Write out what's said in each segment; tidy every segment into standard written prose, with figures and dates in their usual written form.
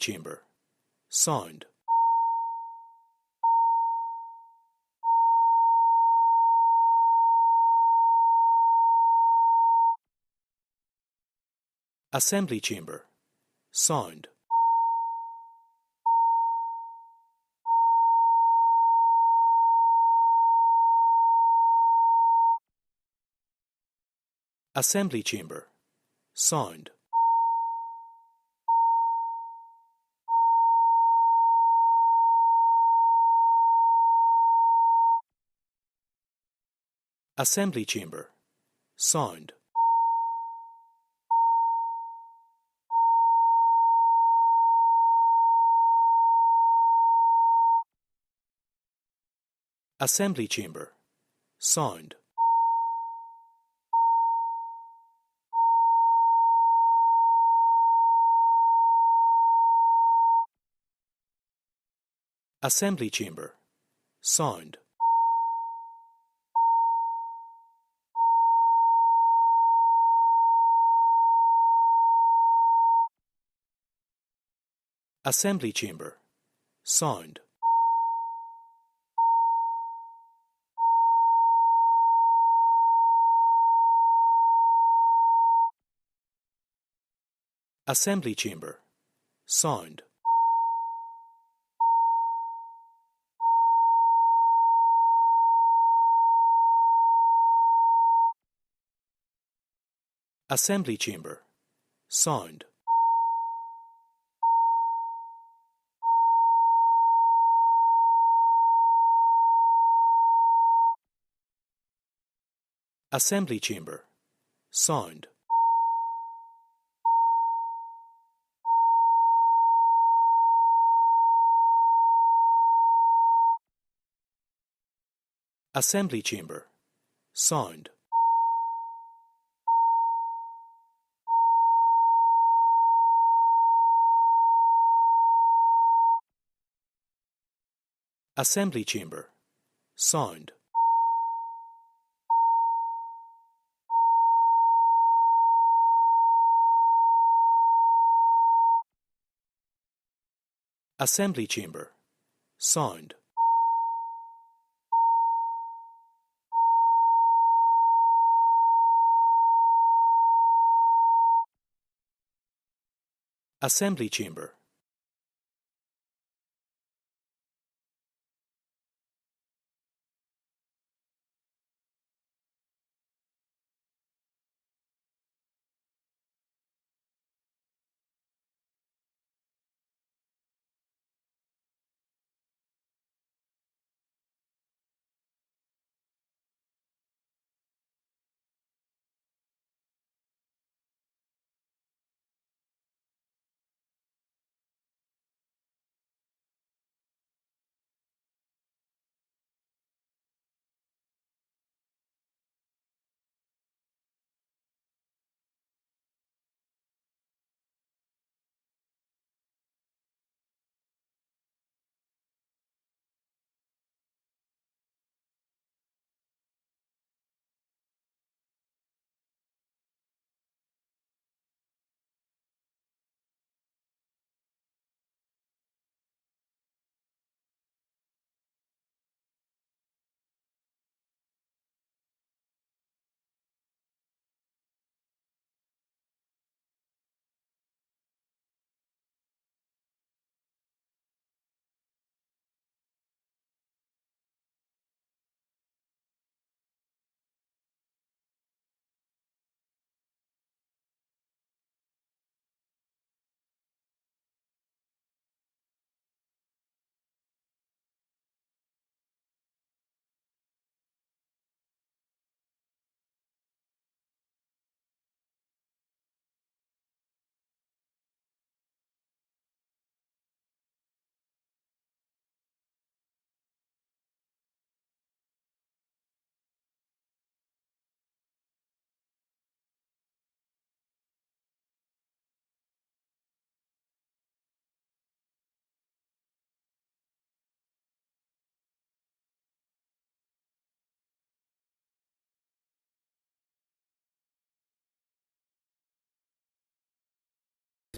chamber, sound. Assembly chamber, sound. Assembly chamber, sound. Assembly chamber, sound. Assembly chamber, sound. Assembly chamber, sound. Assembly chamber, sound. Assembly chamber, sound. Assembly chamber, sound. Assembly chamber, sound. Assembly chamber, sound. Assembly chamber, sound. Assembly chamber, sound. Assembly chamber.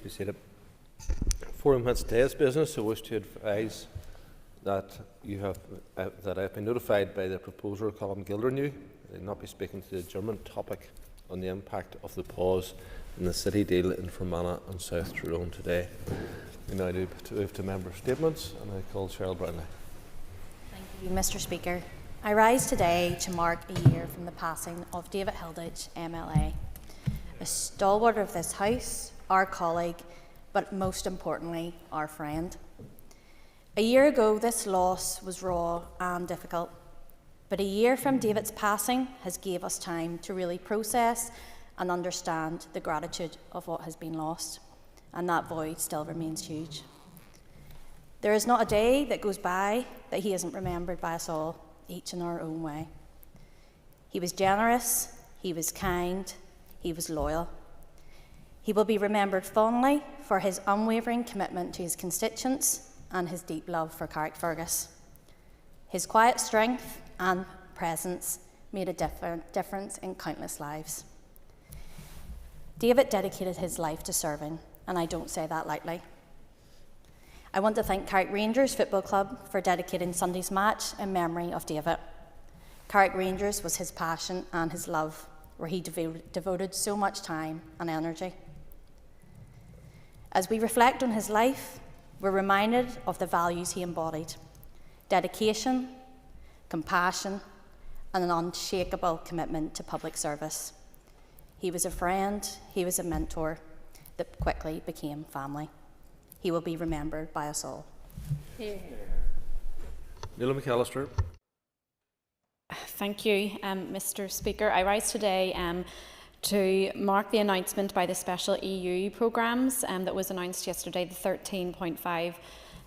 We set up Before we commence today's business, I wish to advise that that I have been notified by the proposer, Colin Gildernew, that I will not be speaking to the adjournment topic on the impact of the pause in the city deal in Fermanagh and South Tyrone today. We now move to member statements, and I call Cheryl Brownlee. Thank you, Mr. Speaker. I rise today to mark a year from the passing of David Hilditch, MLA, a stalwart of this House, our colleague, but most importantly, our friend. A year ago, this loss was raw and difficult, but a year from David's passing has gave us time to really process and understand the gratitude of what has been lost, and that void still remains huge. There is not a day that goes by that he isn't remembered by us all, each in our own way. He was generous, he was kind, he was loyal. He will be remembered fondly for his unwavering commitment to his constituents and his deep love for Carrickfergus. His quiet strength and presence made a difference in countless lives. David dedicated his life to serving, and I don't say that lightly. I want to thank Carrick Rangers Football Club for dedicating Sunday's match in memory of David. Carrick Rangers was his passion and his love, where he devoted so much time and energy. As we reflect on his life, we're reminded of the values he embodied: dedication, compassion, and an unshakable commitment to public service. He was a friend, he was a mentor that quickly became family. He will be remembered by us all. Neil McAllister. Thank you, Mr. Speaker. I rise today to mark the announcement by the special EU programmes that was announced yesterday, the €13.5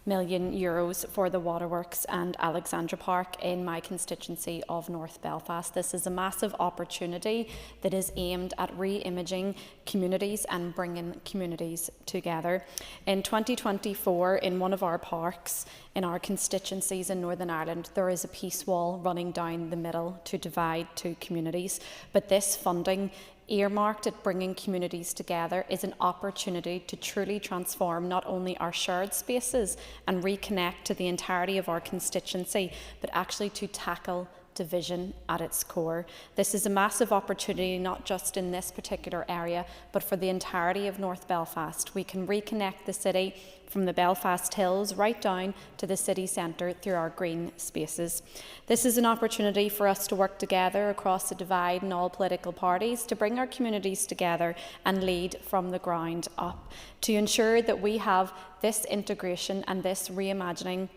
million for the Waterworks and Alexandra Park in my constituency of North Belfast. This is a massive opportunity that is aimed at re-imaging communities and bringing communities together. In 2024, in one of our parks in our constituencies in Northern Ireland, there is a peace wall running down the middle to divide two communities, but this funding earmarked at bringing communities together is an opportunity to truly transform not only our shared spaces and reconnect to the entirety of our constituency, but actually to tackle division at its core. This is a massive opportunity, not just in this particular area, but for the entirety of North Belfast. We can reconnect the city from the Belfast Hills right down to the city centre through our green spaces. This is an opportunity for us to work together across the divide in all political parties to bring our communities together and lead from the ground up, to ensure that we have this integration and this reimagining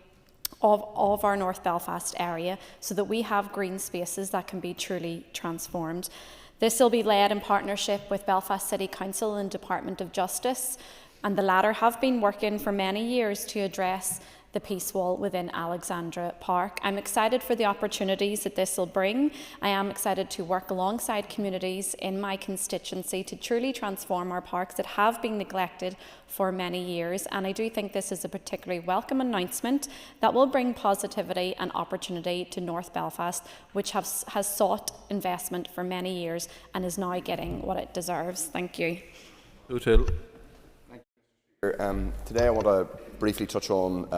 of our North Belfast area, so that we have green spaces that can be truly transformed. This will be led in partnership with Belfast City Council and Department of Justice, and the latter have been working for many years to address the peace wall within Alexandra Park. I'm excited for the opportunities that this will bring. I am excited to work alongside communities in my constituency to truly transform our parks that have been neglected for many years, and I do think this is a particularly welcome announcement that will bring positivity and opportunity to North Belfast, which has sought investment for many years and is now getting what it deserves. Thank you. Today I want to briefly touch on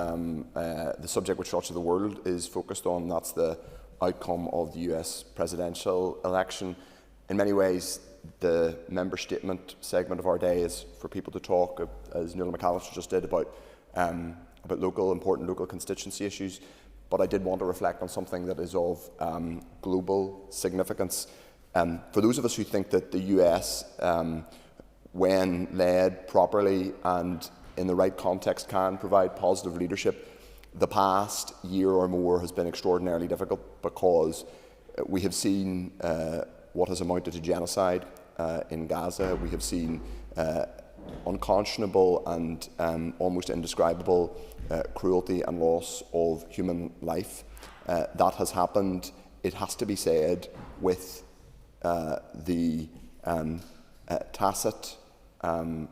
the subject which much of the world is focused on. That's the outcome of the US presidential election. In many ways, the member statement segment of our day is for people to talk, as Neil McAllister just did, about important local constituency issues. But I did want to reflect on something that is of global significance. For those of us who think that the US when led properly and in the right context can provide positive leadership, the past year or more has been extraordinarily difficult, because we have seen what has amounted to genocide in Gaza. We have seen unconscionable and almost indescribable cruelty and loss of human life. That has happened, it has to be said, with the tacit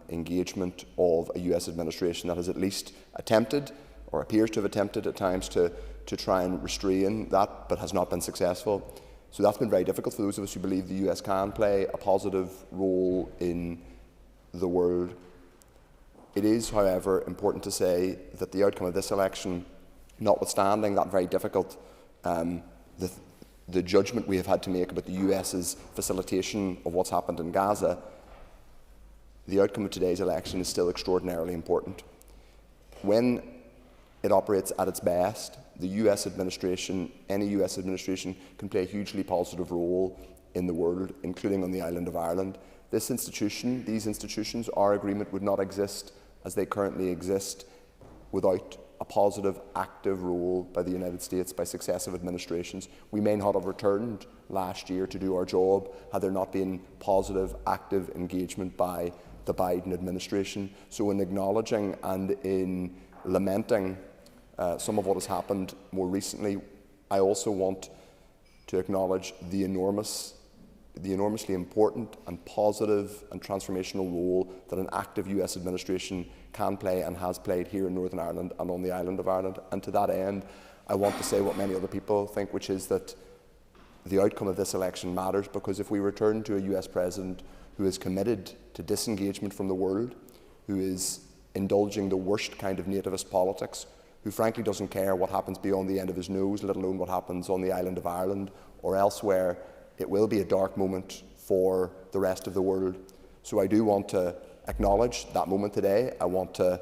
engagement of a US administration that has at least attempted, or appears to have attempted at times, to try and restrain that, but has not been successful. So that's been very difficult for those of us who believe the US can play a positive role in the world. It is, however, important to say that the outcome of this election, notwithstanding that very difficult the judgment we have had to make about the US's facilitation of what's happened in Gaza, the outcome of today's election is still extraordinarily important. When it operates at its best, the US administration, any US administration, can play a hugely positive role in the world, including on the island of Ireland. These institutions, our agreement would not exist as they currently exist without a positive, active role by the United States, by successive administrations. We may not have returned last year to do our job had there not been positive, active engagement by the Biden administration. So in acknowledging and in lamenting some of what has happened more recently, I also want to acknowledge the enormously important and positive and transformational role that an active US administration can play and has played here in Northern Ireland and on the island of Ireland. And to that end, I want to say what many other people think, which is that the outcome of this election matters, because if we return to a US president who is committed to disengagement from the world, who is indulging the worst kind of nativist politics, who frankly doesn't care what happens beyond the end of his nose, let alone what happens on the island of Ireland or elsewhere, it will be a dark moment for the rest of the world. So I do want to acknowledge that moment today. I want to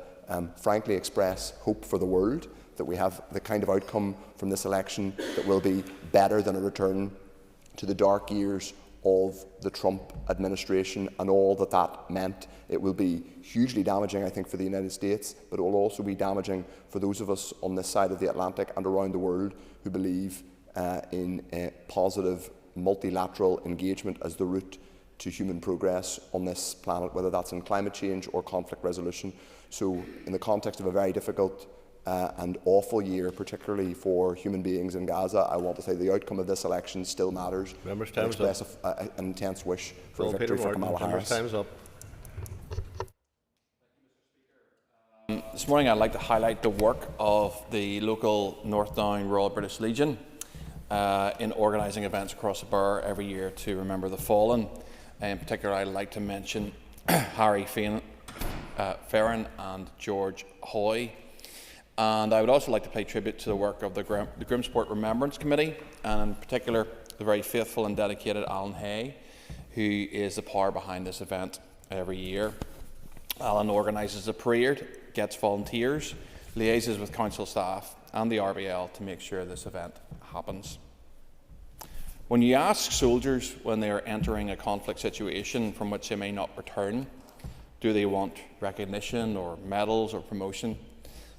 frankly express hope for the world that we have the kind of outcome from this election that will be better than a return to the dark years of the Trump administration and all that that meant. It will be hugely damaging, I think, for the United States, but it will also be damaging for those of us on this side of the Atlantic and around the world who believe in positive multilateral engagement as the route to human progress on this planet, whether that's in climate change or conflict resolution. So in the context of a very difficult and awful year, particularly for human beings in Gaza, I want to say the outcome of this election still matters. Members, I express an intense wish for a victory for Kamala Harris. Time's up. This morning I'd like to highlight the work of the local North Down Royal British Legion in organising events across the borough every year to remember the fallen. In particular, I'd like to mention Harry Ferran and George Hoy. And I would also like to pay tribute to the work of the Grimsport Remembrance Committee, and in particular the very faithful and dedicated Alan Hay, who is the power behind this event every year. Alan organises a parade, gets volunteers, liaises with council staff and the RBL to make sure this event happens. When you ask soldiers when they are entering a conflict situation from which they may not return, do they want recognition or medals or promotion?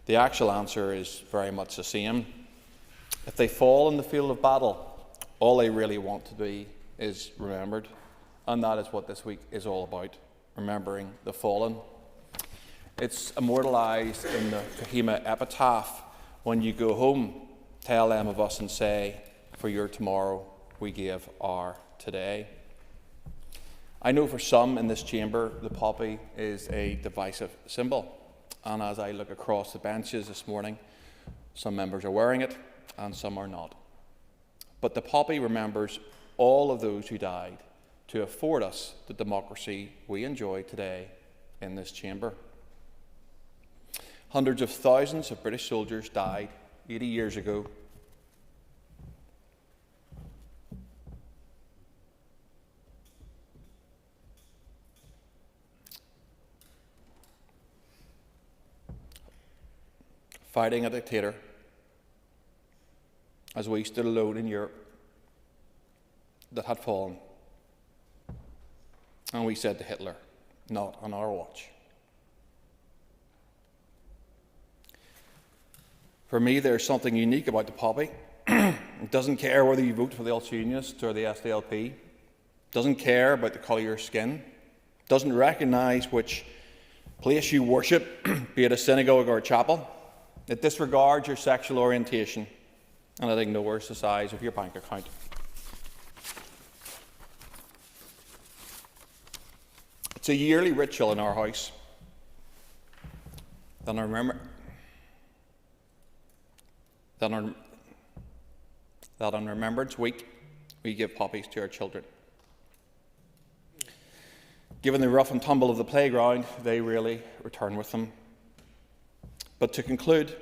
The actual answer is very much the same. If they fall in the field of battle, all they really want to be is remembered. And that is what this week is all about, remembering the fallen. It's immortalised in the Kohima epitaph. When you go home, tell them of us and say, for your tomorrow we gave our today. I know for some in this chamber, the poppy is a divisive symbol. And as I look across the benches this morning, some members are wearing it and some are not. But the poppy remembers all of those who died to afford us the democracy we enjoy today in this chamber. Hundreds of thousands of British soldiers died 80 years ago. Fighting a dictator as we stood alone in Europe that had fallen. And we said to Hitler, not on our watch. For me, there's something unique about the poppy. It doesn't care whether you vote for the Ulster Unionists or the SDLP. It doesn't care about the colour of your skin. It doesn't recognise which place you worship, be it a synagogue or a chapel. It disregards your sexual orientation, and it ignores the size of your bank account. It's a yearly ritual in our house that on Remembrance Week we give poppies to our children. Given the rough and tumble of the playground, they really return with them. But to conclude,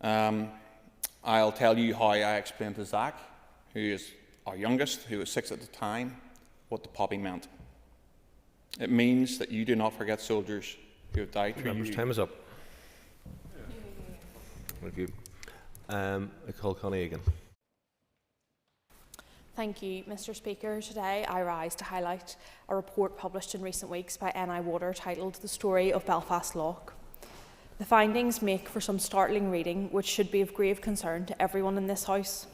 I'll tell you how I explained to Zach, who is our youngest, who was 6 at the time, what the poppy meant. It means that you do not forget soldiers who have died for you. Time is up. Thank you. I call Connie again. Thank you, Mr. Speaker. Today I rise to highlight a report published in recent weeks by NI Water titled The Story of Belfast Lough. The findings make for some startling reading which should be of grave concern to everyone in this House.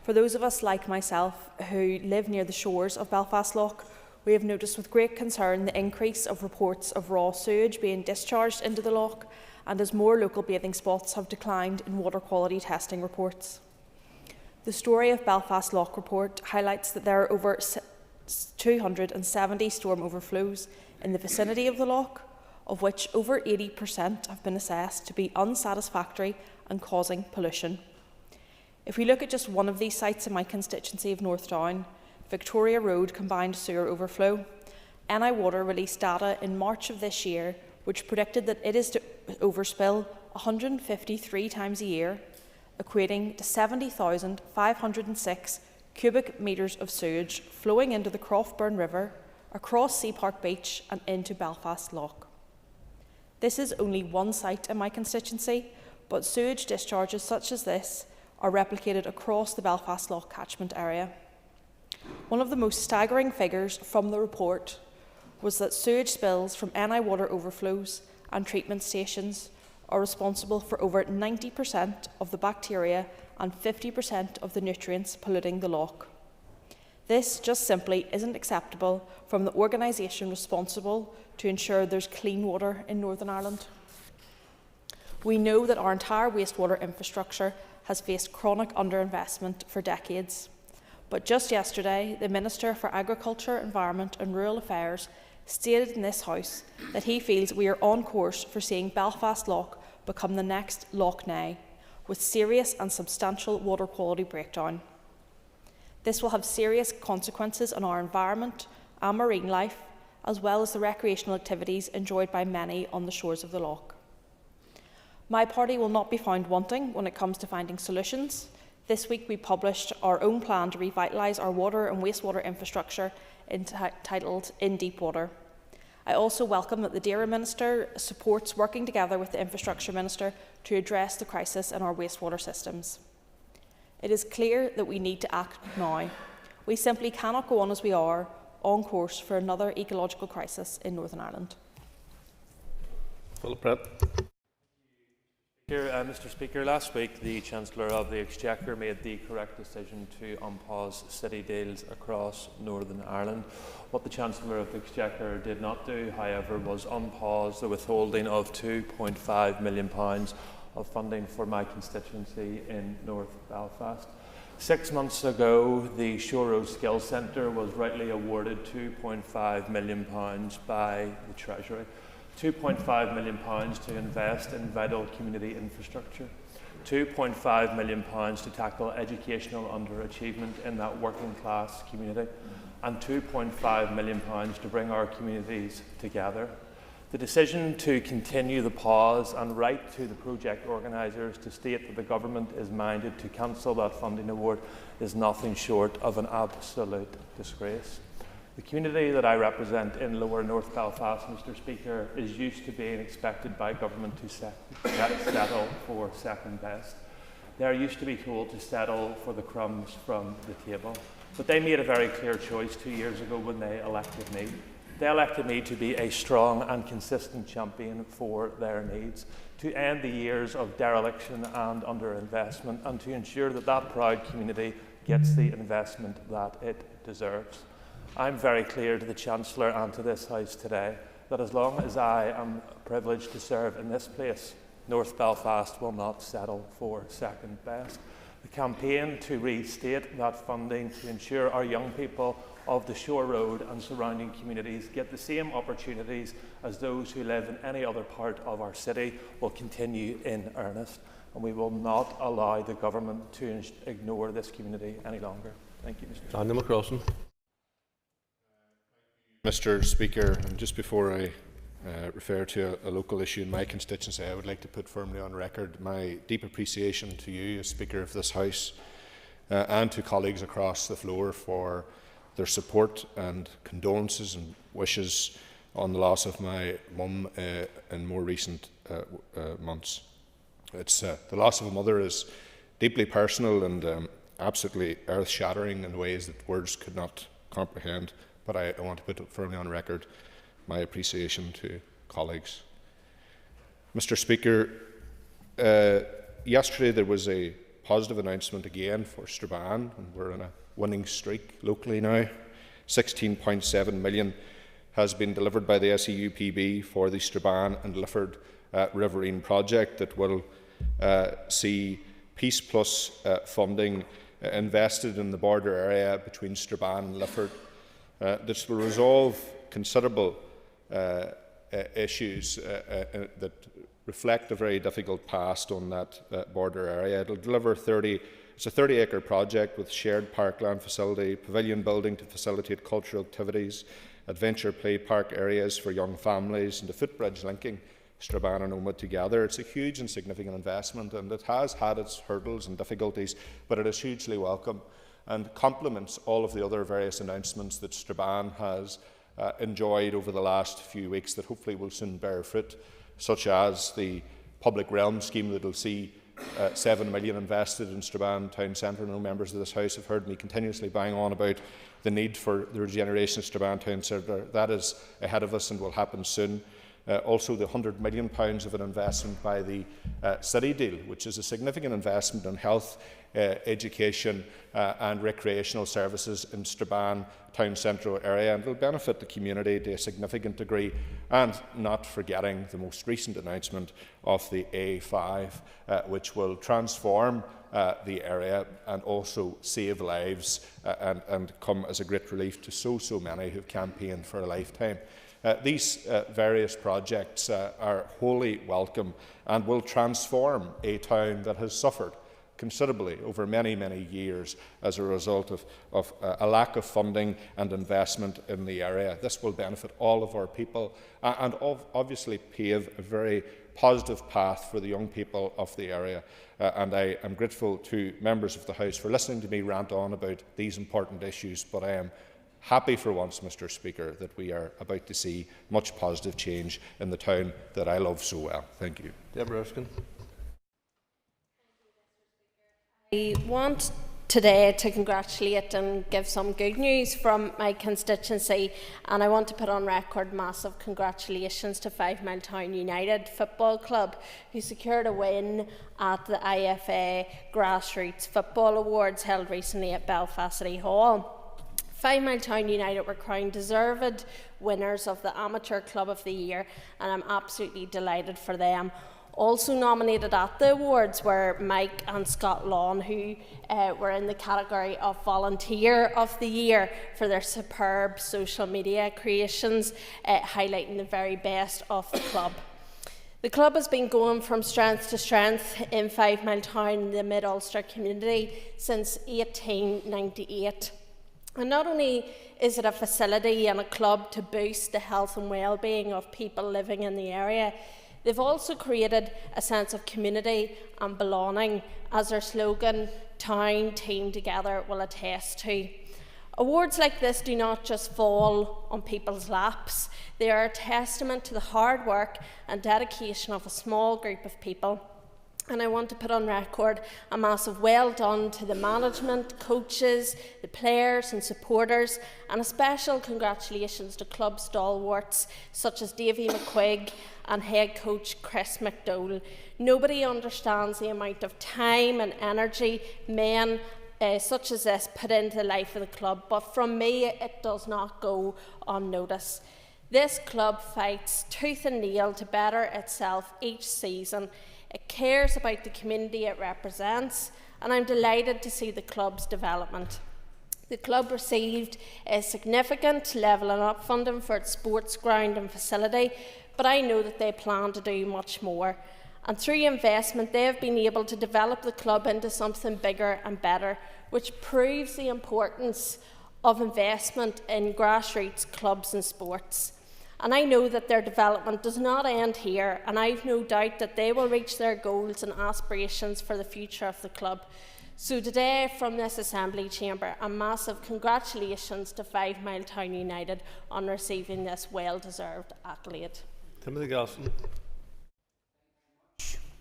For those of us like myself who live near the shores of Belfast Lough, we have noticed with great concern the increase of reports of raw sewage being discharged into the lough, and as more local bathing spots have declined in water quality testing reports. The Story of Belfast Lough report highlights that there are over 270 storm overflows in the vicinity of the lough, of which over 80% have been assessed to be unsatisfactory and causing pollution. If we look at just one of these sites in my constituency of North Down, Victoria Road combined sewer overflow, NI Water released data in March of this year which predicted that it is to overspill 153 times a year, equating to 70,506 cubic metres of sewage flowing into the Croftburn River, across Sea Park Beach and into Belfast Lough. This is only one site in my constituency, but sewage discharges such as this are replicated across the Belfast Lough catchment area. One of the most staggering figures from the report was that sewage spills from NI Water overflows and treatment stations are responsible for over 90% of the bacteria and 50% of the nutrients polluting the lough. This just simply isn't acceptable from the organisation responsible to ensure there's clean water in Northern Ireland. We know that our entire wastewater infrastructure has faced chronic underinvestment for decades. But just yesterday, the Minister for Agriculture, Environment and Rural Affairs stated in this House that he feels we are on course for seeing Belfast Lough become the next Lough Neagh, with serious and substantial water quality breakdown. This will have serious consequences on our environment and marine life, as well as the recreational activities enjoyed by many on the shores of the lough. My party will not be found wanting when it comes to finding solutions. This week we published our own plan to revitalise our water and wastewater infrastructure entitled In Deep Water. I also welcome that the DAERA Minister supports working together with the Infrastructure Minister to address the crisis in our wastewater systems. It is clear that we need to act now. We simply cannot go on as we are, on course for another ecological crisis in Northern Ireland. Philip Pratt. Mr. Speaker, last week the Chancellor of the Exchequer made the correct decision to unpause city deals across Northern Ireland. What the Chancellor of the Exchequer did not do, however, was unpause the withholding of £2.5 million of funding for my constituency in North Belfast. 6 months ago, the Shore Road Skills Centre was rightly awarded £2.5 million by the Treasury. £2.5 million to invest in vital community infrastructure, £2.5 million to tackle educational underachievement in that working class community, and £2.5 million to bring our communities together. The decision to continue the pause and write to the project organisers to state that the government is minded to cancel that funding award is nothing short of an absolute disgrace. The community that I represent in Lower North Belfast, Mr. Speaker, is used to being expected by government to settle for second best. They are used to be told to settle for the crumbs from the table. But they made a very clear choice 2 years ago when they elected me. They elected me to be a strong and consistent champion for their needs, to end the years of dereliction and underinvestment, and to ensure that that proud community gets the investment that it deserves. I'm very clear to the Chancellor and to this House today that as long as I am privileged to serve in this place, North Belfast will not settle for second best. The campaign to restate that funding to ensure our young people of the Shore Road and surrounding communities get the same opportunities as those who live in any other part of our city will continue in earnest, and we will not allow the government to ignore this community any longer. Thank you, Mr. Daniel McCrossan. Mr. Speaker, and just before I refer to a local issue in my constituency, I would like to put firmly on record my deep appreciation to you as Speaker of this House and to colleagues across the floor for their support and condolences and wishes on the loss of my mum in more recent months. The loss of a mother is deeply personal and absolutely earth-shattering in ways that words could not comprehend, but I want to put firmly on record my appreciation to colleagues. Mr. Speaker, yesterday there was a positive announcement again for Strabane, and we're on a winning streak locally now. 16.7 million has been delivered by the SEUPB for the Strabane and Lifford Riverine project that will see Peace Plus funding invested in the border area between Strabane and Lifford. This will resolve considerable issues that reflect a very difficult past on that border area. It will deliver it's a 30-acre project with shared parkland facility, pavilion building to facilitate cultural activities, adventure play park areas for young families, and a footbridge linking Strabane and Omagh together. It's a huge and significant investment, and it has had its hurdles and difficulties, but it is hugely welcome and complements all of the other various announcements that Strabane has enjoyed over the last few weeks that hopefully will soon bear fruit, such as the public realm scheme that will see 7 million invested in Strabane town centre. No members of this House have heard me continuously bang on about the need for the regeneration of Strabane town centre. That is ahead of us and will happen soon. Also the £100 million of an investment by the City Deal, which is a significant investment in health, education and recreational services in Strabane town central area, and will benefit the community to a significant degree, and not forgetting the most recent announcement of the A5, which will transform the area and also save lives and come as a great relief to so many who have campaigned for a lifetime. These various projects are wholly welcome and will transform a town that has suffered considerably over many years as a result of a lack of funding and investment in the area. This will benefit all of our people and obviously pave a very positive path for the young people of the area. And I am grateful to members of the House for listening to me rant on about these important issues, but I am happy for once, Mr. Speaker, that we are about to see much positive change in the town that I love so well. Thank you. Deborah Erskine. I want today to congratulate and give some good news from my constituency, and I want to put on record massive congratulations to 5 Mile Town United Football Club, who secured a win at the IFA Grassroots Football Awards held recently at Belfast City Hall. 5 Mile Town United were crowned deserved winners of the Amateur Club of the Year, and I'm absolutely delighted for them. Also nominated at the awards were Mike and Scott Lawn, who were in the category of Volunteer of the Year for their superb social media creations, highlighting the very best of the club. The club has been going from strength to strength in 5 Mile Town in the Mid-Ulster community since 1898. And not only is it a facility and a club to boost the health and well-being of people living in the area, they've also created a sense of community and belonging, as their slogan, Town Team Together, will attest to. Awards like this do not just fall on people's laps. They are a testament to the hard work and dedication of a small group of people. And I want to put on record a massive well done to the management, coaches, the players and supporters, and a special congratulations to club stalwarts such as Davy McQuigg and head coach Chris McDowell. Nobody understands the amount of time and energy men such as this put into the life of the club, but from me it does not go unnoticed. This club fights tooth and nail to better itself each season. It cares about the community it represents, and I'm delighted to see the club's development. The club received a significant levelling up funding for its sports ground and facility, but I know that they plan to do much more. And through investment, they have been able to develop the club into something bigger and better, which proves the importance of investment in grassroots clubs and sports. And I know that their development does not end here, and I've no doubt that they will reach their goals and aspirations for the future of the club. So today, from this Assembly Chamber, a massive congratulations to 5 Mile Town United on receiving this well-deserved accolade. Timothy Gosson.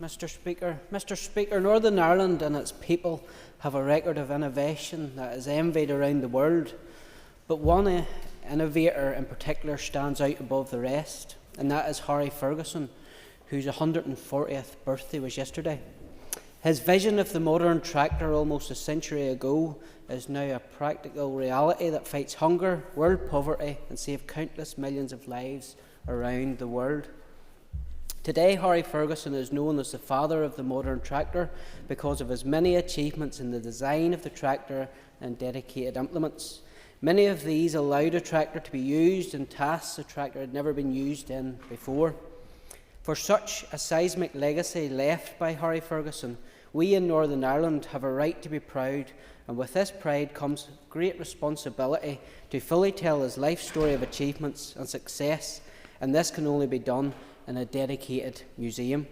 Mr. Speaker, Northern Ireland and its people have a record of innovation that is envied around the world, but one innovator in particular stands out above the rest, and that is Harry Ferguson, whose 140th birthday was yesterday. His vision of the modern tractor almost a century ago is now a practical reality that fights hunger, world poverty, and saves countless millions of lives around the world. Today, Harry Ferguson is known as the father of the modern tractor because of his many achievements in the design of the tractor and dedicated implements. Many of these allowed a tractor to be used in tasks the tractor had never been used in before. For such a seismic legacy left by Harry Ferguson, we in Northern Ireland have a right to be proud, and with this pride comes great responsibility to fully tell his life story of achievements and success, and this can only be done in a dedicated museum.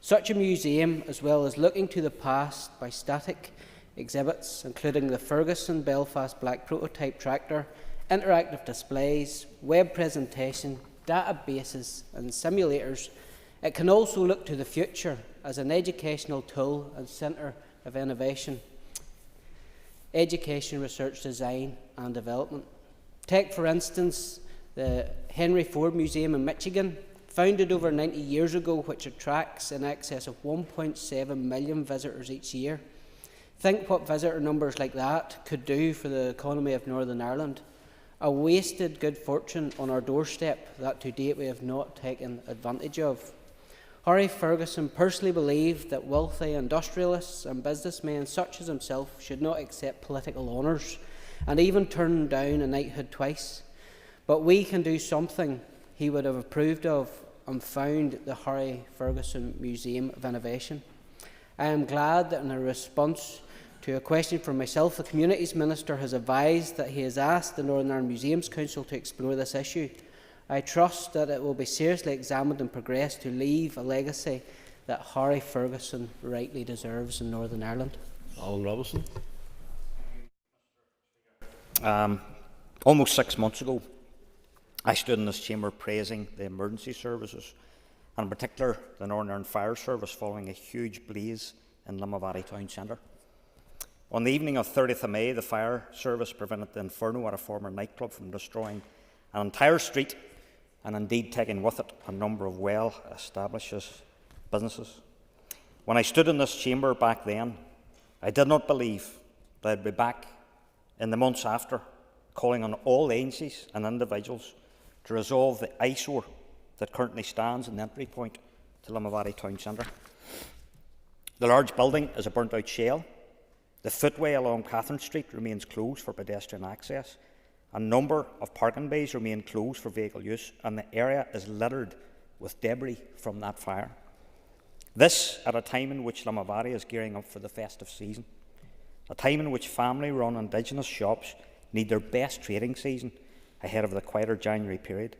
Such a museum, as well as looking to the past by static exhibits, including the Ferguson Belfast Black prototype tractor, interactive displays, web presentation, databases and simulators, it can also look to the future as an educational tool and centre of innovation, education, research, design and development. Take, for instance, the Henry Ford Museum in Michigan, founded over 90 years ago, which attracts in excess of 1.7 million visitors each year. Think what visitor numbers like that could do for the economy of Northern Ireland. A wasted good fortune on our doorstep that to date we have not taken advantage of. Harry Ferguson personally believed that wealthy industrialists and businessmen such as himself should not accept political honours and even turn down a knighthood twice. But we can do something he would have approved of and found the Harry Ferguson Museum of Innovation. I am glad that in a response to a question from myself, the Communities Minister has advised that he has asked the Northern Ireland Museums Council to explore this issue. I trust that it will be seriously examined and progressed to leave a legacy that Harry Ferguson rightly deserves in Northern Ireland. Alan Robinson. Almost 6 months ago, I stood in this chamber praising the emergency services, and in particular the Northern Ireland Fire Service, following a huge blaze in Limavady town centre. On the evening of 30th of May, the fire service prevented the inferno at a former nightclub from destroying an entire street and indeed taking with it a number of well-established businesses. When I stood in this chamber back then, I did not believe that I'd be back in the months after, calling on all agencies and individuals to resolve the eyesore that currently stands in the entry point to Limavady town centre. The large building is a burnt-out shell. The footway along Catherine Street remains closed for pedestrian access. A number of parking bays remain closed for vehicle use, and the area is littered with debris from that fire. This at a time in which Limavady is gearing up for the festive season, a time in which family-run Indigenous shops need their best trading season ahead of the quieter January period.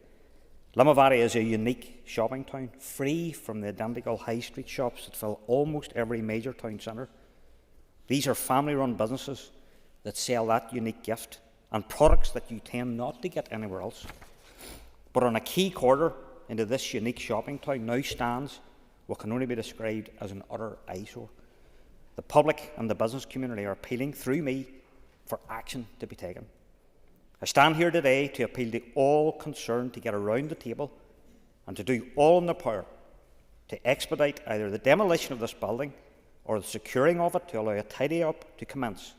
Limavady is a unique shopping town, free from the identical high street shops that fill almost every major town centre. These are family-run businesses that sell that unique gift and products that you tend not to get anywhere else. But on a key corridor into this unique shopping town now stands what can only be described as an utter eyesore. The public and the business community are appealing through me for action to be taken. I stand here today to appeal to all concerned to get around the table and to do all in their power to expedite either the demolition of this building or the securing of it to allow a tidy-up to commence,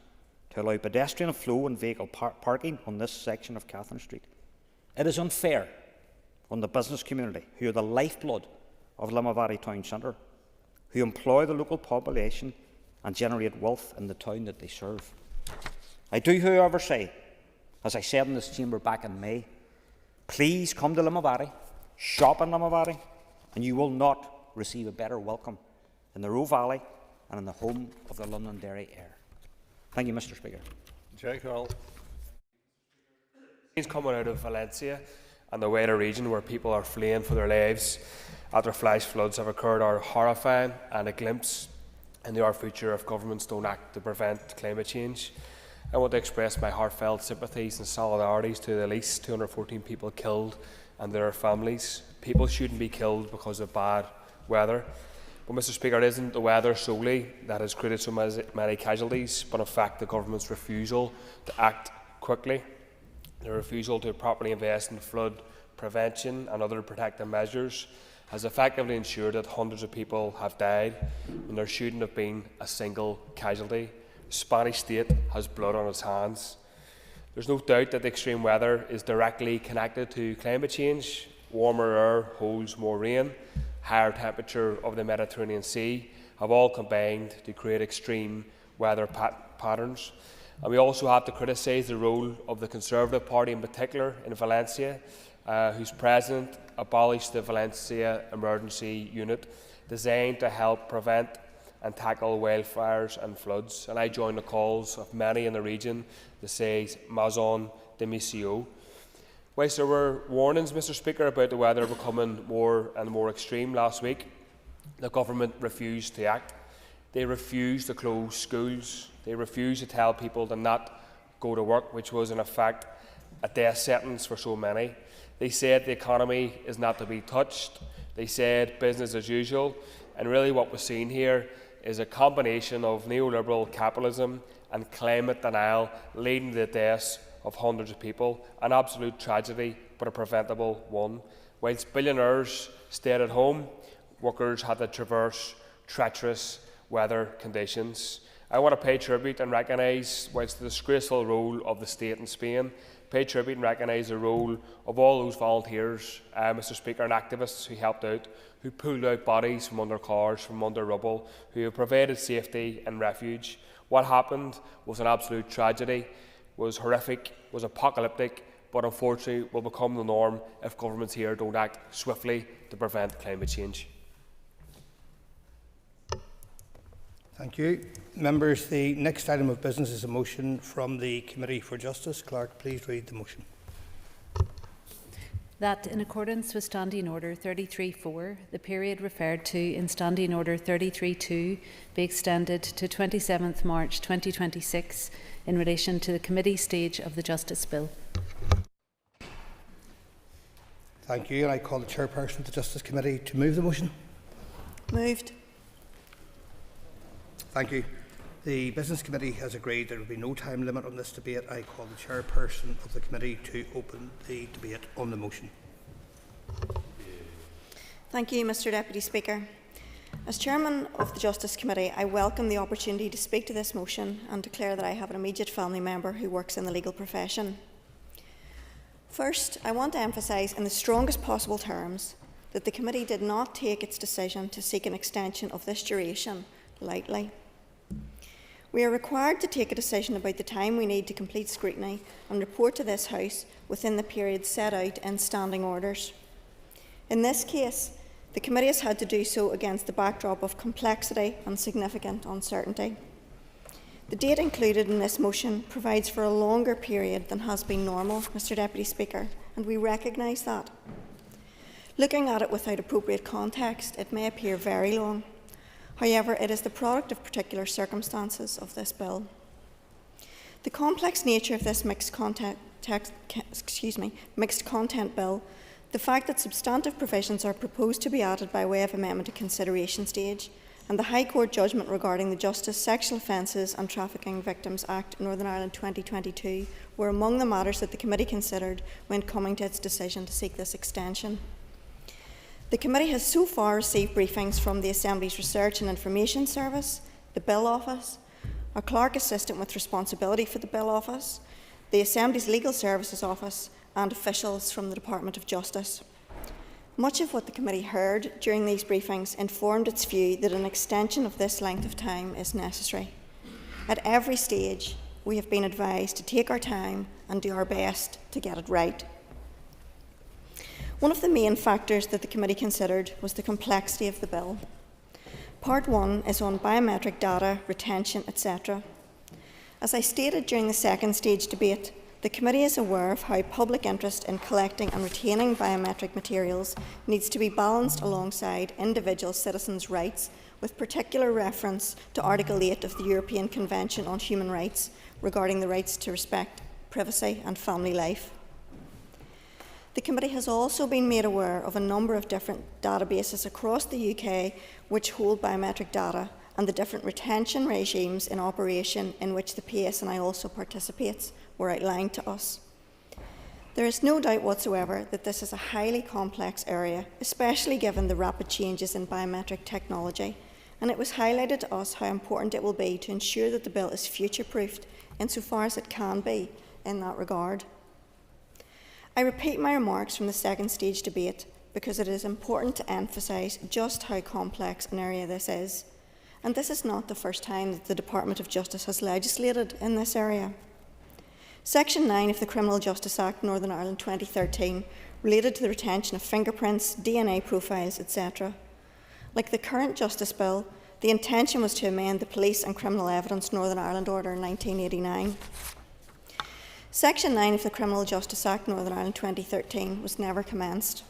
to allow pedestrian flow and vehicle parking on this section of Catherine Street. It is unfair on the business community, who are the lifeblood of Limavady town centre, who employ the local population and generate wealth in the town that they serve. I do, however, say, as I said in this chamber back in May, please come to Limavady, shop in Limavady, and you will not receive a better welcome in the Roe Valley and in the home of the Londonderry heir. Thank you, Mr. Speaker. Jerry Carroll. He's coming out of Valencia and the wider region where people are fleeing for their lives after flash floods have occurred are horrifying and a glimpse in the future if governments don't act to prevent climate change. I want to express my heartfelt sympathies and solidarities to the at least 214 people killed and their families. People shouldn't be killed because of bad weather. But Mr. Speaker, it isn't the weather solely that has created so many casualties, but in fact the government's refusal to act quickly, the refusal to properly invest in flood prevention and other protective measures has effectively ensured that hundreds of people have died when there shouldn't have been a single casualty. The Spanish state has blood on its hands. There's no doubt that the extreme weather is directly connected to climate change. Warmer air holds more rain, higher temperature of the Mediterranean Sea have all combined to create extreme weather patterns. And we also have to criticise the role of the Conservative Party in particular in Valencia, whose president abolished the Valencia Emergency Unit designed to help prevent and tackle wildfires and floods. And I join the calls of many in the region to say Mazon de Misio. Whilst there were warnings, Mr. Speaker, about the weather becoming more and more extreme last week, the government refused to act. They refused to close schools. They refused to tell people to not go to work, which was in effect a death sentence for so many. They said the economy is not to be touched. They said business as usual. And really what we're seeing here is a combination of neoliberal capitalism and climate denial leading to the deaths of hundreds of people. An absolute tragedy, but a preventable one. Whilst billionaires stayed at home, workers had to traverse treacherous weather conditions. I want to pay tribute and recognise, whilst the disgraceful role of the state in Spain, pay tribute and recognise the role of all those volunteers, Mr. Speaker, and activists who helped out, who pulled out bodies from under cars, from under rubble, who provided safety and refuge. What happened was an absolute tragedy, was horrific, was apocalyptic, but unfortunately will become the norm if governments here don't act swiftly to prevent climate change. Thank you. Members, the next item of business is a motion from the Committee for Justice. Clerk, please read the motion. That in accordance with Standing Order 33.4, the period referred to in Standing Order 33.2 be extended to 27th March 2026 in relation to the committee stage of the Justice Bill. Thank you. And I call the Chairperson of the Justice Committee to move the motion. Moved. Thank you. The Business Committee has agreed there will be no time limit on this debate. I call the Chairperson of the Committee to open the debate on the motion. Thank you, Mr. Deputy Speaker. As Chairman of the Justice Committee, I welcome the opportunity to speak to this motion and declare that I have an immediate family member who works in the legal profession. First, I want to emphasise in the strongest possible terms that the Committee did not take its decision to seek an extension of this duration lightly. We are required to take a decision about the time we need to complete scrutiny and report to this House within the period set out in standing orders. In this case, the Committee has had to do so against the backdrop of complexity and significant uncertainty. The date included in this motion provides for a longer period than has been normal, Mr. Deputy Speaker, and we recognise that. Looking at it without appropriate context, it may appear very long. However, it is the product of particular circumstances of this bill. The complex nature of this mixed content bill, the fact that substantive provisions are proposed to be added by way of amendment at consideration stage, and the High Court judgment regarding the Justice Sexual Offences and Trafficking Victims Act Northern Ireland 2022 were among the matters that the Committee considered when coming to its decision to seek this extension. The Committee has so far received briefings from the Assembly's Research and Information Service, the Bill Office, a clerk assistant with responsibility for the Bill Office, the Assembly's Legal Services Office, and officials from the Department of Justice. Much of what the Committee heard during these briefings informed its view that an extension of this length of time is necessary. At every stage, we have been advised to take our time and do our best to get it right. One of the main factors that the Committee considered was the complexity of the bill. Part 1 is on biometric data, retention, etc. As I stated during the second stage debate, The Committee is aware of how public interest in collecting and retaining biometric materials needs to be balanced alongside individual citizens' rights, with particular reference to Article 8 of the European Convention on Human Rights regarding the rights to respect, privacy and family life. The Committee has also been made aware of a number of different databases across the UK which hold biometric data and the different retention regimes in operation in which the PSNI also participates were outlined to us. There is no doubt whatsoever that this is a highly complex area, especially given the rapid changes in biometric technology, and it was highlighted to us how important it will be to ensure that the bill is future-proofed insofar as it can be in that regard. I repeat my remarks from the second stage debate because it is important to emphasise just how complex an area this is, and this is not the first time that the Department of Justice has legislated in this area. Section 9 of the Criminal Justice Act Northern Ireland 2013 related to the retention of fingerprints, DNA profiles, etc. Like the current Justice Bill, the intention was to amend the Police and Criminal Evidence Northern Ireland Order 1989. Section 9 of the Criminal Justice Act Northern Ireland 2013 was never commenced.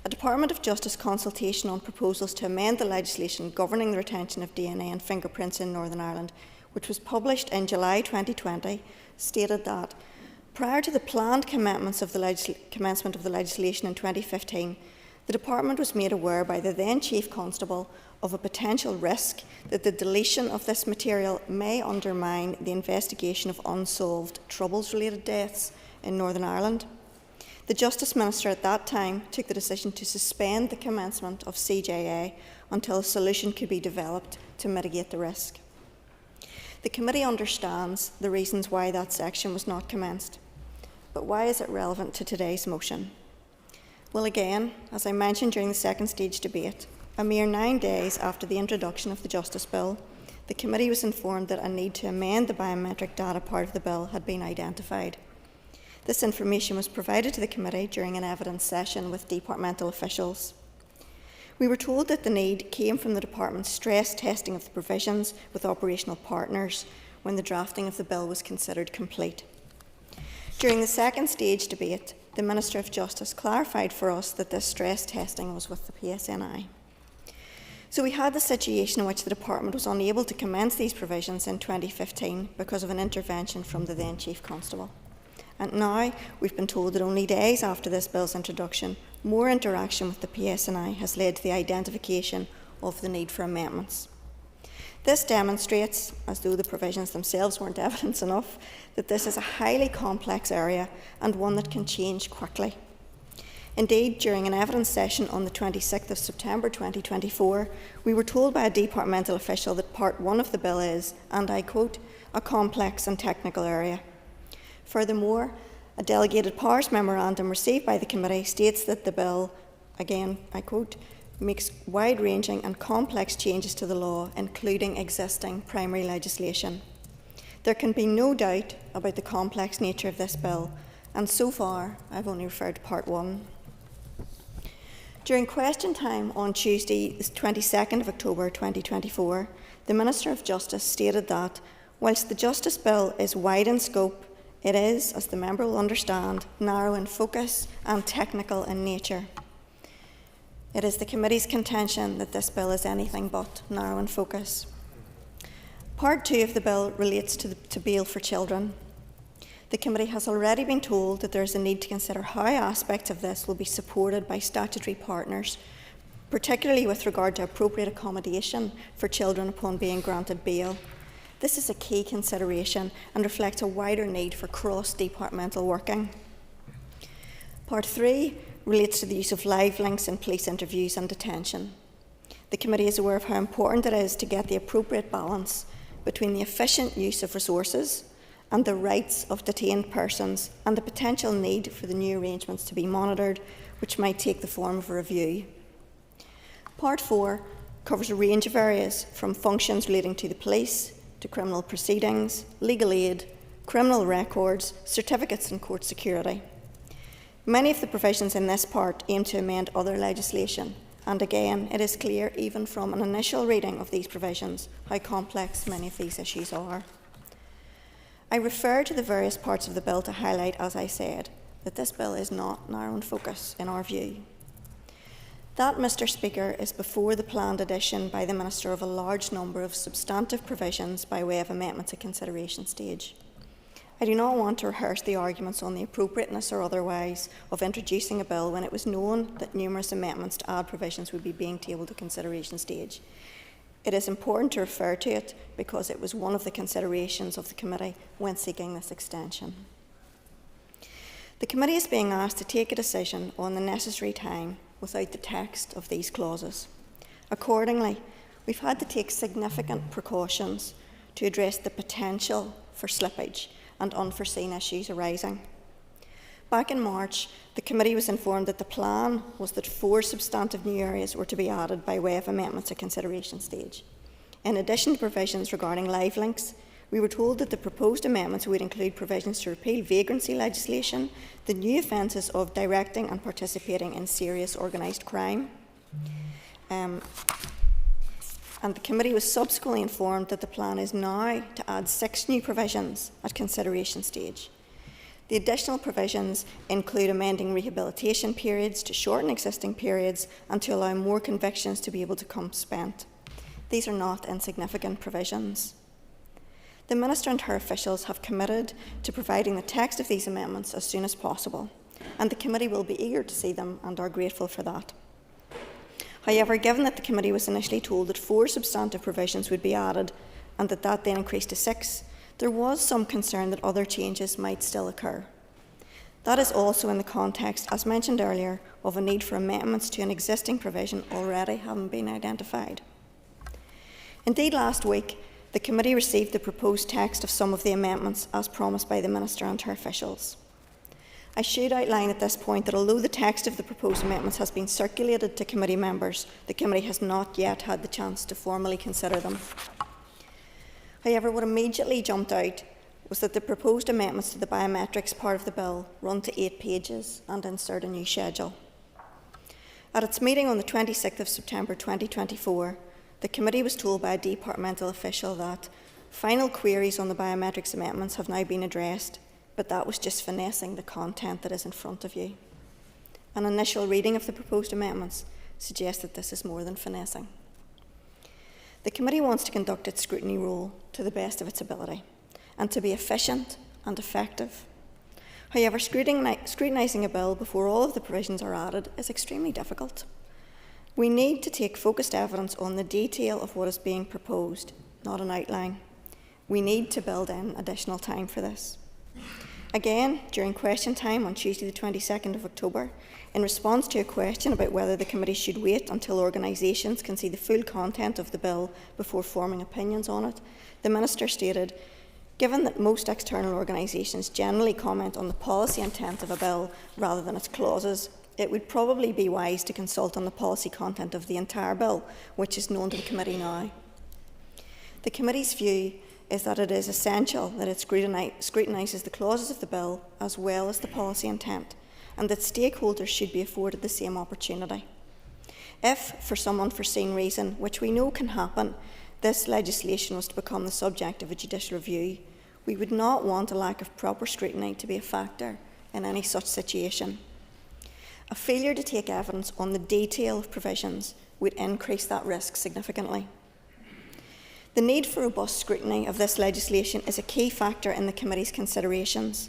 A Department of Justice consultation on proposals to amend the legislation governing the retention of DNA and fingerprints in Northern Ireland, which was published in July 2020, stated that prior to the planned commencement of the legislation in 2015, the Department was made aware by the then Chief Constable of a potential risk that the deletion of this material may undermine the investigation of unsolved Troubles-related deaths in Northern Ireland. The Justice Minister at that time took the decision to suspend the commencement of CJA until a solution could be developed to mitigate the risk. The Committee understands the reasons why that section was not commenced, but why is it relevant to today's motion? Well, again, as I mentioned during the second stage debate, a mere 9 days after the introduction of the Justice Bill, the Committee was informed that a need to amend the biometric data part of the bill had been identified. This information was provided to the Committee during an evidence session with departmental officials. We were told that the need came from the Department's stress testing of the provisions with operational partners when the drafting of the bill was considered complete. During the second stage debate, the Minister of Justice clarified for us that this stress testing was with the PSNI. So we had the situation in which the Department was unable to commence these provisions in 2015 because of an intervention from the then Chief Constable. And now we've been told that only days after this bill's introduction, more interaction with the PSNI has led to the identification of the need for amendments. This demonstrates, as though the provisions themselves weren't evidence enough, that this is a highly complex area and one that can change quickly. Indeed, during an evidence session on the 26th of September 2024, we were told by a departmental official that Part 1 of the bill is, and I quote, a complex and technical area. Furthermore, a delegated powers memorandum received by the Committee states that the bill, again I quote, makes wide-ranging and complex changes to the law, including existing primary legislation. There can be no doubt about the complex nature of this bill, and so far I've only referred to Part 1. During question time on Tuesday, the 22nd of October 2024, the Minister of Justice stated that, whilst the Justice Bill is wide in scope, it is, as the member will understand, narrow in focus and technical in nature. It is the Committee's contention that this bill is anything but narrow in focus. Part 2 of the bill relates to bail for children. The Committee has already been told that there is a need to consider how aspects of this will be supported by statutory partners, particularly with regard to appropriate accommodation for children upon being granted bail. This is a key consideration and reflects a wider need for cross-departmental working. Part 3 relates to the use of live links in police interviews and detention. The Committee is aware of how important it is to get the appropriate balance between the efficient use of resources and the rights of detained persons and the potential need for the new arrangements to be monitored, which might take the form of a review. Part 4 covers a range of areas from functions relating to the police, to criminal proceedings, legal aid, criminal records, certificates and court security. Many of the provisions in this part aim to amend other legislation, and again, it is clear even from an initial reading of these provisions how complex many of these issues are. I refer to the various parts of the bill to highlight, as I said, that this bill is not narrow in focus in our view. That, Mr. Speaker, is before the planned addition by the Minister of a large number of substantive provisions by way of amendments at consideration stage. I do not want to rehearse the arguments on the appropriateness or otherwise of introducing a bill when it was known that numerous amendments to add provisions would be being tabled at consideration stage. It is important to refer to it because it was one of the considerations of the committee when seeking this extension. The committee is being asked to take a decision on the necessary time without the text of these clauses. Accordingly, we've had to take significant precautions to address the potential for slippage and unforeseen issues arising. Back in March, the committee was informed that the plan was that 4 substantive new areas were to be added by way of amendments at consideration stage. In addition to provisions regarding live links, we were told that the proposed amendments would include provisions to repeal vagrancy legislation, the new offences of directing and participating in serious organised crime, and the committee was subsequently informed that the plan is now to add 6 new provisions at consideration stage. The additional provisions include amending rehabilitation periods to shorten existing periods and to allow more convictions to be able to come spent. These are not insignificant provisions. The Minister and her officials have committed to providing the text of these amendments as soon as possible, and the committee will be eager to see them and are grateful for that. However, given that the committee was initially told that 4 substantive provisions would be added and that then increased to 6, there was some concern that other changes might still occur. That is also in the context, as mentioned earlier, of a need for amendments to an existing provision already having been identified. Indeed, last week, the committee received the proposed text of some of the amendments as promised by the Minister and her officials. I should outline at this point that although the text of the proposed amendments has been circulated to committee members, the committee has not yet had the chance to formally consider them. However, what immediately jumped out was that the proposed amendments to the biometrics part of the bill run to 8 pages and insert a new schedule. At its meeting on the 26th of September 2024, the committee was told by a departmental official that final queries on the biometrics amendments have now been addressed, but that was just finessing the content that is in front of you. An initial reading of the proposed amendments suggests that this is more than finessing. The committee wants to conduct its scrutiny role to the best of its ability and to be efficient and effective. However, scrutinising a bill before all of the provisions are added is extremely difficult. We need to take focused evidence on the detail of what is being proposed, not an outline. We need to build in additional time for this. Again, during question time on Tuesday the 22nd of October, in response to a question about whether the committee should wait until organisations can see the full content of the bill before forming opinions on it, the Minister stated, given that most external organisations generally comment on the policy intent of a bill rather than its clauses, it would probably be wise to consult on the policy content of the entire bill, which is known to the committee now. The committee's view is that it is essential that it scrutinises the clauses of the bill as well as the policy intent, and that stakeholders should be afforded the same opportunity. If, for some unforeseen reason, which we know can happen, this legislation was to become the subject of a judicial review, we would not want a lack of proper scrutiny to be a factor in any such situation. A failure to take evidence on the detail of provisions would increase that risk significantly. The need for robust scrutiny of this legislation is a key factor in the committee's considerations.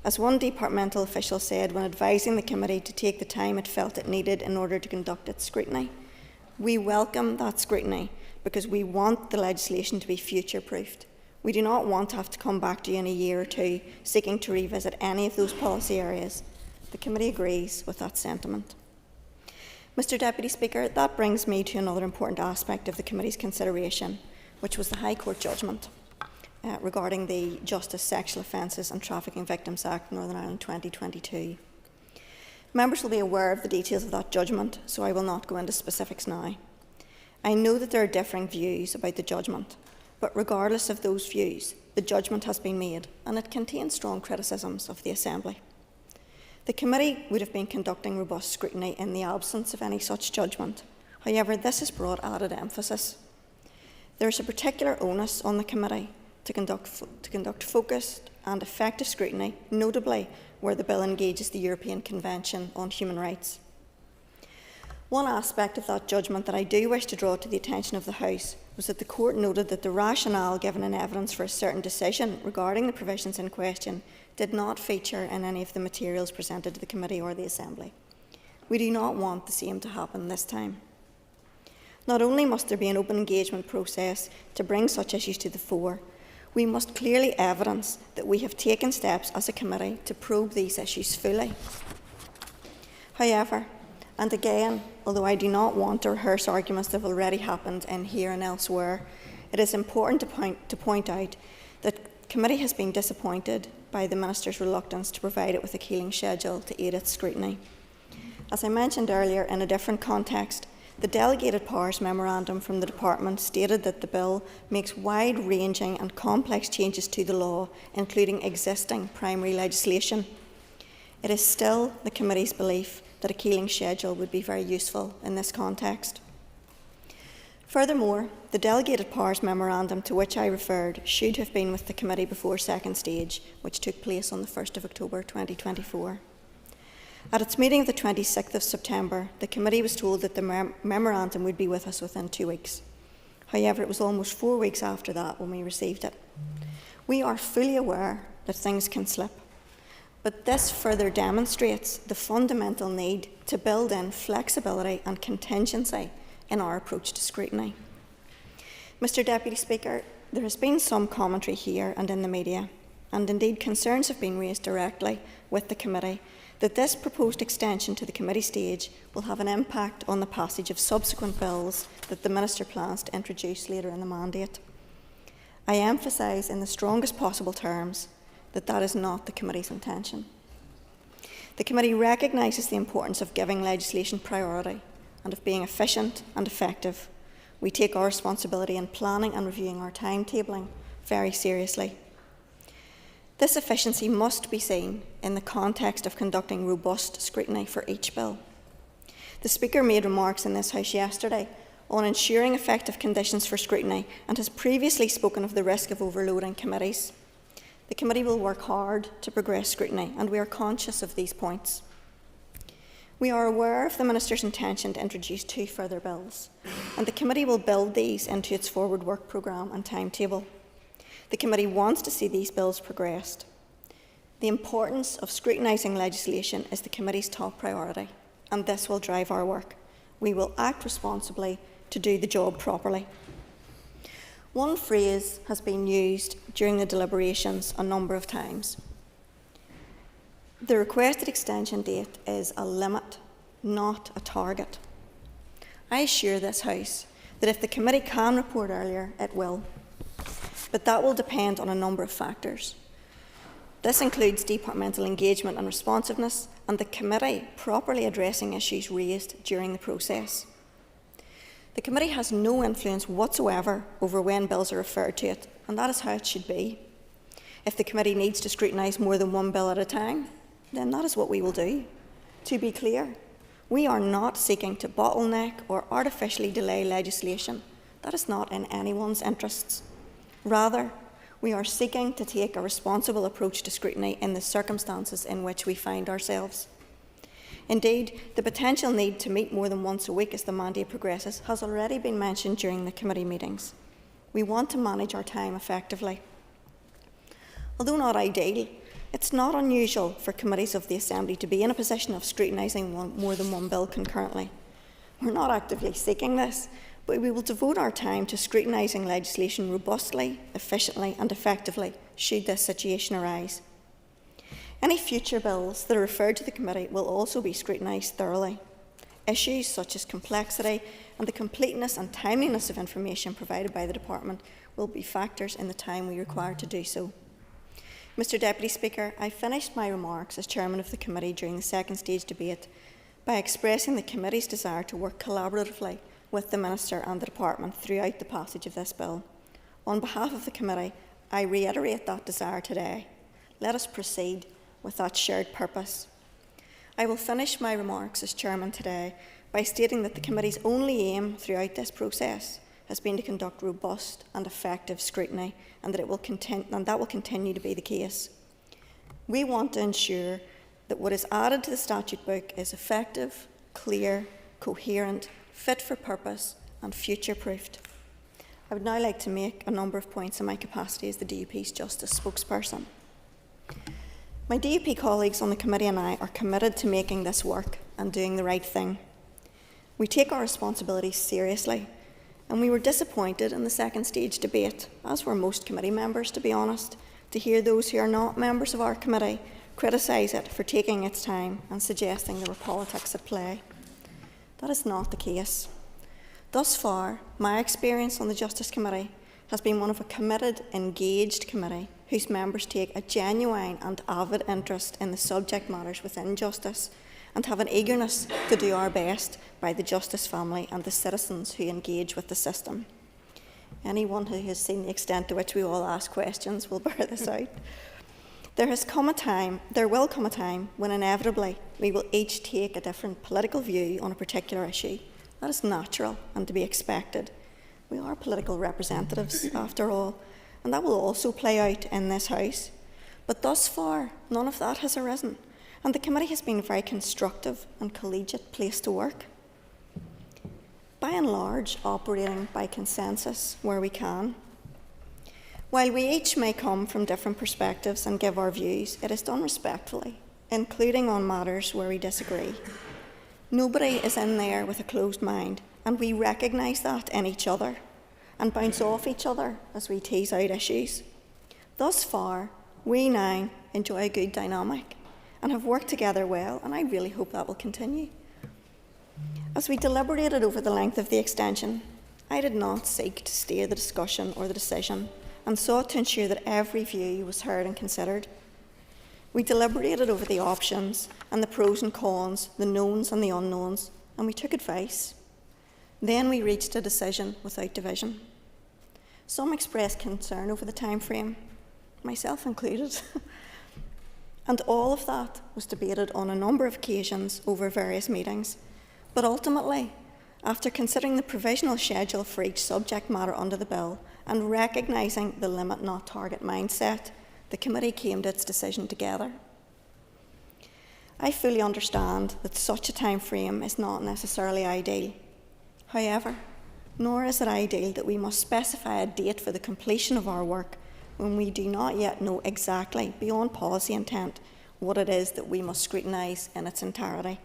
As one departmental official said when advising the committee to take the time it felt it needed in order to conduct its scrutiny, we welcome that scrutiny because we want the legislation to be future-proofed. We do not want to have to come back to you in a year or two seeking to revisit any of those policy areas. The committee agrees with that sentiment. Mr Deputy Speaker, that brings me to another important aspect of the committee's consideration, which was the High Court judgment regarding the Justice Sexual Offences and Trafficking Victims Act Northern Ireland 2022. Members will be aware of the details of that judgment, so I will not go into specifics now. I know that there are differing views about the judgment, but regardless of those views, the judgment has been made and it contains strong criticisms of the Assembly. The committee would have been conducting robust scrutiny in the absence of any such judgment. However, this has brought added emphasis. There is a particular onus on the committee to conduct focused and effective scrutiny, notably where the bill engages the European Convention on Human Rights. One aspect of that judgment that I do wish to draw to the attention of the House was that the Court noted that the rationale given in evidence for a certain decision regarding the provisions in question did not feature in any of the materials presented to the Committee or the Assembly. We do not want the same to happen this time. Not only must there be an open engagement process to bring such issues to the fore, we must clearly evidence that we have taken steps as a committee to probe these issues fully. However, and again, although I do not want to rehearse arguments that have already happened in here and elsewhere, it is important to point out that the committee has been disappointed by the Minister's reluctance to provide it with a Keeling schedule to aid its scrutiny. As I mentioned earlier in a different context, the Delegated Powers Memorandum from the Department stated that the bill makes wide-ranging and complex changes to the law, including existing primary legislation. It is still the Committee's belief that a Keeling schedule would be very useful in this context. Furthermore, the Delegated Powers Memorandum to which I referred should have been with the Committee before second stage, which took place on the 1st of October 2024. At its meeting of the 26th of September, the Committee was told that the memorandum would be with us within 2 weeks. However, it was almost 4 weeks after that when we received it. We are fully aware that things can slip, but this further demonstrates the fundamental need to build in flexibility and contingency in our approach to scrutiny. Mr. Deputy Speaker, there has been some commentary here and in the media, and indeed concerns have been raised directly with the Committee that this proposed extension to the Committee stage will have an impact on the passage of subsequent bills that the Minister plans to introduce later in the mandate. I emphasise in the strongest possible terms that that is not the Committee's intention. The Committee recognises the importance of giving legislation priority and of being efficient and effective. We take our responsibility in planning and reviewing our timetabling very seriously. This efficiency must be seen in the context of conducting robust scrutiny for each bill. The Speaker made remarks in this House yesterday on ensuring effective conditions for scrutiny and has previously spoken of the risk of overloading committees. The Committee will work hard to progress scrutiny, and we are conscious of these points. We are aware of the Minister's intention to introduce 2 further bills, and the Committee will build these into its forward work programme and timetable. The Committee wants to see these bills progressed. The importance of scrutinising legislation is the Committee's top priority, and this will drive our work. We will act responsibly to do the job properly. One phrase has been used during the deliberations a number of times. The requested extension date is a limit, not a target. I assure this House that if the Committee can report earlier, it will. But that will depend on a number of factors. This includes departmental engagement and responsiveness, and the Committee properly addressing issues raised during the process. The Committee has no influence whatsoever over when bills are referred to it, and that is how it should be. If the Committee needs to scrutinise more than one bill at a time, then that is what we will do. To be clear, we are not seeking to bottleneck or artificially delay legislation. That is not in anyone's interests. Rather, we are seeking to take a responsible approach to scrutiny in the circumstances in which we find ourselves. Indeed, the potential need to meet more than once a week as the mandate progresses has already been mentioned during the Committee meetings. We want to manage our time effectively. Although not ideal, it's not unusual for committees of the Assembly to be in a position of scrutinising more than one bill concurrently. We're not actively seeking this, but we will devote our time to scrutinising legislation robustly, efficiently and effectively should this situation arise. Any future bills that are referred to the Committee will also be scrutinised thoroughly. Issues such as complexity and the completeness and timeliness of information provided by the Department will be factors in the time we require to do so. Mr. Deputy Speaker, I finished my remarks as Chairman of the Committee during the second stage debate by expressing the Committee's desire to work collaboratively with the Minister and the Department throughout the passage of this bill. On behalf of the Committee, I reiterate that desire today. Let us proceed with that shared purpose. I will finish my remarks as Chairman today by stating that the Committee's only aim throughout this process has been to conduct robust and effective scrutiny, and that will continue to be the case. We want to ensure that what is added to the statute book is effective, clear, coherent, fit for purpose and future-proofed. I would now like to make a number of points in my capacity as the DUP's Justice spokesperson. My DUP colleagues on the committee and I are committed to making this work and doing the right thing. We take our responsibilities seriously, and we were disappointed in the second stage debate, as were most committee members, to be honest, to hear those who are not members of our committee criticise it for taking its time and suggesting there were politics at play. That is not the case. Thus far, my experience on the Justice Committee has been one of a committed, engaged committee whose members take a genuine and avid interest in the subject matters within justice and have an eagerness to do our best by the justice family and the citizens who engage with the system. Anyone who has seen the extent to which we all ask questions will bear this out. There will come a time when inevitably we will each take a different political view on a particular issue. That is natural and to be expected. We are political representatives, after all, and that will also play out in this House. But thus far, none of that has arisen, and the committee has been a very constructive and collegiate place to work. By and large, operating by consensus where we can. While we each may come from different perspectives and give our views, it is done respectfully, including on matters where we disagree. Nobody is in there with a closed mind, and we recognise that in each other and bounce off each other as we tease out issues. Thus far, we now enjoy a good dynamic and have worked together well, and I really hope that will continue. As we deliberated over the length of the extension, I did not seek to steer the discussion or the decision, and sought to ensure that every view was heard and considered. We deliberated over the options and the pros and cons, the knowns and the unknowns, and we took advice. Then we reached a decision without division. Some expressed concern over the time frame, myself included, and all of that was debated on a number of occasions over various meetings. But ultimately, after considering the provisional schedule for each subject matter under the bill and recognising the limit not target mindset, the committee came to its decision together. I fully understand that such a time frame is not necessarily ideal. However, nor is it ideal that we must specify a date for the completion of our work when we do not yet know exactly, beyond policy intent, what it is that we must scrutinise in its entirety.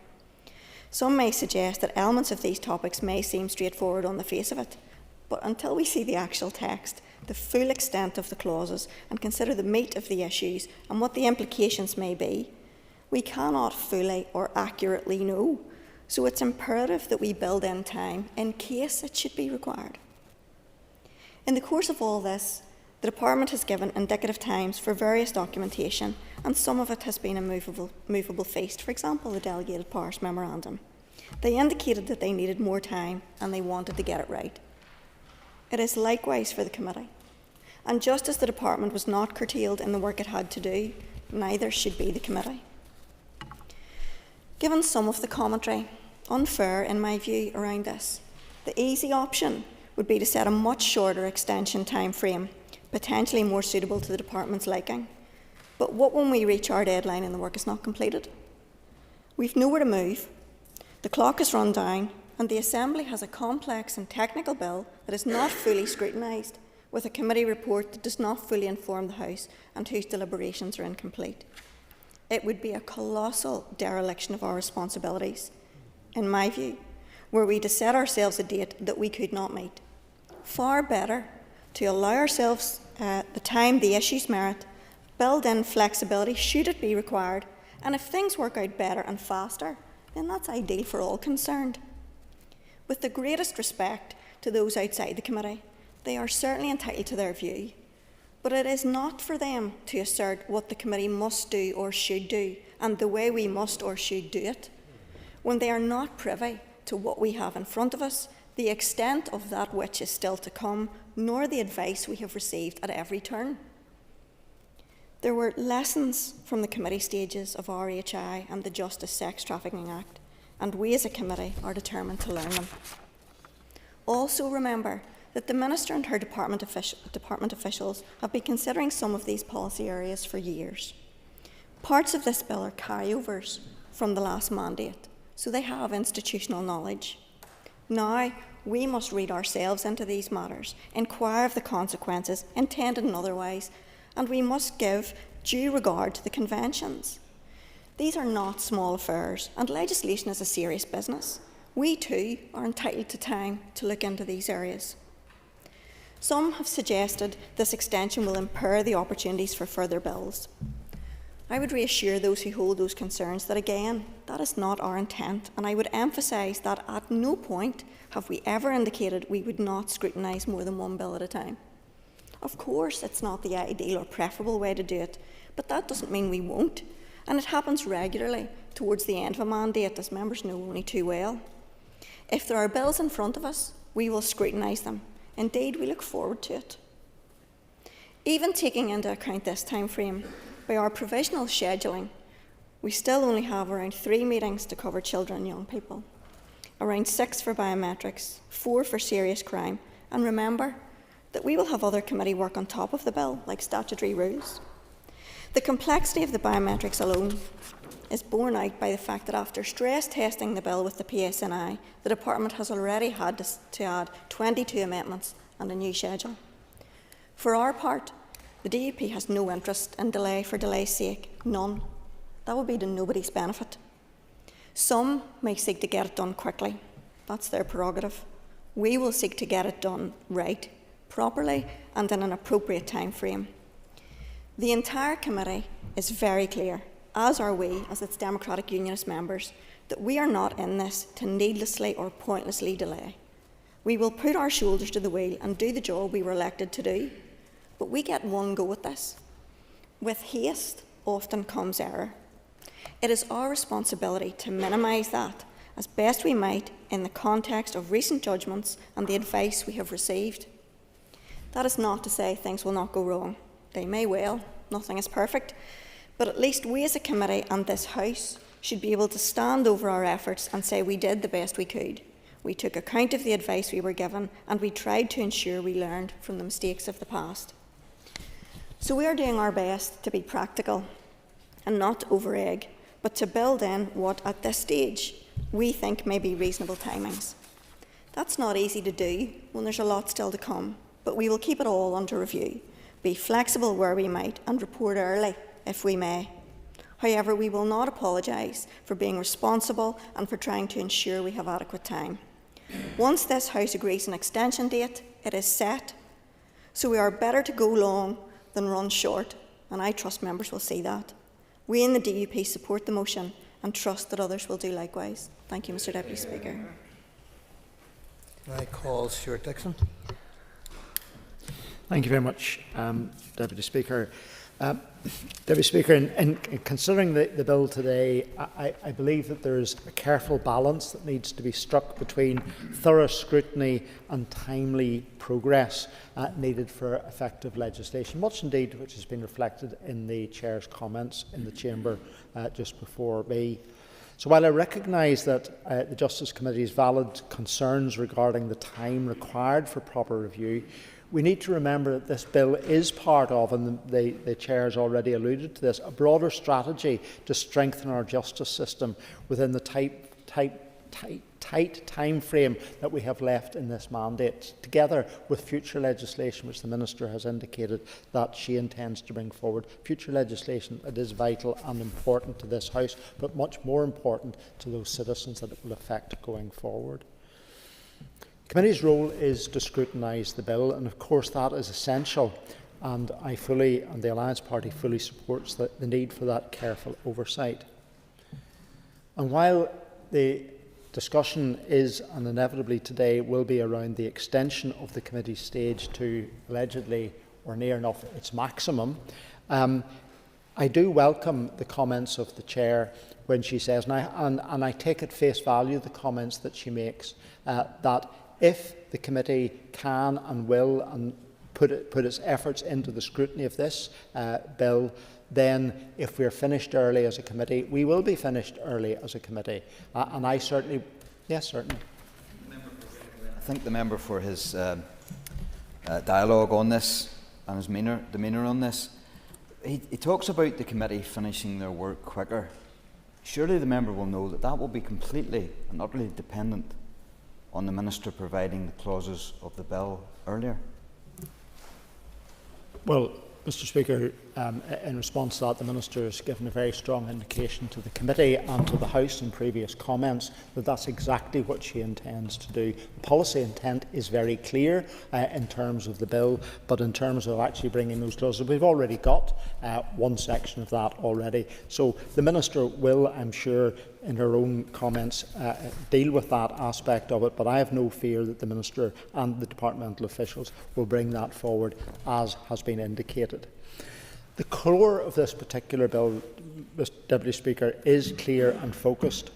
Some may suggest that elements of these topics may seem straightforward on the face of it, but until we see the actual text, the full extent of the clauses, and consider the meat of the issues and what the implications may be, we cannot fully or accurately know. So it's imperative that we build in time in case it should be required. In the course of all this, the Department has given indicative times for various documentation, and some of it has been a movable feast, for example, the Delegated Powers Memorandum. They indicated that they needed more time and they wanted to get it right. It is likewise for the committee. And just as the Department was not curtailed in the work it had to do, neither should be the committee. Given some of the commentary, unfair in my view around this, the easy option would be to set a much shorter extension time frame, potentially more suitable to the Department's liking. But what when we reach our deadline and the work is not completed? We've nowhere to move, the clock is run down, and the Assembly has a complex and technical bill that is not fully scrutinised, with a committee report that does not fully inform the House and whose deliberations are incomplete. It would be a colossal dereliction of our responsibilities, in my view, were we to set ourselves a date that we could not meet. Far better to allow ourselves the time the issues merit, build in flexibility should it be required, and if things work out better and faster, then that's ideal for all concerned. With the greatest respect to those outside the committee, they are certainly entitled to their view, but it is not for them to assert what the committee must do or should do, and the way we must or should do it, when they are not privy to what we have in front of us, the extent of that which is still to come, nor the advice we have received at every turn. There were lessons from the committee stages of RHI and the Justice Sex Trafficking Act, and we as a committee are determined to learn them. Also remember that the Minister and her department officials have been considering some of these policy areas for years. Parts of this bill are carryovers from the last mandate, so they have institutional knowledge. Now, we must read ourselves into these matters, inquire of the consequences, intended and otherwise, and we must give due regard to the conventions. These are not small affairs, and legislation is a serious business. We too are entitled to time to look into these areas. Some have suggested this extension will impair the opportunities for further bills. I would reassure those who hold those concerns that, again, that is not our intent, and I would emphasise that at no point have we ever indicated we would not scrutinise more than one bill at a time. Of course, it's not the ideal or preferable way to do it, but that doesn't mean we won't, and it happens regularly towards the end of a mandate, as members know only too well. If there are bills in front of us, we will scrutinise them. Indeed, we look forward to it. Even taking into account this time frame, by our provisional scheduling, we still only have around 3 meetings to cover children and young people, around 6 for biometrics, 4 for serious crime, and remember that we will have other committee work on top of the bill, like statutory rules. The complexity of the biometrics alone is borne out by the fact that after stress testing the bill with the PSNI, the Department has already had to add 22 amendments and a new schedule. For our part, the DUP has no interest in delay for delay's sake, none. That would be to nobody's benefit. Some may seek to get it done quickly. That's their prerogative. We will seek to get it done right, properly, and in an appropriate time frame. The entire committee is very clear, as are we, as its Democratic Unionist members, that we are not in this to needlessly or pointlessly delay. We will put our shoulders to the wheel and do the job we were elected to do, but we get one go at this. With haste often comes error. It is our responsibility to minimise that as best we might in the context of recent judgments and the advice we have received. That is not to say things will not go wrong. They may well, nothing is perfect, but at least we as a committee and this House should be able to stand over our efforts and say we did the best we could. We took account of the advice we were given and we tried to ensure we learned from the mistakes of the past. So we are doing our best to be practical and not over-egg, but to build in what at this stage we think may be reasonable timings. That's not easy to do when there's a lot still to come, but we will keep it all under review, be flexible where we might and report early if we may. However, we will not apologise for being responsible and for trying to ensure we have adequate time. Once this House agrees an extension date, it is set, so we are better to go long than run short, and I trust members will see that. We in the DUP support the motion and trust that others will do likewise. Thank you, Mr Deputy Speaker. I call Stuart Dixon. Thank you very much, Deputy Speaker. Deputy Speaker, in considering the bill today, I believe that there is a careful balance that needs to be struck between thorough scrutiny and timely progress needed for effective legislation, much indeed which has been reflected in the Chair's comments in the Chamber just before me. So while I recognise that the Justice Committee's valid concerns regarding the time required for proper review, we need to remember that this bill is part of, and the Chair has already alluded to this, a broader strategy to strengthen our justice system within the tight time frame that we have left in this mandate, together with future legislation which the Minister has indicated that she intends to bring forward. Future legislation that is vital and important to this House, but much more important to those citizens that it will affect going forward. The Committee's role is to scrutinise the bill, and of course that is essential, and the Alliance Party fully supports the need for that careful oversight. And while the discussion is, and inevitably today will be, around the extension of the Committee's stage to allegedly or near enough its maximum, I do welcome the comments of the Chair when she says, and I take at face value the comments that she makes, that if the committee can and will and put its efforts into the scrutiny of this bill, then if we're finished early as a committee, we will be finished early as a committee. And I certainly, yes, certainly. I thank the member for his dialogue on this and his demeanour on this. He talks about the committee finishing their work quicker. Surely the member will know that that will be completely and utterly dependent on the Minister providing the clauses of the bill earlier. Well, Mr Speaker, in response to that, the Minister has given a very strong indication to the committee and to the House in previous comments that that's exactly what she intends to do. The policy intent is very clear in terms of the bill, but in terms of actually bringing those clauses, we've already got one section of that already. So the Minister will, I'm sure, in her own comments, deal with that aspect of it, but I have no fear that the Minister and the departmental officials will bring that forward as has been indicated. The core of this particular bill, Mr Deputy Speaker, is clear and focused,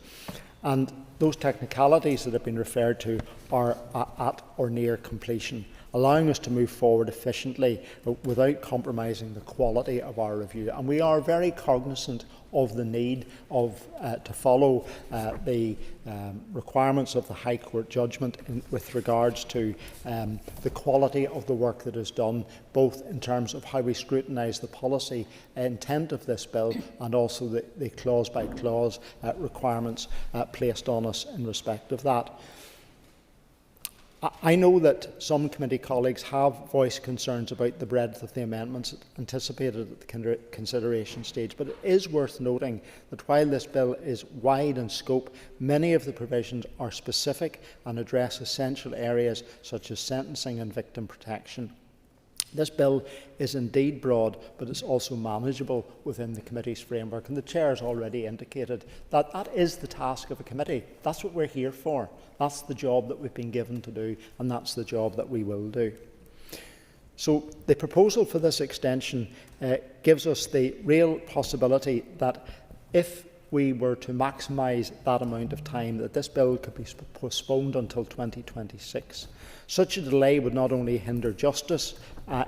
and those technicalities that have been referred to are at or near completion, allowing us to move forward efficiently without compromising the quality of our review. And we are very cognizant of the need to follow the requirements of the High Court judgment with regards to the quality of the work that is done, both in terms of how we scrutinise the policy intent of this bill and also the clause-by-clause requirements placed on us in respect of that. I know that some committee colleagues have voiced concerns about the breadth of the amendments anticipated at the consideration stage, but it is worth noting that while this bill is wide in scope, many of the provisions are specific and address essential areas such as sentencing and victim protection. This bill is indeed broad, but it's also manageable within the committee's framework, and the Chair has already indicated that that is the task of a committee. That's what we're here for. That's the job that we've been given to do, and that's the job that we will do. So the proposal for this extension gives us the real possibility that if we were to maximise that amount of time, that this bill could be postponed until 2026. Such a delay would not only hinder justice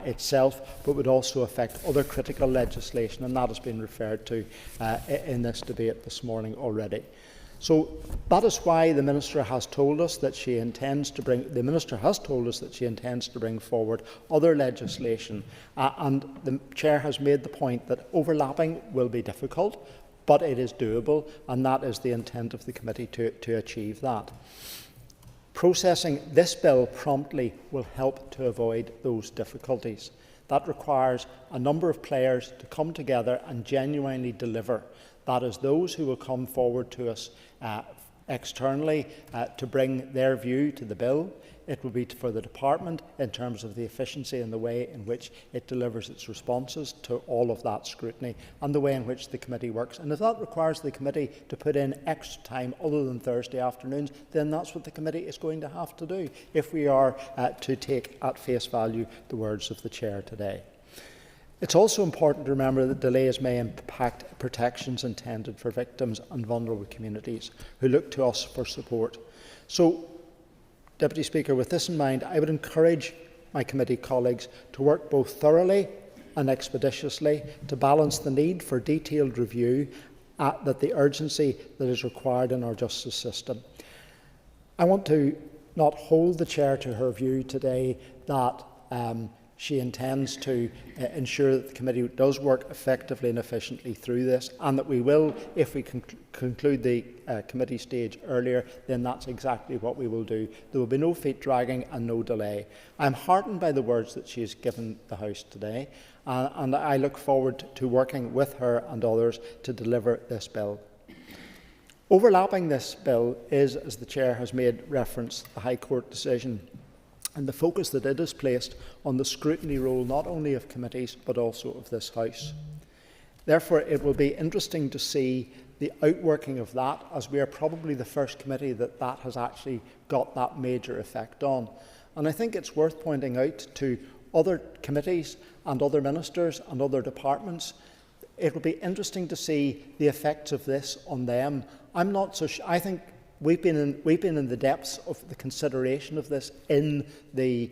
itself, but would also affect other critical legislation, and that has been referred to in this debate this morning already. So that is why the Minister has told us that she intends to bring forward other legislation, and the Chair has made the point that overlapping will be difficult, but it is doable, and that is the intent of the committee to achieve that. Processing this bill promptly will help to avoid those difficulties. That requires a number of players to come together and genuinely deliver. That is, those who will come forward to us externally to bring their view to the bill. It will be for the department in terms of the efficiency and the way in which it delivers its responses to all of that scrutiny, and the way in which the committee works. And if that requires the committee to put in extra time other than Thursday afternoons, then that's what the committee is going to have to do if we are to take at face value the words of the Chair today. It's also important to remember that delays may impact protections intended for victims and vulnerable communities who look to us for support. So, Deputy Speaker, with this in mind, I would encourage my committee colleagues to work both thoroughly and expeditiously to balance the need for detailed review that the urgency that is required in our justice system. I want to not hold the Chair to her view today that she intends to ensure that the committee does work effectively and efficiently through this, and that we will, if we conclude the committee stage earlier, then that's exactly what we will do. There will be no feet dragging and no delay. I'm heartened by the words that she has given the House today, and I look forward to working with her and others to deliver this bill. Overlapping this bill is, as the Chair has made reference, the High Court decision, and the focus that it has placed on the scrutiny role not only of committees but also of this House. Therefore, it will be interesting to see the outworking of that, as we are probably the first committee that has actually got that major effect on. And I think it's worth pointing out to other committees and other ministers and other departments. It will be interesting to see the effects of this on them. I'm not so sure. I think we've been in the depths of the consideration of this in the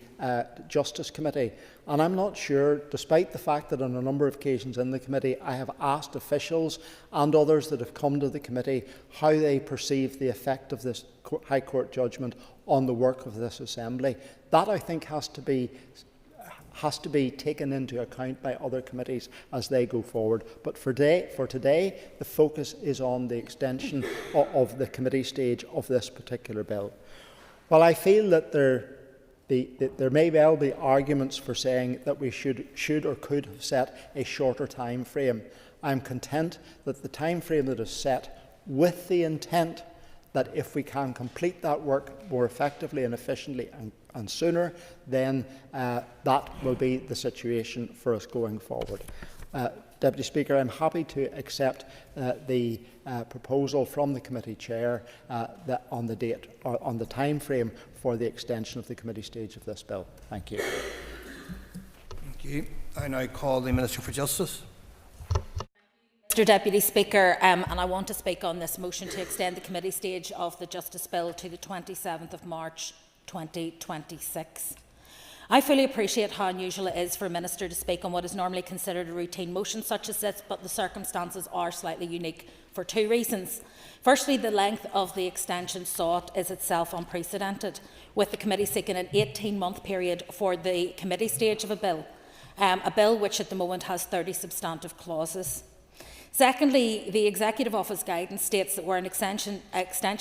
Justice Committee, and I'm not sure, despite the fact that on a number of occasions in the committee I have asked officials and others that have come to the committee how they perceive the effect of this High Court judgment on the work of this Assembly. That, I think, has to be has to be taken into account by other committees as they go forward. But for today, the focus is on the extension of the committee stage of this particular bill. While I feel that there may well be arguments for saying that we should or could have set a shorter time frame, I am content that the time frame that is set, with the intent that if we can complete that work more effectively and efficiently and sooner, then that will be the situation for us going forward. Deputy Speaker, I'm happy to accept the proposal from the committee chair on the date or on the time frame for the extension of the committee stage of this bill. Thank you. Thank you. I now call the Minister for Justice. Mr Deputy Speaker, and I want to speak on this motion to extend the committee stage of the Justice Bill to the 27th of March 2026. I fully appreciate how unusual it is for a Minister to speak on what is normally considered a routine motion such as this, but the circumstances are slightly unique for two reasons. Firstly, the length of the extension sought is itself unprecedented, with the committee seeking an 18-month period for the committee stage of a bill which at the moment has 30 substantive clauses. Secondly, the Executive Office guidance states that where an extension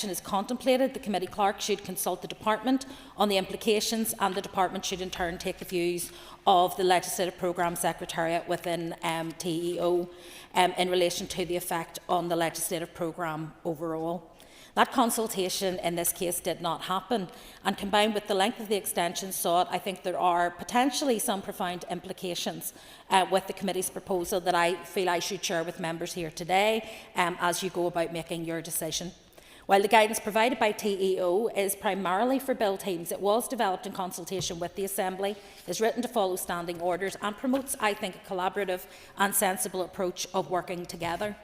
is contemplated, the committee clerk should consult the department on the implications, and the department should in turn take the views of the Legislative Programme Secretariat within TEO in relation to the effect on the legislative programme overall. That consultation in this case did not happen, and combined with the length of the extension sought, I think there are potentially some profound implications with the committee's proposal that I feel I should share with members here today as you go about making your decision. While the guidance provided by TEO is primarily for bill teams, it was developed in consultation with the Assembly, is written to follow standing orders and promotes, I think, a collaborative and sensible approach of working together.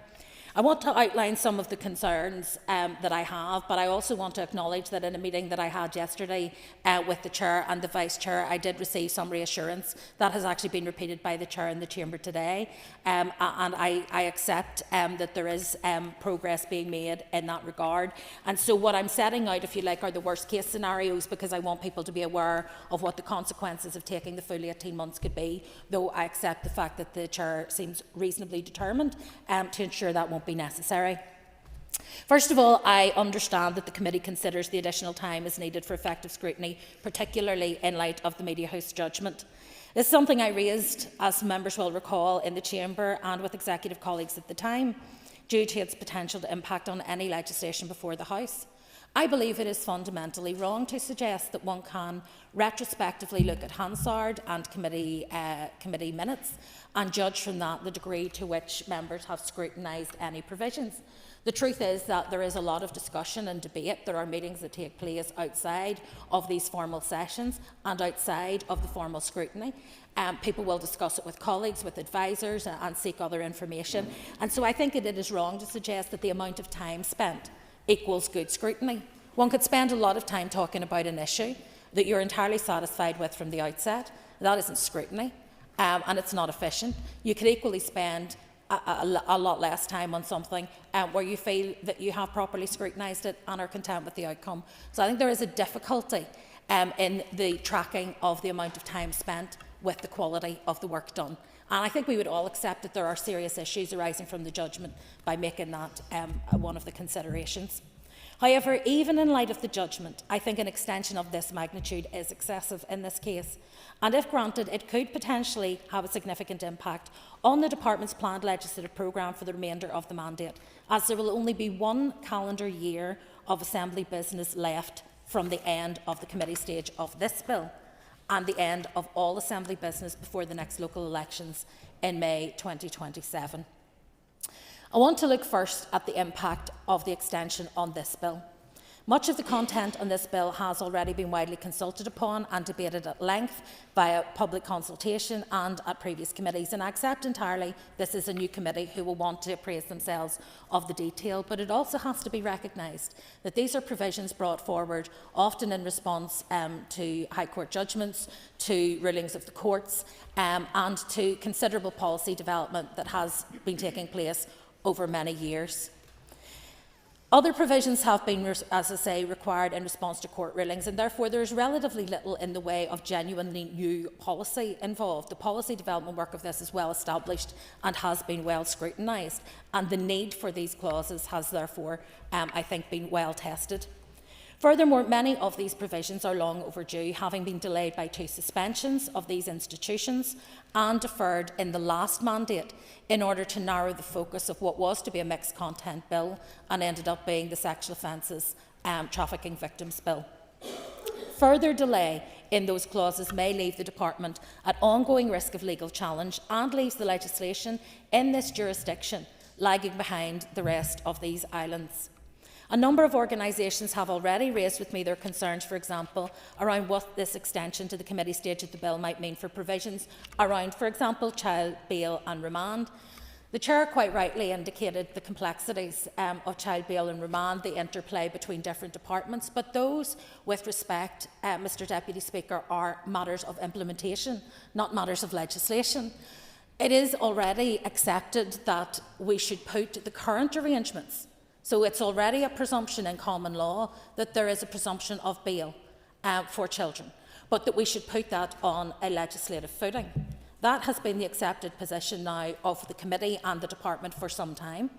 I want to outline some of the concerns that I have, but I also want to acknowledge that in a meeting that I had yesterday with the Chair and the Vice Chair, I did receive some reassurance that has actually been repeated by the Chair in the Chamber today, and I accept that there is progress being made in that regard. And so what I'm setting out, if you like, are the worst case scenarios, because I want people to be aware of what the consequences of taking the full 18 months could be, though I accept the fact that the Chair seems reasonably determined to ensure that won't be necessary. First of all, I understand that the committee considers the additional time is needed for effective scrutiny, particularly in light of the Media House judgment. This is something I raised, as members will recall, in the Chamber and with executive colleagues at the time, due to its potential to impact on any legislation before the House. I believe it is fundamentally wrong to suggest that one can retrospectively look at Hansard and committee minutes and judge from that the degree to which members have scrutinised any provisions. The truth is that there is a lot of discussion and debate. There are meetings that take place outside of these formal sessions and outside of the formal scrutiny. People will discuss it with colleagues, with advisers, and seek other information. And so I think it is wrong to suggest that the amount of time spent equals good scrutiny. One could spend a lot of time talking about an issue that you're entirely satisfied with from the outset. That isn't scrutiny, and it's not efficient. You could equally spend a lot less time on something where you feel that you have properly scrutinised it and are content with the outcome. So I think there is a difficulty in the tracking of the amount of time spent with the quality of the work done. And I think we would all accept that there are serious issues arising from the judgment by making that one of the considerations. However, even in light of the judgment, I think an extension of this magnitude is excessive in this case. And if granted, it could potentially have a significant impact on the Department's planned legislative programme for the remainder of the mandate, as there will only be one calendar year of Assembly business left from the end of the committee stage of this bill and the end of all Assembly business before the next local elections in May 2027. I want to look first at the impact of the extension on this bill. Much of the content on this bill has already been widely consulted upon and debated at length via public consultation and at previous committees, and I accept entirely this is a new committee who will want to appraise themselves of the detail, but it also has to be recognised that these are provisions brought forward often in response to High Court judgments, to rulings of the courts and to considerable policy development that has been taking place over many years. Other provisions have been, as I say, required in response to court rulings, and therefore there is relatively little in the way of genuinely new policy involved. The policy development work of this is well established and has been well scrutinised, and the need for these clauses has therefore, I think, been well tested. Furthermore, many of these provisions are long overdue, having been delayed by 2 suspensions of these institutions and deferred in the last mandate in order to narrow the focus of what was to be a mixed content bill and ended up being the Sexual Offences Trafficking Victims Bill. Further delay in those clauses may leave the Department at ongoing risk of legal challenge and leaves the legislation in this jurisdiction lagging behind the rest of these islands. A number of organisations have already raised with me their concerns, for example, around what this extension to the committee stage of the bill might mean for provisions around, for example, child bail and remand. The Chair quite rightly indicated the complexities of child bail and remand, the interplay between different departments, but those, with respect, Mr Deputy Speaker, are matters of implementation, not matters of legislation. It is already accepted that we should put the current arrangements. So it's already a presumption in common law that there is a presumption of bail for children, but that we should put that on a legislative footing. That has been the accepted position now of the committee and the department for some time.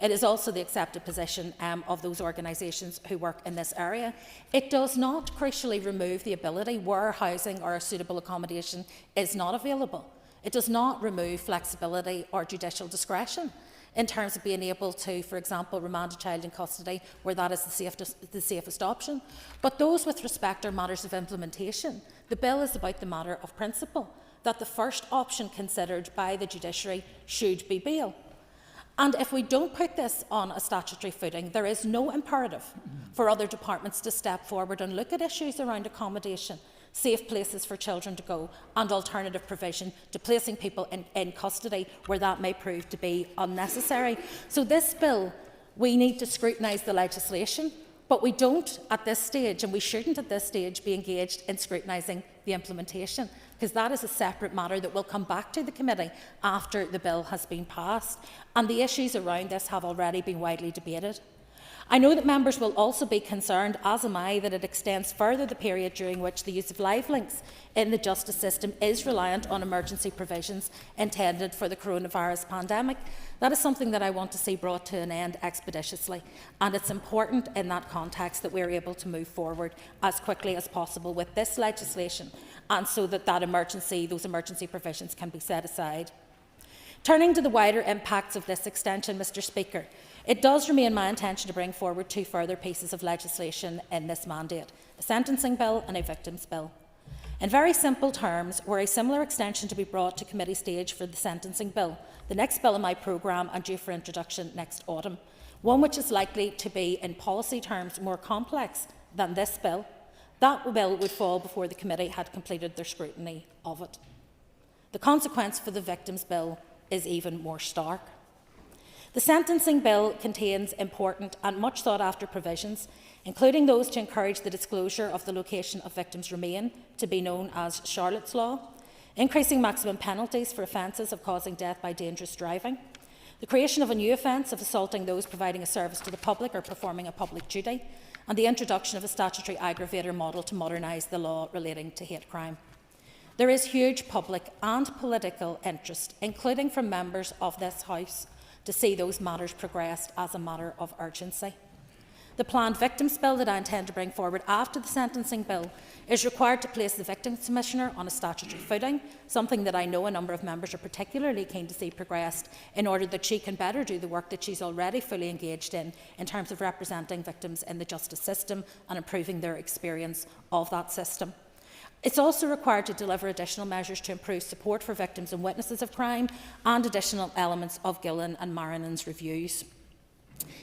It is also the accepted position of those organisations who work in this area. It does not crucially remove the ability where housing or a suitable accommodation is not available. It does not remove flexibility or judicial discretion in terms of being able to, for example, remand a child in custody where that is the safest option. But those with respect are matters of implementation. The bill is about the matter of principle, that the first option considered by the judiciary should be bail. And if we don't put this on a statutory footing, there is no imperative for other departments to step forward and look at issues around accommodation, safe places for children to go, and alternative provision to placing people in custody where that may prove to be unnecessary. So this bill, we need to scrutinise the legislation, but we don't at this stage, and we shouldn't at this stage, be engaged in scrutinising the implementation, because that is a separate matter that will come back to the committee after the bill has been passed, and the issues around this have already been widely debated. I know that members will also be concerned, as am I, that it extends further the period during which the use of live links in the justice system is reliant on emergency provisions intended for the coronavirus pandemic. That is something that I want to see brought to an end expeditiously, and it's important in that context that we are able to move forward as quickly as possible with this legislation, and so that those emergency provisions can be set aside. Turning to the wider impacts of this extension, Mr Speaker, it does remain my intention to bring forward 2 further pieces of legislation in this mandate, a sentencing bill and a victims bill. In very simple terms, were a similar extension to be brought to committee stage for the sentencing bill, the next bill in my programme and due for introduction next autumn, one which is likely to be, in policy terms, more complex than this bill, that bill would fall before the committee had completed their scrutiny of it. The consequence for the victims bill is even more stark. The sentencing bill contains important and much sought-after provisions, including those to encourage the disclosure of the location of victims' remain, to be known as Charlotte's Law, increasing maximum penalties for offences of causing death by dangerous driving, the creation of a new offence of assaulting those providing a service to the public or performing a public duty, and the introduction of a statutory aggravator model to modernise the law relating to hate crime. There is huge public and political interest, including from members of this House, to see those matters progressed as a matter of urgency. The planned victims bill that I intend to bring forward after the sentencing bill is required to place the Victims Commissioner on a statutory footing, something that I know a number of members are particularly keen to see progressed in order that she can better do the work that she's already fully engaged in terms of representing victims in the justice system and improving their experience of that system. It's also required to deliver additional measures to improve support for victims and witnesses of crime and additional elements of Gillen and Marinen's reviews.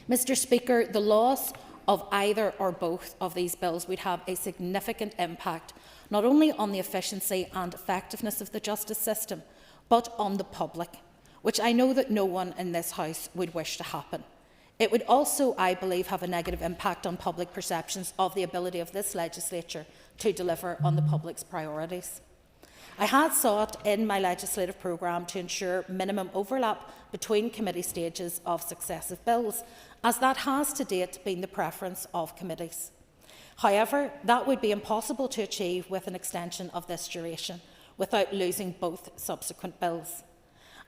Mr Speaker, the loss of either or both of these bills would have a significant impact not only on the efficiency and effectiveness of the justice system, but on the public, which I know that no one in this House would wish to happen. It would also, I believe, have a negative impact on public perceptions of the ability of this legislature to deliver on the public's priorities. I had sought in my legislative programme to ensure minimum overlap between committee stages of successive bills, as that has to date been the preference of committees. However, that would be impossible to achieve with an extension of this duration without losing both subsequent bills.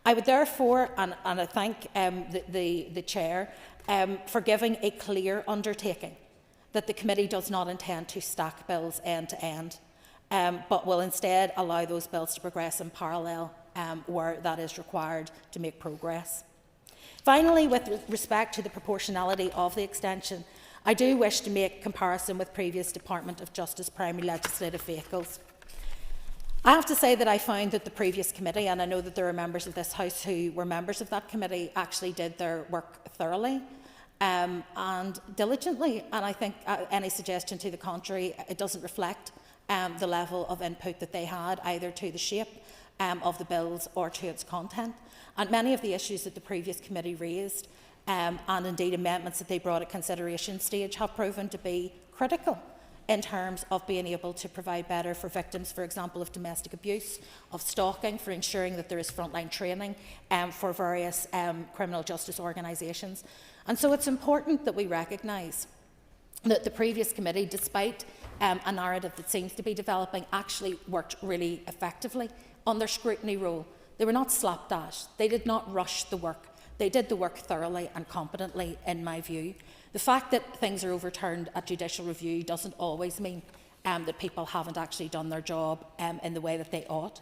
I would therefore, and I thank the Chair for giving a clear undertaking that the committee does not intend to stack bills end to end, but will instead allow those bills to progress in parallel where that is required to make progress. Finally, with respect to the proportionality of the extension, I do wish to make comparison with previous Department of Justice primary legislative vehicles. I have to say that I found that the previous committee, and I know that there are members of this House who were members of that committee, actually did their work thoroughly and diligently, and I think any suggestion to the contrary, it doesn't reflect the level of input that they had, either to the shape of the bills or to its content. And many of the issues that the previous committee raised, and indeed amendments that they brought at consideration stage, have proven to be critical in terms of being able to provide better for victims, for example, of domestic abuse, of stalking, for ensuring that there is frontline training for various criminal justice organisations. And so it's important that we recognise that the previous committee, despite a narrative that seems to be developing, actually worked really effectively on their scrutiny role. They were not slapdash. They did not rush the work. They did the work thoroughly and competently, in my view. The fact that things are overturned at judicial review doesn't always mean that people haven't actually done their job in the way that they ought.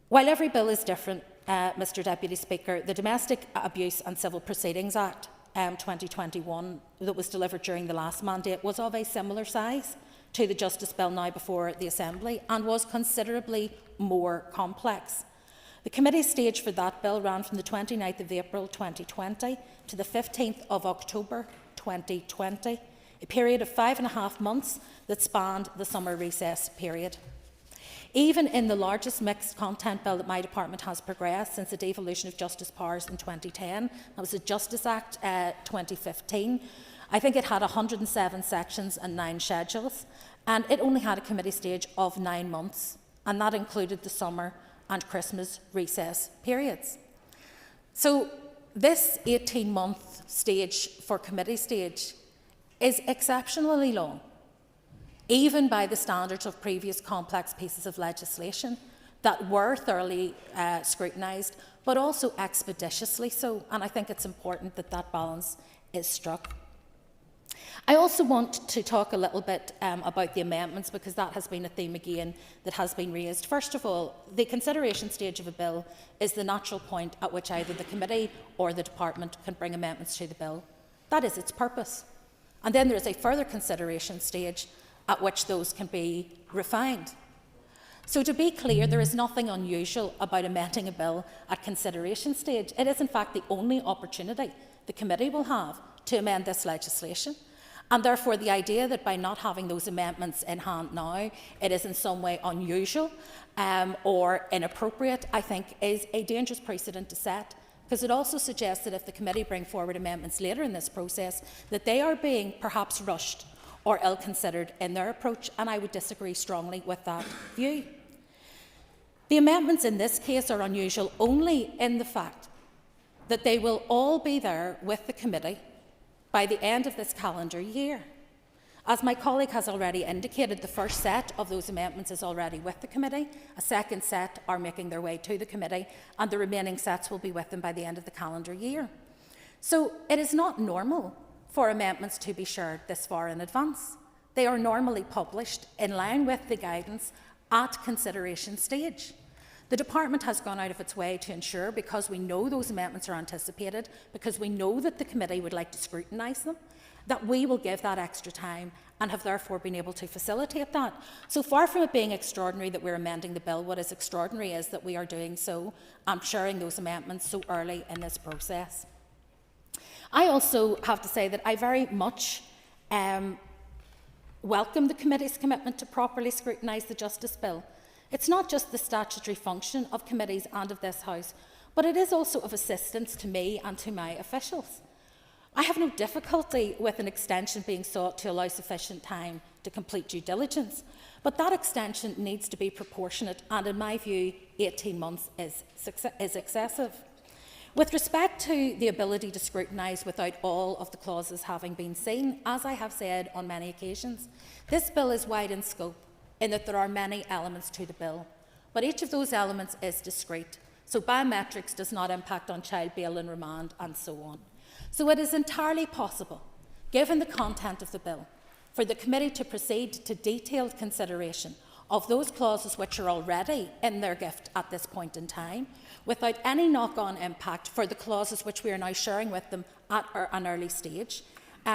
While every bill is different, Mr Deputy Speaker, the Domestic Abuse and Civil Proceedings Act 2021 that was delivered during the last mandate was of a similar size to the Justice Bill now before the Assembly and was considerably more complex. The committee stage for that bill ran from the 29th of April 2020 to the 15th of October 2020, a period of 5.5 months that spanned the summer recess period. Even in the largest mixed content bill that my department has progressed since the devolution of justice powers in 2010, that was the Justice Act 2015, I think it had 107 sections and 9 schedules, and it only had a committee stage of 9 months, and that included the summer and Christmas recess periods. So this 18-month stage for committee stage is exceptionally long, even by the standards of previous complex pieces of legislation that were thoroughly scrutinised, but also expeditiously so, and I think it's important that that balance is struck. I also want to talk a little bit about the amendments, because that has been a theme again that has been raised. First of all, the consideration stage of a bill is the natural point at which either the committee or the department can bring amendments to the bill. That is its purpose. And then there is a further consideration stage at which those can be refined. So to be clear, there is nothing unusual about amending a bill at consideration stage. It is in fact the only opportunity the committee will have to amend this legislation. And therefore the idea that by not having those amendments in hand now, it is in some way unusual or inappropriate, I think is a dangerous precedent to set, because it also suggests that if the committee bring forward amendments later in this process, that they are being perhaps rushed or ill-considered in their approach, and I would disagree strongly with that view. The amendments in this case are unusual only in the fact that they will all be there with the committee by the end of this calendar year. As my colleague has already indicated, the first set of those amendments is already with the committee, a second set are making their way to the committee, and the remaining sets will be with them by the end of the calendar year. So it is not normal for amendments to be shared this far in advance. They are normally published in line with the guidance at consideration stage. The department has gone out of its way to ensure, because we know those amendments are anticipated, because we know that the committee would like to scrutinise them, that we will give that extra time and have therefore been able to facilitate that. So far from it being extraordinary that we're amending the bill, what is extraordinary is that we are doing so and sharing those amendments so early in this process. I also have to say that I very much welcome the committee's commitment to properly scrutinise the Justice Bill. It's not just the statutory function of committees and of this House, but it is also of assistance to me and to my officials. I have no difficulty with an extension being sought to allow sufficient time to complete due diligence, but that extension needs to be proportionate, and in my view, 18 months is excessive. With respect to the ability to scrutinise without all of the clauses having been seen, as I have said on many occasions, this bill is wide in scope in that there are many elements to the bill, but each of those elements is discrete. So biometrics does not impact on child bail and remand, and so on. So it is entirely possible, given the content of the bill, for the committee to proceed to detailed consideration of those clauses which are already in their gift at this point in time, without any knock-on impact for the clauses which we are now sharing with them at an early stage,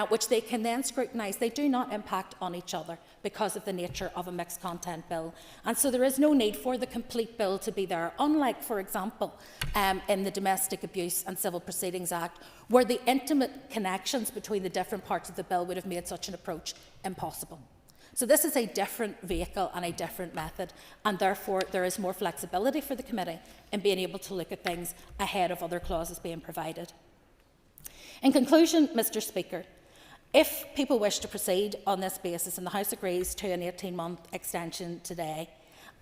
which they can then scrutinise. They do not impact on each other because of the nature of a mixed content bill. And so there is no need for the complete bill to be there, unlike, for example, in the Domestic Abuse and Civil Proceedings Act, where the intimate connections between the different parts of the bill would have made such an approach impossible. So this is a different vehicle and a different method, and therefore there is more flexibility for the committee in being able to look at things ahead of other clauses being provided. In conclusion, Mr. Speaker, if people wish to proceed on this basis and the House agrees to an 18-month extension today,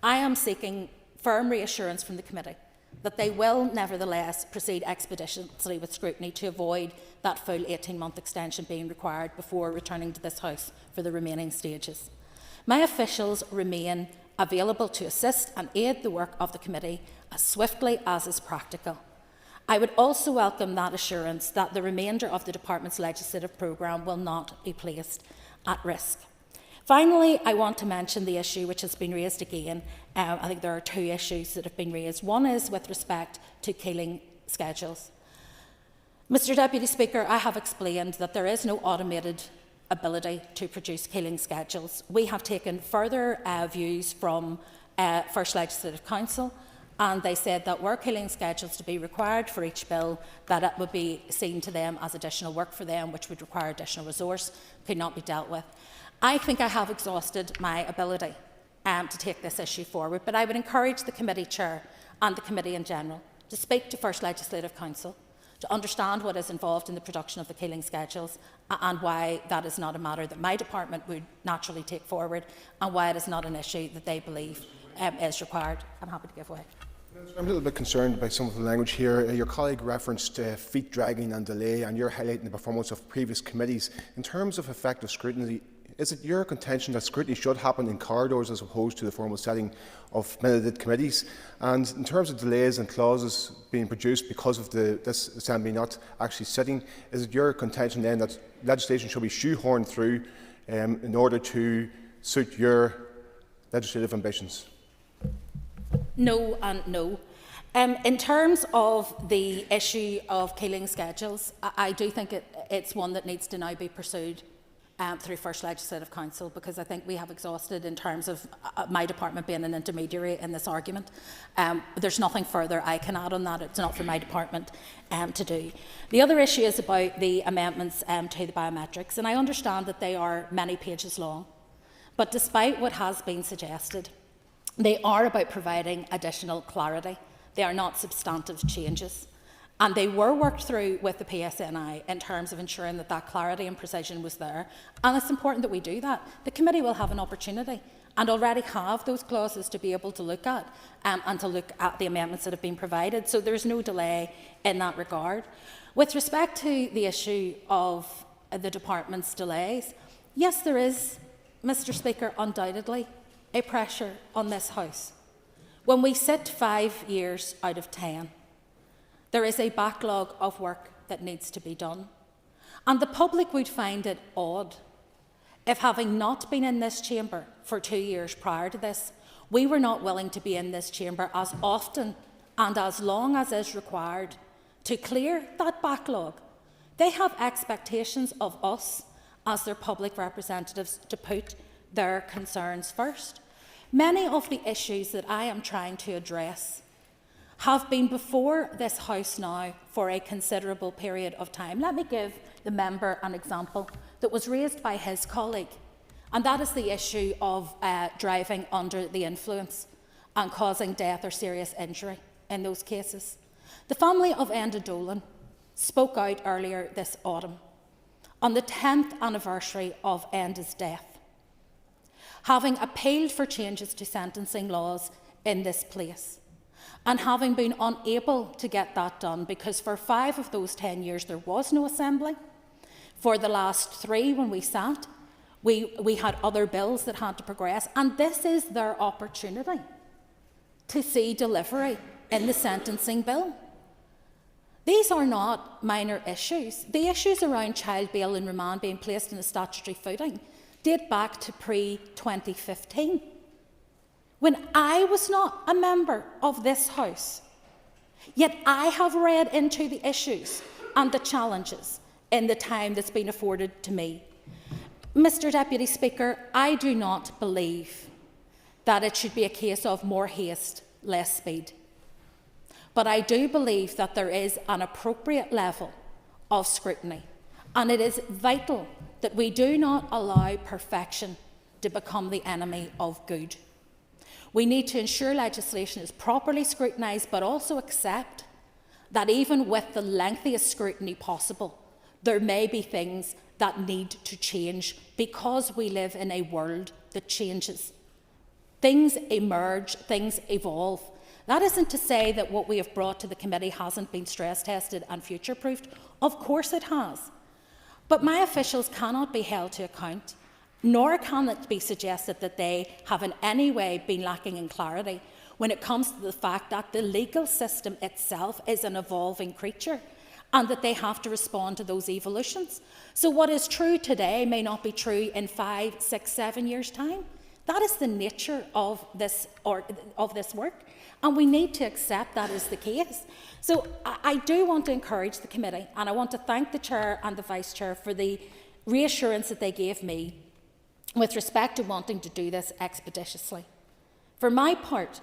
I am seeking firm reassurance from the committee that they will nevertheless proceed expeditiously with scrutiny to avoid that full 18-month extension being required before returning to this House for the remaining stages. My officials remain available to assist and aid the work of the committee as swiftly as is practical. I would also welcome that assurance that the remainder of the Department's legislative programme will not be placed at risk. Finally, I want to mention the issue which has been raised again. I think there are two issues that have been raised. One is with respect to killing schedules. Mr. Deputy Speaker, I have explained that there is no automated ability to produce killing schedules. We have taken further views from First Legislative Council, and they said that were killing schedules to be required for each bill, that it would be seen to them as additional work for them, which would require additional resource, could not be dealt with. I think I have exhausted my ability to take this issue forward, but I would encourage the committee chair and the committee in general to speak to First Legislative Council, to understand what is involved in the production of the killing schedules and why that is not a matter that my department would naturally take forward, and why it is not an issue that they believe is required. I'm happy to give way. I'm a little bit concerned by some of the language here. Your colleague referenced feet dragging and delay, and you're highlighting the performance of previous committees. In terms of effective scrutiny, is it your contention that scrutiny should happen in corridors as opposed to the formal setting of mandated committees? And in terms of delays and clauses being produced because of this Assembly not actually sitting, is it your contention then that legislation should be shoehorned through in order to suit your legislative ambitions? No and no. In terms of the issue of killing schedules, I do think it's one that needs to now be pursued through First Legislative Council, because I think we have exhausted in terms of my department being an intermediary in this argument. There's nothing further I can add on that. It's not for my department to do. The other issue is about the amendments to the biometrics, and I understand that they are many pages long, but despite what has been suggested, they are about providing additional clarity. They are not substantive changes. And they were worked through with the PSNI in terms of ensuring that that clarity and precision was there. And it's important that we do that. The committee will have an opportunity and already have those clauses to be able to look at and to look at the amendments that have been provided. So there's no delay in that regard. With respect to the issue of the department's delays, yes, there is, Mr. Speaker, undoubtedly a pressure on this House. When we sit 5 years out of 10, there is a backlog of work that needs to be done. And the public would find it odd if, having not been in this chamber for 2 years prior to this, we were not willing to be in this chamber as often and as long as is required to clear that backlog. They have expectations of us as their public representatives to put their concerns first. Many of the issues that I am trying to address have been before this House now for a considerable period of time. Let me give the member an example that was raised by his colleague, and that is the issue of driving under the influence and causing death or serious injury in those cases. The family of Enda Dolan spoke out earlier this autumn on the 10th anniversary of Enda's death, having appealed for changes to sentencing laws in this place, and having been unable to get that done because for 5 of those 10 years there was no assembly. For the last 3 when we sat, we had other bills that had to progress, and this is their opportunity to see delivery in the sentencing bill. These are not minor issues. The issues around child bail and remand being placed in a statutory footing date back to pre-2015, when I was not a member of this House. Yet I have read into the issues and the challenges in the time that's been afforded to me. Mr. Deputy Speaker, I do not believe that it should be a case of more haste, less speed. But I do believe that there is an appropriate level of scrutiny, and it is vital that we do not allow perfection to become the enemy of good. We need to ensure legislation is properly scrutinised, but also accept that even with the lengthiest scrutiny possible, there may be things that need to change because we live in a world that changes. Things emerge, things evolve. That isn't to say that what we have brought to the committee hasn't been stress tested and future-proofed. Of course it has. But my officials cannot be held to account, nor can it be suggested that they have in any way been lacking in clarity when it comes to the fact that the legal system itself is an evolving creature and that they have to respond to those evolutions. So what is true today may not be true in 5, 6, 7 years' time. That is the nature of this work, and we need to accept that is the case. So I do want to encourage the committee, and I want to thank the Chair and the Vice Chair for the reassurance that they gave me with respect to wanting to do this expeditiously. For my part,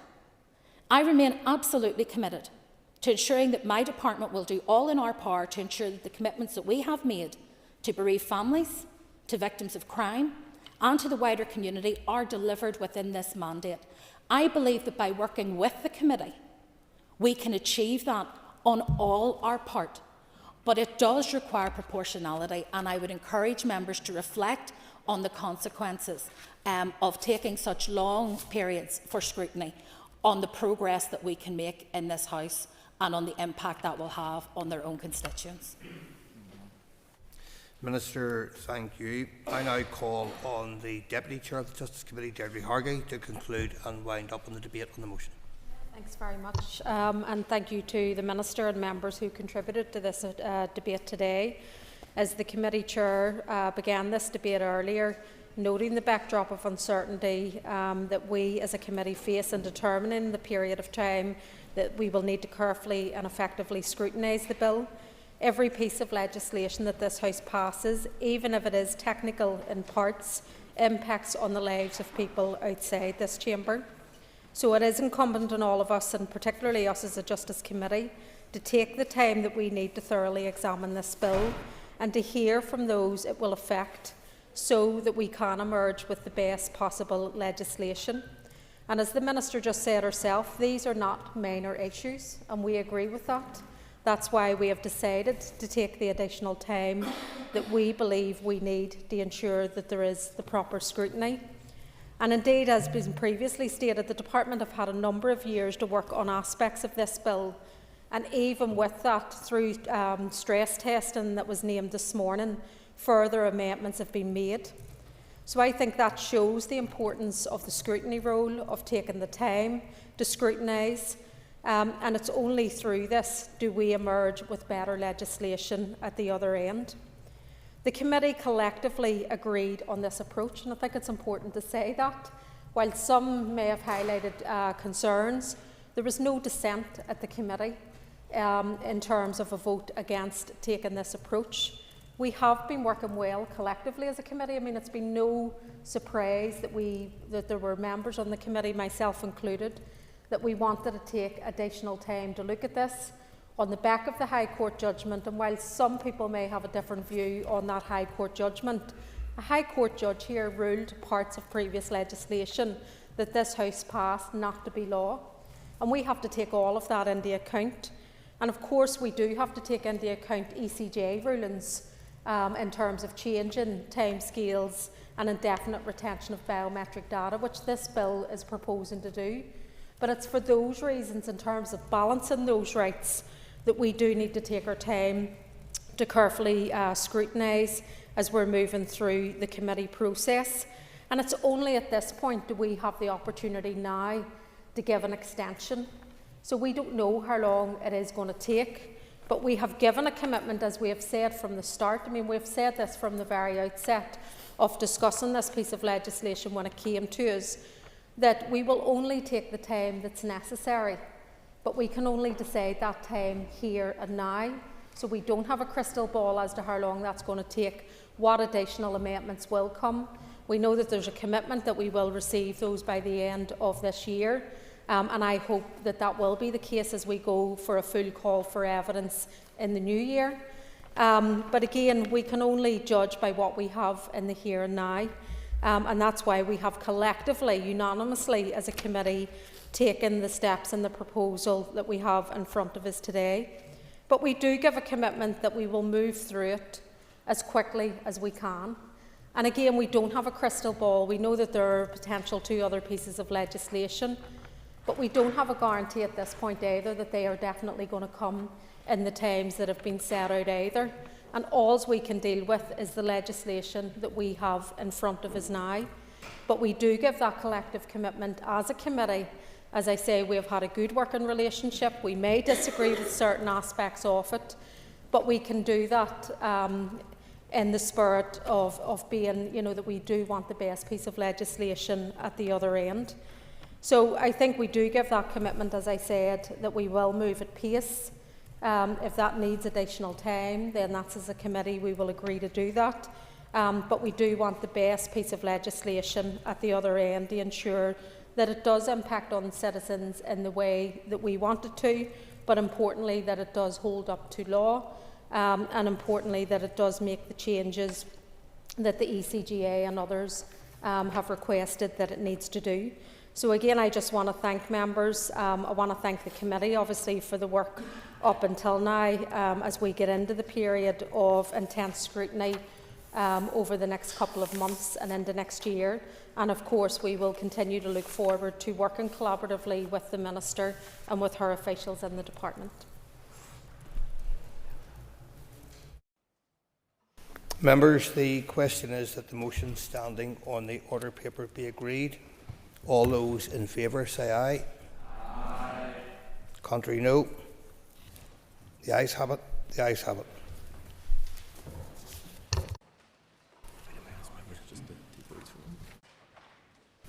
I remain absolutely committed to ensuring that my department will do all in our power to ensure that the commitments that we have made to bereaved families, to victims of crime, and to the wider community are delivered within this mandate. I believe that by working with the committee, we can achieve that on all our part, but it does require proportionality, and I would encourage members to reflect on the consequences of taking such long periods for scrutiny, on the progress that we can make in this House and on the impact that will have on their own constituents. Minister, thank you. I now call on the Deputy Chair of the Justice Committee, Deirdre Hargey, to conclude and wind up on the debate on the motion. Thanks very much, and thank you to the Minister and members who contributed to this debate today. As the committee chair began this debate earlier, noting the backdrop of uncertainty that we as a committee face in determining the period of time that we will need to carefully and effectively scrutinise the bill. Every piece of legislation that this House passes, even if it is technical in parts, impacts on the lives of people outside this chamber. So it is incumbent on all of us, and particularly us as a Justice Committee, to take the time that we need to thoroughly examine this bill and to hear from those it will affect, so that we can emerge with the best possible legislation. And as the Minister just said herself, these are not minor issues, and we agree with that. That's why we have decided to take the additional time that we believe we need to ensure that there is the proper scrutiny. And indeed, as has been previously stated, the Department have had a number of years to work on aspects of this bill, and even with that, through stress testing that was named this morning, further amendments have been made. So I think that shows the importance of the scrutiny role, of taking the time to scrutinise, and it's only through this do we emerge with better legislation at the other end. The committee collectively agreed on this approach, and I think it's important to say that. While some may have highlighted concerns, there was no dissent at the committee in terms of a vote against taking this approach. We have been working well collectively as a committee. I mean, it's been no surprise that there were members on the committee, myself included, that we wanted to take additional time to look at this on the back of the High Court judgment. And while some people may have a different view on that High Court judgment, a High Court judge here ruled parts of previous legislation that this House passed not to be law. And we have to take all of that into account. And of course we do have to take into account ECJ rulings in terms of changing timescales and indefinite retention of biometric data, which this bill is proposing to do. But it's for those reasons, in terms of balancing those rights, that we do need to take our time to carefully scrutinise as we're moving through the committee process. And it's only at this point do we have the opportunity now to give an extension. So we don't know how long it is going to take, but we have given a commitment, as we have said from the start. I mean, we've said this from the very outset of discussing this piece of legislation when it came to us, that we will only take the time that's necessary, but we can only decide that time here and now. So we don't have a crystal ball as to how long that's going to take, what additional amendments will come. We know that there's a commitment that we will receive those by the end of this year, and I hope that that will be the case as we go for a full call for evidence in the new year. But again, we can only judge by what we have in the here and now. And that's why we have collectively, unanimously as a committee, taken the steps in the proposal that we have in front of us today. But we do give a commitment that we will move through it as quickly as we can. And again, we don't have a crystal ball. We know that there are potential 2 other pieces of legislation, but we don't have a guarantee at this point either that they are definitely going to come in the times that have been set out either. And all we can deal with is the legislation that we have in front of us now. But we do give that collective commitment as a committee. As I say, we have had a good working relationship. We may disagree with certain aspects of it, but we can do that in the spirit of being, that we do want the best piece of legislation at the other end. So I think we do give that commitment, as I said, that we will move at pace. If that needs additional time, then that's as a committee we will agree to do that. But we do want the best piece of legislation at the other end to ensure that it does impact on citizens in the way that we want it to, but importantly that it does hold up to law, and importantly that it does make the changes that the ECGA and others have requested that it needs to do. So again, I just want to thank members. I want to thank the committee, obviously, for the work up until now, as we get into the period of intense scrutiny over the next couple of months and into next year. And of course, we will continue to look forward to working collaboratively with the Minister and with her officials in the department. Members, the question is that the motion standing on the order paper be agreed. All those in favour say aye. Aye. Contrary, no. The ayes have it. The ayes have it.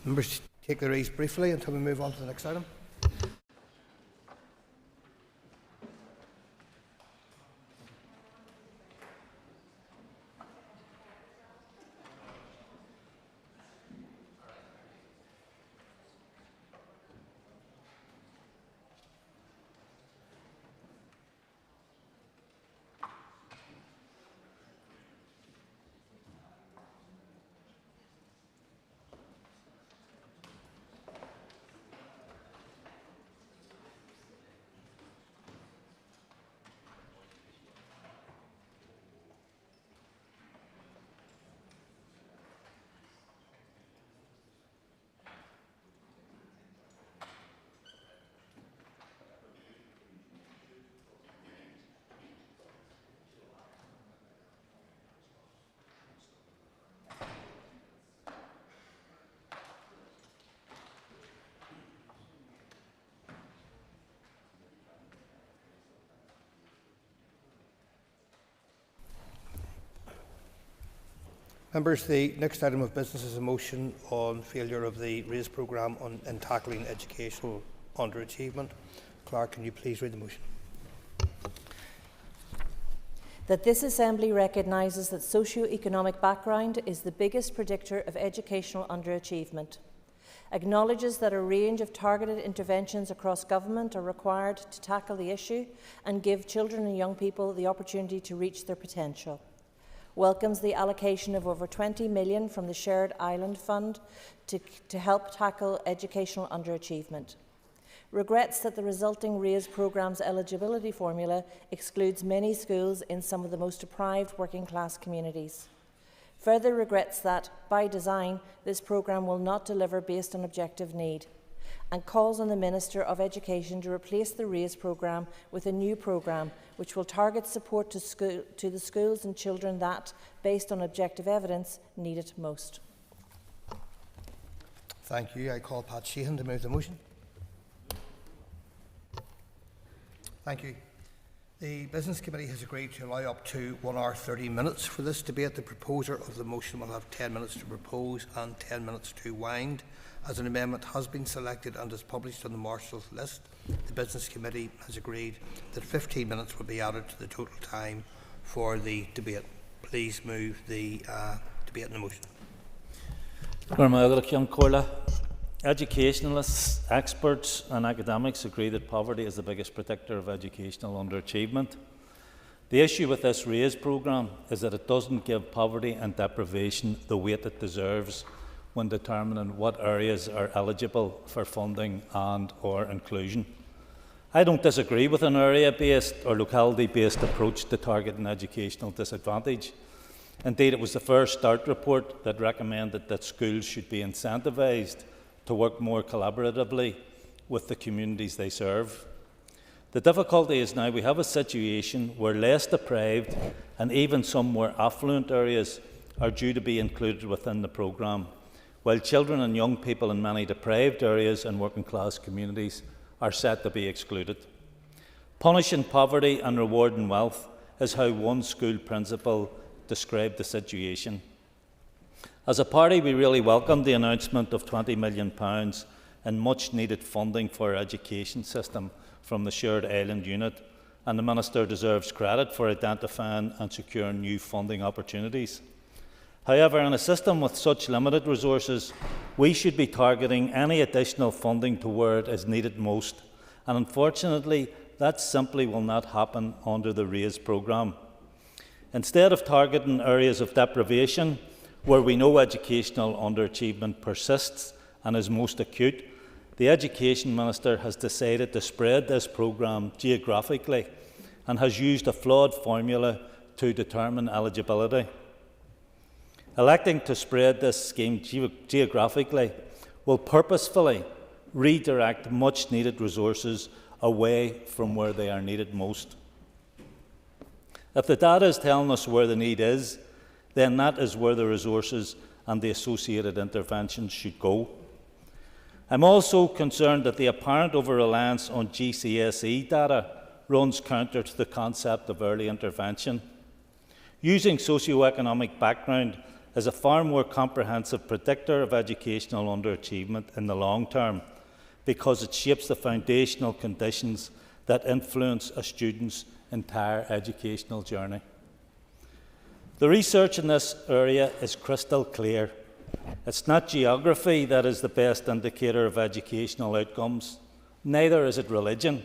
Members, take their ease briefly until we move on to the next item. Members, the next item of business is a motion on failure of the RAISE programme in tackling educational underachievement. Clerk, can you please read the motion? That this Assembly recognises that socio-economic background is the biggest predictor of educational underachievement. Acknowledges that a range of targeted interventions across government are required to tackle the issue and give children and young people the opportunity to reach their potential. Welcomes the allocation of over 20 million from the Shared Island Fund to help tackle educational underachievement. regrets that the resulting RAISE programme's eligibility formula excludes many schools in some of the most deprived working class communities. Further regrets that, by design, this programme will not deliver based on objective need, and calls on the Minister of Education to replace the RAISE programme with a new programme which will target support to the schools and children that, based on objective evidence, need it most. Thank you. I call Pat Sheehan to move the motion. Thank you. The Business Committee has agreed to allow up to 1 hour 30 minutes for this debate. The proposer of the motion will have 10 minutes to propose and 10 minutes to wind. As an amendment has been selected and is published on the Marshal's list, the Business Committee has agreed that 15 minutes will be added to the total time for the debate. Please move the debate in the motion. Educationalists, experts and academics agree that poverty is the biggest predictor of educational underachievement. The issue with this RAISE programme is that it doesn't give poverty and deprivation the weight it deserves when determining what areas are eligible for funding and/or inclusion. I don't disagree with an area-based or locality-based approach to targeting educational disadvantage. Indeed, it was the First Start report that recommended that schools should be incentivised to work more collaboratively with the communities they serve. The difficulty is now we have a situation where less deprived and even some more affluent areas are due to be included within the programme, while children and young people in many deprived areas and working class communities are set to be excluded. Punishing poverty and rewarding wealth is how one school principal described the situation. As a party, we really welcomed the announcement of £20 million in much-needed funding for our education system from the Shared Island Unit, and the Minister deserves credit for identifying and securing new funding opportunities. However, in a system with such limited resources, we should be targeting any additional funding to where it is needed most, and unfortunately, that simply will not happen under the RAISE programme. Instead of targeting areas of deprivation, where we know educational underachievement persists and is most acute, the Education Minister has decided to spread this programme geographically and has used a flawed formula to determine eligibility. Electing to spread this scheme geographically will purposefully redirect much-needed resources away from where they are needed most. If the data is telling us where the need is, then that is where the resources and the associated interventions should go. I'm also concerned that the apparent over-reliance on GCSE data runs counter to the concept of early intervention. Using socio-economic background is a far more comprehensive predictor of educational underachievement in the long term, because it shapes the foundational conditions that influence a student's entire educational journey. The research in this area is crystal clear. It's not geography that is the best indicator of educational outcomes. Neither is it religion.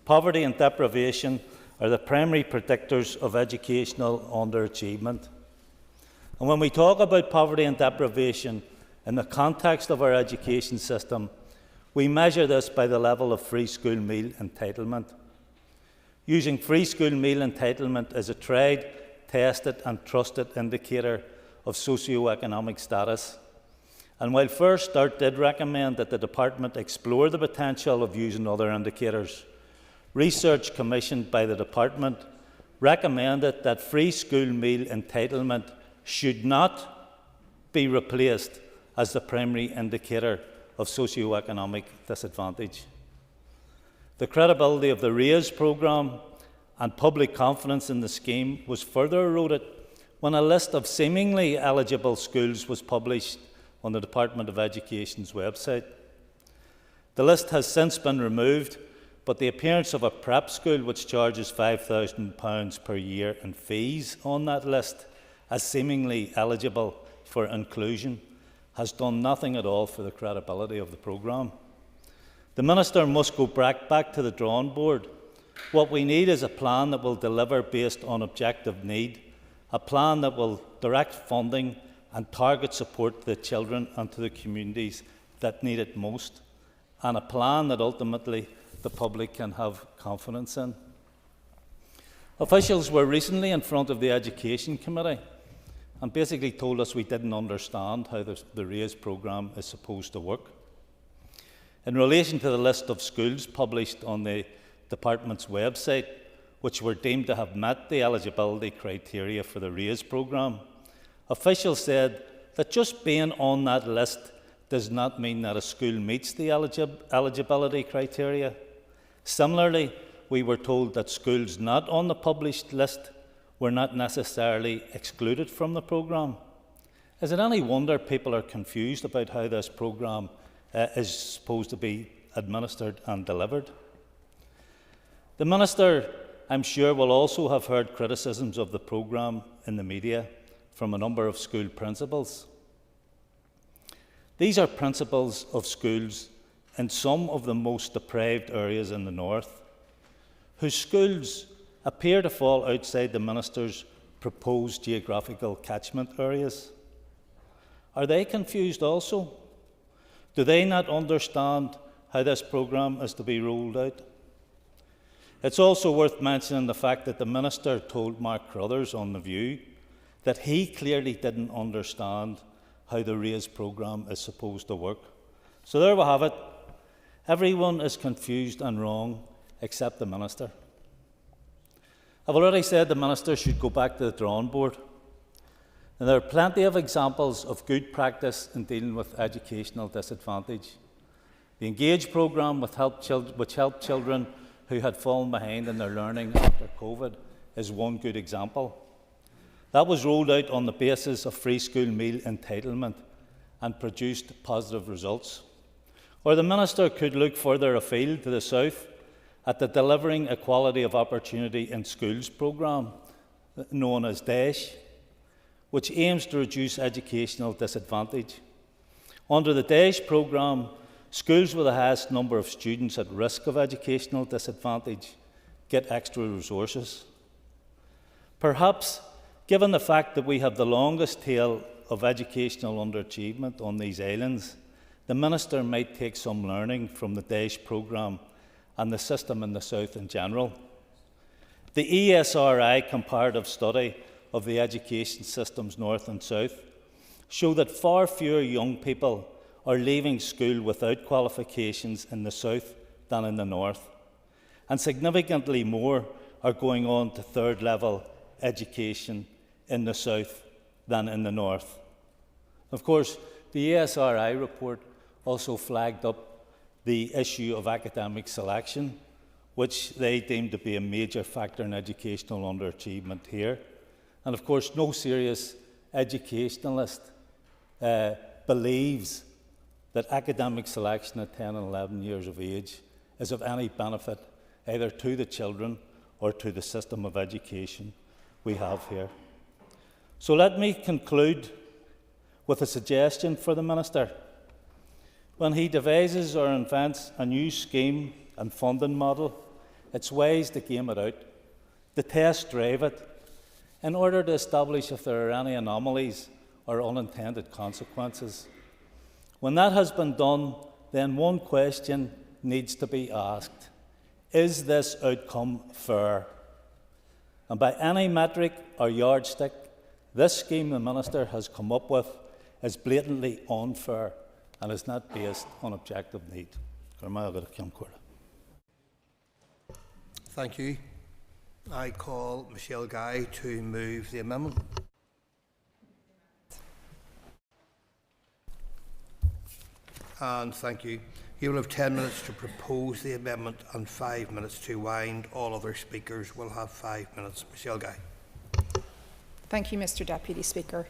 Poverty and deprivation are the primary predictors of educational underachievement. And when we talk about poverty and deprivation in the context of our education system, we measure this by the level of free school meal entitlement. Using free school meal entitlement as a tried, tested and trusted indicator of socio-economic status. And while First Start did recommend that the Department explore the potential of using other indicators, research commissioned by the Department recommended that free school meal entitlement should not be replaced as the primary indicator of socio-economic disadvantage. The credibility of the RAISE programme and public confidence in the scheme was further eroded when a list of seemingly eligible schools was published on the Department of Education's website. The list has since been removed, but the appearance of a prep school which charges £5,000 per year in fees on that list as seemingly eligible for inclusion has done nothing at all for the credibility of the programme. The Minister must go back to the drawing board. What we need is a plan that will deliver based on objective need, a plan that will direct funding and target support to the children and to the communities that need it most. and a plan that ultimately the public can have confidence in. Officials were recently in front of the Education Committee and basically told us we didn't understand how the RAISE programme is supposed to work. In relation to the list of schools published on the department's website, which were deemed to have met the eligibility criteria for the RAISE programme, officials said that just being on that list does not mean that a school meets the eligibility criteria. Similarly, we were told that schools not on the published list were not necessarily excluded from the programme. Is it any wonder people are confused about how this programme is supposed to be administered and delivered? The Minister, I'm sure, will also have heard criticisms of the programme in the media from a number of school principals. These are principals of schools in some of the most deprived areas in the north, whose schools appear to fall outside the Minister's proposed geographical catchment areas. Are they confused also? Do they not understand how this programme is to be rolled out? It's also worth mentioning the fact that the Minister told Mark Crothers on The View that he clearly didn't understand how the RAISE programme is supposed to work. So there we have it. Everyone is confused and wrong except the Minister. I've already said the Minister should go back to the drawing board. And there are plenty of examples of good practice in dealing with educational disadvantage. The Engage programme, which helped children who had fallen behind in their learning after COVID, is one good example. That was rolled out on the basis of free school meal entitlement and produced positive results. Or the Minister could look further afield to the south at the Delivering Equality of Opportunity in Schools programme, known as DAESH, which aims to reduce educational disadvantage. Under the DAESH programme, schools with the highest number of students at risk of educational disadvantage get extra resources. Perhaps, given the fact that we have the longest tail of educational underachievement on these islands, the Minister might take some learning from the DAESH programme and the system in the south in general. The ESRI comparative study of the education systems north and south show that far fewer young people are leaving school without qualifications in the south than in the north, and significantly more are going on to third-level education in the south than in the north. Of course, the ESRI report also flagged up the issue of academic selection, which they deemed to be a major factor in educational underachievement here. And of course, no serious educationalist believes that academic selection at 10 and 11 years of age is of any benefit either to the children or to the system of education we have here. So let me conclude with a suggestion for the Minister. When he devises or invents a new scheme and funding model, it's wise to game it out, to test drive it, in order to establish if there are any anomalies or unintended consequences. When that has been done, then one question needs to be asked: is this outcome fair? And by any metric or yardstick, this scheme the Minister has come up with is blatantly unfair and is not based on objective need. Thank you. I call Michelle Guy to move the amendment. And thank you. You will have 10 minutes to propose the amendment and 5 minutes to wind. All other speakers will have 5 minutes. Michelle Guy. Thank you, Mr. Deputy Speaker.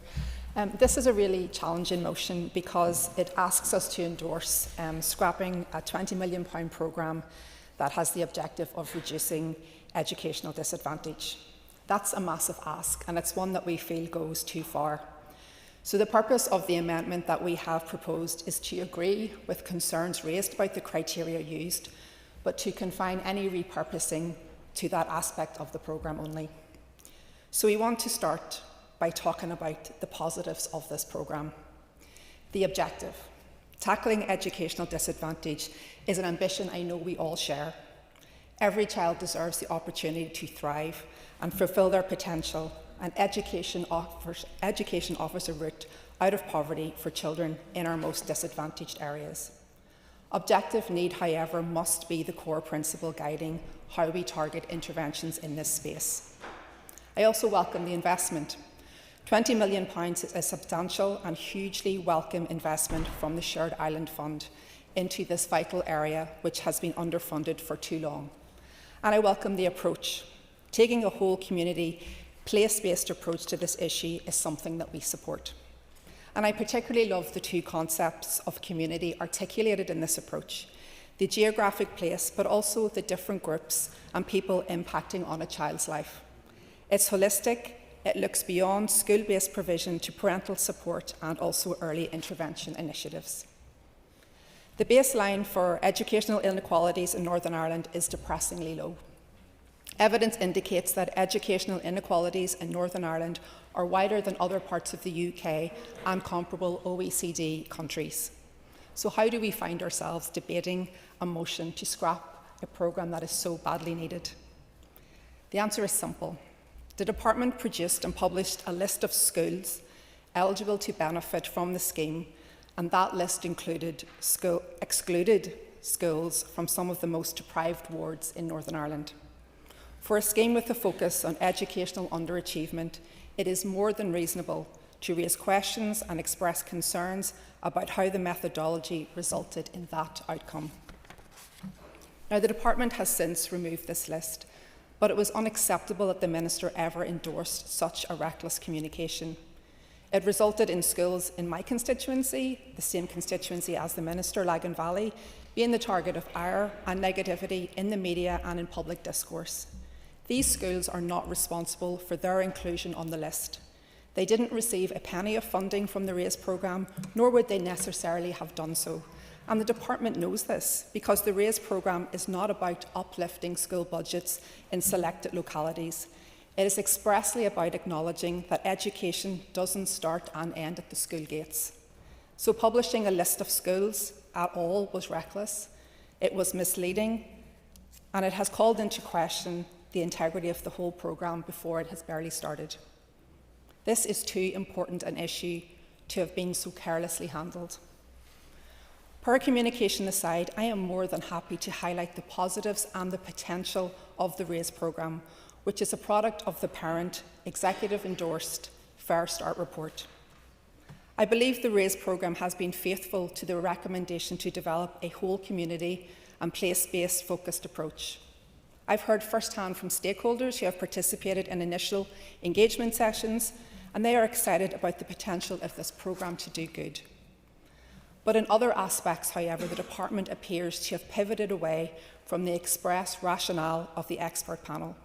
This is a really challenging motion because it asks us to endorse scrapping a £20 million programme that has the objective of reducing educational disadvantage. That's a massive ask, and it's one that we feel goes too far. So the purpose of the amendment that we have proposed is to agree with concerns raised about the criteria used, but to confine any repurposing to that aspect of the programme only. So we want to start by talking about the positives of this programme. The objective: Tackling educational disadvantage is an ambition I know we all share. Every child deserves the opportunity to thrive and fulfil their potential, and education offers a route out of poverty for children in our most disadvantaged areas. Objective need, however, must be the core principle guiding how we target interventions in this space. I also welcome the investment. £20 million is a substantial and hugely welcome investment from the Shared Island Fund into this vital area, which has been underfunded for too long. And I welcome the approach. Taking a whole community, place-based approach to this issue is something that we support. And I particularly love the two concepts of community articulated in this approach: the geographic place, but also the different groups and people impacting on a child's life. It's holistic, it looks beyond school-based provision to parental support and also early intervention initiatives. The baseline for educational inequalities in Northern Ireland is depressingly low. Evidence indicates that educational inequalities in Northern Ireland are wider than other parts of the UK and comparable OECD countries. So how do we find ourselves debating a motion to scrap a programme that is so badly needed? The answer is simple. The department produced and published a list of schools eligible to benefit from the scheme, and that list excluded schools from some of the most deprived wards in Northern Ireland. For a scheme with a focus on educational underachievement, it is more than reasonable to raise questions and express concerns about how the methodology resulted in that outcome. Now, the department has since removed this list, but it was unacceptable that the Minister ever endorsed such a reckless communication. It resulted in schools in my constituency, the same constituency as the Minister, Lagan Valley, being the target of ire and negativity in the media and in public discourse. These schools are not responsible for their inclusion on the list. They didn't receive a penny of funding from the RAISE programme, nor would they necessarily have done so. And the department knows this, because the RAISE programme is not about uplifting school budgets in selected localities. It is expressly about acknowledging that education doesn't start and end at the school gates. So publishing a list of schools at all was reckless, it was misleading, and it has called into question the integrity of the whole programme before it has barely started. This is too important an issue to have been so carelessly handled. Per communication aside, I am more than happy to highlight the positives and the potential of the RAISE programme, which is a product of the parent, executive-endorsed Fair Start report. I believe the RAISE programme has been faithful to the recommendation to develop a whole community and place-based focused approach. I've heard firsthand from stakeholders who have participated in initial engagement sessions, and they are excited about the potential of this programme to do good. But in other aspects, however, the department appears to have pivoted away from the express rationale of the expert panel.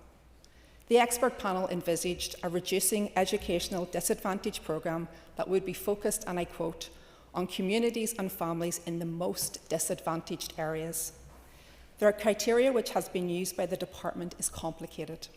The expert panel envisaged a reducing educational disadvantage programme that would be focused, and I quote, on communities and families in the most disadvantaged areas. Their criteria, which has been used by the department, is complicated.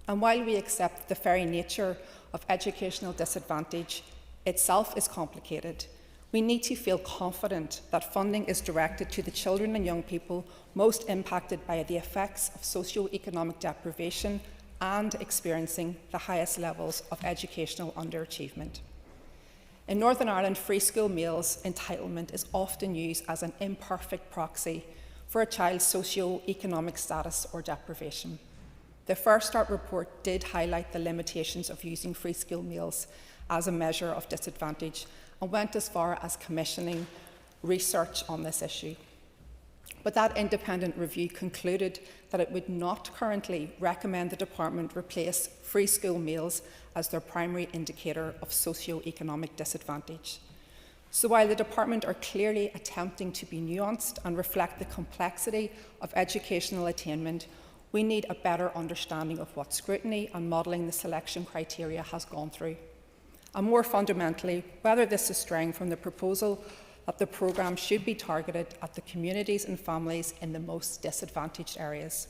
And while we accept the very nature of educational disadvantage itself is complicated, we need to feel confident that funding is directed to the children and young people most impacted by the effects of socio-economic deprivation and experiencing the highest levels of educational underachievement. In Northern Ireland, free school meals entitlement is often used as an imperfect proxy for a child's socio-economic status or deprivation. The First Start report did highlight the limitations of using free school meals as a measure of disadvantage and went as far as commissioning research on this issue. But that independent review concluded that it would not currently recommend the department replace free school meals as their primary indicator of socio-economic disadvantage. So while the department are clearly attempting to be nuanced and reflect the complexity of educational attainment, we need a better understanding of what scrutiny and modelling the selection criteria has gone through. And more fundamentally, whether this is straying from the proposal that the programme should be targeted at the communities and families in the most disadvantaged areas.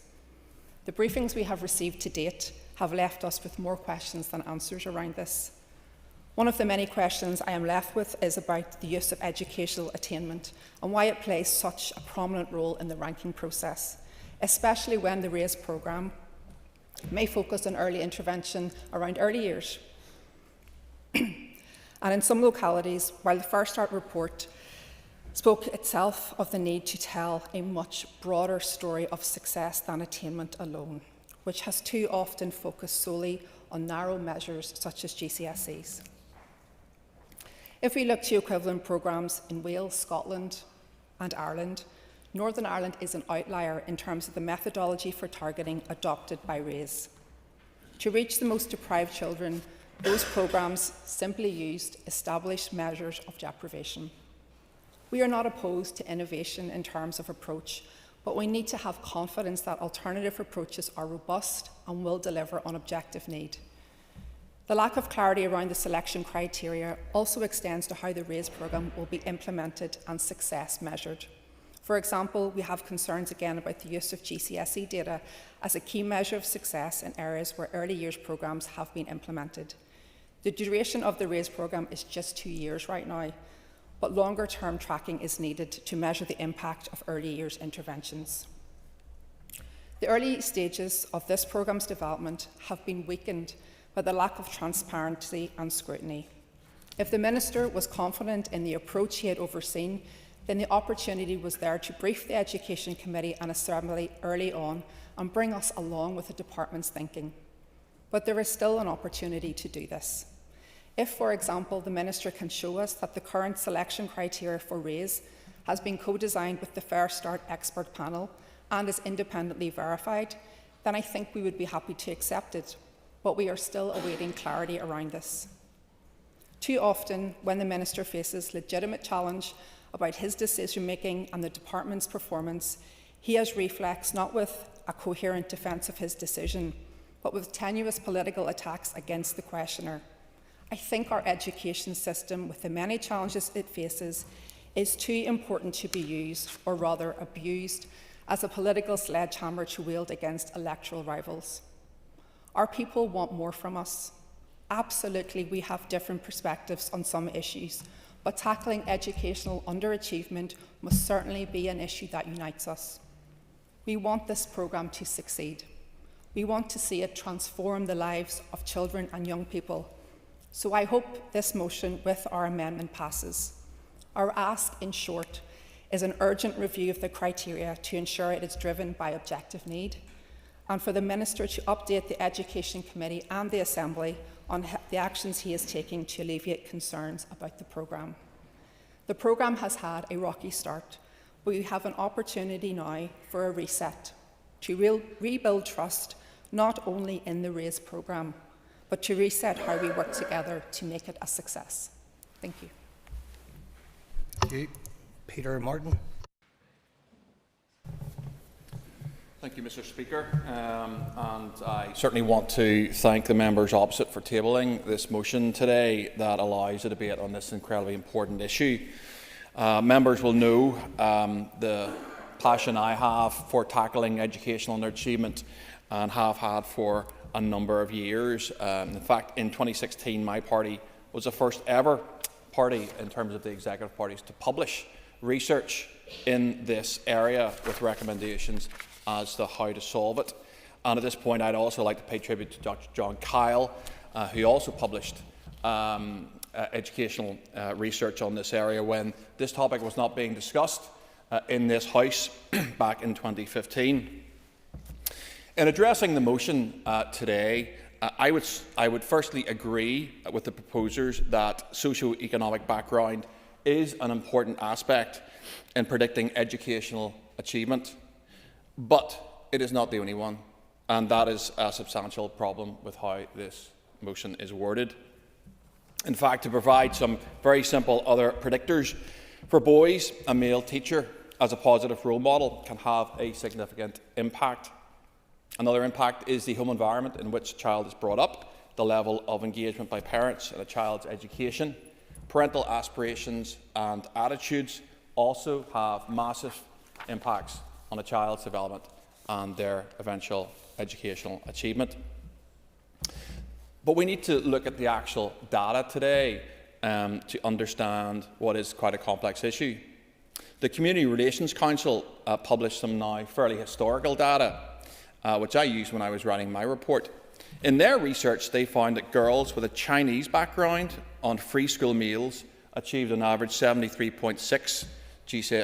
The briefings we have received to date have left us with more questions than answers around this. One of the many questions I am left with is about the use of educational attainment and why it plays such a prominent role in the ranking process, especially when the RAISE programme may focus on early intervention around early years. And in some localities, while the First Start report spoke itself of the need to tell a much broader story of success than attainment alone, which has too often focused solely on narrow measures such as GCSEs. If we look to equivalent programmes in Wales, Scotland and Ireland, Northern Ireland is an outlier in terms of the methodology for targeting adopted by RAISE. To reach the most deprived children, those programmes simply used established measures of deprivation. We are not opposed to innovation in terms of approach, but we need to have confidence that alternative approaches are robust and will deliver on objective need. The lack of clarity around the selection criteria also extends to how the RAISE programme will be implemented and success measured. For example, we have concerns again about the use of GCSE data as a key measure of success in areas where early years programmes have been implemented. The duration of the RAISE programme is just 2 years right now, but longer-term tracking is needed to measure the impact of early years interventions. The early stages of this programme's development have been weakened by the lack of transparency and scrutiny. If the Minister was confident in the approach he had overseen, then the opportunity was there to brief the Education Committee and Assembly early on and bring us along with the Department's thinking. But there is still an opportunity to do this. If, for example, the Minister can show us that the current selection criteria for RAISE has been co-designed with the Fair Start expert panel and is independently verified, then I think we would be happy to accept it. But we are still awaiting clarity around this. Too often, when the Minister faces legitimate challenge about his decision-making and the Department's performance, he has reflex not with a coherent defence of his decision, but with tenuous political attacks against the questioner. I think our education system, with the many challenges it faces, is too important to be used, or rather abused, as a political sledgehammer to wield against electoral rivals. Our people want more from us. Absolutely, we have different perspectives on some issues, but tackling educational underachievement must certainly be an issue that unites us. We want this programme to succeed. We want to see it transform the lives of children and young people. So I hope this motion with our amendment passes. Our ask, in short, is an urgent review of the criteria to ensure it is driven by objective need, and for the Minister to update the Education Committee and the Assembly on the actions he is taking to alleviate concerns about the programme. The programme has had a rocky start, but we have an opportunity now for a reset, to rebuild trust not only in the RAISE programme, but to reset how we work together to make it a success. Thank you. Thank you. Peter Martin. Thank you, Mr. Speaker. And I certainly want to thank the members opposite for tabling this motion today that allows a debate on this incredibly important issue. Members will know the passion I have for tackling educational underachievement and have had for a number of years. In fact, in 2016, my party was the first ever party in terms of the executive parties to publish research in this area with recommendations as to how to solve it. And at this point, I'd also like to pay tribute to Dr. John Kyle, who also published educational research on this area when this topic was not being discussed in this House back in 2015. In addressing the motion today, I would firstly agree with the proposers that socio-economic background is an important aspect in predicting educational achievement. But it is not the only one, and that is a substantial problem with how this motion is worded. In fact, to provide some very simple other predictors, for boys, a male teacher as a positive role model can have a significant impact. Another impact is the home environment in which a child is brought up, the level of engagement by parents in a child's education. Parental aspirations and attitudes also have massive impacts on a child's development and their eventual educational achievement. But we need to look at the actual data today to understand what is quite a complex issue. The Community Relations Council published some now fairly historical data, which I used when I was writing my report. In their research, they found that girls with a Chinese background on free school meals achieved an average 73.6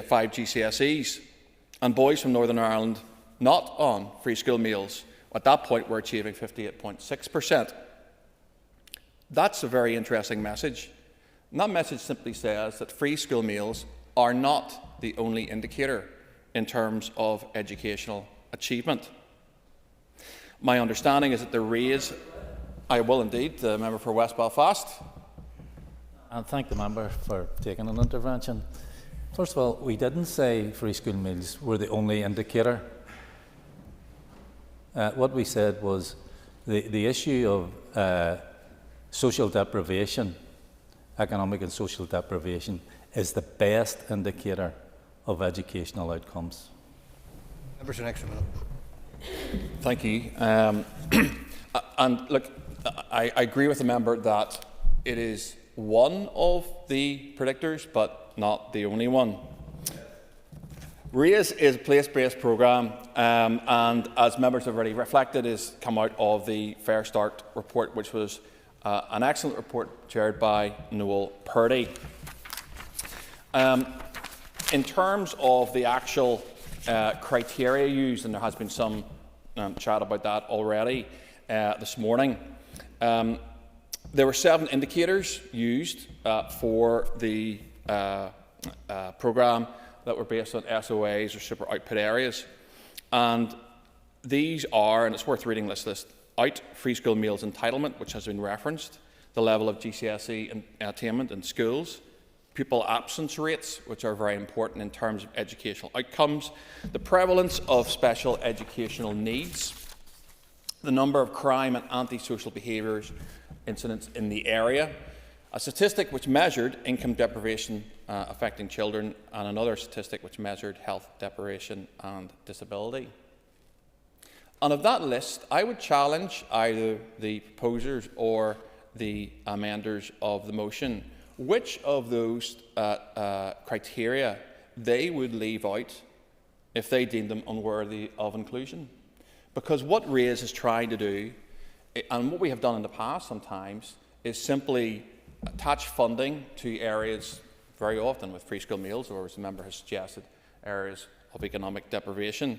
5 GCSEs, and boys from Northern Ireland not on free school meals at that point were achieving 58.6%. That's a very interesting message. And that message simply says that free school meals are not the only indicator in terms of educational achievement. My understanding is that the RHI's, I will indeed, the member for West Belfast. And thank the member for taking an intervention. First of all, we didn't say free school meals were the only indicator. What we said was the issue of social deprivation, economic and social deprivation, is the best indicator of educational outcomes. Members, an extra minute. Thank you. And look, I agree with the member that it is one of the predictors, but not the only one. RHI's is a place-based programme, and as members have already reflected, has come out of the Fair Start report, which was an excellent report chaired by Noel Purdy. In terms of the actual criteria used, and there has been some chat about that already this morning, there were 7 indicators used for the programme that were based on SOAs or super output areas. And these are, and it's worth reading this list out, free school meals entitlement, which has been referenced, the level of GCSE attainment in schools, pupil absence rates, which are very important in terms of educational outcomes, the prevalence of special educational needs, the number of crime and antisocial behaviours incidents in the area, a statistic which measured income deprivation affecting children, and another statistic which measured health deprivation and disability. And of that list, I would challenge either the proposers or the amenders of the motion which of those criteria they would leave out if they deemed them unworthy of inclusion. Because what RHI's is trying to do, and what we have done in the past sometimes, is simply attach funding to areas, very often with free school meals, or as the member has suggested, areas of economic deprivation.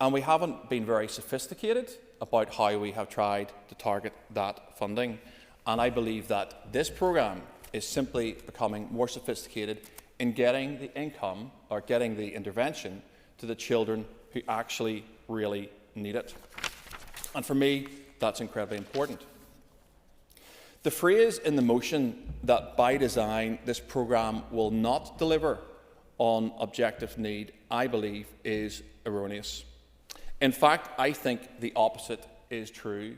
And we haven't been very sophisticated about how we have tried to target that funding. And I believe that this programme is simply becoming more sophisticated in getting the income or getting the intervention to the children who actually really need it. And for me, that's incredibly important. The phrase in the motion that by design this programme will not deliver on objective need, I believe, is erroneous. In fact, I think the opposite is true.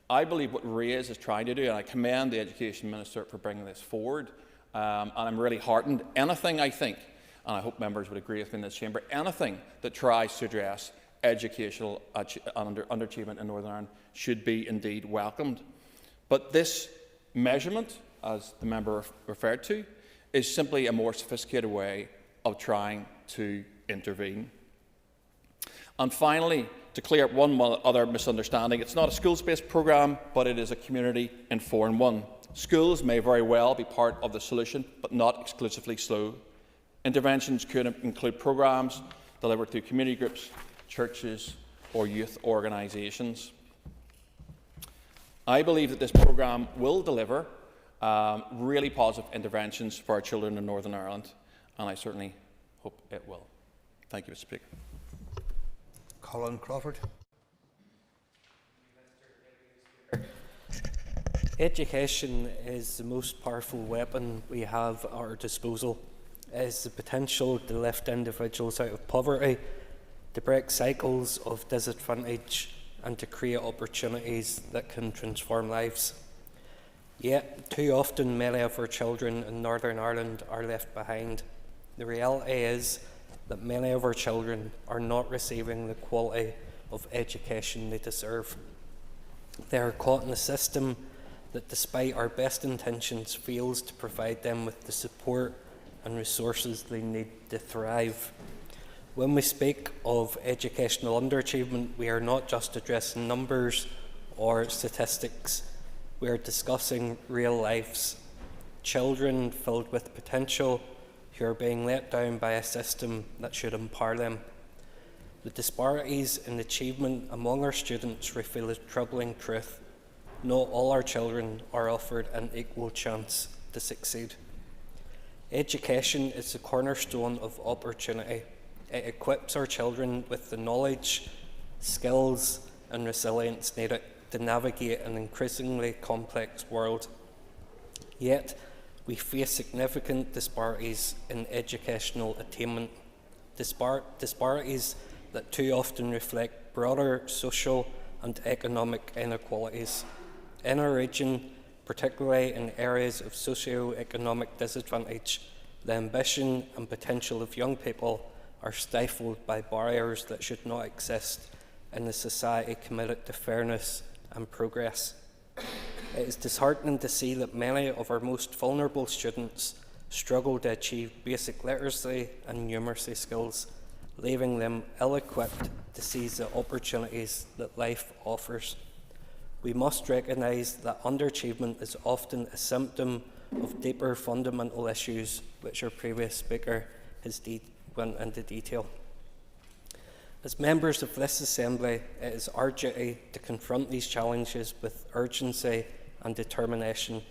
I believe what RHI's is trying to do, and I commend the Education Minister for bringing this forward, and I'm really heartened. Anything, I think, and I hope members would agree with me in this chamber, anything that tries to address educational underachievement in Northern Ireland should be indeed welcomed. But this measurement, as the member referred to, is simply a more sophisticated way of trying to intervene. And finally, to clear up one other misunderstanding, it's not a schools-based programme, but it is a community informed one. Schools may very well be part of the solution, but not exclusively so. Interventions could include programmes delivered through community groups, churches, or youth organisations. I believe that this programme will deliver really positive interventions for our children in Northern Ireland, and I certainly hope it will. Thank you, Mr. Speaker. Colin Crawford. Education is the most powerful weapon we have at our disposal. It has the potential to lift individuals out of poverty, to break cycles of disadvantage, and to create opportunities that can transform lives. Yet, too often, many of our children in Northern Ireland are left behind. The reality is that many of our children are not receiving the quality of education they deserve. They are caught in a system that, despite our best intentions, fails to provide them with the support and resources they need to thrive. When we speak of educational underachievement, we are not just addressing numbers or statistics. We are discussing real lives. Children filled with potential who are being let down by a system that should empower them. The disparities in achievement among our students reveal a troubling truth. Not all our children are offered an equal chance to succeed. Education is the cornerstone of opportunity. It equips our children with the knowledge, skills and resilience needed to navigate an increasingly complex world. Yet, we face significant disparities in educational attainment, disparities that too often reflect broader social and economic inequalities. In our region, particularly in areas of socio-economic disadvantage, the ambition and potential of young people are stifled by barriers that should not exist in a society committed to fairness and progress. It is disheartening to see that many of our most vulnerable students struggle to achieve basic literacy and numeracy skills, leaving them ill-equipped to seize the opportunities that life offers. We must recognise that underachievement is often a symptom of deeper fundamental issues, which our previous speaker has went into detail. As members of this Assembly, it is our duty to confront these challenges with urgency and determination.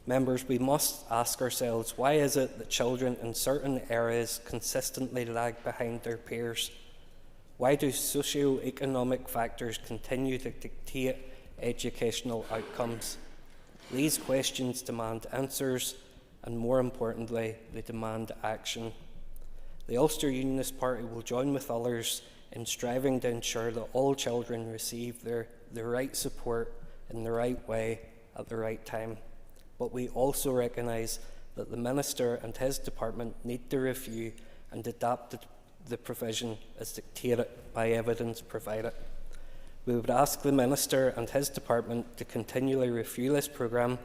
Members, we must ask ourselves, why is it that children in certain areas consistently lag behind their peers? Why do socio-economic factors continue to dictate educational outcomes? These questions demand answers, and more importantly, they demand action. The Ulster Unionist Party will join with others in striving to ensure that all children receive the right support in the right way at the right time. But we also recognise that the Minister and his department need to review and adapt the provision as dictated by evidence provided. We would ask the Minister and his department to continually review this programme,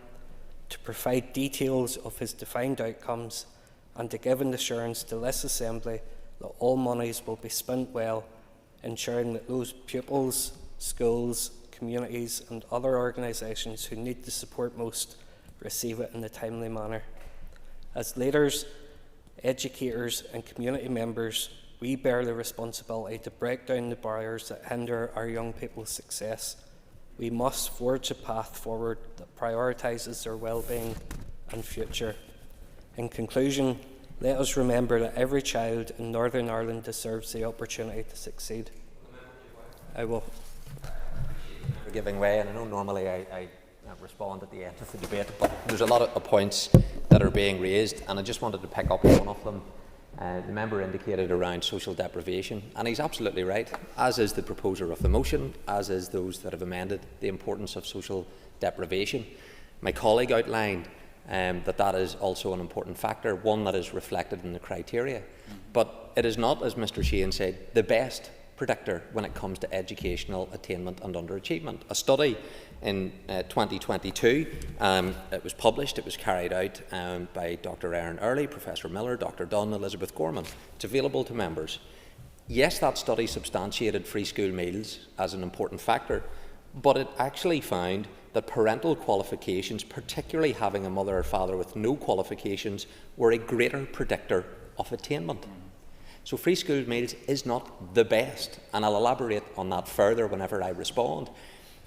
to provide details of his defined outcomes, and to give an assurance to this Assembly that all monies will be spent well, ensuring that those pupils, schools, communities and other organisations who need the support most receive it in a timely manner. As leaders, educators and community members, we bear the responsibility to break down the barriers that hinder our young people's success. We must forge a path forward that prioritises their well-being and future. In conclusion, let us remember that every child in Northern Ireland deserves the opportunity to succeed. I will. For giving way, and I know normally I respond at the end of the debate, but there's a lot of points that are being raised, and I just wanted to pick up on one of them. The member indicated around social deprivation, and he's absolutely right, as is the proposer of the motion, as is those that have amended the importance of social deprivation. My colleague outlined that is also an important factor, one that is reflected in the criteria. But it is not, as Mr. Sheehan said, the best predictor when it comes to educational attainment and underachievement. A study in 2022, it was published, it was carried out by Dr. Aaron Early, Professor Miller, Dr. Dunn, Elizabeth Gorman. It's available to members. Yes, that study substantiated free school meals as an important factor, but it actually found that parental qualifications, particularly having a mother or father with no qualifications, were a greater predictor of attainment. So free school meals is not the best, and I'll elaborate on that further whenever I respond.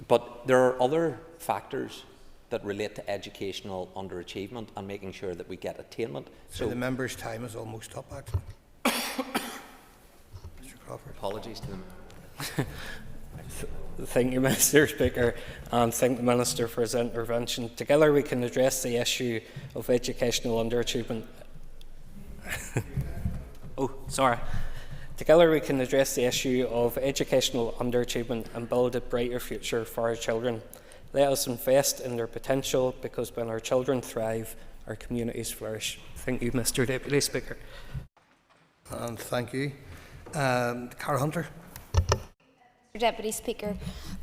But there are other factors that relate to educational underachievement and making sure that we get attainment. So the member's time is almost up, actually. Mr. Crawford. Apologies to the member. Thank you, Mr. Speaker, and thank the Minister for his intervention. Together we can address the issue of educational underachievement. Together we can address the issue of educational underachievement and build a brighter future for our children. Let us invest in their potential, because when our children thrive, our communities flourish. Thank you, Mr. Deputy Speaker. And thank you. Cara Hunter. Deputy Speaker,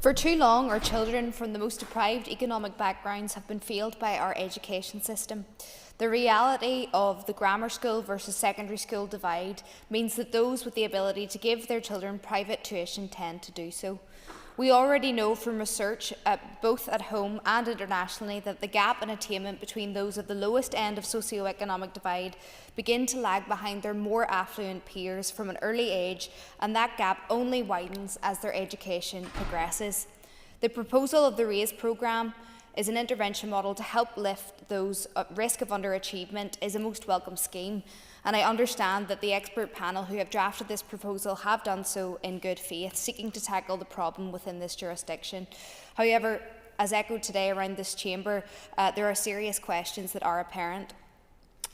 For too long, our children from the most deprived economic backgrounds have been failed by our education system. The reality of the grammar school versus secondary school divide means that those with the ability to give their children private tuition tend to do so. We already know from research, both at home and internationally, that the gap in attainment between those at the lowest end of socio-economic divide begin to lag behind their more affluent peers from an early age, and that gap only widens as their education progresses. The proposal of the RAISE programme is an intervention model to help lift those at risk of underachievement is a most welcome scheme, and I understand that the expert panel who have drafted this proposal have done so in good faith, seeking to tackle the problem within this jurisdiction. However, as echoed today around this chamber, there are serious questions that are apparent.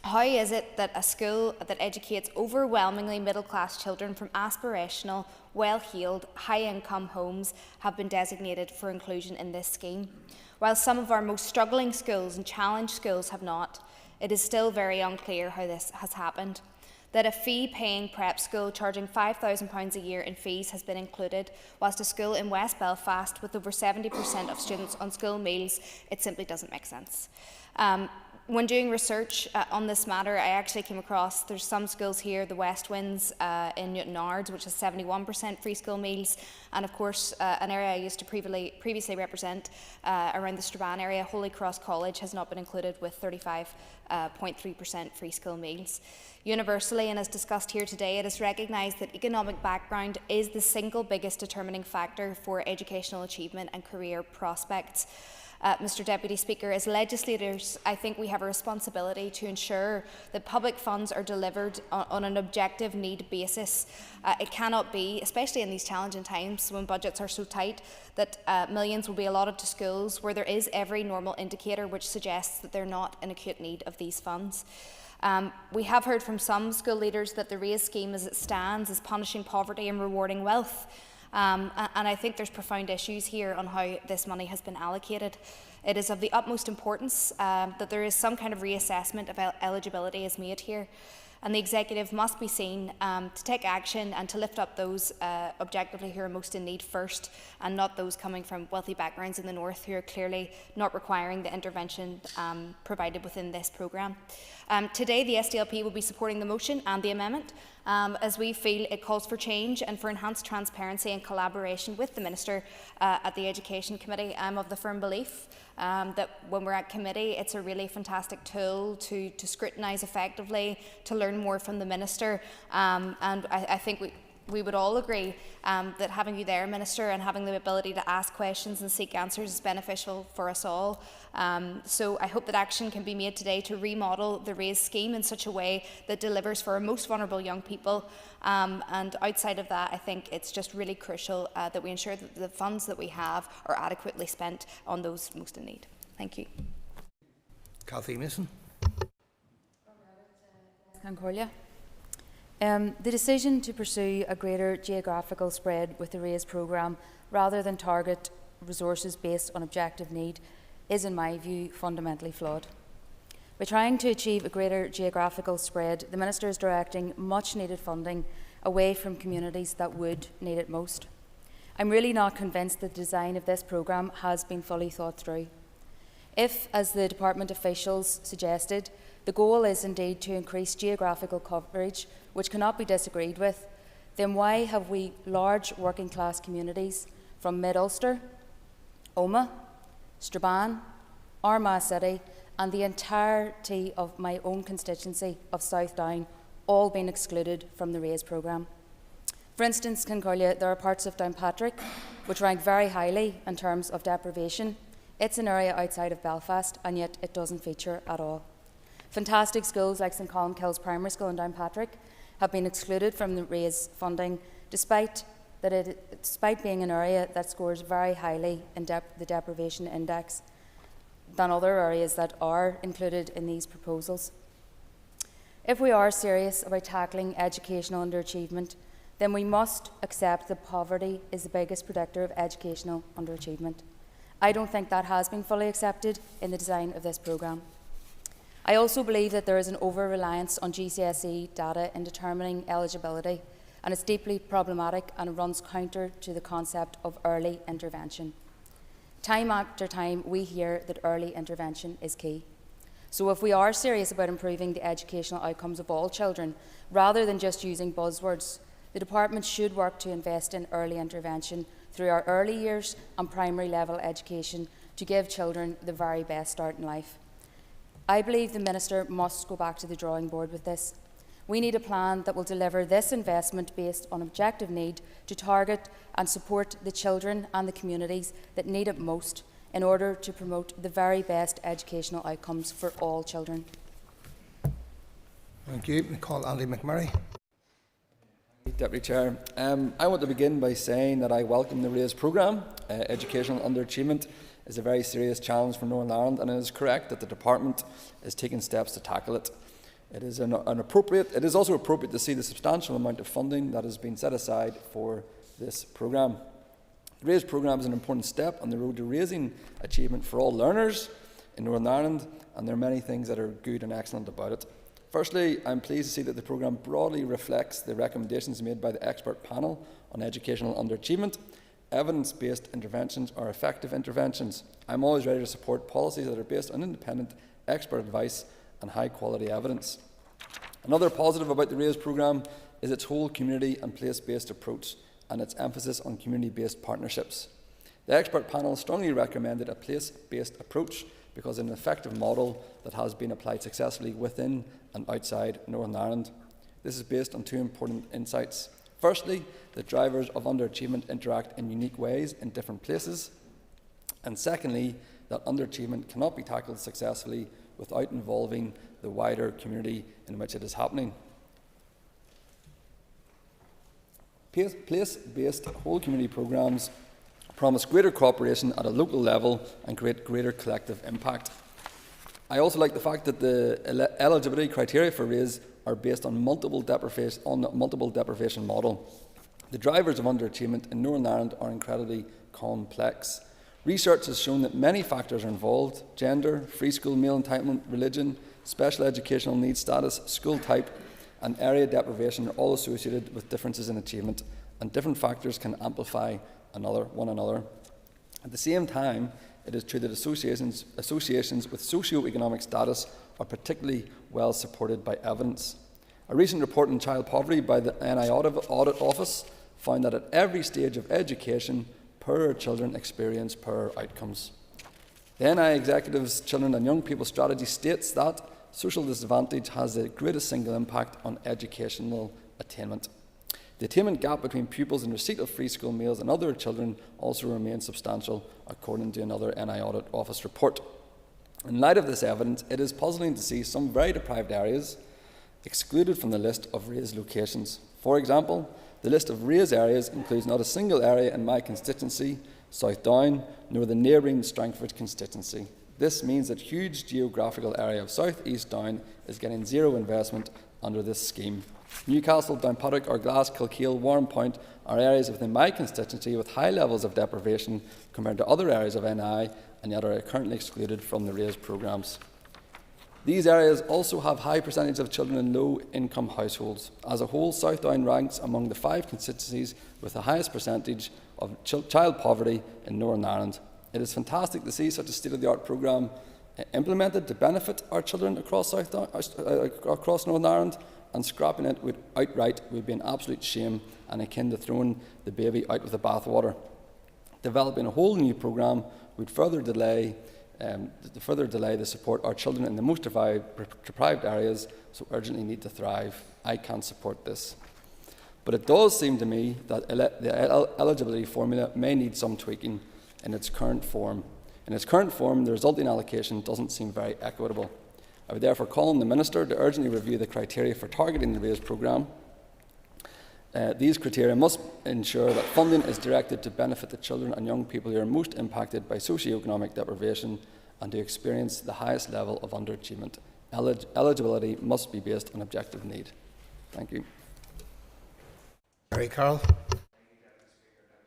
How is it that a school that educates overwhelmingly middle-class children from aspirational, well-heeled, high-income homes have been designated for inclusion in this scheme, while some of our most struggling schools and challenged schools have not? It is still very unclear how this has happened. That a fee-paying prep school charging £5,000 a year in fees has been included, whilst a school in West Belfast with over 70% of students on school meals, it simply doesn't make sense. When doing research on this matter, I actually came across, there's some schools here, the West Winds in Newton Ards, which has 71% free school meals, and of course an area I used to previously represent around the Strabane area, Holy Cross College, has not been included with 35.3% free school meals. Universally, and as discussed here today, it is recognised that economic background is the single biggest determining factor for educational achievement and career prospects. Mr Deputy Speaker, as legislators, I think we have a responsibility to ensure that public funds are delivered on an objective need basis. It cannot be, especially in these challenging times when budgets are so tight, that millions will be allotted to schools where there is every normal indicator which suggests that they're not in acute need of these funds. We have heard from some school leaders that the RAISE scheme as it stands is punishing poverty and rewarding wealth. And I think there's profound issues here on how this money has been allocated. It is of the utmost importance that there is some kind of reassessment of eligibility is made here, and the executive must be seen to take action and to lift up those objectively who are most in need first, and not those coming from wealthy backgrounds in the north who are clearly not requiring the intervention provided within this programme. Today the SDLP will be supporting the motion and the amendment, as we feel it calls for change and for enhanced transparency and collaboration with the Minister at the Education Committee. I'm of the firm belief that when we're at committee, it's a really fantastic tool to scrutinise effectively, to learn more from the Minister, and I think we would all agree that having you there, Minister, and having the ability to ask questions and seek answers is beneficial for us all. So I hope that action can be made today to remodel the RAISE scheme in such a way that delivers for our most vulnerable young people. And outside of that, I think it's just really crucial that we ensure that the funds that we have are adequately spent on those most in need. Thank you. Cathy Mason. The decision to pursue a greater geographical spread with the RAISE programme rather than target resources based on objective need is, in my view, fundamentally flawed. By trying to achieve a greater geographical spread, the Minister is directing much needed funding away from communities that would need it most. I'm really not convinced that the design of this programme has been fully thought through. If, as the department officials suggested, the goal is indeed to increase geographical coverage, which cannot be disagreed with, then why have we large working class communities from Mid-Ulster, Omagh, Strabane, Armagh City and the entirety of my own constituency of South Down all being excluded from the RAISE programme? For instance, Concollia, there are parts of Downpatrick which rank very highly in terms of deprivation. It's an area outside of Belfast and yet it doesn't feature at all. Fantastic schools like St Columkills Primary School in Downpatrick have been excluded from the RAISE funding despite being an area that scores very highly in the deprivation index than other areas that are included in these proposals. If we are serious about tackling educational underachievement, then we must accept that poverty is the biggest predictor of educational underachievement. I don't think that has been fully accepted in the design of this programme. I also believe that there is an over-reliance on GCSE data in determining eligibility, and is deeply problematic and runs counter to the concept of early intervention. Time after time, we hear that early intervention is key. So if we are serious about improving the educational outcomes of all children, rather than just using buzzwords, the Department should work to invest in early intervention through our early years and primary level education to give children the very best start in life. I believe the Minister must go back to the drawing board with this. We need a plan that will deliver this investment based on objective need to target and support the children and the communities that need it most in order to promote the very best educational outcomes for all children. Thank you. We call Andy McMurray. Deputy Chair, I want to begin by saying that I welcome the RAISE programme. Educational underachievement is a very serious challenge for Northern Ireland, and it is correct that the Department is taking steps to tackle it. It is also appropriate to see the substantial amount of funding that has been set aside for this programme. The RAISE programme is an important step on the road to raising achievement for all learners in Northern Ireland, and there are many things that are good and excellent about it. Firstly, I am pleased to see that the programme broadly reflects the recommendations made by the expert panel on educational underachievement. Evidence-based interventions are effective interventions. I am always ready to support policies that are based on independent expert advice and high-quality evidence. Another positive about the RAISE programme is its whole community and place-based approach and its emphasis on community-based partnerships. The expert panel strongly recommended a place-based approach because it's an effective model that has been applied successfully within and outside Northern Ireland. This is based on two important insights. Firstly, that drivers of underachievement interact in unique ways in different places. And secondly, that underachievement cannot be tackled successfully without involving the wider community in which it is happening. Place-based whole community programmes promise greater cooperation at a local level and create greater collective impact. I also like the fact that the eligibility criteria for RAISE are based on multiple deprivation model. The drivers of underachievement in Northern Ireland are incredibly complex. Research has shown that many factors are involved: gender, free school meal entitlement, religion, special educational needs status, school type, and area deprivation are all associated with differences in achievement, and different factors can amplify one another. At the same time, it is true that associations with socio-economic status are particularly well supported by evidence. A recent report on child poverty by the NI Audit Office found that at every stage of education, poorer children experience poorer outcomes. The NI Executive's Children and Young People strategy states that social disadvantage has the greatest single impact on educational attainment. The attainment gap between pupils in receipt of free school meals and other children also remains substantial, according to another NI Audit Office report. In light of this evidence, it is puzzling to see some very deprived areas excluded from the list of RAISE locations. For example, the list of RAISE areas includes not a single area in my constituency, South Down, nor the neighbouring Strangford constituency. This means that huge geographical area of South East Down is getting zero investment under this scheme. Newcastle, Downpatrick, Arglass, Kilkeel, Warrenpoint are areas within my constituency with high levels of deprivation compared to other areas of NI, and yet are currently excluded from the RAISE programmes. These areas also have high percentage of children in low-income households. As a whole, South Down ranks among the 5 constituencies with the highest percentage of child poverty in Northern Ireland. It is fantastic to see such a state-of-the-art programme implemented to benefit our children across Northern Ireland, and scrapping it outright would be an absolute shame and akin to throwing the baby out with the bathwater. Developing a whole new programme would further delay the support our children in the most deprived areas so urgently need to thrive. I can't support this. But it does seem to me that the eligibility formula may need some tweaking in its current form. In its current form, the resulting allocation doesn't seem very equitable. I would therefore call on the Minister to urgently review the criteria for targeting the RAISE programme. These criteria must ensure that funding is directed to benefit the children and young people who are most impacted by socio-economic deprivation and who experience the highest level of underachievement. Eligibility must be based on objective need. Thank you. Harry Carroll.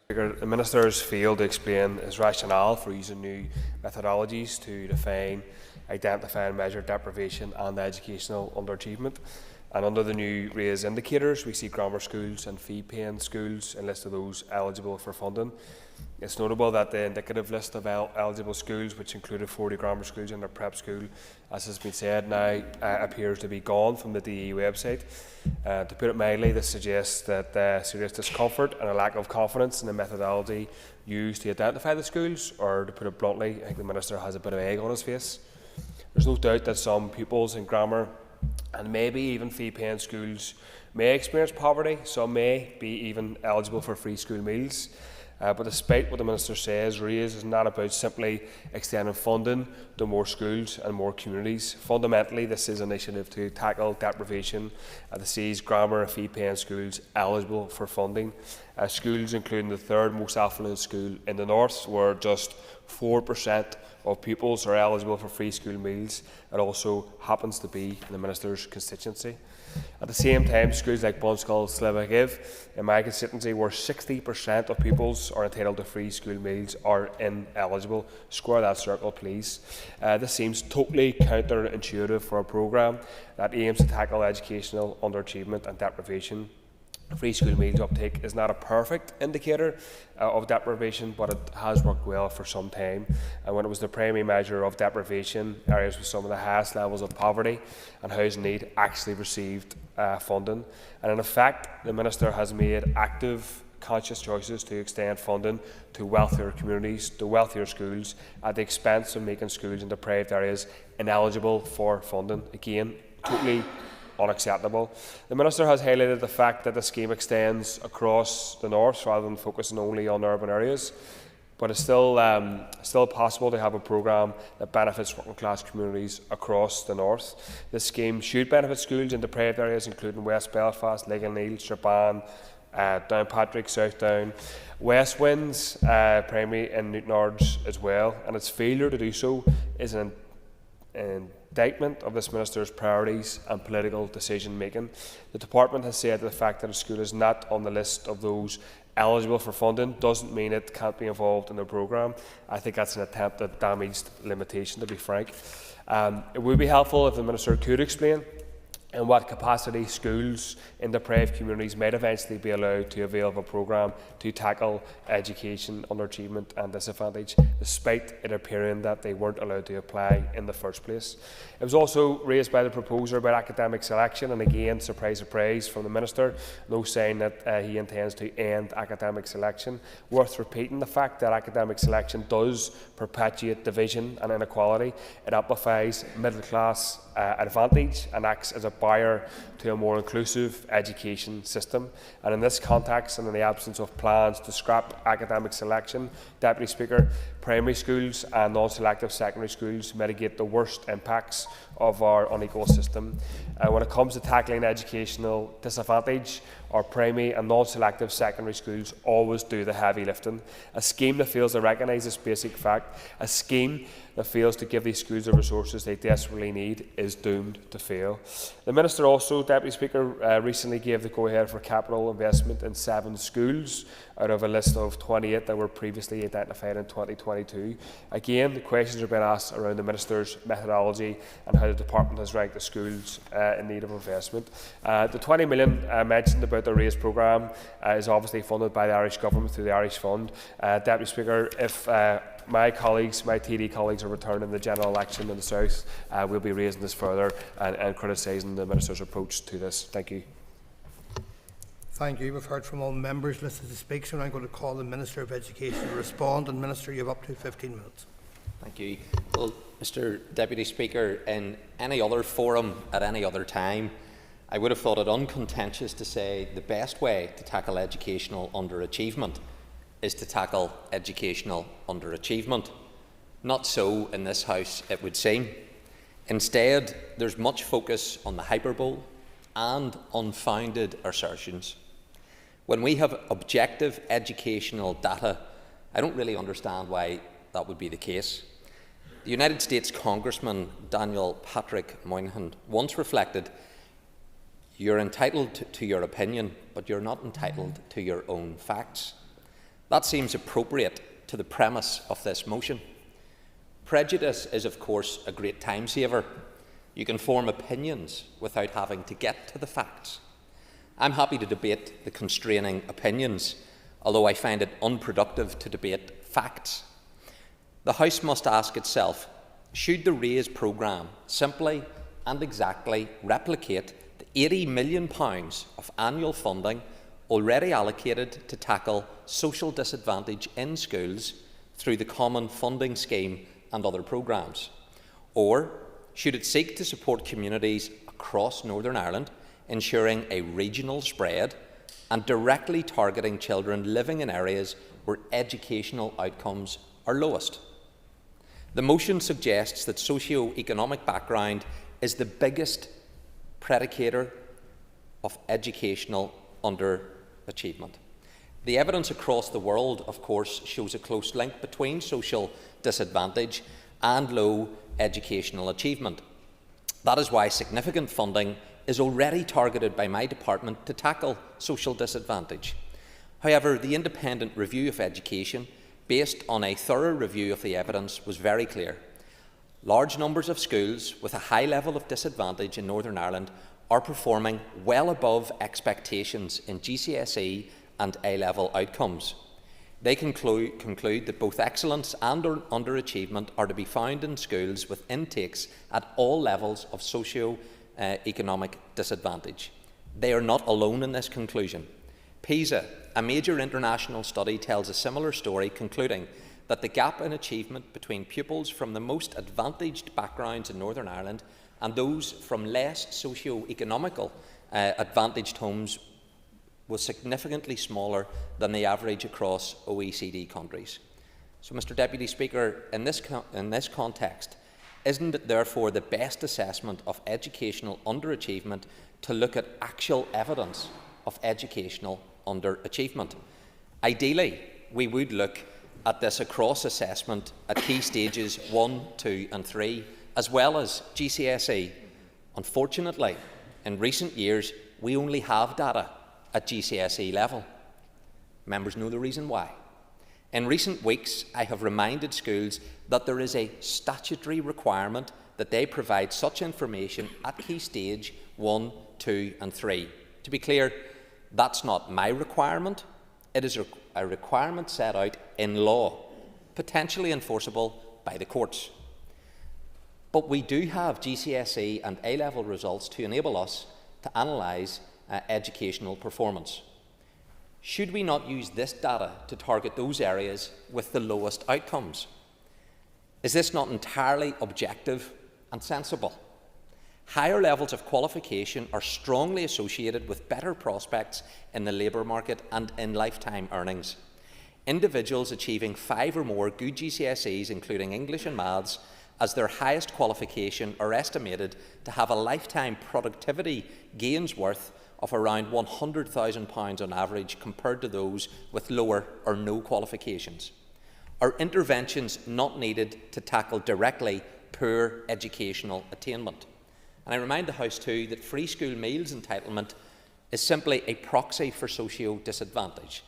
The Minister has failed to explain his rationale for using new methodologies to define, identify and measure deprivation and educational underachievement. And under the new RHI indicators, we see grammar schools and fee-paying schools and list of those eligible for funding. It's notable that the indicative list of eligible schools, which included 40 grammar schools and a prep school, as has been said, now appears to be gone from the DE website. To put it mildly, this suggests that serious discomfort and a lack of confidence in the methodology used to identify the schools, or to put it bluntly, I think the Minister has a bit of egg on his face. There's no doubt that some pupils in grammar and maybe even fee-paying schools may experience poverty. Some may be even eligible for free school meals. But despite what the Minister says, RHI is not about simply extending funding to more schools and more communities. Fundamentally, this is an initiative to tackle deprivation and to seize grammar and fee-paying schools eligible for funding. Schools including the third most affluent school in the north, where just 4% of pupils are eligible for free school meals. It also happens to be in the Minister's constituency. At the same time, schools like Bunskull, Slivagiv, in my constituency, where 60% of pupils are entitled to free school meals, are ineligible. Square that circle, please. This seems totally counterintuitive for a programme that aims to tackle educational underachievement and deprivation. Free school meals uptake is not a perfect indicator of deprivation, but it has worked well for some time. And when it was the primary measure of deprivation, areas with some of the highest levels of poverty and housing need actually received funding. And in effect, the Minister has made active, conscious choices to extend funding to wealthier communities, to wealthier schools, at the expense of making schools in deprived areas ineligible for funding. Again, totally unacceptable. The Minister has highlighted the fact that the scheme extends across the north rather than focusing only on urban areas, but it's still possible to have a programme that benefits working class communities across the north. This scheme should benefit schools in deprived areas including West Belfast, Ligonneil, Strabane, Downpatrick, South Down, West Winds, primary in Newton Ards as well, and its failure to do so is an indictment of this Minister's priorities and political decision making. The Department has said that the fact that a school is not on the list of those eligible for funding doesn't mean it can't be involved in the programme. I think that's an attempt at damaged limitation, to be frank. It would be helpful if the Minister could explain in what capacity schools in deprived communities might eventually be allowed to avail of a programme to tackle education underachievement and disadvantage, despite it appearing that they weren't allowed to apply in the first place. It was also raised by the proposer about academic selection, and again, surprise, surprise from the Minister, no sign that he intends to end academic selection. Worth repeating the fact that academic selection does perpetuate division and inequality. It amplifies middle class advantage and acts as a barrier to a more inclusive education system. And in this context, and in the absence of plans to scrap academic selection, Deputy Speaker, primary schools and non-selective secondary schools mitigate the worst impacts of our unequal system. When it comes to tackling educational disadvantage, our primary and non-selective secondary schools always do the heavy lifting. A scheme that fails to recognise this basic fact, a scheme that fails to give these schools the resources they desperately need, is doomed to fail. The Minister also, Deputy Speaker, recently gave the go-ahead for capital investment in 7 schools out of a list of 28 that were previously identified in 2022. Again, the questions are being asked around the Minister's methodology and how the Department has ranked the schools in need of investment. The 20 million mentioned about the RAISE programme is obviously funded by the Irish Government through the Irish Fund. Deputy Speaker, if my TD colleagues are returning in the general election in the South, we'll be raising this further and criticising the Minister's approach to this. Thank you. Thank you. We've heard from all members listed to speak, so I'm going to call the Minister of Education to respond. And Minister, you have up to 15 minutes. Thank you. Well, Mr. Deputy Speaker, in any other forum at any other time, I would have thought it uncontentious to say the best way to tackle educational underachievement is to tackle educational underachievement. Not so in this House, it would seem. Instead, there's much focus on the hyperbole and unfounded assertions. When we have objective educational data, I don't really understand why that would be the case. The United States Congressman Daniel Patrick Moynihan once reflected, "You're entitled to your opinion, but you're not entitled to your own facts." That seems appropriate to the premise of this motion. Prejudice is, of course, a great time saver. You can form opinions without having to get to the facts. I'm happy to debate the constraining opinions, although I find it unproductive to debate facts. The House must ask itself, should the RAISE programme simply and exactly replicate the £80 million of annual funding already allocated to tackle social disadvantage in schools through the Common Funding Scheme and other programmes? Or should it seek to support communities across Northern Ireland, ensuring a regional spread and directly targeting children living in areas where educational outcomes are lowest? The motion suggests that socio-economic background is the biggest predicator of educational underachievement. The evidence across the world, of course, shows a close link between social disadvantage and low educational achievement. That is why significant funding is already targeted by my department to tackle social disadvantage. However, the independent review of education, based on a thorough review of the evidence, was very clear. Large numbers of schools with a high level of disadvantage in Northern Ireland are performing well above expectations in GCSE and A-level outcomes. They conclude that both excellence and underachievement are to be found in schools with intakes at all levels of socio-economic disadvantage. They are not alone in this conclusion. PISA, a major international study, tells a similar story, concluding that the gap in achievement between pupils from the most advantaged backgrounds in Northern Ireland and those from less socio-economical advantaged homes was significantly smaller than the average across OECD countries. So, Mr Deputy Speaker, in this context, isn't it therefore the best assessment of educational underachievement to look at actual evidence of educational underachievement? Ideally, we would look at this across assessment at key stages 1, 2 and 3, as well as GCSE. Unfortunately, in recent years, we only have data at GCSE level. Members know the reason why. In recent weeks, I have reminded schools that there is a statutory requirement that they provide such information at key stage 1, 2 and 3. To be clear, that's not my requirement. It is a requirement set out in law, potentially enforceable by the courts. But we do have GCSE and A-level results to enable us to analyse educational performance. Should we not use this data to target those areas with the lowest outcomes? Is this not entirely objective and sensible? Higher levels of qualification are strongly associated with better prospects in the labour market and in lifetime earnings. Individuals achieving 5 or more good GCSEs, including English and Maths, as their highest qualification are estimated to have a lifetime productivity gains worth of around £100,000 on average compared to those with lower or no qualifications. Are interventions not needed to tackle directly poor educational attainment? And I remind the House too that free school meals entitlement is simply a proxy for socio-disadvantage.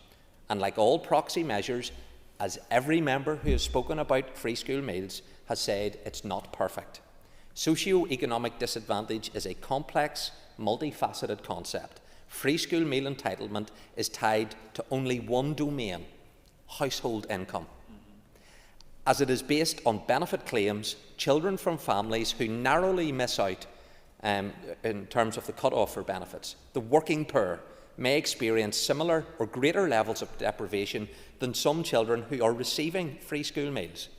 And like all proxy measures, as every member who has spoken about free school meals has said, it's not perfect. Socio-economic disadvantage is a complex, multifaceted concept. Free school meal entitlement is tied to only one domain: household income. As it is based on benefit claims, children from families who narrowly miss out in terms of the cut-off for benefits, the working poor, may experience similar or greater levels of deprivation than some children who are receiving free school meals.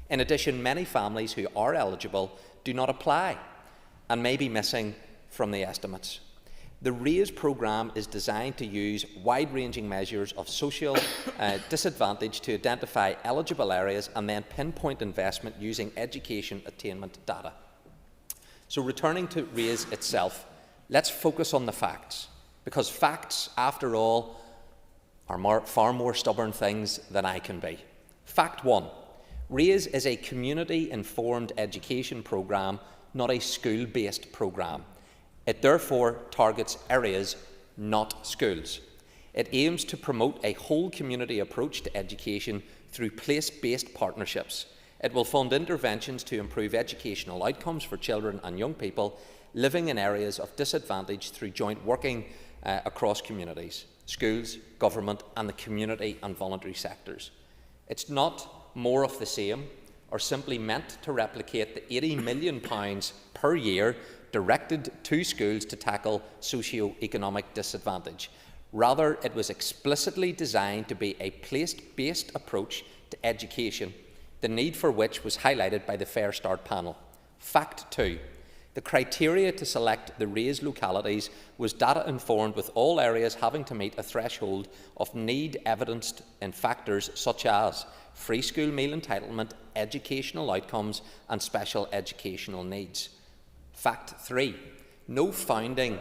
In addition, many families who are eligible do not apply and may be missing from the estimates. The RAISE programme is designed to use wide-ranging measures of social disadvantage to identify eligible areas and then pinpoint investment using education attainment data. So, returning to RAISE itself, let's focus on the facts, because facts, after all, are far more stubborn things than I can be. Fact 1. RAISE is a community-informed education programme, not a school-based programme. It therefore targets areas, not schools. It aims to promote a whole community approach to education through place-based partnerships. It will fund interventions to improve educational outcomes for children and young people living in areas of disadvantage through joint working across communities, schools, government and the community and voluntary sectors. It's not more of the same or simply meant to replicate the £80 million per year directed to schools to tackle socio-economic disadvantage. Rather, it was explicitly designed to be a place-based approach to education, the need for which was highlighted by the Fair Start panel. Fact 2. The criteria to select the raised localities was data-informed, with all areas having to meet a threshold of need evidenced in factors such as free school meal entitlement, educational outcomes and special educational needs. Fact 3. No funding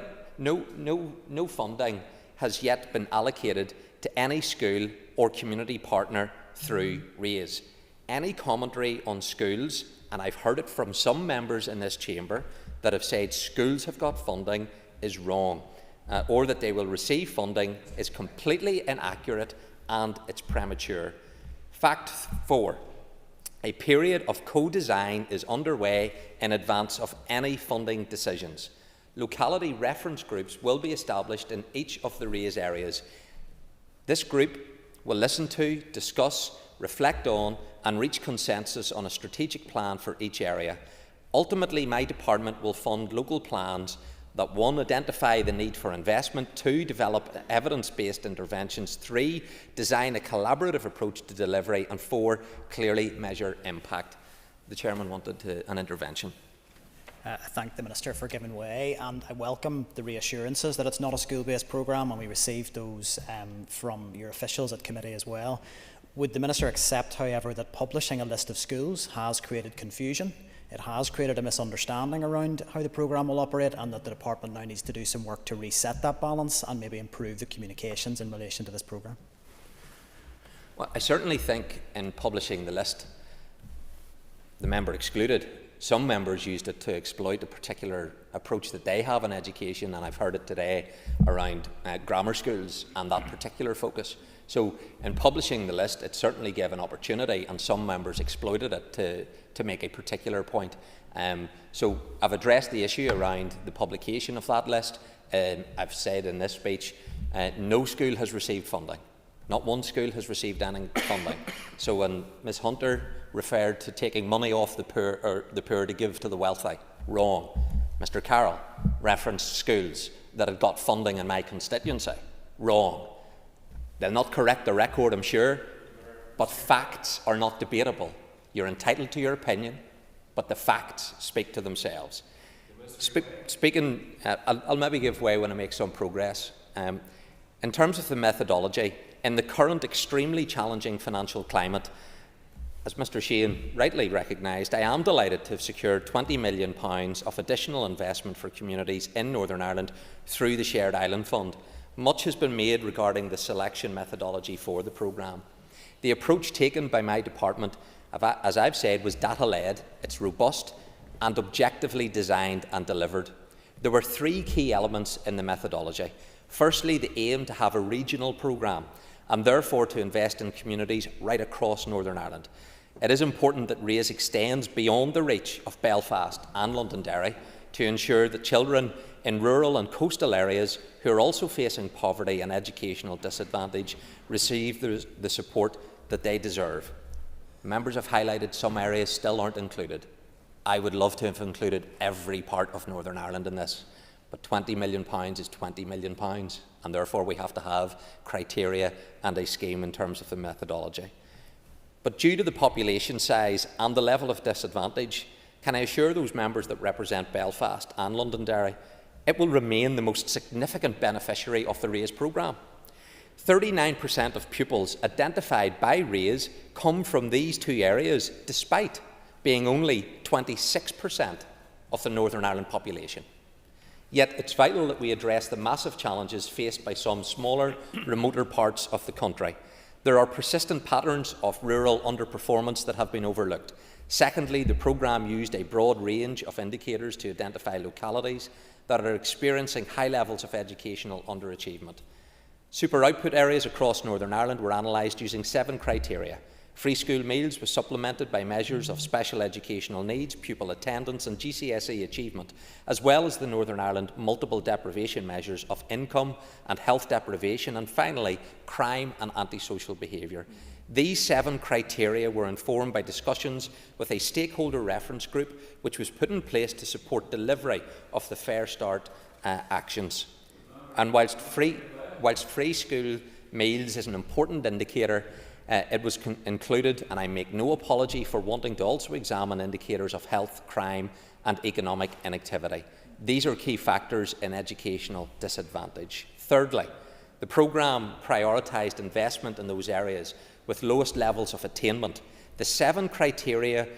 has yet been allocated to any school or community partner through RAISE. Any commentary on schools, and I've heard it from some members in this chamber that have said schools have got funding, is wrong, or that they will receive funding is completely inaccurate and it's premature. Fact 4. A period of co-design is underway in advance of any funding decisions. Locality reference groups will be established in each of the RAISE areas. This group will listen to, discuss, reflect on and reach consensus on a strategic plan for each area. Ultimately, my department will fund local plans that 1. Identify the need for investment, 2. Develop evidence-based interventions, 3. Design a collaborative approach to delivery and 4. Clearly measure impact. The Chairman wanted an intervention. I thank the Minister for giving way, and I welcome the reassurances that it's not a school-based programme, and we received those from your officials at committee as well. Would the Minister accept, however, that publishing a list of schools has created confusion? It has created a misunderstanding around how the programme will operate, and that the Department now needs to do some work to reset that balance and maybe improve the communications in relation to this programme? Well, I certainly think in publishing the list, the member excluded, some members used it to exploit a particular approach that they have in education, and I've heard it today around grammar schools and that particular focus. So in publishing the list, it certainly gave an opportunity, and some members exploited it to make a particular point. So I've addressed the issue around the publication of that list. I've said in this speech, no school has received funding. Not one school has received any funding. So when Ms Hunter referred to taking money off the poor to give to the wealthy, wrong. Mr Carroll referenced schools that had got funding in my constituency, wrong. They'll not correct the record, I'm sure, but facts are not debatable. You're entitled to your opinion, but the facts speak to themselves. I'll maybe give way when I make some progress. In terms of the methodology, in the current extremely challenging financial climate, as Mr Sheehan rightly recognised, I am delighted to have secured £20 million of additional investment for communities in Northern Ireland through the Shared Island Fund. Much has been made regarding the selection methodology for the programme. The approach taken by my department, as I've said, was data-led, it's robust and objectively designed and delivered. There were 3 key elements in the methodology. Firstly, the aim to have a regional programme and therefore to invest in communities right across Northern Ireland. It is important that RAISE extends beyond the reach of Belfast and Londonderry to ensure that children in rural and coastal areas who are also facing poverty and educational disadvantage receive the support that they deserve. Members have highlighted some areas still aren't included. I would love to have included every part of Northern Ireland in this, but £20 million is £20 million, and therefore we have to have criteria and a scheme in terms of the methodology. But due to the population size and the level of disadvantage, can I assure those members that represent Belfast and Londonderry, it will remain the most significant beneficiary of the RAISE programme. 39% of pupils identified by RAISE come from these 2 areas, despite being only 26% of the Northern Ireland population. Yet it's vital that we address the massive challenges faced by some smaller, remoter parts of the country. There are persistent patterns of rural underperformance that have been overlooked. Secondly, the programme used a broad range of indicators to identify localities that are experiencing high levels of educational underachievement. Super output areas across Northern Ireland were analysed using 7 criteria: Free school meals was supplemented by measures of special educational needs, pupil attendance and GCSE achievement, as well as the Northern Ireland multiple deprivation measures of income and health deprivation, and finally, crime and antisocial behaviour. These 7 criteria were informed by discussions with a stakeholder reference group which was put in place to support delivery of the Fair Start actions. And whilst free school meals is an important indicator, it was included, and I make no apology for wanting to also examine indicators of health, crime and economic inactivity. These are key factors in educational disadvantage. Thirdly, the programme prioritised investment in those areas with lowest levels of attainment. The 7 criteria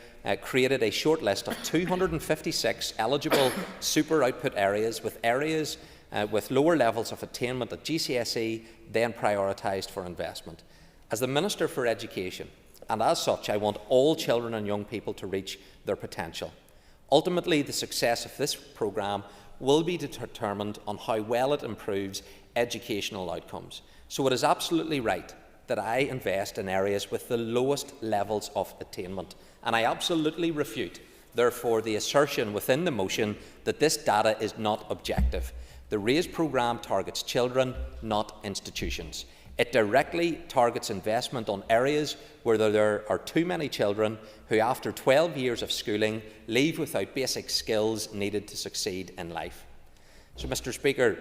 created a short list of 256 eligible super output areas with lower levels of attainment at GCSE, then prioritised for investment. As the Minister for Education, and as such, I want all children and young people to reach their potential. Ultimately, the success of this programme will be determined on how well it improves educational outcomes. So it is absolutely right that I invest in areas with the lowest levels of attainment, and I absolutely refute, therefore, the assertion within the motion that this data is not objective. The RAISE programme targets children, not institutions. It directly targets investment on areas where there are too many children who, after 12 years of schooling, leave without basic skills needed to succeed in life. So, Mr. Speaker,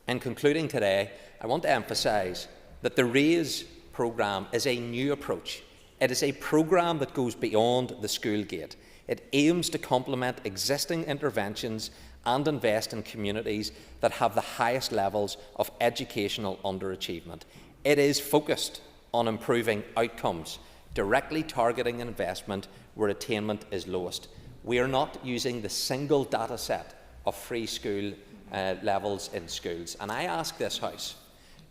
in concluding today, I want to emphasise that the RAISE programme is a new approach. It is a programme that goes beyond the school gate. It aims to complement existing interventions and invest in communities that have the highest levels of educational underachievement. It is focused on improving outcomes, directly targeting investment where attainment is lowest. We are not using the single data set of free school levels in schools. And I ask this House,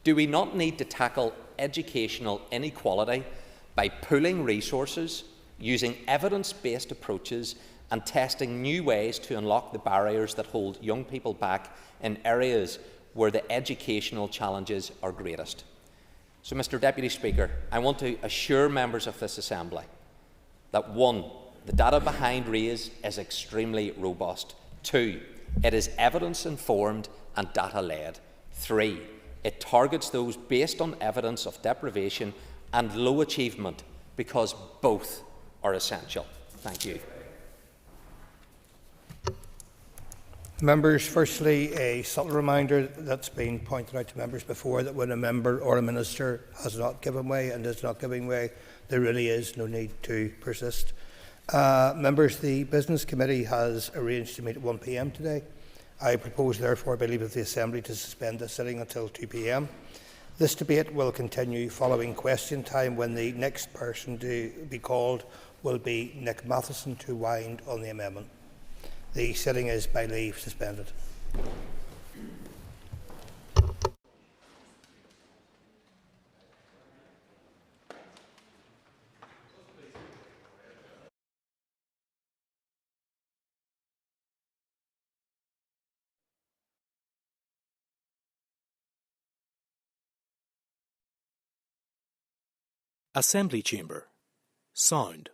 do we not need to tackle educational inequality by pooling resources, using evidence-based approaches and testing new ways to unlock the barriers that hold young people back in areas where the educational challenges are greatest? So, Mr. Deputy Speaker, I want to assure members of this Assembly that 1, the data behind RAISE is extremely robust. 2, it is evidence-informed and data-led. 3, it targets those based on evidence of deprivation and low achievement, because both are essential. Thank you. Members, firstly, a subtle reminder that's been pointed out to members before, that when a member or a minister has not given way and is not giving way, there really is no need to persist. Members, the Business Committee has arranged to meet at 1 p.m. today. I propose, therefore, by leave of the Assembly, to suspend the sitting until 2 p.m. This debate will continue following question time, when the next person to be called will be Nick Matheson to wind on the amendment. The sitting is by leave suspended. Assembly Chamber. Sound.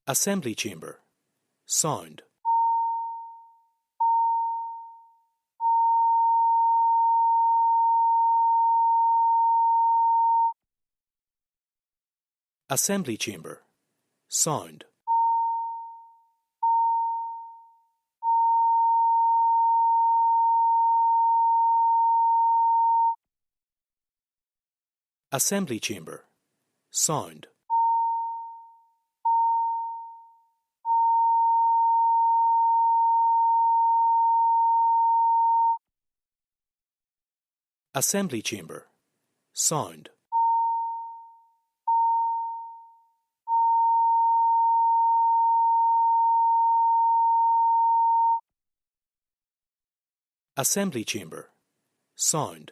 Assembly Chamber. Sound. Assembly Chamber. Sound. Assembly Chamber. Sound. Assembly Chamber. Sound. Assembly Chamber. Sound.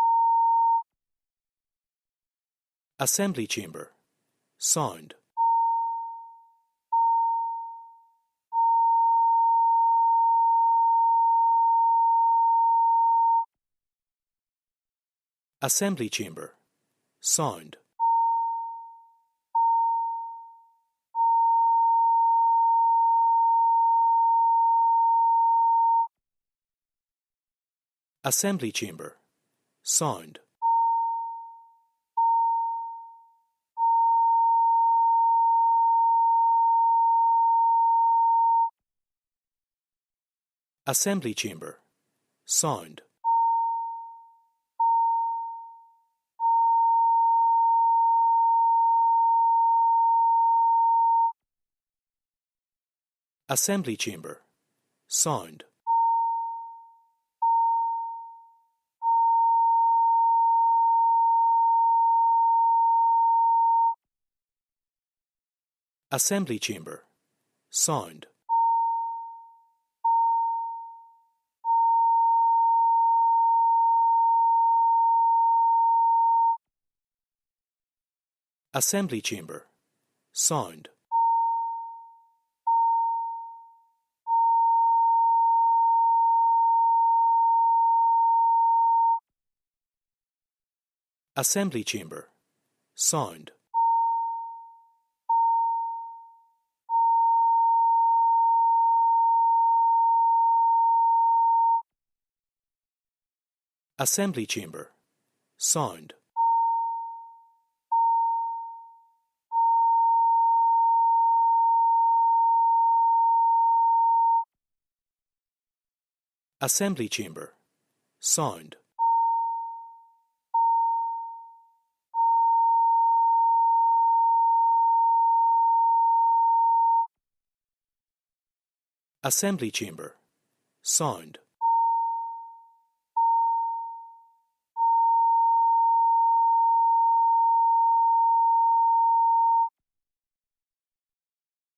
Assembly Chamber. Sound. Assembly Chamber. Sound. Assembly Chamber. Sound. Assembly Chamber. Sound. Assembly Chamber. Sound. Assembly Chamber. Sound. Assembly Chamber. Sound. Assembly Chamber. Sound. Assembly Chamber. Sound. Assembly Chamber. Sound. Assembly Chamber. Sound.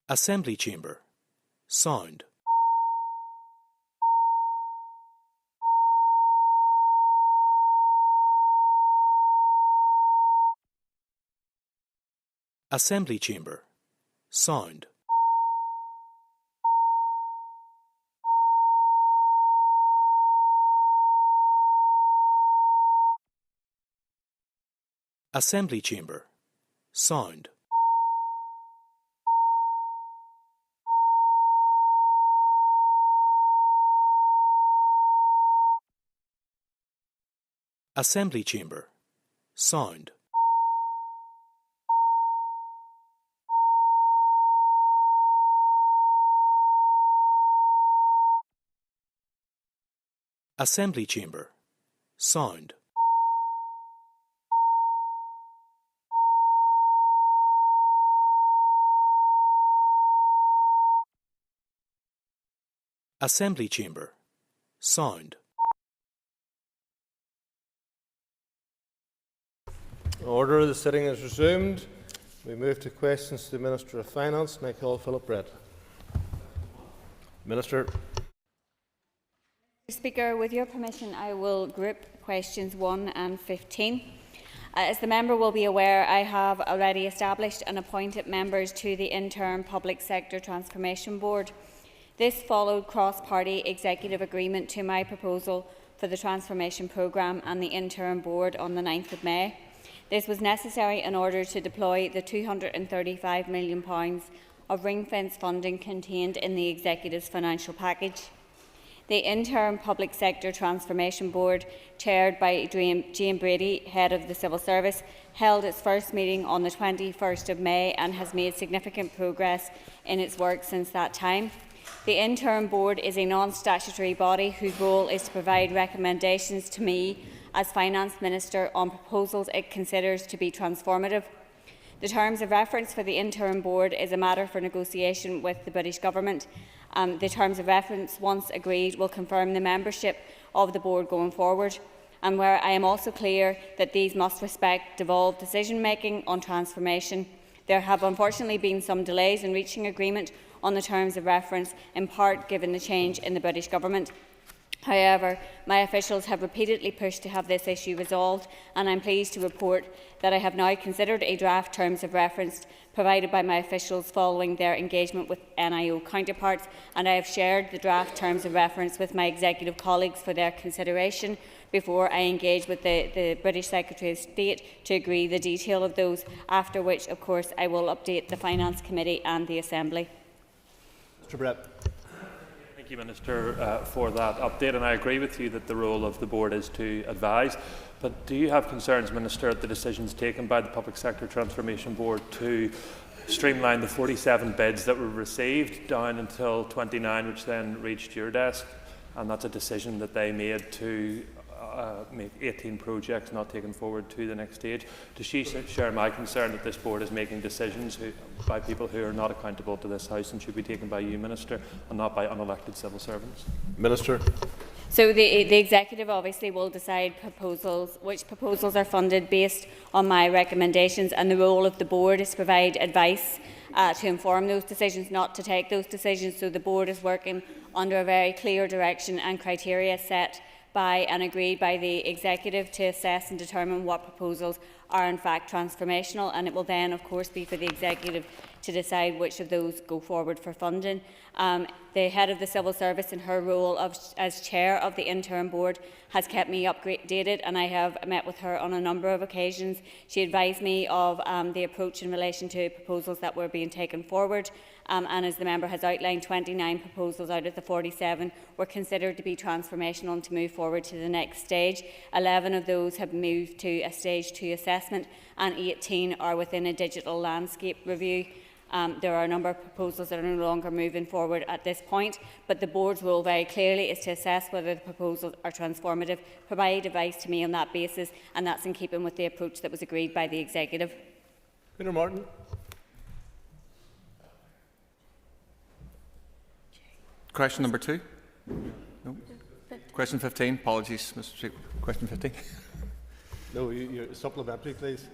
Assembly Chamber. Sound. Assembly Chamber. Sound. Assembly Chamber. Sound. Assembly Chamber. Sound. Assembly Chamber. Sound. Assembly Chamber. Sound. Order. The sitting is resumed. We move to questions to the Minister of Finance, and I call Philip Brett. Minister. Speaker, with your permission, I will group questions 1 and 15. As the member will be aware, I have already established and appointed members to the Interim Public Sector Transformation Board. This followed cross-party executive agreement to my proposal for the Transformation Programme and the Interim Board on the 9th of May. This was necessary in order to deploy the £235 million of ring-fence funding contained in the Executive's financial package. The Interim Public Sector Transformation Board, chaired by Jane Brady, Head of the Civil Service, held its first meeting on the 21st of May and has made significant progress in its work since that time. The Interim Board is a non-statutory body whose role is to provide recommendations to me as Finance Minister on proposals it considers to be transformative. The terms of reference for the Interim Board is a matter for negotiation with the British Government. The terms of reference, once agreed, will confirm the membership of the Board going forward, and where I am also clear that these must respect devolved decision-making on transformation. There have unfortunately been some delays in reaching agreement on the terms of reference, in part given the change in the British Government. However, my officials have repeatedly pushed to have this issue resolved, and I am pleased to report that I have now considered a draft terms of reference provided by my officials following their engagement with NIO counterparts, and I have shared the draft terms of reference with my executive colleagues for their consideration before I engage with the British Secretary of State to agree the detail of those, after which, of course, I will update the Finance Committee and the Assembly. Mr. Brett. Thank you, Minister, for that update, and I agree with you that the role of the board is to advise. But do you have concerns, Minister, at the decisions taken by the Public Sector Transformation Board to streamline the 47 bids that were received down until 29, which then reached your desk? And that's a decision that they made to make 18 projects not taken forward to the next stage. Does she share my concern that this board is making decisions by people who are not accountable to this House and should be taken by you, Minister, and not by unelected civil servants? Minister. So the Executive obviously will decide which proposals are funded based on my recommendations, and the role of the board is to provide advice to inform those decisions, not to take those decisions. So the board is working under a very clear direction and criteria set by and agreed by the Executive to assess and determine what proposals are in fact transformational, and it will then of course be for the Executive to decide which of those go forward for funding. The head of the civil service, in her role as chair of the interim board, has kept me updated, and I have met with her on a number of occasions. She advised me of the approach in relation to proposals that were being taken forward, and as the member has outlined, 29 proposals out of the 47 were considered to be transformational and to move forward to the next stage. 11 of those have moved to a stage 2 assessment, and 18 are within a digital landscape review. There are a number of proposals that are no longer moving forward at this point, but the board's role very clearly is to assess whether the proposals are transformative, provide advice to me on that basis, and that's in keeping with the approach that was agreed by the Executive. Peter Martin. Question number 2? No. Question 15. Apologies, Mr. Speaker. Question 15. No, you're supplementary, please.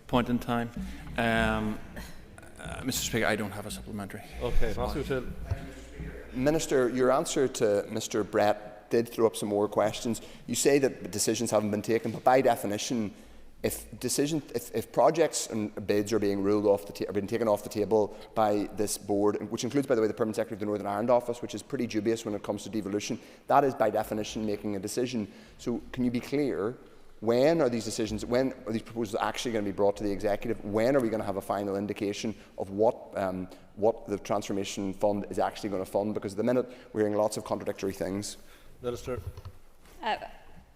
Point in time. Mr. Speaker, I don't have a supplementary. Okay, Matthew. Minister, your answer to Mr. Brett did throw up some more questions. You say that decisions haven't been taken, but by definition, if projects and bids are being ruled off are being taken off the table by this board, which includes, by the way, the Permanent Secretary of the Northern Ireland Office, which is pretty dubious when it comes to devolution, that is by definition making a decision. So, can you be clear? When are these proposals actually going to be brought to the Executive? When are we going to have a final indication of what the Transformation Fund is actually going to fund? Because at the minute we're hearing lots of contradictory things. Minister.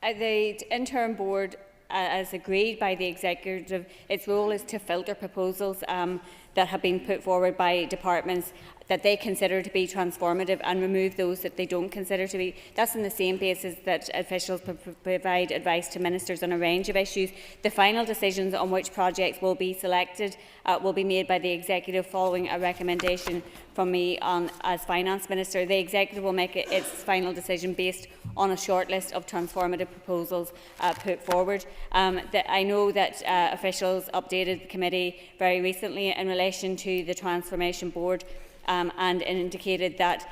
The interim board, as agreed by the Executive, its role is to filter proposals that have been put forward by departments that they consider to be transformative and remove those that they don't consider to be. That's on the same basis that officials provide advice to ministers on a range of issues. The final decisions on which projects will be selected will be made by the Executive following a recommendation from me as Finance Minister. The Executive will make its final decision based on a short list of transformative proposals put forward. I know that officials updated the committee very recently in relation to the Transformation Board and indicated that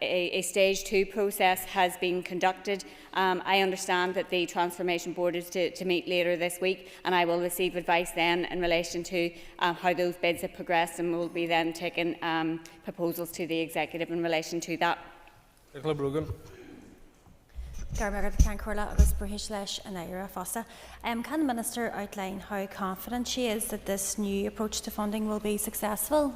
a stage 2 process has been conducted. I understand that the Transformation Board is to meet later this week, and I will receive advice then in relation to how those bids have progressed, and will be then taking proposals to the Executive in relation to that. Nicola Brogan. Can the Minister outline how confident she is that this new approach to funding will be successful?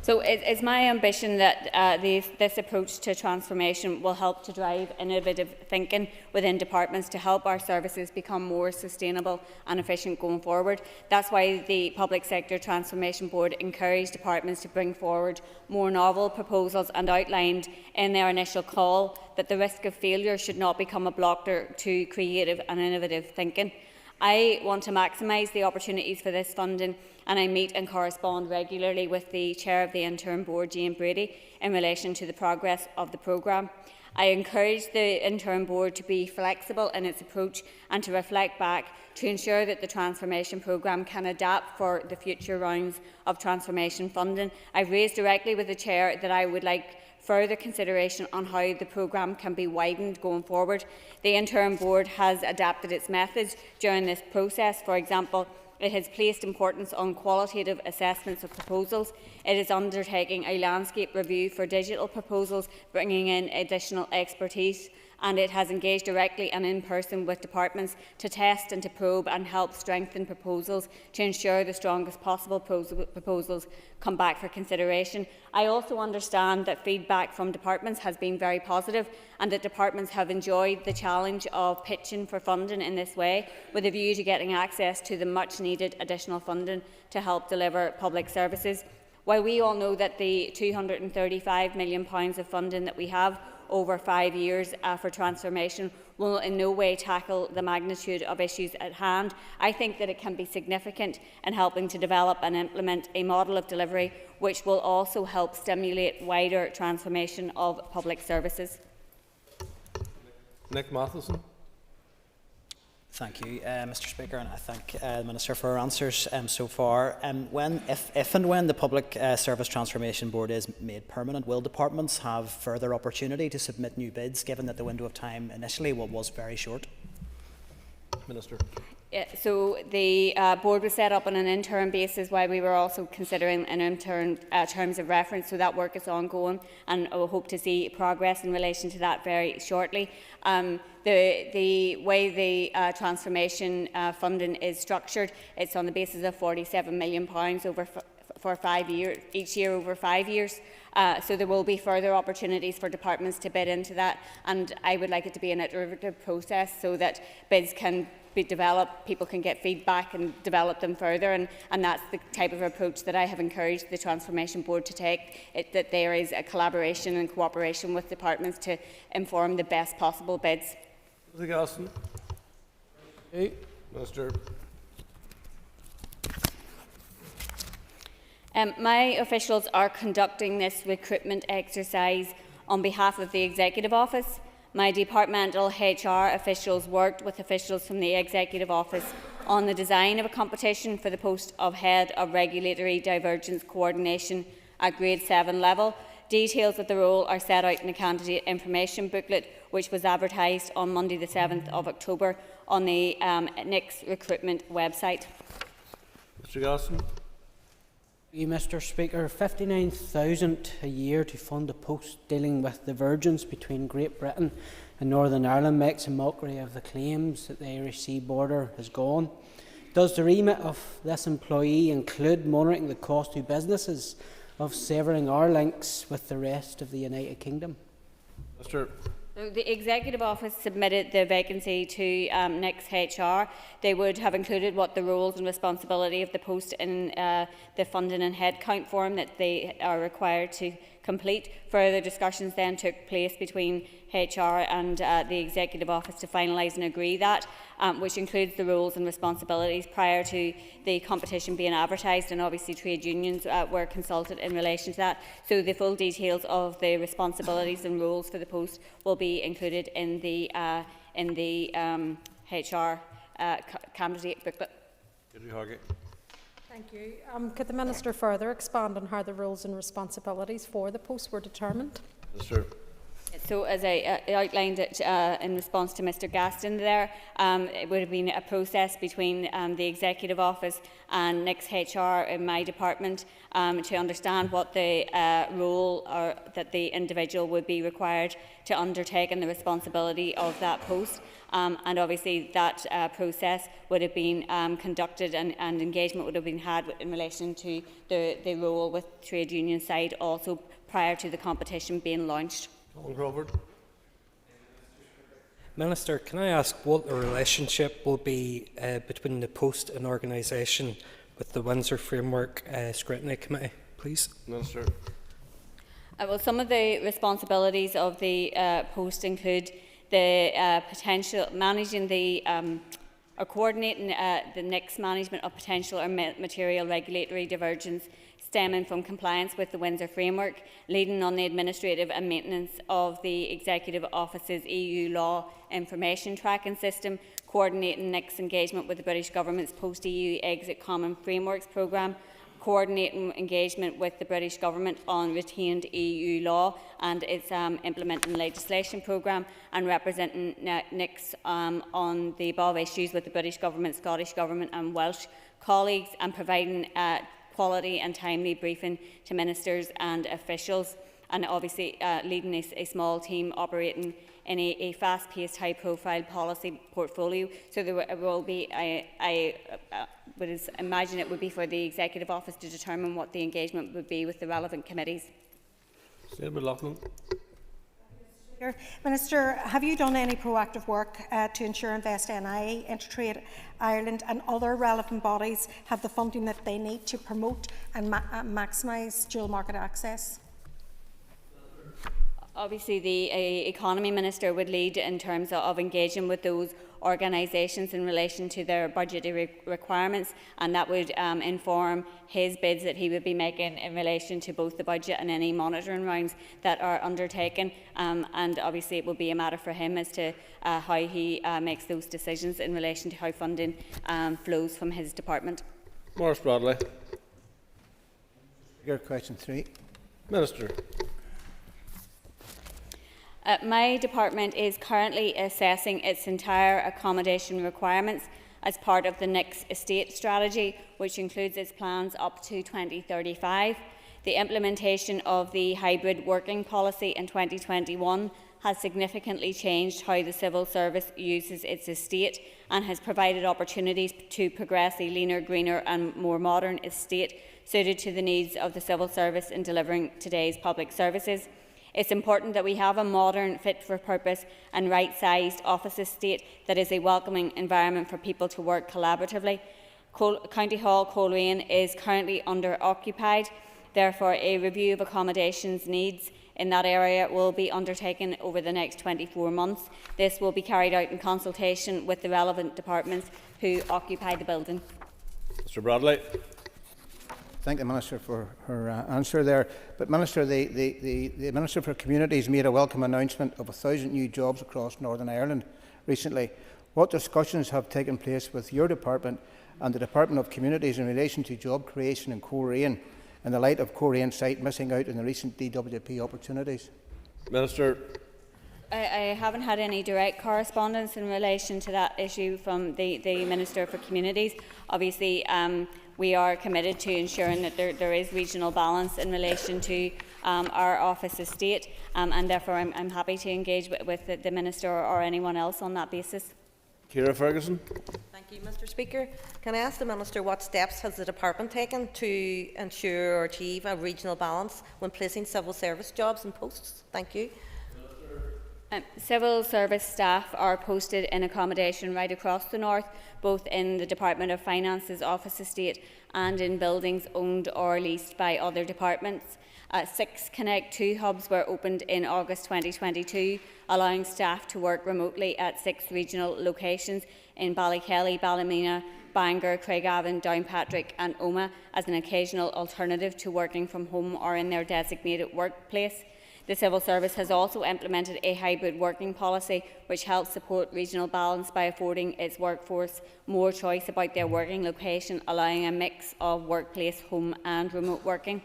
So it's my ambition that this approach to transformation will help to drive innovative thinking within departments to help our services become more sustainable and efficient going forward. That's why the Public Sector Transformation Board encouraged departments to bring forward more novel proposals and outlined in their initial call that the risk of failure should not become a blocker to creative and innovative thinking. I want to maximise the opportunities for this funding, and I meet and correspond regularly with the Chair of the Interim Board, Jane Brady, in relation to the progress of the programme. I encourage the interim board to be flexible in its approach and to reflect back to ensure that the transformation programme can adapt for the future rounds of transformation funding. I've raised directly with the Chair that I would like further consideration on how the programme can be widened going forward. The interim board has adapted its methods during this process. For example, it has placed importance on qualitative assessments of proposals. It is undertaking a landscape review for digital proposals, bringing in additional expertise, and it has engaged directly and in person with departments to test and to probe and help strengthen proposals to ensure the strongest possible proposals come back for consideration. I also understand that feedback from departments has been very positive and that departments have enjoyed the challenge of pitching for funding in this way, with a view to getting access to the much needed additional funding to help deliver public services. While we all know that the £235 million of funding that we have over 5 years for transformation will in no way tackle the magnitude of issues at hand, I think that it can be significant in helping to develop and implement a model of delivery which will also help stimulate wider transformation of public services. Nick Matheson. Thank you, Mr. Speaker, and I thank the Minister for her answers so far. If and when the Public Service Transformation Board is made permanent, will departments have further opportunity to submit new bids, given that the window of time initially was very short? Minister. So the board was set up on an interim basis while we were also considering an interim terms of reference, so that work is ongoing and I will hope to see progress in relation to that very shortly. The way the transformation funding is structured, it's on the basis of £47 million over for 5 years, each year over 5 years. So there will be further opportunities for departments to bid into that, and I would like it to be an iterative process so that bids can be developed, people can get feedback and develop them further, and that's the type of approach that I have encouraged the Transformation Board to take, that there is a collaboration and cooperation with departments to inform the best possible bids. Minister. My officials are conducting this recruitment exercise on behalf of the Executive Office. My departmental HR officials worked with officials from the Executive Office on the design of a competition for the post of Head of Regulatory Divergence Coordination at Grade 7 level. Details of the role are set out in the candidate information booklet, which was advertised on Monday the 7th of October on the NIC's recruitment website. Mr. Gosson. Mr. Speaker, £59,000 a year to fund a post dealing with divergence between Great Britain and Northern Ireland makes a mockery of the claims that the Irish Sea border has gone. Does the remit of this employee include monitoring the cost to businesses of severing our links with the rest of the United Kingdom? Mr. The Executive Office submitted the vacancy to NIC's HR. They would have included what the roles and responsibility of the post in the funding and headcount form that they are required to complete. Further discussions then took place between HR and the Executive Office to finalise and agree that, which includes the roles and responsibilities prior to the competition being advertised, and obviously trade unions were consulted in relation to that. So the full details of the responsibilities and roles for the post will be included in the HR candidate booklet. Thank you. Could the Minister further expand on how the roles and responsibilities for the post were determined? Minister. So, as I outlined it in response to Mr Gaston there, it would have been a process between the Executive Office and NIC's HR in my department to understand what the role or that the individual would be required to undertake and the responsibility of that post. And obviously that process would have been conducted and engagement would have been had in relation to the role with trade union side also prior to the competition being launched. Minister, can I ask what the relationship will be between the post and organisation with the Windsor Framework Scrutiny Committee, please? Minister. Well, some of the responsibilities of the post include the potential managing the or coordinating the NIC's management of potential or material regulatory divergence, stemming from compliance with the Windsor Framework, leading on the administrative and maintenance of the Executive Office's EU law information tracking system, coordinating NIC's engagement with the British Government's post-EU exit common frameworks programme, coordinating engagement with the British Government on retained EU law and its implementing legislation programme, and representing NICs on the above issues with the British Government, Scottish Government and Welsh colleagues, and providing quality and timely briefing to ministers and officials, and obviously leading a small team operating in a fast-paced, high-profile policy portfolio. So there will be, I would imagine it would be for the Executive Office to determine what the engagement would be with the relevant committees. Minister, have you done any proactive work to ensure Invest NI, Intertrade Ireland and other relevant bodies have the funding that they need to promote and maximise dual market access? Obviously, the Economy Minister would lead in terms of engaging with those organisations in relation to their budgetary requirements, and that would inform his bids that he would be making in relation to both the budget and any monitoring rounds that are undertaken. And obviously it will be a matter for him as to how he makes those decisions in relation to how funding flows from his department. Maurice Bradley. Question 3. Minister. My department is currently assessing its entire accommodation requirements as part of the NIC's estate strategy, which includes its plans up to 2035. The implementation of the hybrid working policy in 2021 has significantly changed how the civil service uses its estate and has provided opportunities to progress a leaner, greener and more modern estate suited to the needs of the civil service in delivering today's public services. It's important that we have a modern, fit-for-purpose and right-sized office estate that is a welcoming environment for people to work collaboratively. County Hall Coleraine is currently under-occupied. Therefore, a review of accommodations needs in that area will be undertaken over the next 24 months. This will be carried out in consultation with the relevant departments who occupy the building. Mr Bradley. Thank the Minister for her answer there. But Minister, the Minister for Communities made a welcome announcement of 1,000 new jobs across Northern Ireland recently. What discussions have taken place with your department and the Department of Communities in relation to job creation in Coleraine in the light of Coleraine site missing out on the recent DWP opportunities? Minister. I haven't had any direct correspondence in relation to that issue from the Minister for Communities. Obviously, we are committed to ensuring that there is regional balance in relation to our office estate, and therefore I'm happy to engage with the Minister or anyone else on that basis. Ciara Ferguson. Thank you, Mr Speaker. Can I ask the Minister what steps has the Department taken to ensure or achieve a regional balance when placing civil service jobs and posts? Thank you. Civil service staff are posted in accommodation right across the north, both in the Department of Finance's office estate and in buildings owned or leased by other departments. 6 Connect 2 hubs were opened in August 2022, allowing staff to work remotely at 6 regional locations in Ballykelly, Ballymena, Bangor, Craigavon, Downpatrick and Omagh as an occasional alternative to working from home or in their designated workplace. The Civil Service has also implemented a hybrid working policy which helps support regional balance by affording its workforce more choice about their working location, allowing a mix of workplace, home and remote working.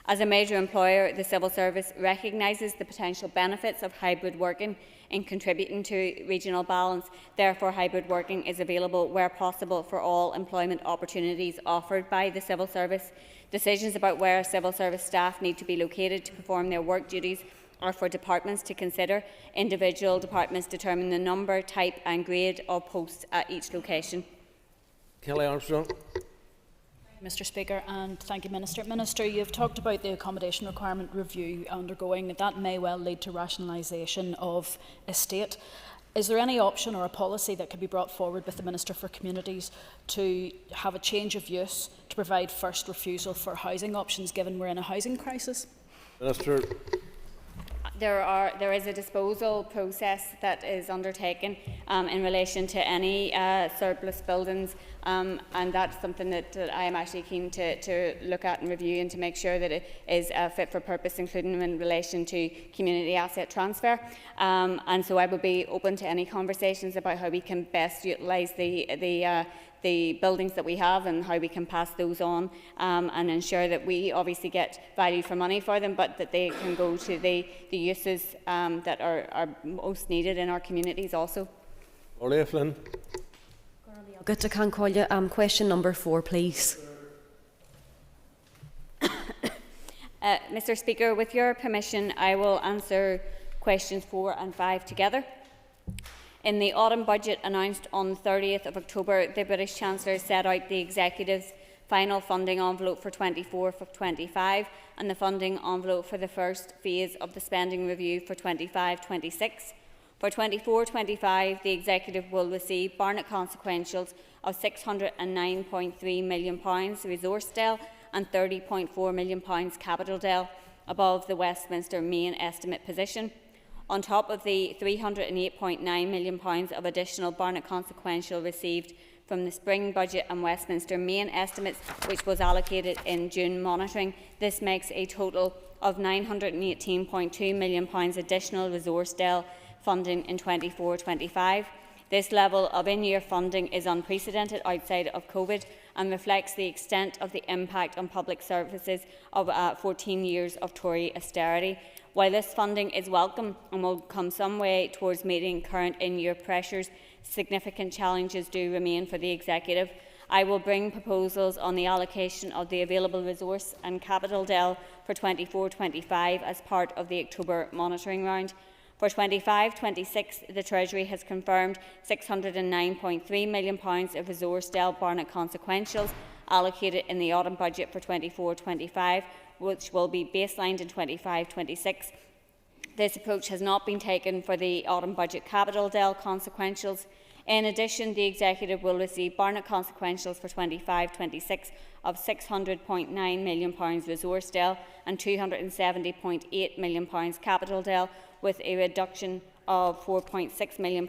As a major employer, the Civil Service recognises the potential benefits of hybrid working in contributing to regional balance. Therefore, hybrid working is available where possible for all employment opportunities offered by the Civil Service. Decisions about where civil service staff need to be located to perform their work duties are for departments to consider. Individual departments determine the number, type and grade of posts at each location. Kelly Armstrong. Mr Speaker, and thank you, Minister. Minister, you have talked about the accommodation requirement review undergoing. That may well lead to rationalisation of estate. Is there any option or a policy that could be brought forward with the Minister for Communities to have a change of use to provide first refusal for housing options, given we're in a housing crisis? Minister. there is a disposal process that is undertaken in relation to any surplus buildings, and that's something that I am actually keen to look at and review, and to make sure that it is fit for purpose, including in relation to community asset transfer. And so I would be open to any conversations about how we can best utilise the buildings that we have and how we can pass those on, and ensure that we obviously get value for money for them, but that they can go to the uses that are most needed in our communities also. Orlea Flynn. Good to can call you. Question number 4, please. Mr. Speaker, with your permission, I will answer questions 4 and 5 together. In the autumn budget announced on the 30th of October, the British Chancellor set out the Executive's final funding envelope for 24-25 and the funding envelope for the first phase of the spending review for 25-26. For 24-25, the Executive will receive Barnett consequentials of £609.3 million resource DEL and £30.4 million capital DEL above the Westminster main estimate position, on top of the £308.9 million of additional Barnett consequential received from the spring budget and Westminster main estimates, which was allocated in June monitoring. This makes a total of £918.2 million additional resource DEL funding in 24-25. This level of in-year funding is unprecedented outside of COVID and reflects the extent of the impact on public services of 14 years of Tory austerity. While this funding is welcome and will come some way towards meeting current in-year pressures, significant challenges do remain for the Executive. I will bring proposals on the allocation of the available resource and capital DEL for 24-25 as part of the October monitoring round. For 25-26, the Treasury has confirmed £609.3 million of resource DEL Barnett consequentials allocated in the autumn budget for 24-25, which will be baselined in 25-26. This approach has not been taken for the autumn budget capital DEL consequentials. In addition, the Executive will receive Barnett consequentials for 25-26 of £600.9 million resource DEL and £270.8 million capital DEL, with a reduction of £4.6 million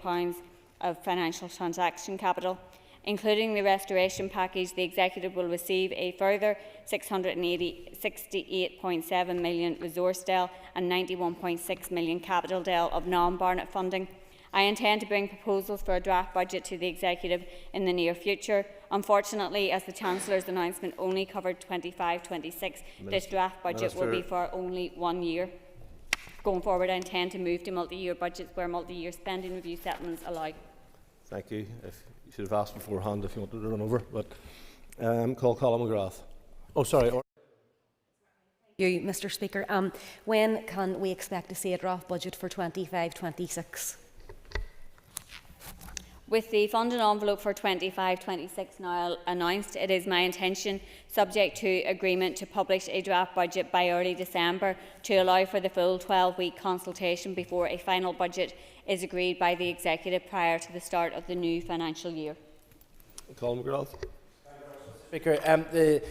of financial transaction capital. Including the restoration package, the Executive will receive a further £68.7 million resource DEL and £91.6 million capital DEL of non-Barnett funding. I intend to bring proposals for a draft budget to the Executive in the near future. Unfortunately, as the Chancellor's announcement only covered 25-26, this draft budget will be for only 1 year. Going forward, I intend to move to multi-year budgets where multi-year spending review settlements allow. Thank you. You should have asked beforehand if you wanted to run over, but call Colin McGrath. Oh, sorry. Thank you, Mr. Speaker. When can we expect to see a draft budget for 25-26? With the funding envelope for 25-26 now announced, it is my intention, subject to agreement, to publish a draft budget by early December to allow for the full 12-week consultation before a final budget is agreed by the Executive prior to the start of the new financial year. Colin McGrath. Speaker, the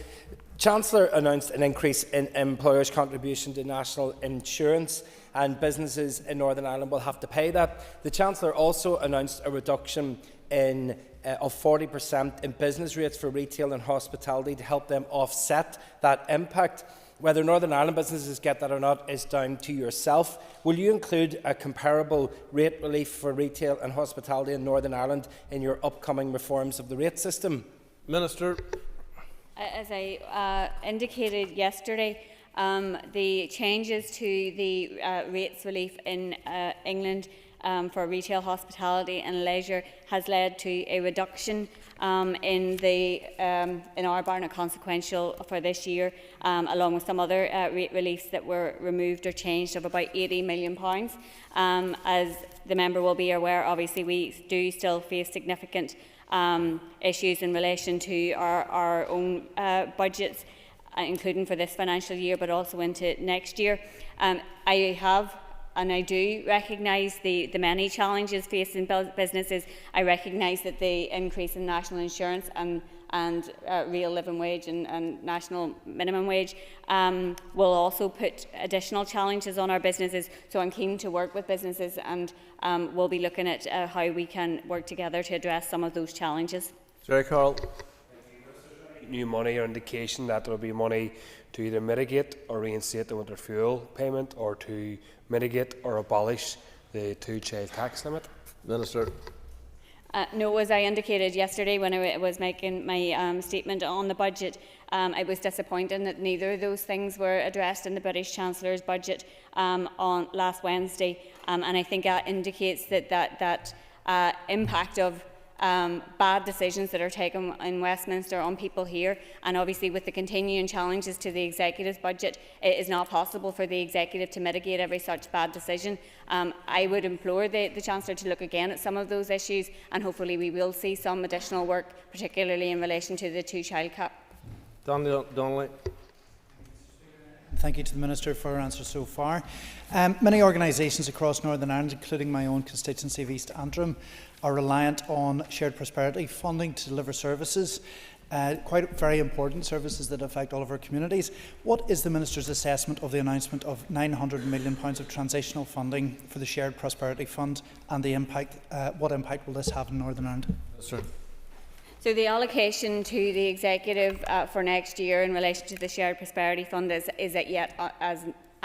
Chancellor announced an increase in employers' contribution to national insurance, and businesses in Northern Ireland will have to pay that. The Chancellor also announced a reduction of 40% in business rates for retail and hospitality to help them offset that impact. Whether Northern Ireland businesses get that or not is down to yourself. Will you include a comparable rate relief for retail and hospitality in Northern Ireland in your upcoming reforms of the rate system? Minister. As I indicated yesterday, the changes to the rates relief in England for retail, hospitality and leisure has led to a reduction in our Barnett consequential for this year, along with some other rate reliefs that were removed or changed, of about £80 million. As the member will be aware, obviously we do still face significant issues in relation to our own budgets, including for this financial year, but also into next year. I do recognise the many challenges facing businesses. I recognise that the increase in national insurance and and real living wage and national minimum wage will also put additional challenges on our businesses. So I'm keen to work with businesses, and we'll be looking at how we can work together to address some of those challenges. Jerry Carroll. New money or indication that there will be money to either mitigate or reinstate the winter fuel payment, or to mitigate or abolish the two-child tax limit? Minister. No, as I indicated yesterday when I was making my statement on the budget, I was disappointed that neither of those things were addressed in the British Chancellor's budget on last Wednesday, and I think that indicates that impact of bad decisions that are taken in Westminster on people here, and obviously with the continuing challenges to the Executive's budget, it is not possible for the Executive to mitigate every such bad decision. I would implore the Chancellor to look again at some of those issues, and hopefully we will see some additional work, particularly in relation to the two-child cap. Donnelly. Thank you to the Minister for her answer so far. Many organisations across Northern Ireland, including my own constituency of East Antrim, are reliant on shared prosperity funding to deliver services, very important services that affect all of our communities. What is the Minister's assessment of the announcement of £900 million of transitional funding for the Shared Prosperity Fund, and the impact? What impact will this have in Northern Ireland? Sir. So the allocation to the Executive for next year in relation to the Shared Prosperity Fund is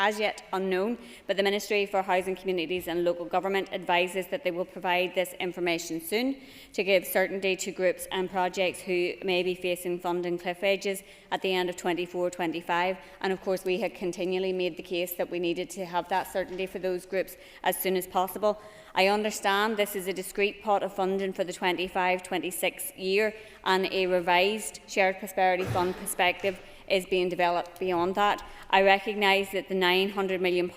as yet unknown, but the Ministry for Housing, Communities and Local Government advises that they will provide this information soon to give certainty to groups and projects who may be facing funding cliff edges at the end of 24-25. And of course we had continually made the case that we needed to have that certainty for those groups as soon as possible. I understand this is a discrete pot of funding for the 25-26 year, and a revised Shared Prosperity Fund perspective is being developed beyond that. I recognise that the £900 million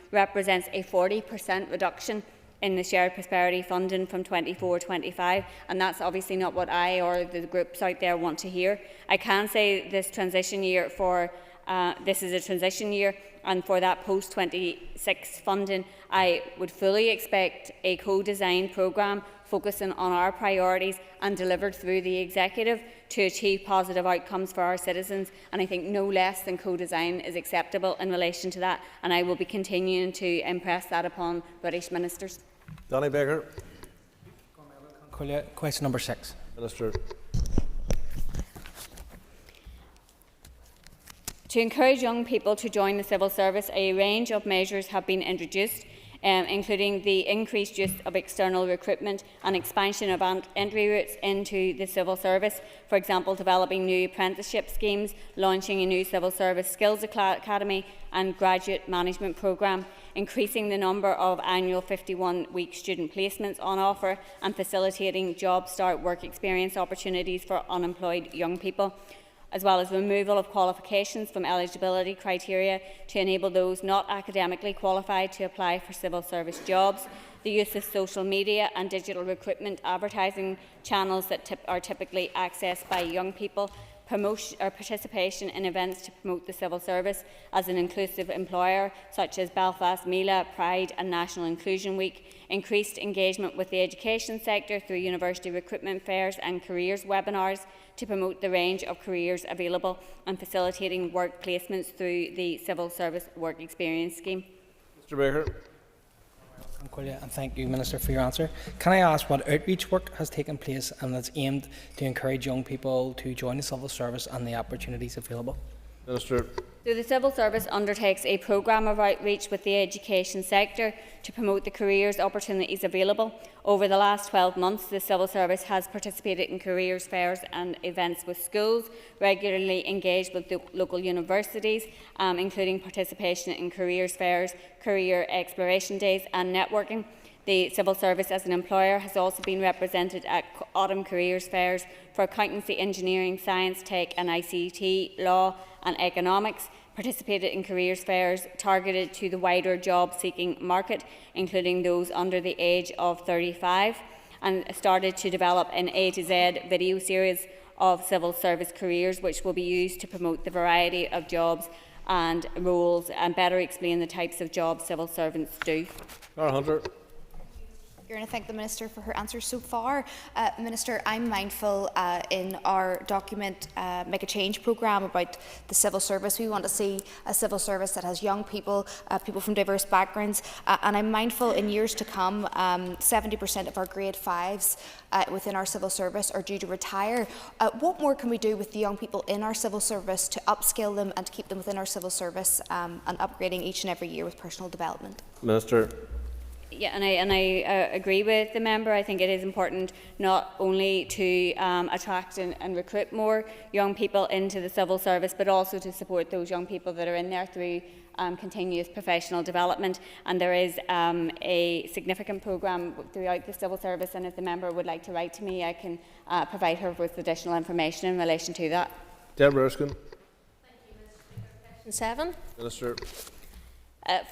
represents a 40% reduction in the shared prosperity funding from 24-25, and that's obviously not what I or the groups out there want to hear. I can say this is a transition year, and for that post-26 funding, I would fully expect a co-designed programme focusing on our priorities and delivered through the Executive to achieve positive outcomes for our citizens, and I think no less than co-design is acceptable in relation to that, and I will be continuing to impress that upon British ministers. Donny Baker. Question number 6. Minister. To encourage young people to join the civil service, a range of measures have been introduced, including the increased use of external recruitment and expansion of entry routes into the civil service. For example, developing new apprenticeship schemes, launching a new civil service skills academy and graduate management programme, increasing the number of annual 51-week student placements on offer, and facilitating job start work experience opportunities for unemployed young people, as well as removal of qualifications from eligibility criteria to enable those not academically qualified to apply for civil service jobs, the use of social media and digital recruitment advertising channels that are typically accessed by young people, participation in events to promote the civil service as an inclusive employer, such as Belfast Mila, Pride and National Inclusion Week, increased engagement with the education sector through university recruitment fairs and careers webinars to promote the range of careers available, and facilitating work placements through the Civil Service Work Experience Scheme. Mr. Baker. And thank you, Minister, for your answer. Can I ask what outreach work has taken place and that's aimed to encourage young people to join the civil service and the opportunities available? Minister. So the Civil Service undertakes a programme of outreach with the education sector to promote the careers opportunities available. Over the last 12 months, the Civil Service has participated in careers fairs and events with schools, regularly engaged with local universities, including participation in careers fairs, career exploration days and networking. The Civil Service as an employer has also been represented at autumn careers fairs for accountancy, engineering, science, tech and ICT, law and economics, participated in careers fairs targeted to the wider job-seeking market, including those under the age of 35, and started to develop an A to Z video series of civil service careers, which will be used to promote the variety of jobs and roles and better explain the types of jobs civil servants do. Hunter. And I thank the Minister for her answers so far. Minister, I'm mindful in our document Make a Change programme about the civil service. We want to see a civil service that has young people, people from diverse backgrounds, and I'm mindful in years to come 70% of our grade 5s within our civil service are due to retire. What more can we do with the young people in our civil service to upskill them and to keep them within our civil service and upgrading each and every year with personal development? Minister. Yeah, and I agree with the member. I think it is important not only to attract and recruit more young people into the civil service, but also to support those young people that are in there through continuous professional development. And there is a significant programme throughout the civil service, and if the member would like to write to me, I can provide her with additional information in relation to that. Deborah Erskine. Thank you, Mr. Speaker. Question 7. Minister.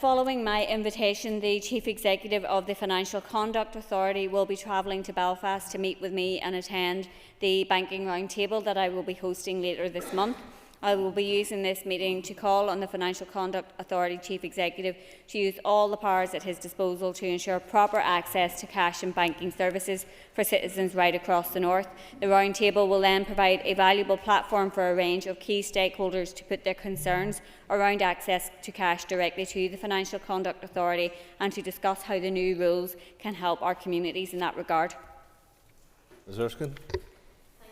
Following my invitation, the Chief Executive of the Financial Conduct Authority will be travelling to Belfast to meet with me and attend the banking roundtable that I will be hosting later this month. I will be using this meeting to call on the Financial Conduct Authority Chief Executive to use all the powers at his disposal to ensure proper access to cash and banking services for citizens right across the North. The roundtable will then provide a valuable platform for a range of key stakeholders to put their concerns around access to cash directly to the Financial Conduct Authority and to discuss how the new rules can help our communities in that regard. Ms. Erskine.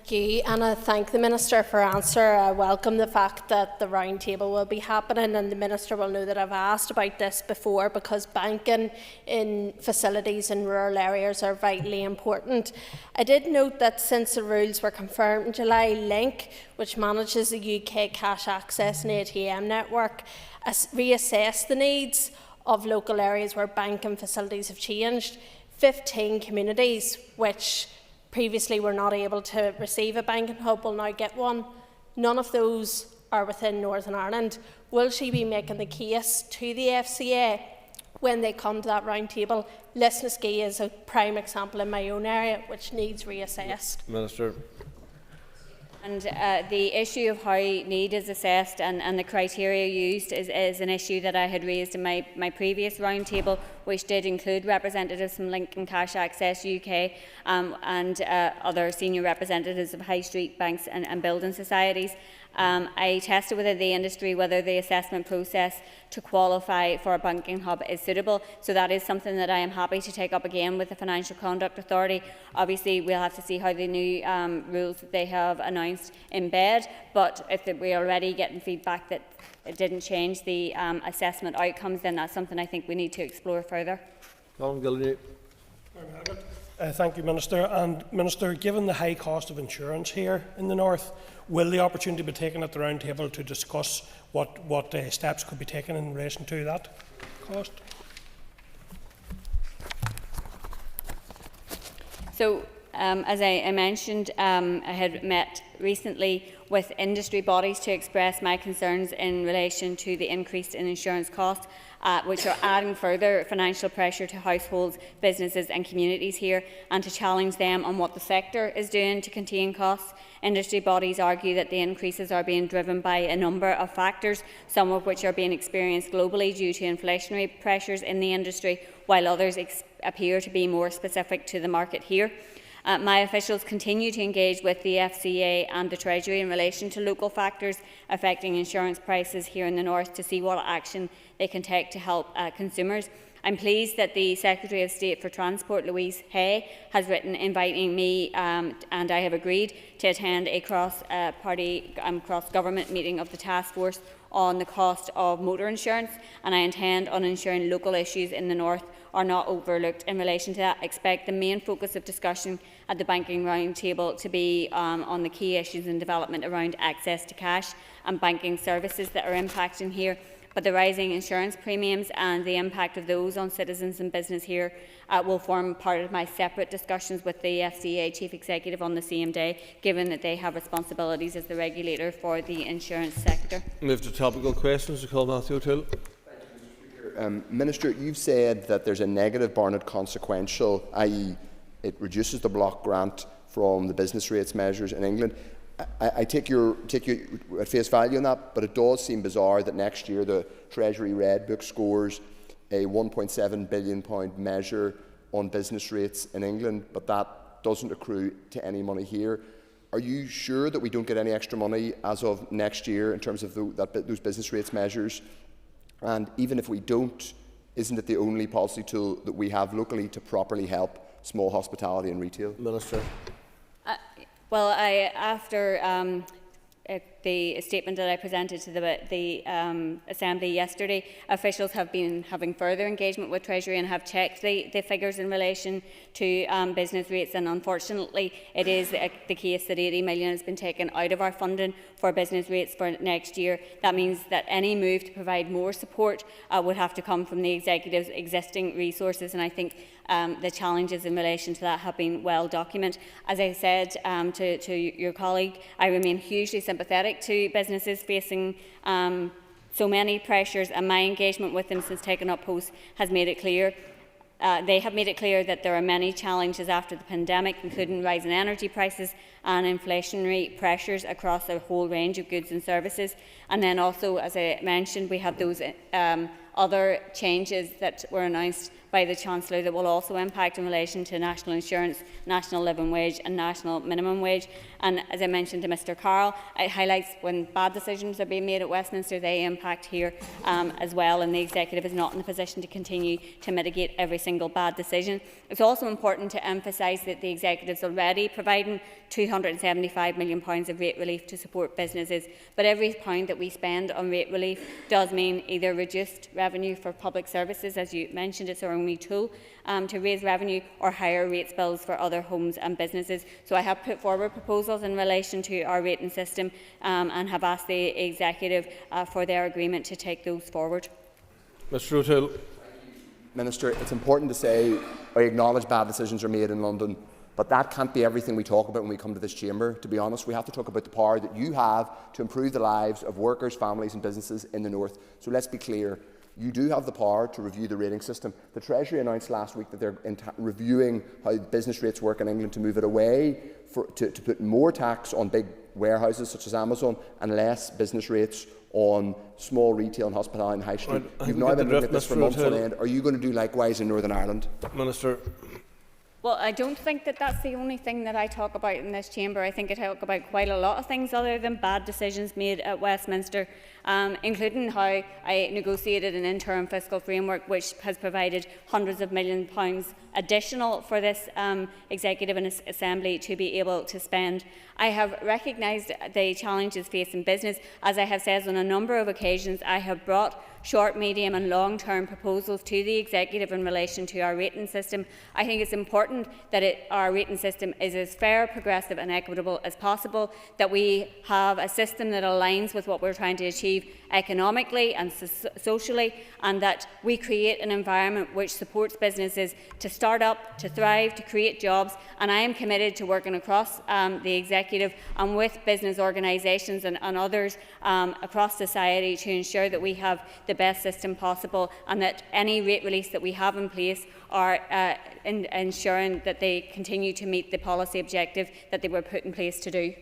Thank you, and I thank the Minister for her answer. I welcome the fact that the roundtable will be happening, and the Minister will know that I've asked about this before because banking in facilities in rural areas are vitally important. I did note that since the rules were confirmed in July, Link, which manages the UK cash access and ATM network, has reassessed the needs of local areas where banking facilities have changed. 15 communities which previously were not able to receive a banking hub will now get one. None of those are within Northern Ireland. Will she be making the case to the FCA when they come to that round table? Lisnaskea is a prime example in my own area which needs reassessed. Minister. And the issue of how need is assessed and the criteria used is an issue that I had raised in my previous roundtable, which did include representatives from Link and Cash Access UK and other senior representatives of high street banks and building societies. I tested within the industry whether the assessment process to qualify for a banking hub is suitable. So that is something that I am happy to take up again with the Financial Conduct Authority. Obviously, we'll have to see how the new rules that they have announced embed, but if we're already getting feedback that it didn't change the assessment outcomes, then that's something I think we need to explore further. Thank you, Minister. And Minister, given the high cost of insurance here in the North, will the opportunity be taken at the round table to discuss what steps could be taken in relation to that cost? So, as I mentioned, I had met recently with industry bodies to express my concerns in relation to the increase in insurance costs, which are adding further financial pressure to households, businesses and communities here, and to challenge them on what the sector is doing to contain costs. Industry bodies argue that the increases are being driven by a number of factors, some of which are being experienced globally due to inflationary pressures in the industry, while others appear to be more specific to the market here. My officials continue to engage with the FCA and the Treasury in relation to local factors affecting insurance prices here in the North to see what action they can take to help consumers. I'm pleased that the Secretary of State for Transport, Louise Hay, has written inviting me and I have agreed to attend a cross-party, cross-government meeting of the task force on the cost of motor insurance, and I intend on ensuring local issues in the North are not overlooked in relation to that. I expect the main focus of discussion at the banking roundtable to be on the key issues in development around access to cash and banking services that are impacting here. But the rising insurance premiums and the impact of those on citizens and business here will form part of my separate discussions with the FCA Chief Executive on the same day, given that they have responsibilities as the regulator for the insurance sector. Move to topical questions. To call Matthew O'Toole. Minister, you've said that there's a negative Barnett consequential, i.e. it reduces the block grant from the business rates measures in England. I take you at face value on that, but it does seem bizarre that next year the Treasury Red Book scores a £1.7 billion measure on business rates in England, but that doesn't accrue to any money here. Are you sure that we don't get any extra money as of next year in terms of those business rates measures? And even if we don't, isn't it the only policy tool that we have locally to properly help small hospitality and retail? Minister. Well, after the statement that I presented to the Assembly yesterday, officials have been having further engagement with Treasury and have checked the figures in relation to business rates, and unfortunately it is the case that 80 million has been taken out of our funding for business rates for next year. That means that any move to provide more support would have to come from the Executive's existing resources, and I think the challenges in relation to that have been well documented. As I said to your colleague, I remain hugely sympathetic to businesses facing so many pressures, and my engagement with them since taking up post has made it clear. They have made it clear that there are many challenges after the pandemic, including rising energy prices and inflationary pressures across a whole range of goods and services. And then also, as I mentioned, we have those other changes that were announced by the Chancellor that will also impact in relation to national insurance, national living wage and national minimum wage. And as I mentioned to Mr Carroll, it highlights when bad decisions are being made at Westminster, they impact here as well, and the Executive is not in the position to continue to mitigate every single bad decision. It's also important to emphasise that the Executive is already providing £275 million of rate relief to support businesses, but every pound that we spend on rate relief does mean either reduced revenue for public services, as you mentioned, it's our only tool to raise revenue, or higher rates bills for other homes and businesses. So I have put forward proposals in relation to our rating system and have asked the Executive for their agreement to take those forward. Mr O'Toole. Minister, it's important to say I acknowledge bad decisions are made in London, but that can't be everything we talk about when we come to this chamber. To be honest, we have to talk about the power that you have to improve the lives of workers, families and businesses in the north. So let's be clear. You do have the power to review the rating system. The Treasury announced last week that they're reviewing how business rates work in England to move it away, to put more tax on big warehouses such as Amazon and less business rates on small retail and hospitality and high street. You've now been looking at this for months on end. Are you going to do likewise in Northern Ireland? Minister. Well, I don't think that that's the only thing that I talk about in this chamber. I think I talk about quite a lot of things other than bad decisions made at Westminster, including how I negotiated an interim fiscal framework which has provided hundreds of £millions additional for this Executive and Assembly to be able to spend. I have recognised the challenges facing business. As I have said on a number of occasions, I have brought short, medium and long-term proposals to the Executive in relation to our rating system. I think it's important that our rating system is as fair, progressive and equitable as possible, that we have a system that aligns with what we're trying to achieve economically and socially, and that we create an environment which supports businesses to start up, to thrive, to create jobs. And I am committed to working across the Executive and with business organisations and others across society to ensure that we have the best system possible, and that any rate release that we have in place are ensuring that they continue to meet the policy objective that they were put in place to do.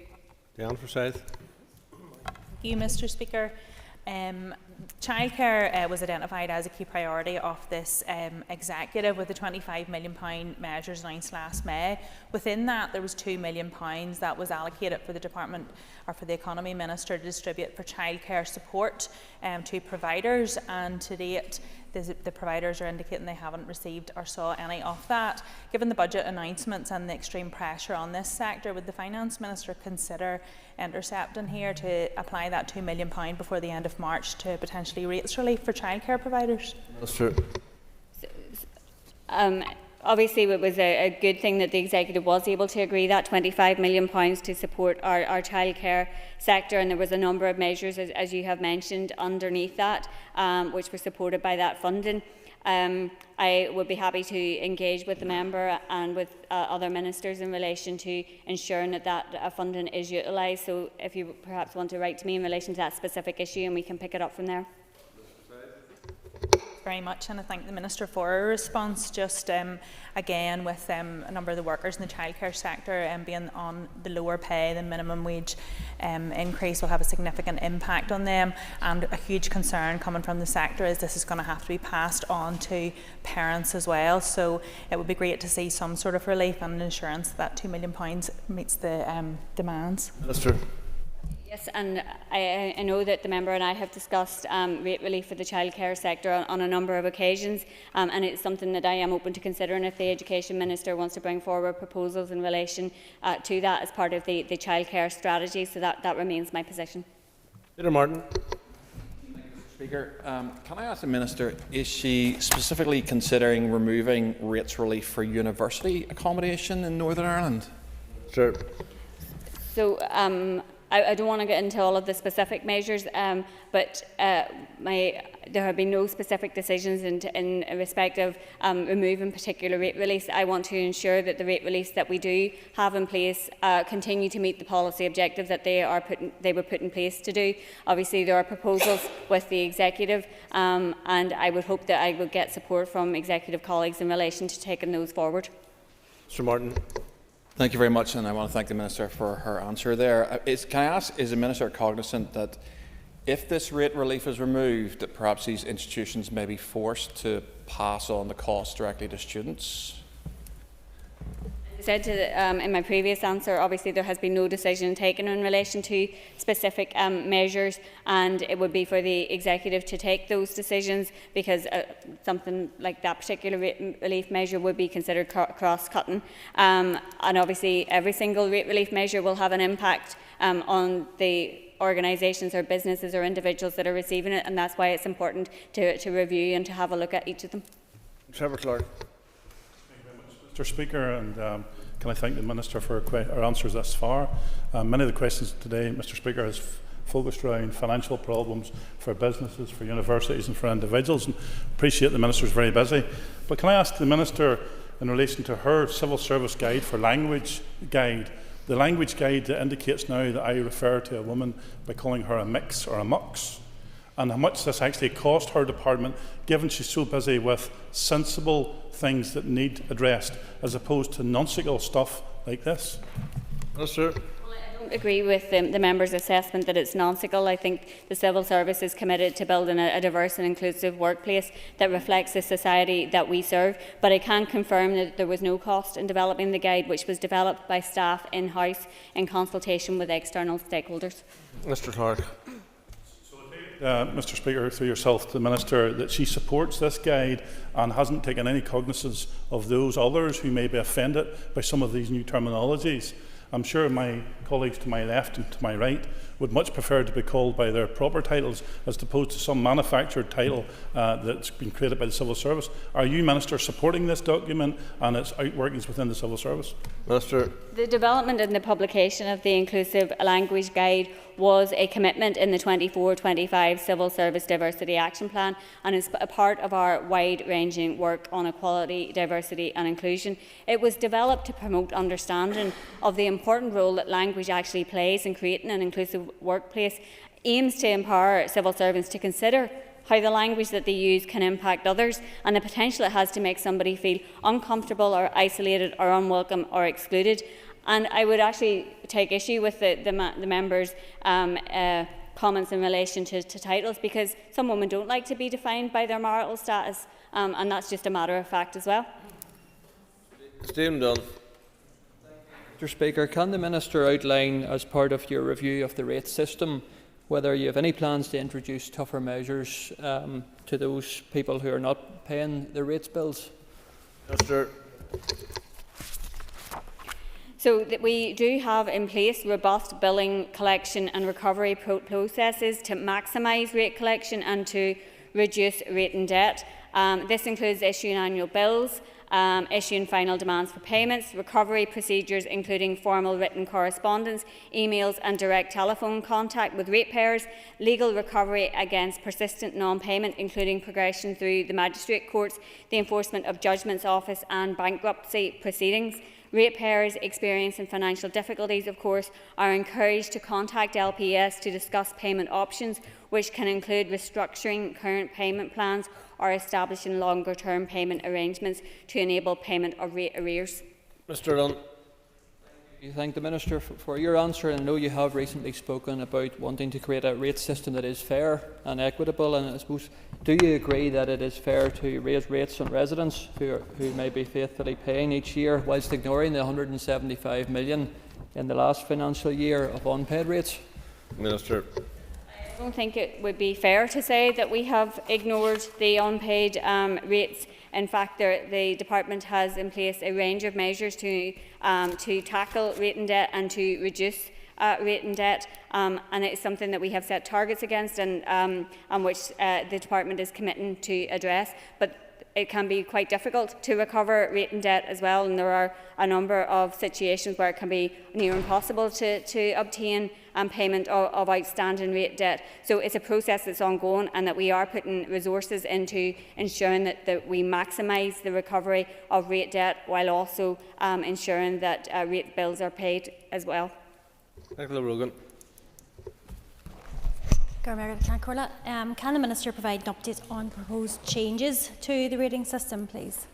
Diane Forsyth. Thank you, Mr Speaker. Childcare was identified as a key priority of this Executive with the £25 million measures announced last May. Within that, there was £2 million that was allocated for the Department or for the Economy Minister to distribute for childcare support to providers, and to date the providers are indicating they haven't received or saw any of that. Given the budget announcements and the extreme pressure on this sector, would the Finance Minister consider intercepting here to apply that £2 million before the end of March to potentially rates relief for childcare providers? Minister. Obviously, it was a good thing that the Executive was able to agree that £25 million to support our childcare sector, and there was a number of measures, as you have mentioned, underneath that, which were supported by that funding. I would be happy to engage with the member and with other ministers in relation to ensuring that funding is utilised. So if you perhaps want to write to me in relation to that specific issue, and we can pick it up from there. very much, and I thank the Minister for her response. Just again, with a number of the workers in the childcare sector being on the lower pay, the minimum wage increase will have a significant impact on them, and a huge concern coming from the sector is this is going to have to be passed on to parents as well. So it would be great to see some sort of relief and assurance that £2 million meets the demands. Minister. Yes, and I know that the member and I have discussed rate relief for the childcare sector on a number of occasions, and it's something that I am open to considering if the Education Minister wants to bring forward proposals in relation to that as part of the childcare strategy. So that remains my position. Peter Martin. Speaker, can I ask the Minister, is she specifically considering removing rates relief for university accommodation in Northern Ireland? Sure. So I don't want to get into all of the specific measures, but there have been no specific decisions in respect of removing particular rate release. I want to ensure that the rate release that we do have in place continue to meet the policy objectives that they were put in place to do. Obviously, there are proposals with the executive, and I would hope that I would get support from executive colleagues in relation to taking those forward. Mr. Martin. Thank you very much, and I want to thank the Minister for her answer there. Can I ask, is the Minister cognizant that if this rate relief is removed, that perhaps these institutions may be forced to pass on the cost directly to students? Said in my previous answer, obviously there has been no decision taken in relation to specific measures, and it would be for the executive to take those decisions, because something like that particular rate relief measure would be considered cross-cutting, and obviously every single rate relief measure will have an impact on the organisations or businesses or individuals that are receiving it, and that's why it's important to review and to have a look at each of them. Trevor Clark. Mr. Speaker, and can I thank the Minister for her answers thus far. Many of the questions today, Mr. Speaker, has focused around financial problems for businesses, for universities and for individuals, and appreciate the Minister is very busy. But can I ask the Minister, in relation to her civil service guide for language guide, the language guide that indicates now that I refer to a woman by calling her a mix or a mux, and how much this actually cost her department, given she's so busy with sensible things that need addressed, as opposed to nonsensical stuff like this? Minister. Well, I don't agree with the member's assessment that it's nonsensical. I think the civil service is committed to building a diverse and inclusive workplace that reflects the society that we serve. But I can confirm that there was no cost in developing the guide, which was developed by staff in-house in consultation with external stakeholders. Mr. Clark. Mr. Speaker, through yourself to the Minister, that she supports this guide and hasn't taken any cognizance of those others who may be offended by some of these new terminologies. I'm sure my colleagues to my left and to my right would much prefer to be called by their proper titles as opposed to some manufactured title that's been created by the Civil Service. Are you, Minister, supporting this document and its outworkings within the Civil Service? Minister. The development and the publication of the Inclusive Language Guide was a commitment in the 24-25 Civil Service Diversity Action Plan, and is a part of our wide-ranging work on equality, diversity and inclusion. It was developed to promote understanding of the important role that language actually plays in creating an inclusive workplace, aims to empower civil servants to consider how the language that they use can impact others, and the potential it has to make somebody feel uncomfortable or isolated or unwelcome or excluded. And I would actually take issue with the members' comments in relation to titles, because some women don't like to be defined by their marital status, and that's just a matter of fact as well. Stephen Dunn. Mr. Speaker, can the Minister outline, as part of your review of the rate system, whether you have any plans to introduce tougher measures to those people who are not paying their rates bills? Minister. So that we do have in place robust billing, collection and recovery processes to maximise rate collection and to reduce rate and debt. This includes issuing annual bills, issuing final demands for payments, recovery procedures including formal written correspondence, emails and direct telephone contact with ratepayers, legal recovery against persistent non-payment including progression through the magistrate courts, the Enforcement of Judgments Office and bankruptcy proceedings, Ratepayers experiencing financial difficulties, of course, are encouraged to contact LPS to discuss payment options, which can include restructuring current payment plans or establishing longer-term payment arrangements to enable payment of rate arrears. Mr Dunn. I thank the Minister for your answer. I know you have recently spoken about wanting to create a rate system that is fair and equitable, and I suppose, do you agree that it is fair to raise rates on residents who may be faithfully paying each year, whilst ignoring the $175 million in the last financial year of unpaid rates? Minister. I don't think it would be fair to say that we have ignored the unpaid rates. In fact, the Department has in place a range of measures to tackle rate and debt and to reduce rate and debt, and it is something that we have set targets against and which the Department is committing to address. But it can be quite difficult to recover rate and debt as well, and there are a number of situations where it can be near impossible to obtain payment of outstanding rate debt. So it's a process that's ongoing, and that we are putting resources into ensuring that we maximise the recovery of rate debt, while also ensuring that rate bills are paid as well. Nicola Rogan. Can the Minister provide an update on proposed changes to the rating system, please?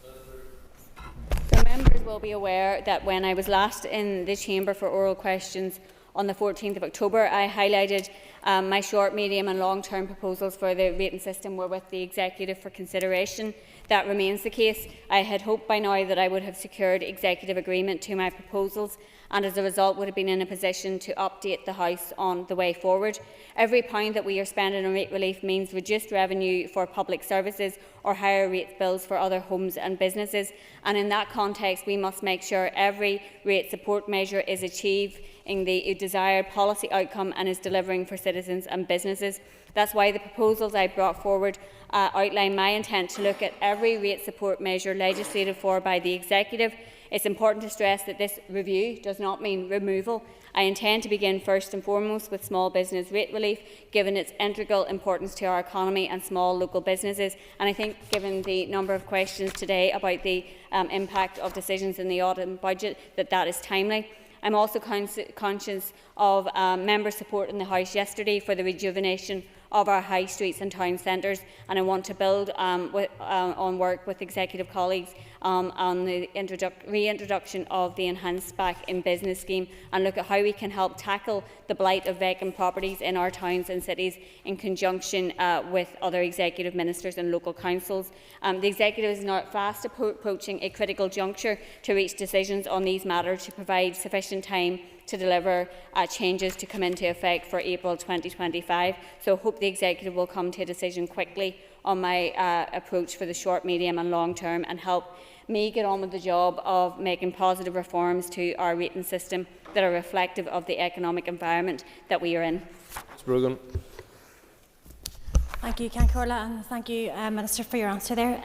So members will be aware that when I was last in the Chamber for oral questions on the 14th of October, I highlighted my short, medium and long-term proposals for the rating system were with the Executive for consideration. That remains the case. I had hoped by now that I would have secured executive agreement to my proposals, and as a result would have been in a position to update the House on the way forward. Every pound that we are spending on rate relief means reduced revenue for public services or higher rate bills for other homes and businesses, and in that context we must make sure every rate support measure is achieving the desired policy outcome and is delivering for citizens and businesses. That's why the proposals I brought forward outline my intent to look at every rate support measure legislated for by the Executive. It's important to stress that this review does not mean removal. I intend to begin first and foremost with small business rate relief, given its integral importance to our economy and small local businesses. And I think, given the number of questions today about the impact of decisions in the autumn budget, that is timely. I'm also conscious of member support in the House yesterday for the rejuvenation of our high streets and town centres, and I want to build on work with executive colleagues on the reintroduction of the Enhanced Back in Business scheme, and look at how we can help tackle the blight of vacant properties in our towns and cities in conjunction with other executive ministers and local councils. The Executive is now fast approaching a critical juncture to reach decisions on these matters to provide sufficient time to deliver changes to come into effect for April 2025. So I hope the Executive will come to a decision quickly on my approach for the short, medium and long term, and help me get on with the job of making positive reforms to our rating system that are reflective of the economic environment that we are in. Ms. Brogan. Thank you, Cancorla, and thank you, Minister, for your answer there.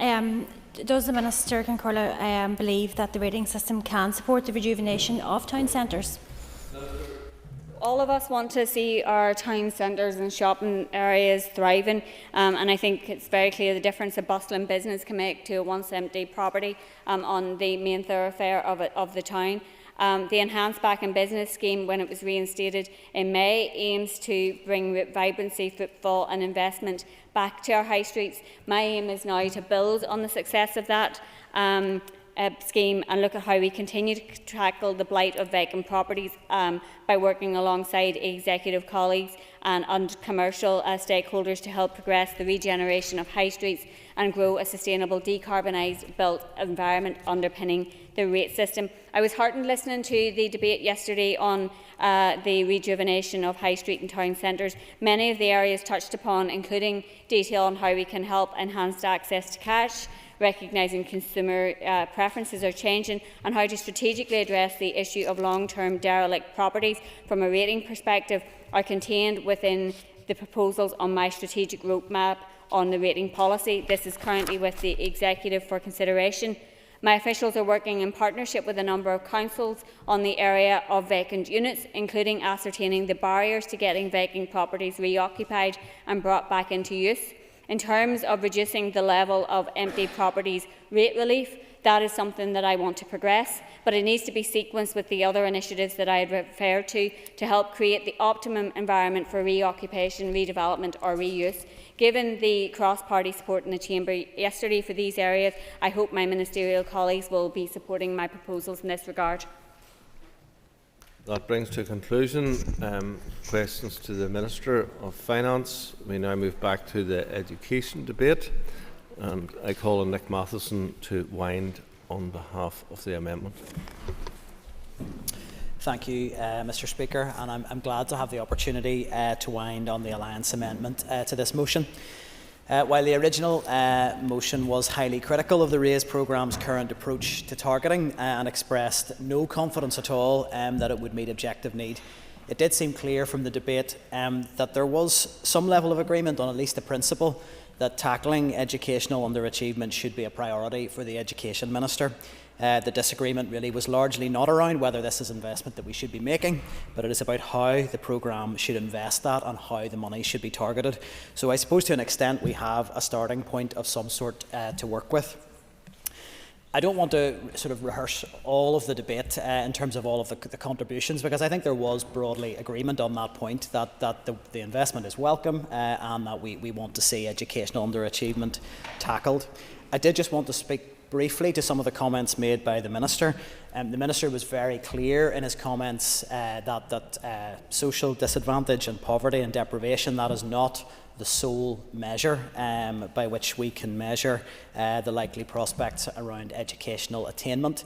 Does the Minister, Cancorla, believe that the rating system can support the rejuvenation of town centres? All of us want to see our town centres and shopping areas thriving, and I think it's very clear the difference a bustling business can make to a once empty property on the main thoroughfare of the town. The Enhanced Back in Business scheme, when it was reinstated in May, aims to bring vibrancy, footfall and investment back to our high streets. My aim is now to build on the success of that scheme and look at how we continue to tackle the blight of vacant properties by working alongside executive colleagues and commercial stakeholders to help progress the regeneration of high streets and grow a sustainable decarbonised built environment underpinning the rate system. I was heartened listening to the debate yesterday on the rejuvenation of high street and town centres. Many of the areas touched upon, including detail on how we can help enhance access to cash, recognising consumer preferences are changing, and how to strategically address the issue of long-term derelict properties from a rating perspective, are contained within the proposals on my strategic roadmap on the rating policy. This is currently with the Executive for consideration. My officials are working in partnership with a number of councils on the area of vacant units, including ascertaining the barriers to getting vacant properties reoccupied and brought back into use. In terms of reducing the level of empty properties rate relief, that is something that I want to progress, but it needs to be sequenced with the other initiatives that I had referred to help create the optimum environment for reoccupation, redevelopment or reuse. Given the cross-party support in the Chamber yesterday for these areas, I hope my ministerial colleagues will be supporting my proposals in this regard. That brings to conclusion questions to the Minister of Finance. We now move back to the education debate, and I call on Nick Matheson to wind on behalf of the amendment. Thank you, Mr. Speaker, and I'm glad to have the opportunity to wind on the Alliance amendment to this motion. While the original motion was highly critical of the RAISE programme's current approach to targeting and expressed no confidence at all that it would meet objective need, it did seem clear from the debate that there was some level of agreement on at least the principle that tackling educational underachievement should be a priority for the Education Minister. The disagreement really was largely not around whether this is investment that we should be making, but it is about how the programme should invest that and how the money should be targeted. So I suppose to an extent we have a starting point of some sort to work with. I don't want to sort of rehearse all of the debate in terms of all of the contributions, because I think there was broadly agreement on that point, that the investment is welcome and that we want to see educational underachievement tackled. I did just want to speak briefly to some of the comments made by the Minister. The Minister was very clear in his comments that social disadvantage and poverty and deprivation, that is not the sole measure by which we can measure the likely prospects around educational attainment.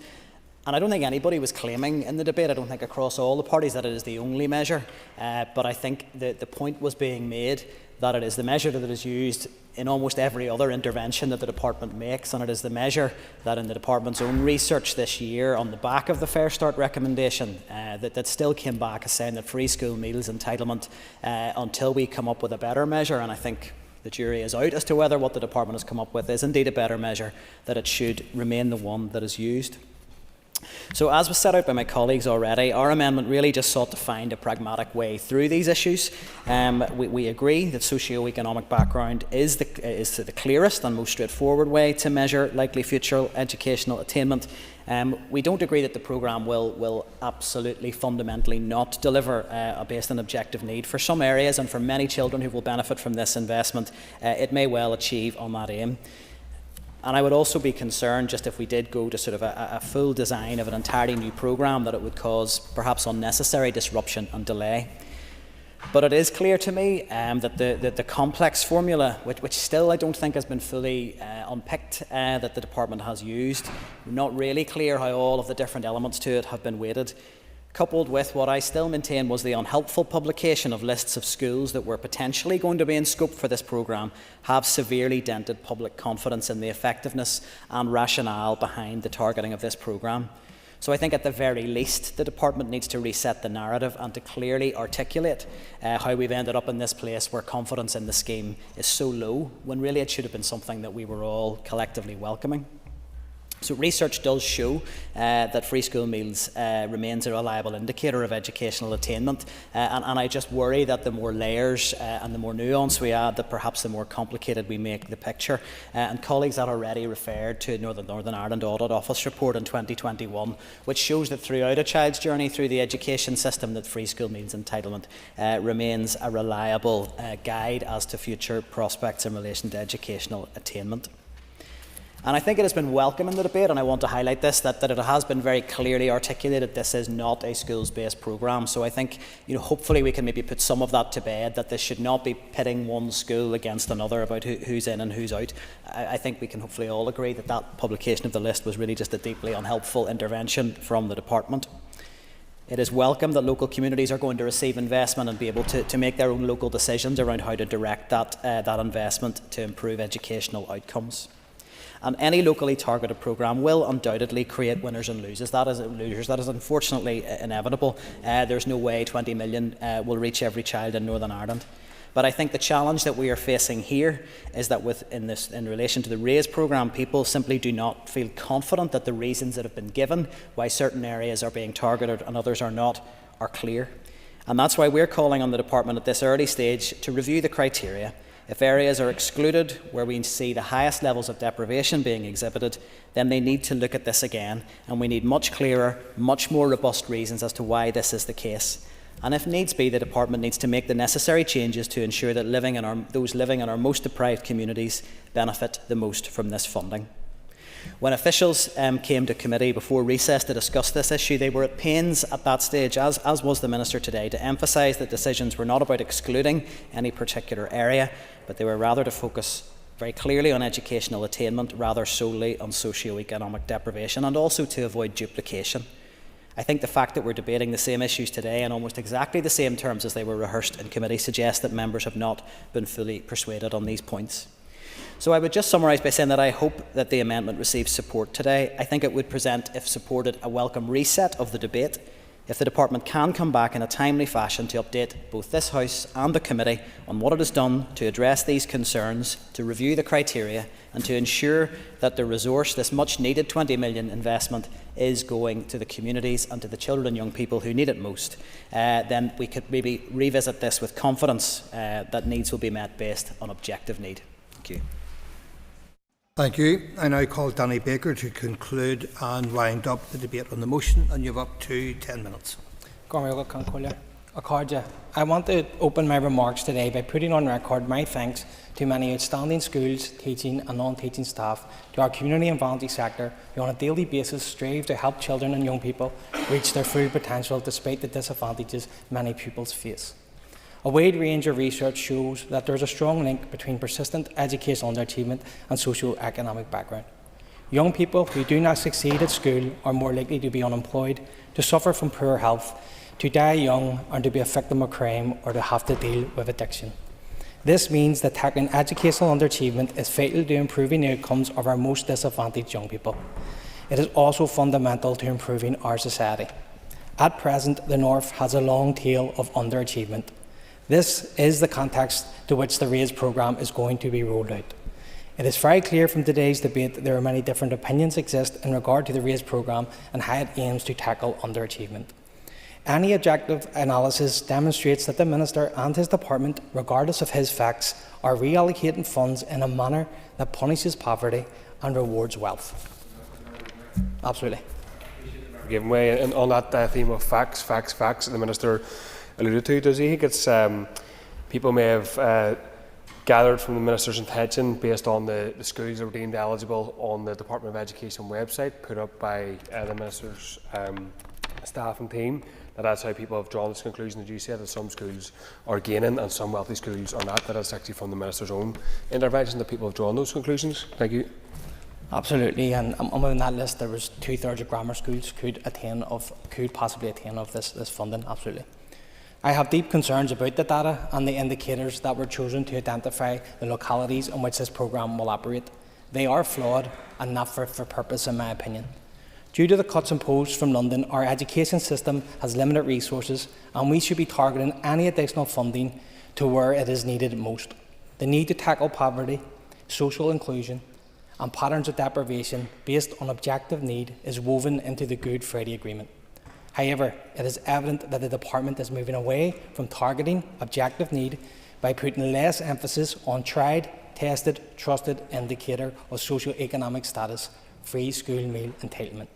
And I don't think anybody was claiming in the debate, I don't think across all the parties, that it is the only measure, but I think the point was being made that it is the measure that is used in almost every other intervention that the Department makes, and it is the measure that in the Department's own research this year on the back of the Fair Start recommendation that still came back as saying that free school meals entitlement until we come up with a better measure, and I think the jury is out as to whether what the Department has come up with is indeed a better measure, that it should remain the one that is used. So as was set out by my colleagues already, our amendment really just sought to find a pragmatic way through these issues. We agree that socio-economic background is the clearest and most straightforward way to measure likely future educational attainment. We don't agree that the programme will absolutely fundamentally not deliver based on objective need. For some areas and for many children who will benefit from this investment, it may well achieve on that aim. And I would also be concerned, just if we did go to sort of a full design of an entirely new programme, that it would cause perhaps unnecessary disruption and delay. But it is clear to me that the complex formula, which still I don't think has been fully unpicked, that the Department has used, not really clear how all of the different elements to it have been weighted, coupled with what I still maintain was the unhelpful publication of lists of schools that were potentially going to be in scope for this programme, have severely dented public confidence in the effectiveness and rationale behind the targeting of this programme. So I think at the very least the Department needs to reset the narrative and to clearly articulate how we've ended up in this place where confidence in the scheme is so low, when really it should have been something that we were all collectively welcoming. So research does show that free school meals remains a reliable indicator of educational attainment, and I just worry that the more layers and the more nuance we add, that perhaps the more complicated we make the picture. And colleagues had already referred to Northern Ireland Audit Office report in 2021, which shows that throughout a child's journey through the education system, that free school meals entitlement remains a reliable guide as to future prospects in relation to educational attainment. And I think it has been welcome in the debate, and I want to highlight this, that it has been very clearly articulated this is not a schools-based programme. So I think, hopefully we can maybe put some of that to bed, that this should not be pitting one school against another about who's in and who's out. I think we can hopefully all agree that that publication of the list was really just a deeply unhelpful intervention from the Department. It is welcome that local communities are going to receive investment and be able to make their own local decisions around how to direct that investment to improve educational outcomes. And any locally targeted programme will undoubtedly create winners and losers. That is unfortunately inevitable. There's no way 20 million will reach every child in Northern Ireland. But I think the challenge that we are facing here is that in relation to the RAISE programme, people simply do not feel confident that the reasons that have been given why certain areas are being targeted and others are not are clear. And that's why we're calling on the Department at this early stage to review the criteria, If areas are excluded where we see the highest levels of deprivation being exhibited, then they need to look at this again, and we need much clearer, much more robust reasons as to why this is the case. And if needs be, the Department needs to make the necessary changes to ensure that those living in our most deprived communities benefit the most from this funding. When officials came to committee before recess to discuss this issue, they were at pains at that stage, as was the Minister today, to emphasise that decisions were not about excluding any particular area, but they were rather to focus very clearly on educational attainment rather solely on socio-economic deprivation, and also to avoid duplication. I think the fact that we're debating the same issues today in almost exactly the same terms as they were rehearsed in committee suggests that members have not been fully persuaded on these points. So I would just summarise by saying that I hope that the amendment receives support today. I think it would present, if supported, a welcome reset of the debate. If the Department can come back in a timely fashion to update both this House and the committee on what it has done to address these concerns, to review the criteria and to ensure that the resource, this much needed 20 million investment, is going to the communities and to the children and young people who need it most, then we could maybe revisit this with confidence that needs will be met based on objective need. Thank you. Thank you. I now call Danny Baker to conclude and wind up the debate on the motion, and you have up to 10 minutes. I want to open my remarks today by putting on record my thanks to many outstanding schools, teaching and non-teaching staff, to our community and voluntary sector who on a daily basis strive to help children and young people reach their full potential despite the disadvantages many pupils face. A wide range of research shows that there is a strong link between persistent educational underachievement and socio-economic background. Young people who do not succeed at school are more likely to be unemployed, to suffer from poor health, to die young, and to be a victim of crime or to have to deal with addiction. This means that tackling educational underachievement is vital to improving the outcomes of our most disadvantaged young people. It is also fundamental to improving our society. At present, the North has a long tail of underachievement. This is the context to which the RAISE programme is going to be rolled out. It is very clear from today's debate that there are many different opinions exist in regard to the RAISE programme and how it aims to tackle underachievement. Any objective analysis demonstrates that the Minister and his department, regardless of his facts, are reallocating funds in a manner that punishes poverty and rewards wealth. Absolutely. Given way and on that theme of facts, the Minister alluded to, does he think it's people may have gathered from the Minister's intention based on the schools that were deemed eligible on the Department of Education website put up by the Minister's staff and team, that's how people have drawn this conclusion, as you said, that some schools are gaining and some wealthy schools are not, that it's actually from the Minister's own intervention that people have drawn those conclusions? Thank you. Absolutely, and on that list there was 2/3 of grammar schools could possibly attain of this funding. Absolutely. I have deep concerns about the data and the indicators that were chosen to identify the localities in which this programme will operate. They are flawed and not fit for purpose, in my opinion. Due to the cuts imposed from London, our education system has limited resources, and we should be targeting any additional funding to where it is needed most. The need to tackle poverty, social inclusion, and patterns of deprivation based on objective need is woven into the Good Friday Agreement. However, it is evident that the Department is moving away from targeting objective need by putting less emphasis on tried, tested, trusted indicator of socio-economic status, free school meal entitlement.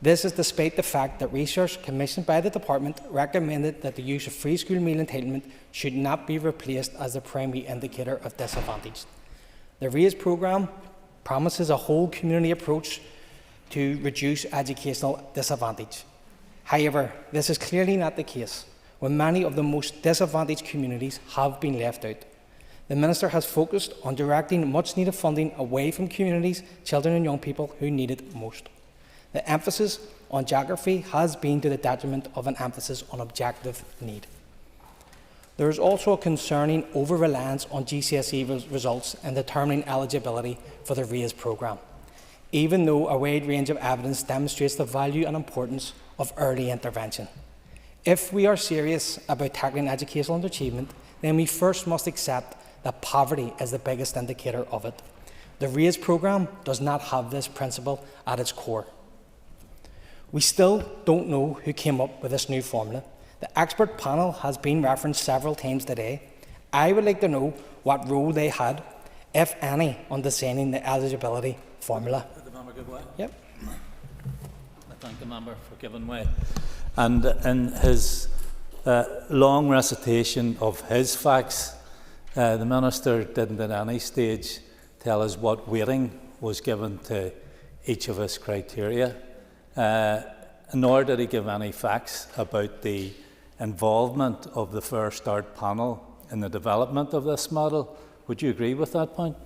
This is despite the fact that research commissioned by the Department recommended that the use of free school meal entitlement should not be replaced as the primary indicator of disadvantage. The RAISE programme promises a whole community approach to reduce educational disadvantage. However, this is clearly not the case, when many of the most disadvantaged communities have been left out. The Minister has focused on directing much-needed funding away from communities, children and young people who need it most. The emphasis on geography has been to the detriment of an emphasis on objective need. There is also a concerning over-reliance on GCSE results in determining eligibility for the RAISE programme, even though a wide range of evidence demonstrates the value and importance of early intervention. If we are serious about tackling educational underachievement, then we first must accept that poverty is the biggest indicator of it. The RAISE programme does not have this principle at its core. We still don't know who came up with this new formula. The expert panel has been referenced several times today. I would like to know what role they had, if any, on designing the eligibility formula. Yep. I thank the member for giving way. And in his long recitation of his facts, the Minister didn't at any stage tell us what weighting was given to each of his criteria, nor did he give any facts about the involvement of the Fair Start panel in the development of this model. Would you agree with that point?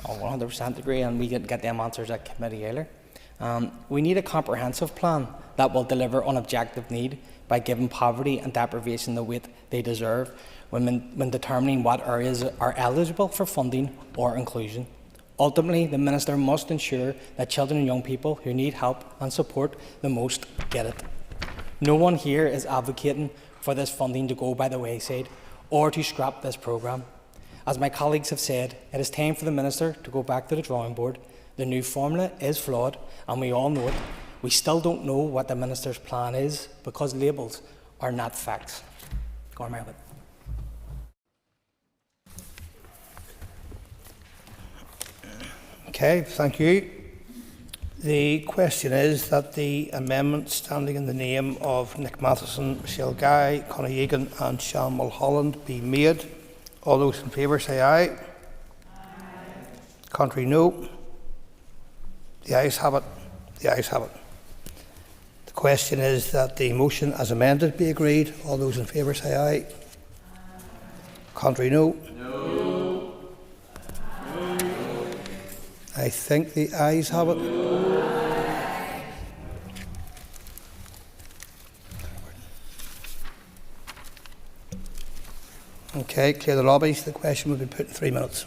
I 100% agree, and we can get them answers at committee earlier. We need a comprehensive plan that will deliver on objective need by giving poverty and deprivation the weight they deserve when determining what areas are eligible for funding or inclusion. Ultimately, the Minister must ensure that children and young people who need help and support the most get it. No one here is advocating for this funding to go by the wayside or to scrap this programme. As my colleagues have said, it is time for the Minister to go back to the drawing board. The new formula is flawed, and we all know it. We still don't know what the Minister's plan is because labels are not facts. Go on, Margaret. Okay, thank you. The question is that the amendment standing in the name of Nick Matheson, Michelle Guy, Conor Egan and Sean Mulholland be made. All those in favour say aye. Aye. Contrary, no. The ayes have it. The ayes have it. The question is that the motion as amended be agreed. All those in favour say aye. Aye. Contrary, no. No. I think the ayes have it. Okay, clear the lobbies. The question will be put in 3 minutes.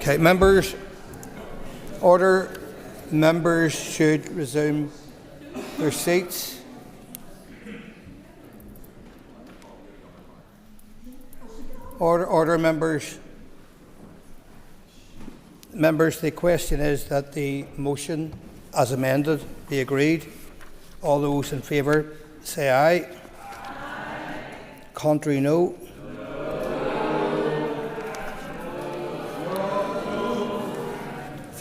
Okay, members, order. Members should resume their seats. Order, members. Members, the question is that the motion as amended be agreed. All those in favour say aye. Aye. Contrary, no.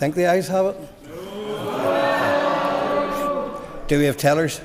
I think the ayes have it. Do we have tellers?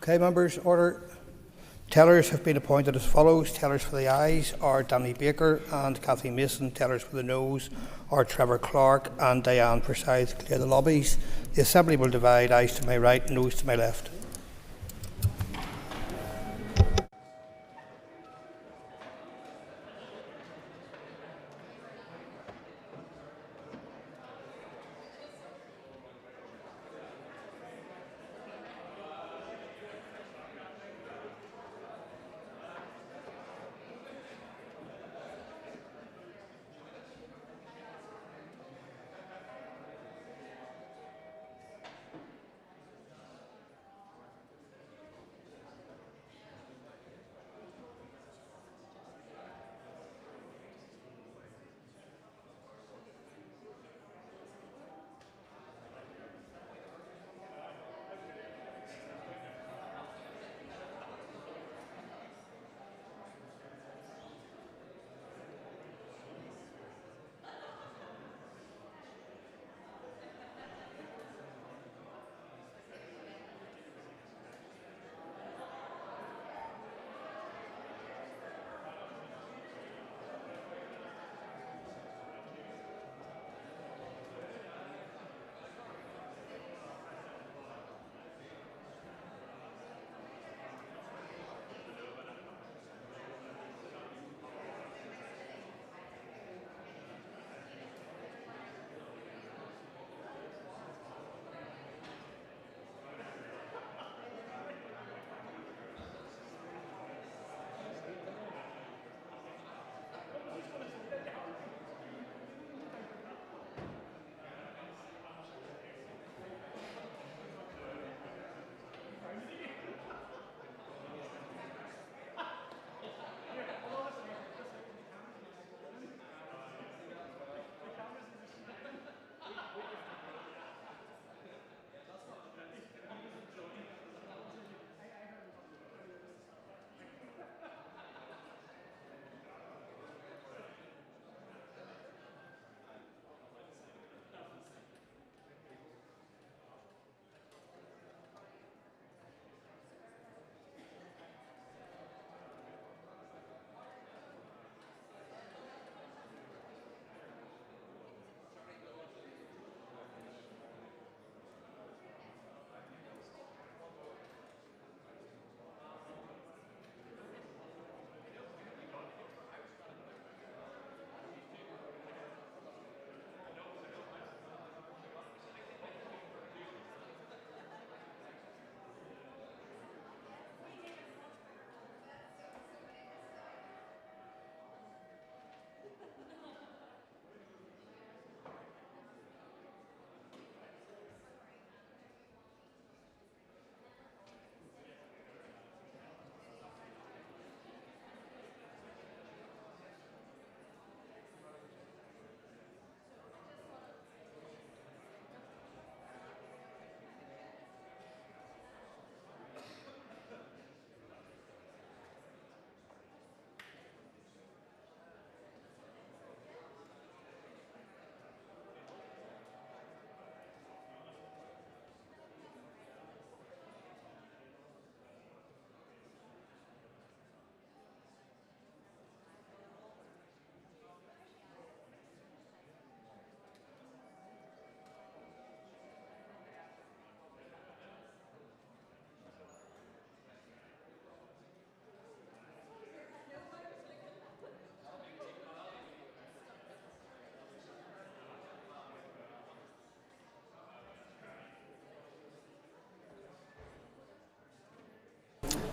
Okay, members, order. Tellers have been appointed as follows. Tellers for the ayes are Danny Baker and Cathy Mason. Tellers for the noes are Trevor Clark and Diane Forsyth. Clear the lobbies. The Assembly will divide ayes to my right and noes to my left.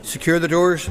Secure the doors.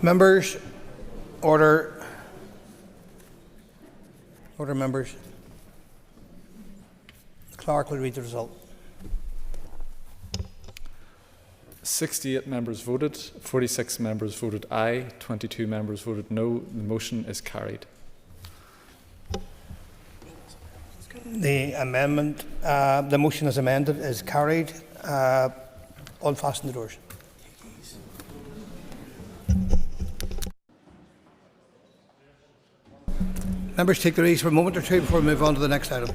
Members, order. Order, members. The clerk will read the result. 68 members voted, 46 members voted aye, 22 members voted no. The motion is carried. The amendment, the motion as amended is carried. Unfasten the doors. Members, take their ease for a moment or two before we move on to the next item.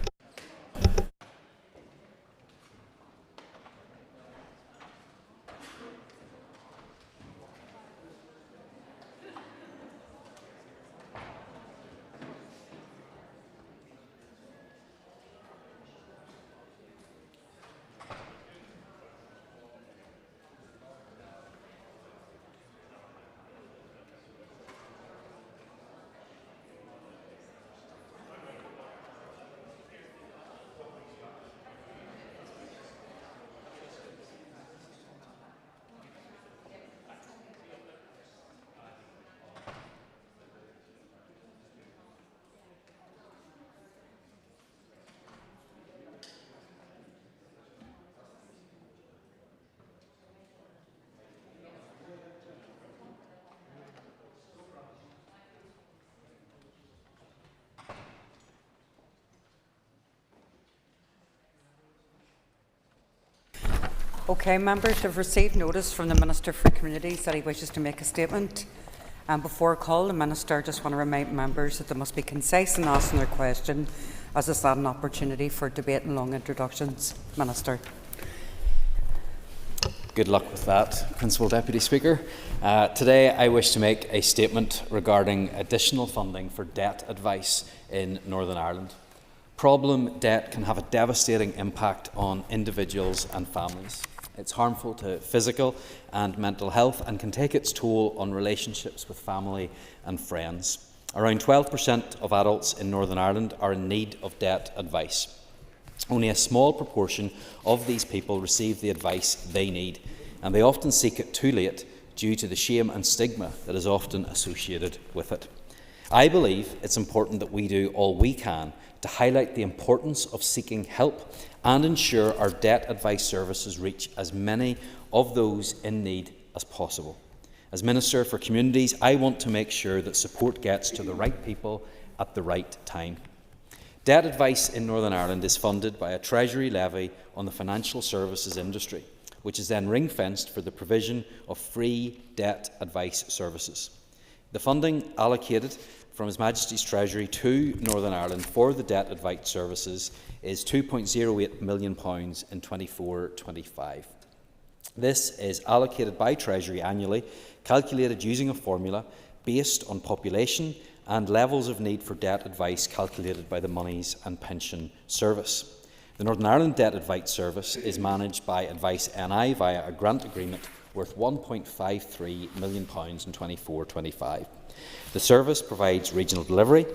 Okay, members have received notice from the Minister for Communities that he wishes to make a statement. And before I call the Minister, I just want to remind members that they must be concise in asking their question, as is not an opportunity for debate and long introductions. Minister. Good luck with that, Principal Deputy Speaker. Today I wish to make a statement regarding additional funding for debt advice in Northern Ireland. Problem debt can have a devastating impact on individuals and families. It's harmful to physical and mental health and can take its toll on relationships with family and friends. Around 12% of adults in Northern Ireland are in need of debt advice. Only a small proportion of these people receive the advice they need, and they often seek it too late due to the shame and stigma that is often associated with it. I believe it's important that we do all we can to highlight the importance of seeking help and ensure our debt advice services reach as many of those in need as possible. As Minister for Communities, I want to make sure that support gets to the right people at the right time. Debt advice in Northern Ireland is funded by a Treasury levy on the financial services industry, which is then ring-fenced for the provision of free debt advice services. The funding allocated from His Majesty's Treasury to Northern Ireland for the debt advice services is £2.08 million in 24-25. This is allocated by Treasury annually, calculated using a formula based on population and levels of need for debt advice calculated by the Monies and Pension Service. The Northern Ireland Debt Advice Service is managed by Advice NI via a grant agreement worth £1.53 million in 24-25. The service provides regional delivery.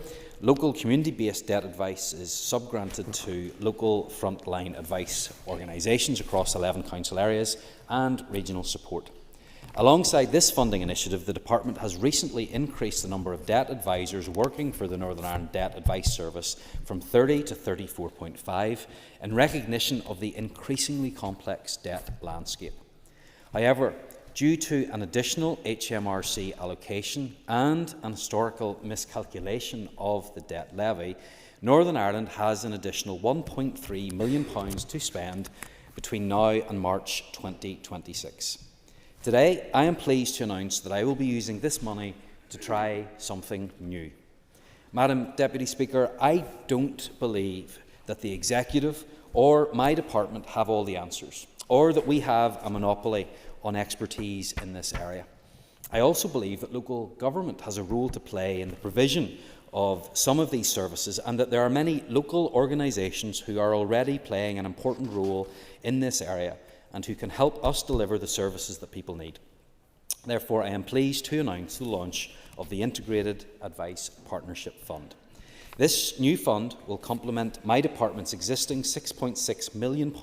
Local community-based debt advice is subgranted to local frontline advice organisations across 11 council areas and regional support. Alongside this funding initiative, the Department has recently increased the number of debt advisors working for the Northern Ireland Debt Advice Service from 30 to 34.5 in recognition of the increasingly complex debt landscape. However, due to an additional HMRC allocation and an historical miscalculation of the debt levy, Northern Ireland has an additional £1.3 million to spend between now and March 2026. Today, I am pleased to announce that I will be using this money to try something new. Madam Deputy Speaker, I don't believe that the Executive or my department have all the answers, or that we have a monopoly on expertise in this area. I also believe that local government has a role to play in the provision of some of these services, and that there are many local organisations who are already playing an important role in this area and who can help us deliver the services that people need. Therefore, I am pleased to announce the launch of the Integrated Advice Partnership Fund. This new fund will complement my department's existing £6.6 million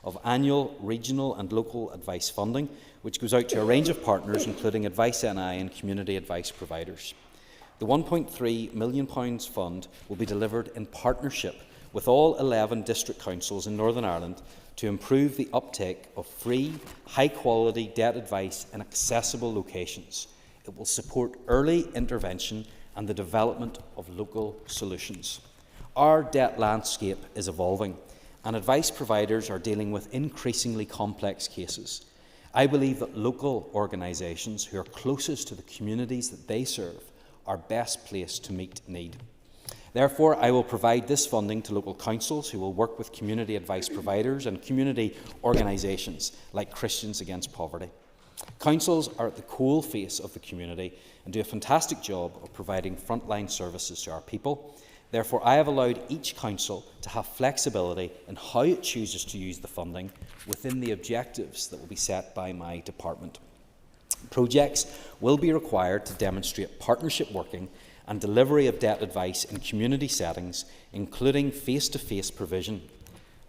of annual regional and local advice funding, which goes out to a range of partners, including Advice NI and community advice providers. The £1.3 million fund will be delivered in partnership with all 11 district councils in Northern Ireland to improve the uptake of free, high-quality debt advice in accessible locations. It will support early intervention and the development of local solutions. Our debt landscape is evolving, and advice providers are dealing with increasingly complex cases. I believe that local organisations who are closest to the communities that they serve are best placed to meet need. Therefore, I will provide this funding to local councils who will work with community advice providers and community organisations like Christians Against Poverty. Councils are at the coal face of the community and do a fantastic job of providing frontline services to our people. Therefore, I have allowed each council to have flexibility in how it chooses to use the funding within the objectives that will be set by my department. Projects will be required to demonstrate partnership working and delivery of debt advice in community settings, including face-to-face provision.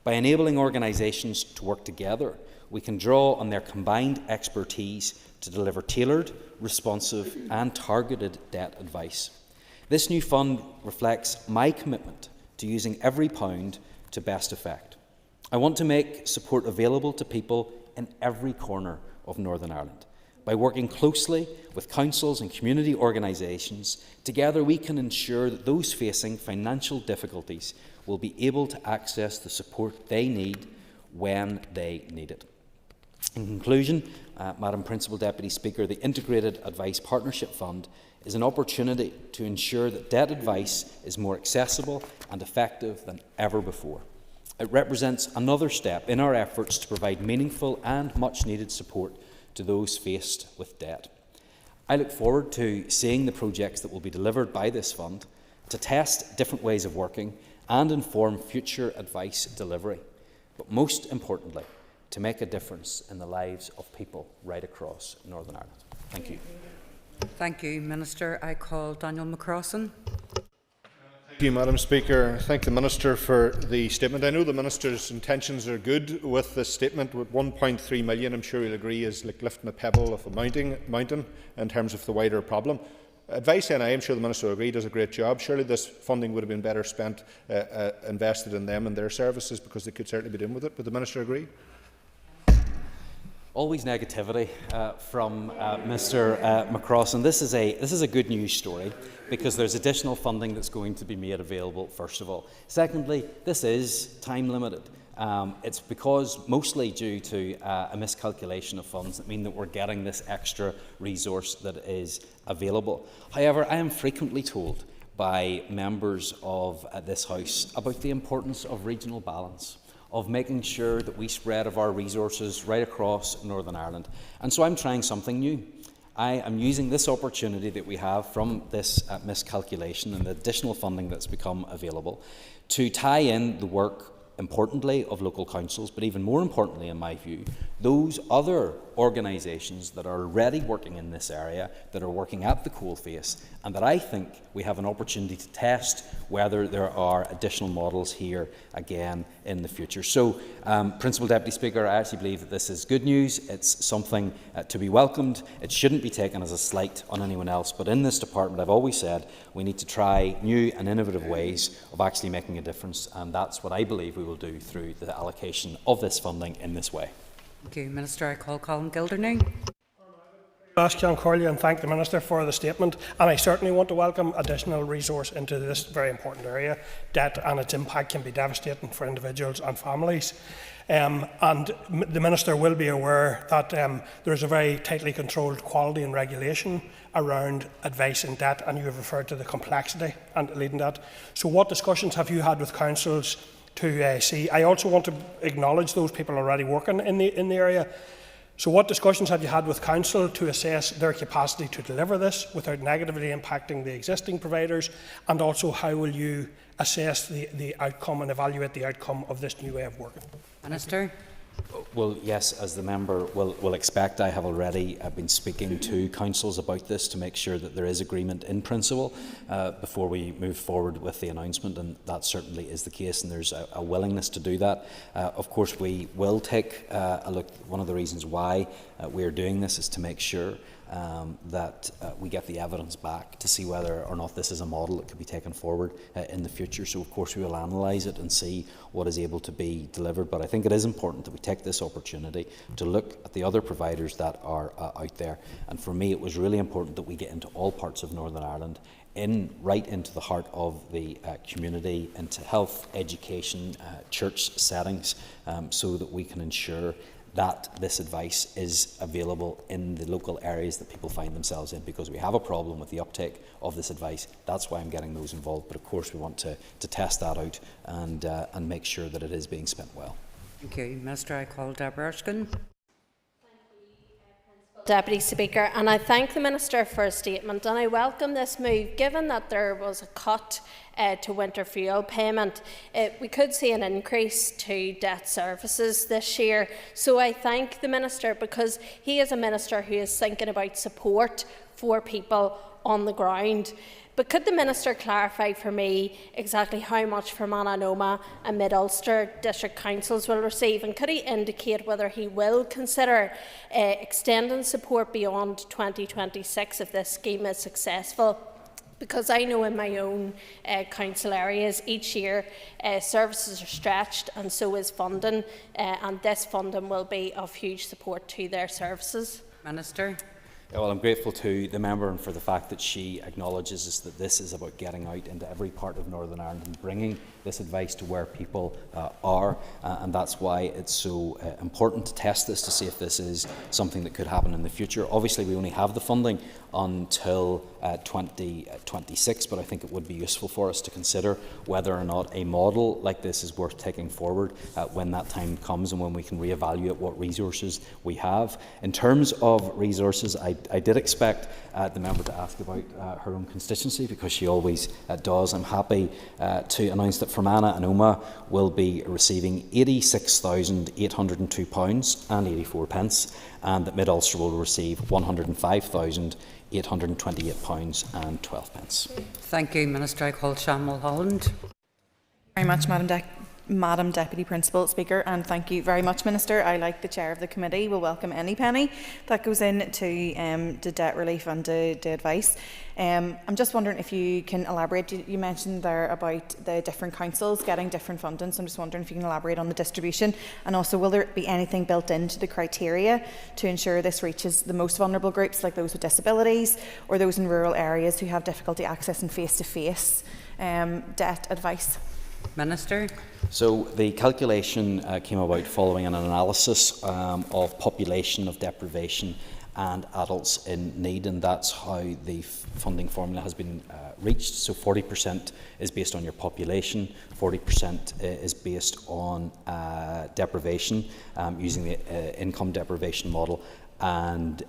By enabling organisations to work together, we can draw on their combined expertise to deliver tailored, responsive and targeted debt advice. This new fund reflects my commitment to using every pound to best effect. I want to make support available to people in every corner of Northern Ireland. By working closely with councils and community organisations, together we can ensure that those facing financial difficulties will be able to access the support they need when they need it. In conclusion, Madam Principal Deputy Speaker, the Integrated Advice Partnership Fund is an opportunity to ensure that debt advice is more accessible and effective than ever before. It represents another step in our efforts to provide meaningful and much-needed support to those faced with debt. I look forward to seeing the projects that will be delivered by this fund to test different ways of working and inform future advice delivery, but most importantly, to make a difference in the lives of people right across Northern Ireland. Thank you. Thank you, Minister. I call Daniel McCrossan. Thank you, Madam Speaker. Thank the Minister for the statement. I know the Minister's intentions are good with this statement. With 1.3 million, I'm sure he'll agree, is like lifting a pebble off a mountain in terms of the wider problem. Advice NI, I'm sure the Minister will agree, does a great job. Surely this funding would have been better spent invested in them and their services, because they could certainly be doing with it. Would the Minister agree? Always negativity from Mr McCrossan. This is a good news story, because there's additional funding that's going to be made available, first of all. Secondly, this is time limited. It's because mostly due to a miscalculation of funds that mean that we're getting this extra resource that is available. However, I am frequently told by members of this House about the importance of regional balance, of making sure that we spread of our resources right across Northern Ireland. And so I'm trying something new. I am using this opportunity that we have from this miscalculation and the additional funding that's become available to tie in the work, importantly, of local councils, but even more importantly, in my view, those other organisations that are already working in this area, that are working at the coalface, and that I think we have an opportunity to test whether there are additional models here again in the future. So, Principal Deputy Speaker, I actually believe that this is good news. It's something to be welcomed. It shouldn't be taken as a slight on anyone else, but in this department, I've always said we need to try new and innovative ways of actually making a difference, and that's what I believe we will do through the allocation of this funding in this way. Thank you. Minister, I call Colin Gildernew. Ask John Corley and thank the Minister for the statement, and I certainly want to welcome additional resource into this very important area. Debt and its impact can be devastating for individuals and families. And the Minister will be aware that there is a very tightly controlled quality and regulation around advice in debt, and you have referred to the complexity and leading that. So what discussions have you had with councils to see? I also want to acknowledge those people already working in the area. So what discussions have you had with council to assess their capacity to deliver this without negatively impacting the existing providers, and also how will you assess the outcome and evaluate the outcome of this new way of working? Minister. Well, yes, as the member will expect, I have already been speaking to councils about this to make sure that there is agreement in principle before we move forward with the announcement, and that certainly is the case, and there's a willingness to do that. Of course, we will take a look. One of the reasons why we are doing this is to make sure that we get the evidence back to see whether or not this is a model that could be taken forward in the future. So, of course, we will analyse it and see what is able to be delivered. But I think it is important that we take this opportunity to look at the other providers that are out there. And for me, it was really important that we get into all parts of Northern Ireland, right into the heart of the community, into health, education, church settings, so that we can ensure that this advice is available in the local areas that people find themselves in, because we have a problem with the uptake of this advice. That's why I'm getting those involved. But of course we want to test that out and make sure that it is being spent well. Thank you. Minister, I call Deborah Erskine. Deputy Speaker, and I thank the Minister for his statement, and I welcome this move, given that there was a cut to winter fuel payment. We could see an increase to debt services this year, so I thank the Minister, because he is a Minister who is thinking about support for people on the ground. But could the Minister clarify for me exactly how much Fermanagh and Mid-Ulster District Councils will receive, and could he indicate whether he will consider extending support beyond 2026 if this scheme is successful? Because I know in my own council areas each year services are stretched, and so is funding, and this funding will be of huge support to their services. Minister. Well, I'm grateful to the member and for the fact that she acknowledges that this is about getting out into every part of Northern Ireland and bringing this advice to where people are, and that's why it's so important to test this to see if this is something that could happen in the future. Obviously, we only have the funding until 2026, but I think it would be useful for us to consider whether or not a model like this is worth taking forward when that time comes and when we can reevaluate what resources we have. In terms of resources, I did expect the member to ask about her own constituency, because she always does. I'm happy to announce that Fermanagh and Omagh will be receiving £86,802.84, and that Mid-Ulster will receive £105,828.12. Thank you, Minister. I call Shan Mulholland. Very much, Madam Madam Deputy Principal Speaker, and thank you very much, Minister. I, like the Chair of the Committee, will welcome any penny that goes into debt relief and to advice. I'm just wondering if you can elaborate. You mentioned there about the different councils getting different funding, so I'm just wondering if you can elaborate on the distribution, and also will there be anything built into the criteria to ensure this reaches the most vulnerable groups, like those with disabilities or those in rural areas who have difficulty accessing face-to-face debt advice? Minister. So the calculation came about following an analysis of population of deprivation and adults in need, and that's how the funding formula has been reached. So 40% is based on your population, 40% is based on deprivation using the income deprivation model, and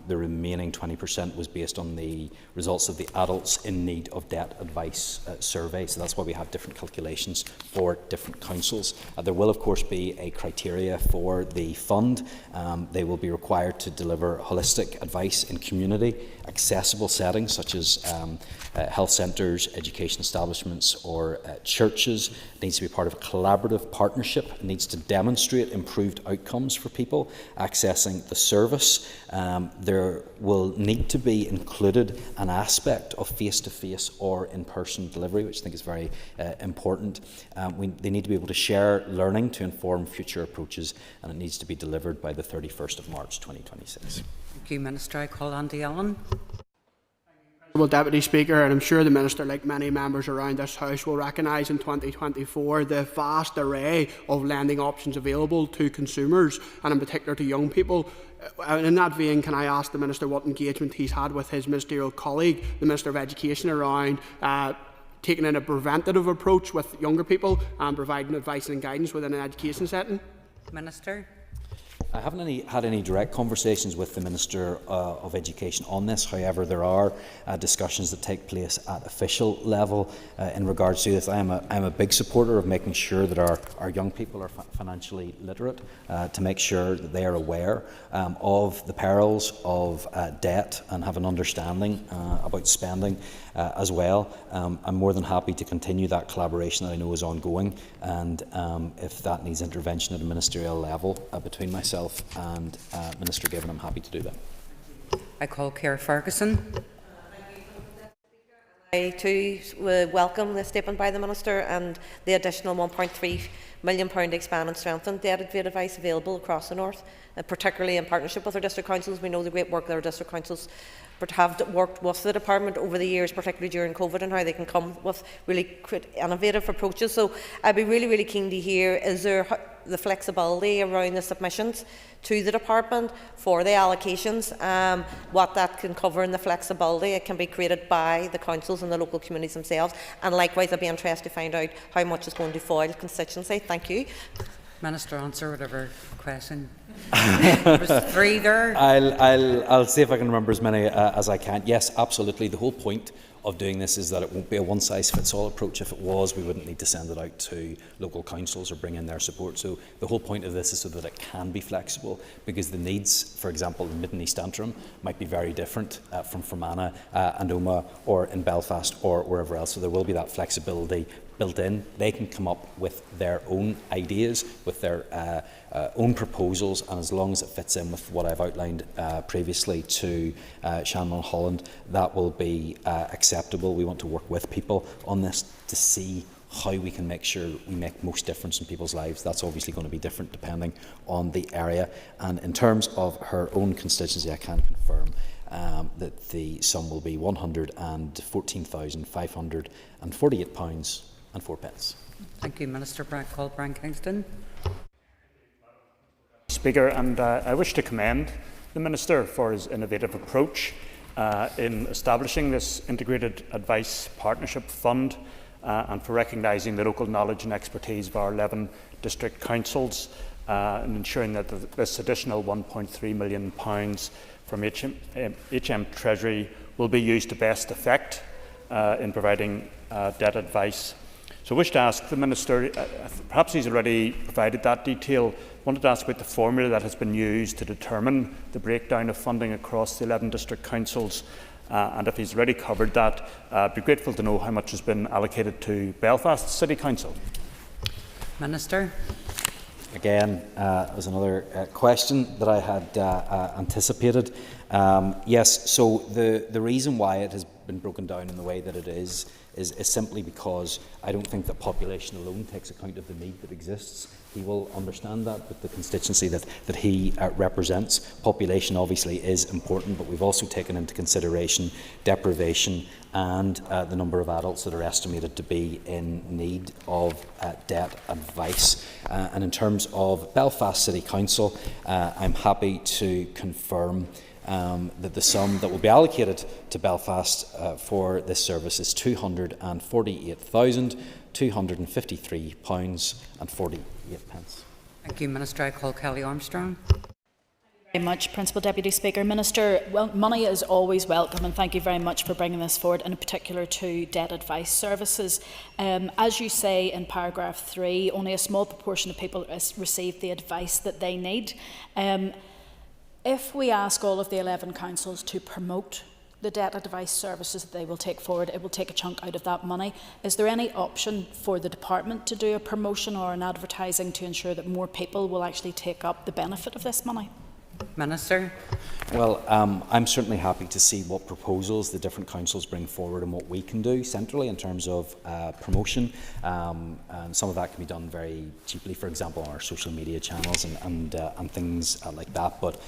the remaining 20% was based on the results of the adults in need of debt advice survey. So that's why we have different calculations for different councils. There will of course be a criteria for the fund. They will be required to deliver holistic advice in community accessible settings such as health centres, education establishments or churches. It needs to be part of a collaborative partnership. It needs to demonstrate improved outcomes for people accessing the service. There will need to be included an aspect of face-to-face or in-person delivery, which I think is very important. They need to be able to share learning to inform future approaches, and it needs to be delivered by the 31st of March 2026. Thank you, Minister. I call Andy Allen. Deputy Speaker, and I'm sure the Minister, like many members around this House, will recognise in 2024 the vast array of lending options available to consumers, and in particular to young people. In that vein, can I ask the Minister what engagement he's had with his ministerial colleague, the Minister of Education, around taking in a preventative approach with younger people and providing advice and guidance within an education setting? Minister. I haven't had any direct conversations with the Minister of Education on this. However, there are discussions that take place at official level in regards to this. I'm a big supporter of making sure that our young people are financially literate, to make sure that they are aware of the perils of debt and have an understanding about spending as well. I'm more than happy to continue that collaboration that I know is ongoing, and if that needs intervention at a ministerial level between myself and Minister Given, I'm happy to do that. I call Ciara Ferguson. I too welcome the statement by the Minister and the additional £1.3 million expand and strengthen debt advice available across the North, particularly in partnership with our district councils. We know the great work that our district councils have worked with the department over the years, particularly during COVID, and how they can come with really innovative approaches. So I'd be really keen to hear, is there the flexibility around the submissions to the department for the allocations, what that can cover in the flexibility it can be created by the councils and the local communities themselves, and likewise I'd be interested to find out how much is going to foil constituency. Thank you. Minister, answer whatever question. There was three there. I'll see if I can remember as many as I can. Yes, absolutely. The whole point of doing this is that it won't be a one-size-fits-all approach. If it was, we wouldn't need to send it out to local councils or bring in their support. So the whole point of this is so that it can be flexible, because the needs, for example, in Mid and East Antrim might be very different from Fermanagh and Omagh or in Belfast or wherever else. So there will be that flexibility built in. They can come up with their own ideas, with their own proposals, and as long as it fits in with what I've outlined previously to Shannon Holland, that will be acceptable. We want to work with people on this to see how we can make sure we make most difference in people's lives. That's obviously going to be different depending on the area. And in terms of her own constituency, I can confirm that the sum will be £114,548.04. Thank you, Minister. Call Brian Kingston. Speaker, and I wish to commend the Minister for his innovative approach in establishing this Integrated Advice Partnership Fund and for recognising the local knowledge and expertise of our 11 district councils and ensuring that this additional £1.3 million from HM Treasury will be used to best effect in providing debt advice. So I wish to ask the Minister, perhaps he's already provided that detail, wanted to ask about the formula that has been used to determine the breakdown of funding across the 11 district councils, and if he's already covered that, I'd be grateful to know how much has been allocated to Belfast City Council. Minister. Again, there's another question that I had anticipated. Yes, so the reason why it has been broken down in the way that it is simply because I don't think that population alone takes account of the need that exists. He will understand that with the constituency that he represents. Population obviously is important, but we've also taken into consideration deprivation and the number of adults that are estimated to be in need of debt advice. And in terms of Belfast City Council, I'm happy to confirm that the sum that will be allocated to Belfast for this service is £248,253.48. Thank you, Minister. I call Kelly Armstrong. Very much, Principal Deputy Speaker. Minister, well, money is always welcome, and thank you very much for bringing this forward, and in particular to debt advice services. As you say in paragraph 3, only a small proportion of people receive the advice that they need. If we ask all of the 11 councils to promote the debt advice services that they will take forward, it will take a chunk out of that money. Is there any option for the department to do a promotion or an advertising to ensure that more people will actually take up the benefit of this money? Minister. Well, I'm certainly happy to see what proposals the different councils bring forward and what we can do centrally in terms of promotion. And some of that can be done very cheaply, for example, on our social media channels and things like that. But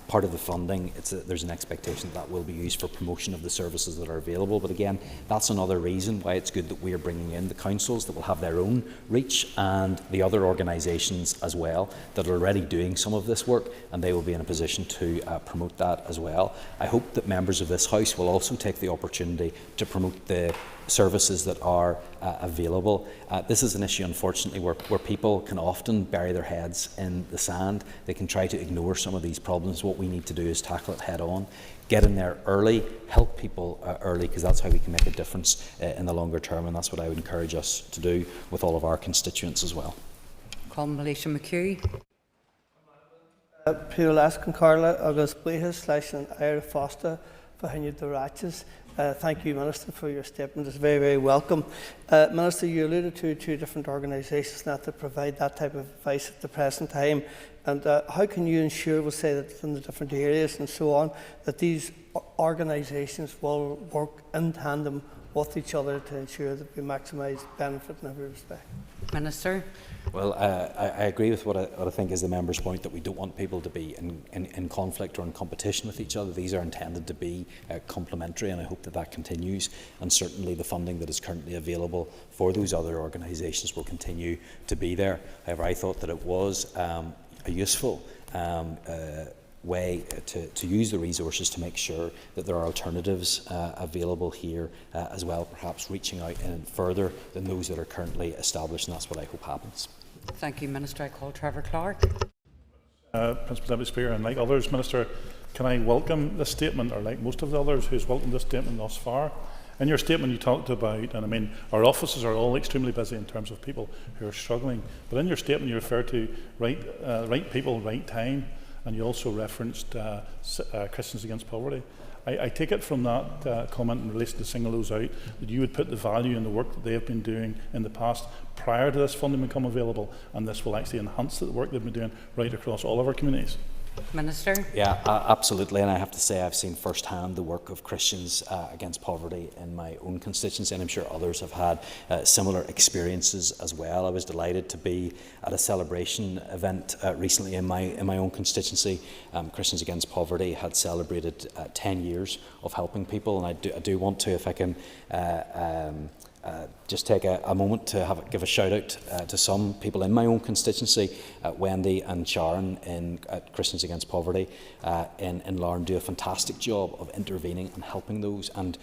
part of the funding, there's an expectation that will be used for promotion of the services that are available. But again, that's another reason why it's good that we are bringing in the councils that will have their own reach and the other organisations as well that are already doing some of this work, and they will be in a position to promote that as well. I hope that members of this House will also take the opportunity to promote the services that are available. This is an issue, unfortunately, where people can often bury their heads in the sand. They can try to ignore some of these problems. What we need to do is tackle it head on, get in there early, help people early, because that's how we can make a difference in the longer term, and that's what I would encourage us to do with all of our constituents as well. Colm Alicia McHugh. Piúlascan Carla agus buíthas leis an air fásta for hinne the ratches. Thank you, Minister, for your statement. It's very, very welcome. Minister, you alluded to two different organisations now that provide that type of advice at the present time. And how can you ensure, we'll say that in the different areas and so on, that these organisations will work in tandem with each other to ensure that we maximise benefit in every respect? Minister. Well, I agree with what I think is the member's point, that we don't want people to be in conflict or in competition with each other. These are intended to be complementary, and I hope that that continues. And certainly the funding that is currently available for those other organisations will continue to be there. However, I thought that it was a useful way to use the resources to make sure that there are alternatives available here as well, perhaps reaching out further than those that are currently established, and that's what I hope happens. Thank you, Minister. I call Trevor Clark. Principal Deputy Speaker, and like others, Minister, can I welcome this statement, or like most of the others who's welcomed this statement thus far? In your statement you talked about, and I mean, our offices are all extremely busy in terms of people who are struggling, but in your statement you refer to right people, right time, and you also referenced Christians Against Poverty. I take it from that comment in relation to singling those out that you would put the value in the work that they have been doing in the past prior to this funding become available, and this will actually enhance the work they've been doing right across all of our communities. Minister. Yeah, absolutely, and I have to say I've seen firsthand the work of Christians Against Poverty in my own constituency, and I'm sure others have had similar experiences as well. I was delighted to be at a celebration event recently in my own constituency. Christians Against Poverty had celebrated 10 years of helping people, and I do want to, if I can, just take a moment to give a shout out to some people in my own constituency. Wendy and Sharon at Christians Against Poverty in Larne do a fantastic job of intervening and helping those and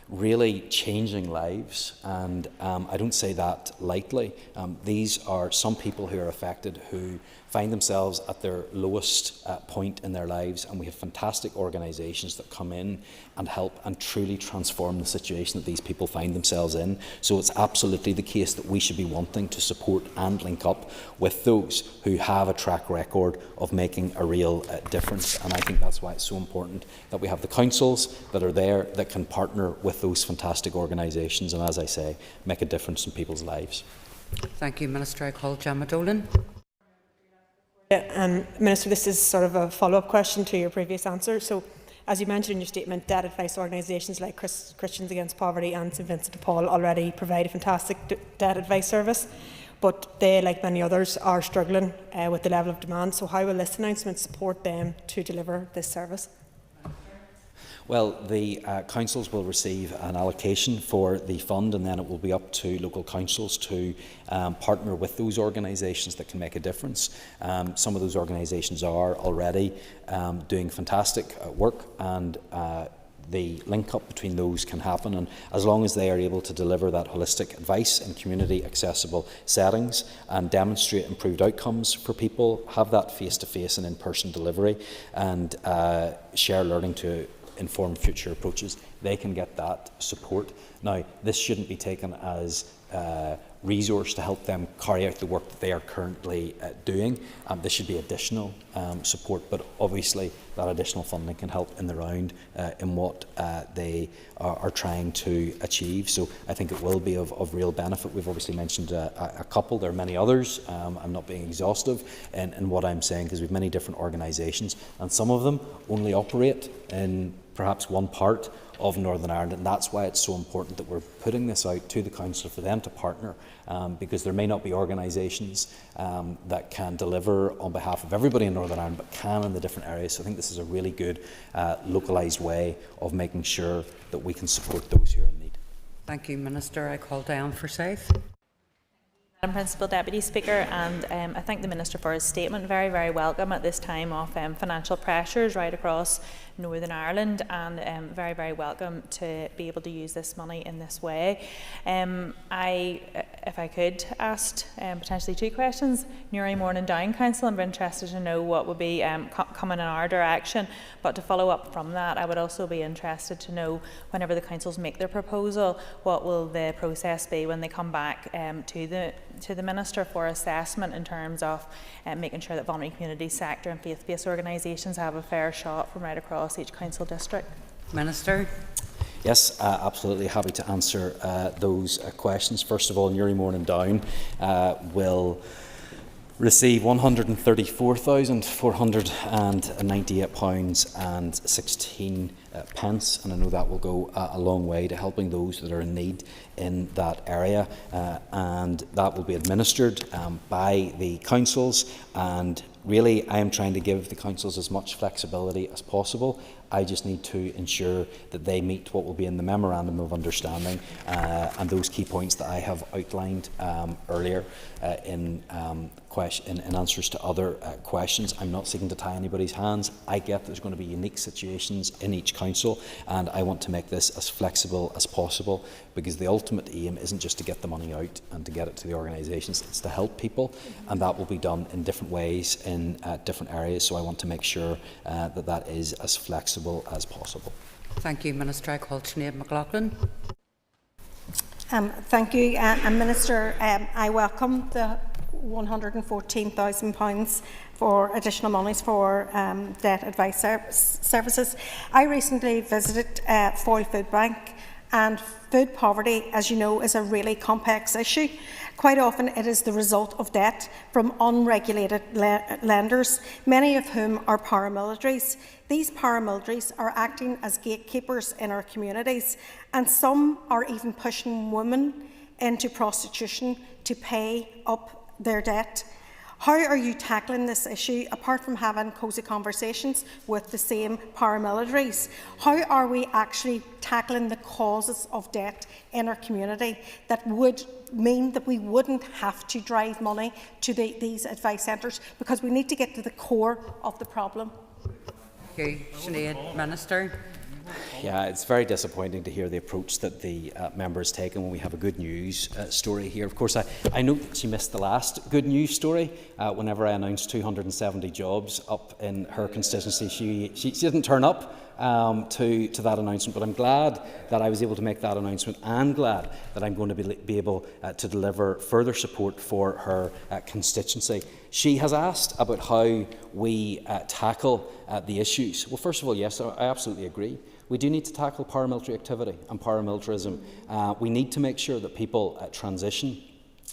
really changing lives, and I don't say that lightly. These are some people who are affected who find themselves at their lowest point in their lives, and we have fantastic organisations that come in and help and truly transform the situation that these people find themselves in. So it's absolutely the case that we should be wanting to support and link up with those who have a track record of making a real difference, and I think that's why it's so important that we have the councils that are there that can partner with those fantastic organisations and, as I say, make a difference in people's lives. Thank you, Minister. I call Gemma Dolan. Minister, this is sort of a follow-up question to your previous answer. So, as you mentioned in your statement, debt advice organisations like Christians Against Poverty and St Vincent de Paul already provide a fantastic debt advice service, but they, like many others, are struggling with the level of demand. So how will this announcement support them to deliver this service? Well, the councils will receive an allocation for the fund, and then it will be up to local councils to partner with those organisations that can make a difference. Some of those organisations are already doing fantastic work, and the link up between those can happen, and as long as they are able to deliver that holistic advice in community accessible settings and demonstrate improved outcomes for people, have that face-to-face and in-person delivery, and share learning to inform future approaches, they can get that support. Now, this shouldn't be taken as resource to help them carry out the work that they are currently doing. This should be additional support, but obviously that additional funding can help in the round in what they are trying to achieve. So I think it will be of real benefit. We've obviously mentioned a couple. There are many others. I'm not being exhaustive in what I'm saying, because we have many different organisations, and some of them only operate in perhaps one part of Northern Ireland, and that's why it's so important that we're putting this out to the council for them to partner, because there may not be organisations that can deliver on behalf of everybody in Northern Ireland, but can in the different areas. So I think this is a really good localised way of making sure that we can support those who are in need. Thank you, Minister. I call Diane Forsyth. Madam Principal Deputy Speaker, and I thank the Minister for his statement. Very, very welcome at this time of financial pressures right across Northern Ireland, and very, very welcome to be able to use this money in this way. If I could ask potentially two questions. Newry Morning Down Council, I'm interested to know what would be coming in our direction, but to follow up from that, I would also be interested to know, whenever the councils make their proposal, what will the process be when they come back to the Minister for assessment in terms of making sure that vulnerable community sector and faith-based organisations have a fair shot from right across each council district. Minister. Yes, absolutely happy to answer those questions. First of all, Newry Morning Down will receive £134,498.16, and I know that will go a long way to helping those that are in need in that area, and that will be administered by the councils, and really I am trying to give the councils as much flexibility as possible. I just need to ensure that they meet what will be in the Memorandum of Understanding and those key points that I have outlined earlier in answers to other questions. I'm not seeking to tie anybody's hands. I get there's going to be unique situations in each council, and I want to make this as flexible as possible, because the ultimate aim isn't just to get the money out and to get it to the organisations, it's to help people, and that will be done in different ways in different areas. So I want to make sure that that is as flexible as possible. Thank you, Minister. I call Sinead McLaughlin. Thank you, Minister. I welcome the £114,000 for additional monies for debt advice services. I recently visited Foyle Food Bank, and food poverty, as you know, is a really complex issue. Quite often it is the result of debt from unregulated lenders, many of whom are paramilitaries. These paramilitaries are acting as gatekeepers in our communities, and some are even pushing women into prostitution to pay up their debt. How are you tackling this issue, apart from having cosy conversations with the same paramilitaries? How are we actually tackling the causes of debt in our community that would mean that we wouldn't have to drive money to these advice centres, because we need to get to the core of the problem? Thank you, Sinead. Minister. Yeah, it's very disappointing to hear the approach that the member has taken when we have a good news story here. Of course, I note that she missed the last good news story. Whenever I announced 270 jobs up in her constituency, she didn't turn up to that announcement, but I'm glad that I was able to make that announcement, and glad that I'm going to be able to deliver further support for her constituency. She has asked about how we tackle the issues. Well, first of all, yes, I absolutely agree. We do need to tackle paramilitary activity and paramilitarism. We need to make sure that people transition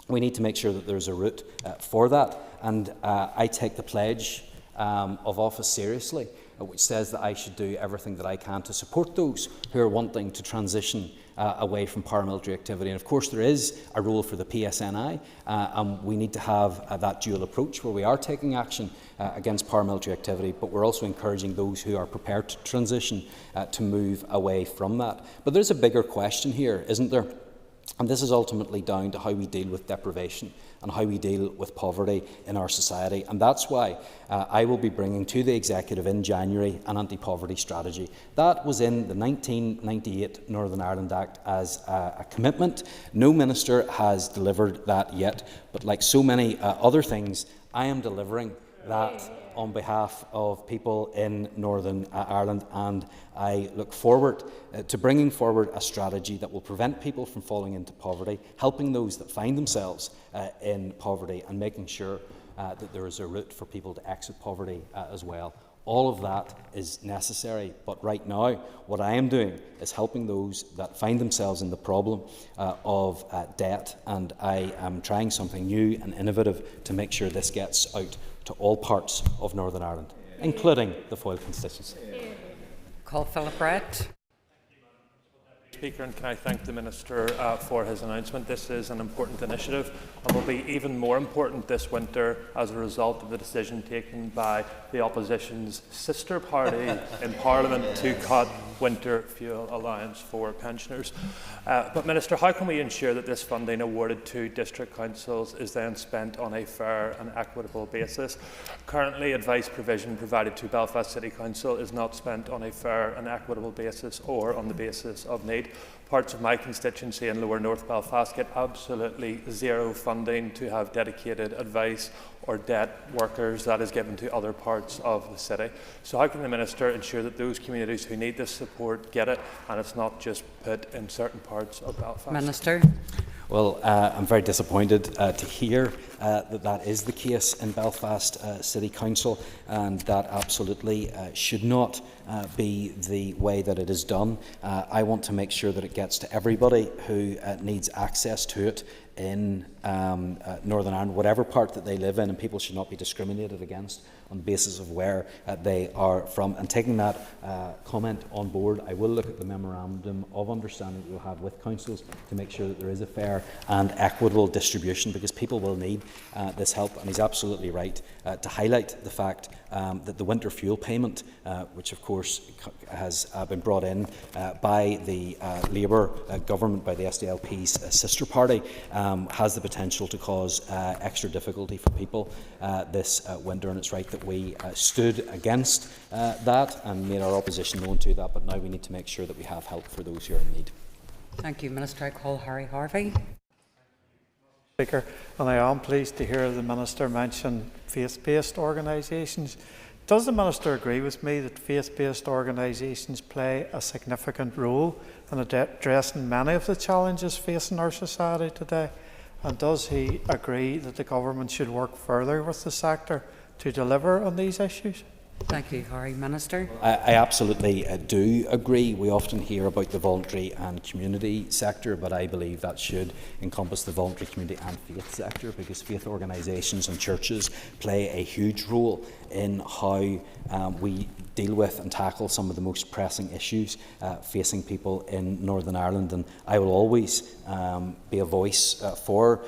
we need to make sure that there's a route for that. And I take the pledge of office seriously, which says that I should do everything that I can to support those who are wanting to transition away from paramilitary activity. And of course there is a role for the PSNI, and we need to have that dual approach where we are taking action against paramilitary activity, but we're also encouraging those who are prepared to transition to move away from that. But there's a bigger question here, isn't there? And this is ultimately down to how we deal with deprivation and how we deal with poverty in our society. And that's why I will be bringing to the Executive in January an anti-poverty strategy. That was in the 1998 Northern Ireland Act as a commitment. No minister has delivered that yet, but like so many other things, I am delivering that on behalf of people in Northern Ireland, and I look forward to bringing forward a strategy that will prevent people from falling into poverty, helping those that find themselves in poverty, and making sure that there is a route for people to exit poverty as well. All of that is necessary, but right now what I am doing is helping those that find themselves in the problem of debt, and I am trying something new and innovative to make sure this gets out to all parts of Northern Ireland, including the Foyle constituency. Call Philip Brett. Speaker, and can I thank the Minister for his announcement. This is an important initiative and will be even more important this winter as a result of the decision taken by the opposition's sister party in Parliament to cut winter fuel allowance for pensioners. But Minister, how can we ensure that this funding awarded to district councils is then spent on a fair and equitable basis? Currently, advice provision provided to Belfast City Council is not spent on a fair and equitable basis or on the basis of need. Parts of my constituency in Lower North Belfast get absolutely zero funding to have dedicated advice or debt workers that is given to other parts of the city. So how can the Minister ensure that those communities who need this support get it, and it's not just put in certain parts of Belfast? Minister. Well, I'm very disappointed to hear that is the case in Belfast City Council, and that absolutely should not be the way that it is done. I want to make sure that it gets to everybody who needs access to it in Northern Ireland, whatever part that they live in, and people should not be discriminated against on the basis of where they are from. And taking that comment on board, I will look at the memorandum of understanding that we'll have with councils to make sure that there is a fair and equitable distribution, because people will need this help. And he's absolutely right to highlight the fact that the winter fuel payment, which of course has been brought in by the Labour government, by the SDLP's sister party, has the potential to cause extra difficulty for people this winter, and it's right that we stood against that and made our opposition known to that, but now we need to make sure that we have help for those who are in need. Thank you, Minister. I call Harry Harvey. Speaker, and I am pleased to hear the Minister mention faith-based organisations. Does the Minister agree with me that faith-based organisations play a significant role in addressing many of the challenges facing our society today? And does he agree that the Government should work further with the sector to deliver on these issues? Thank you, Harry. Minister. I absolutely do agree. We often hear about the voluntary and community sector, but I believe that should encompass the voluntary, community and faith sector, because faith organisations and churches play a huge role in how we deal with and tackle some of the most pressing issues facing people in Northern Ireland. And I will always be a voice for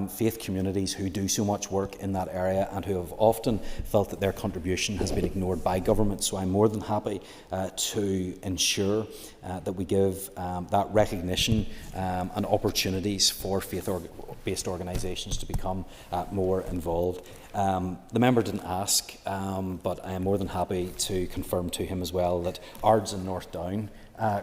faith communities who do so much work in that area and who have often felt that their contribution has been ignored by government. So I'm more than happy to ensure that we give that recognition and opportunities for faith-based organisations to become more involved. The member didn't ask, but I am more than happy to confirm to him as well that Ards and North Down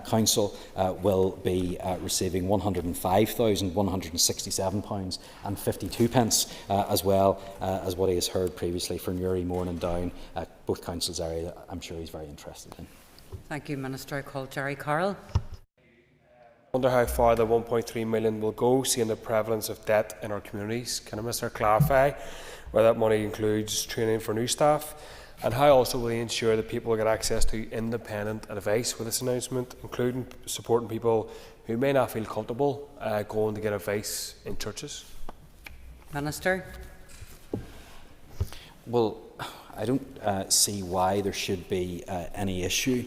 Council will be receiving £105,167.52 as well as what he has heard previously for Newry, Mourne and Down, both councils area I'm sure he's very interested in. Thank you, Minister. I call Jerry Carroll. I wonder how far the 1.3 million will go, seeing the prevalence of debt in our communities. Can the Minister clarify whether that money includes training for new staff? And how also will he ensure that people get access to independent advice with this announcement, including supporting people who may not feel comfortable going to get advice in churches? Minister. Well, I don't see why there should be any issue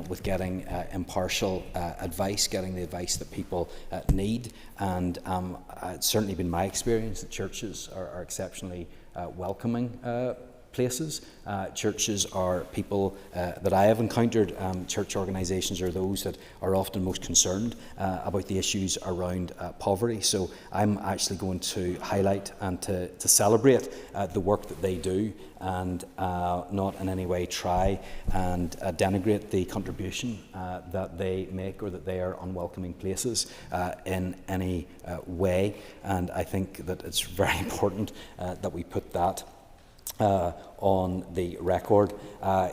with getting impartial advice, getting the advice that people need. And it's certainly been my experience that churches are exceptionally welcoming places. Churches are people that I have encountered. Church organisations are those that are often most concerned about the issues around poverty. So I'm actually going to highlight and to celebrate the work that they do, and not in any way try and denigrate the contribution that they make, or that they are unwelcoming places in any way. And I think that it's very important that we put that on the record.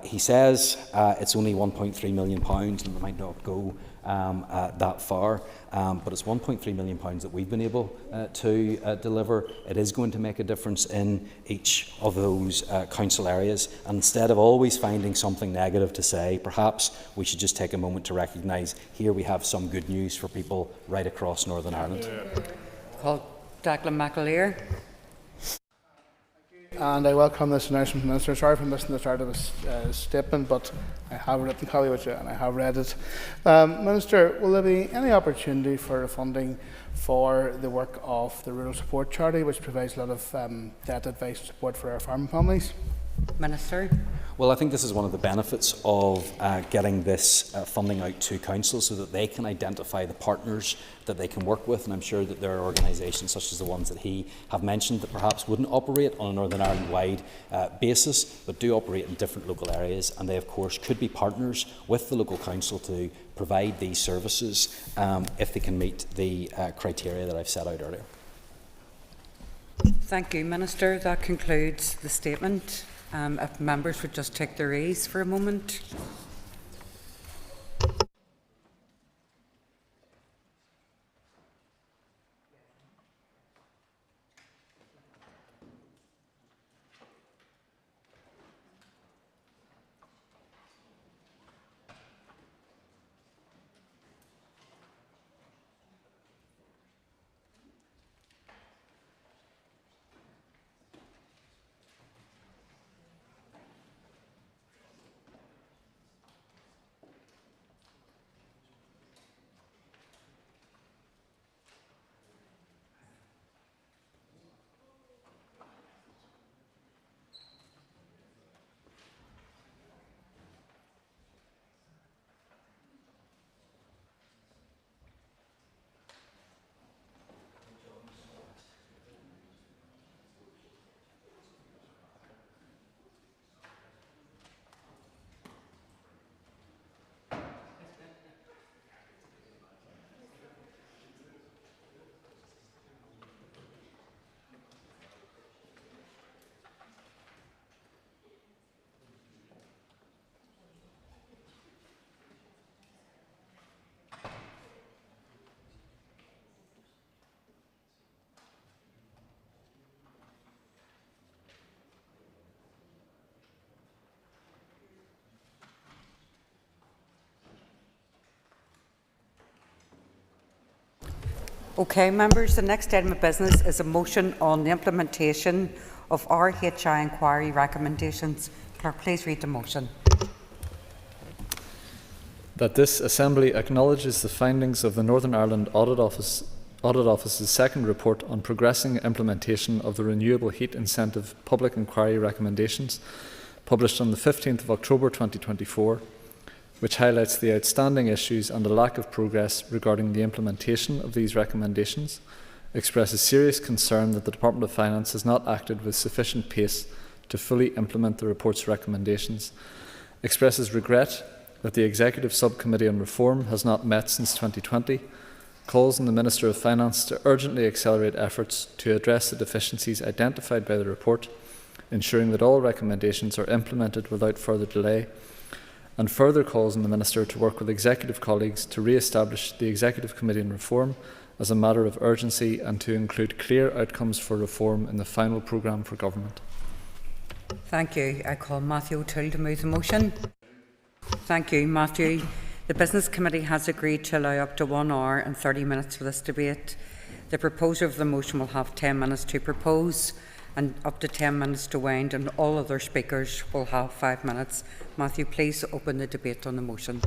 He says it's only £1.3 million, and it might not go that far, but it's £1.3 million that we've been able to deliver. It is going to make a difference in each of those council areas, and instead of always finding something negative to say, perhaps we should just take a moment to recognise here we have some good news for people right across Northern Ireland. Call Declan McAleer. And I welcome this announcement, Minister. Sorry for missing the start of his statement, but I have a written copy with you and I have read it. Minister, will there be any opportunity for funding for the work of the Rural Support Charity, which provides a lot of debt advice and support for our farming families? Minister. Well, I think this is one of the benefits of getting this funding out to councils, so that they can identify the partners that they can work with. And I'm sure that there are organisations such as the ones that he have mentioned that perhaps wouldn't operate on a Northern Ireland-wide basis, but do operate in different local areas. And they, of course, could be partners with the local council to provide these services if they can meet the criteria that I've set out earlier. Thank you, Minister. That concludes the statement. If members would just take their ease for a moment. Okay, members, the next item of business is a motion on the implementation of RHI Inquiry recommendations. Clerk, please read the motion. That this Assembly acknowledges the findings of the Northern Ireland Audit Office's second report on progressing implementation of the Renewable Heat Incentive Public Inquiry recommendations, published on the 15th of October 2024, which highlights the outstanding issues and the lack of progress regarding the implementation of these recommendations, expresses serious concern that the Department of Finance has not acted with sufficient pace to fully implement the report's recommendations, expresses regret that the Executive Subcommittee on Reform has not met since 2020, calls on the Minister of Finance to urgently accelerate efforts to address the deficiencies identified by the report, ensuring that all recommendations are implemented without further delay, and further calls on the Minister to work with executive colleagues to re-establish the Executive Committee on Reform as a matter of urgency and to include clear outcomes for reform in the final programme for government. Thank you. I call Matthew O'Toole to move the motion. Thank you, Matthew. The Business Committee has agreed to allow up to 1 hour and 30 minutes for this debate. The proposer of the motion will have 10 minutes to propose and up to 10 minutes to wind, and all other speakers will have 5 minutes. Matthew, please open the debate on the motion.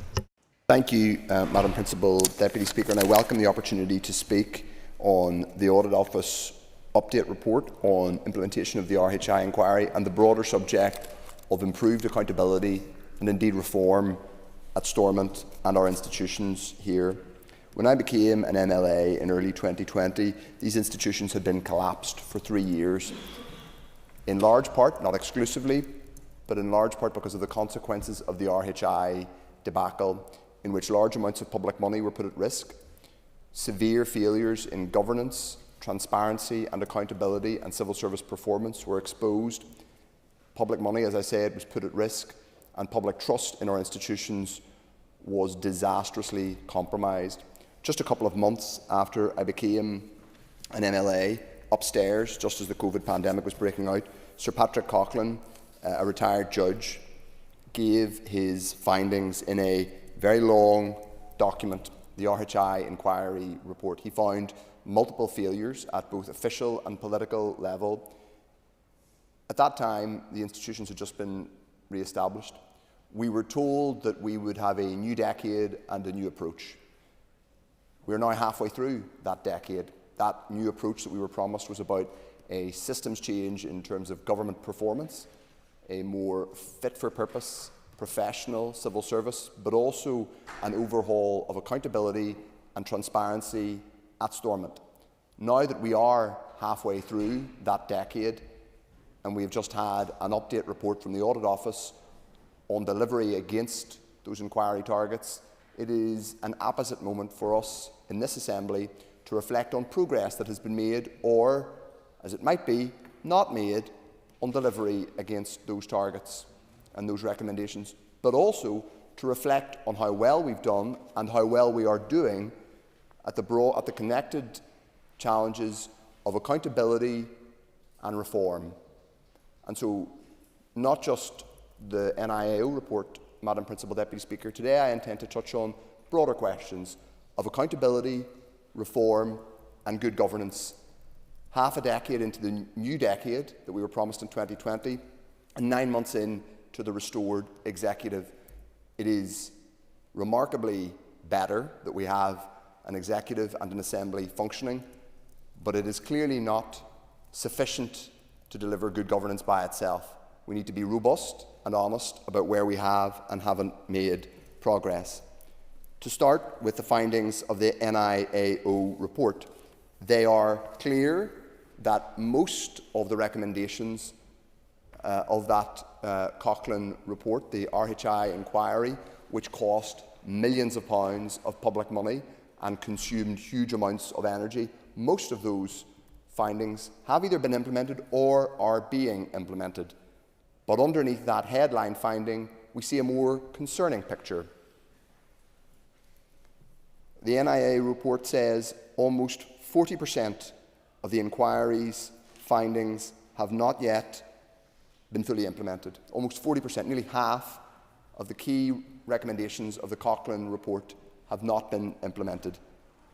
Thank you, Madam Principal Deputy Speaker, and I welcome the opportunity to speak on the Audit Office update report on implementation of the RHI Inquiry and the broader subject of improved accountability and indeed reform at Stormont and our institutions here. When I became an MLA in early 2020, these institutions had been collapsed for 3 years, in large part, not exclusively, but in large part because of the consequences of the RHI debacle, in which large amounts of public money were put at risk. Severe failures in governance, transparency and accountability and civil service performance were exposed. Public money, as I said, was put at risk, and public trust in our institutions was disastrously compromised. Just a couple of months after I became an MLA, upstairs, just as the COVID pandemic was breaking out, Sir Patrick Coughlin, a retired judge, gave his findings in a very long document, the RHI Inquiry report. He found multiple failures at both official and political level. At that time, the institutions had just been re-established. We were told that we would have a new decade and a new approach. We are now halfway through that decade. That new approach that we were promised was about a systems change in terms of government performance, a more fit-for-purpose, professional civil service, but also an overhaul of accountability and transparency at Stormont. Now that we are halfway through that decade, and we have just had an update report from the Audit Office on delivery against those inquiry targets, it is an apposite moment for us in this Assembly to reflect on progress that has been made, or, as it might be, not made, on delivery against those targets and those recommendations, but also to reflect on how well we've done and how well we are doing at the connected challenges of accountability and reform. And so, not just the NIAO report, Madam Principal Deputy Speaker, today I intend to touch on broader questions of accountability, reform and good governance. Half a decade into the new decade that we were promised in 2020, and 9 months into the restored executive, it is remarkably better that we have an executive and an assembly functioning, but it is clearly not sufficient to deliver good governance by itself. We need to be robust and honest about where we have and haven't made progress. To start with the findings of the NIAO report, they are clear that most of the recommendations of that Coughlin report, the RHI Inquiry, which cost millions of pounds of public money and consumed huge amounts of energy, most of those findings have either been implemented or are being implemented. But underneath that headline finding, we see a more concerning picture. The NIA report says almost 40% of the inquiry's findings have not yet been fully implemented. Almost 40%, nearly half of the key recommendations of the Coughlin report have not been implemented.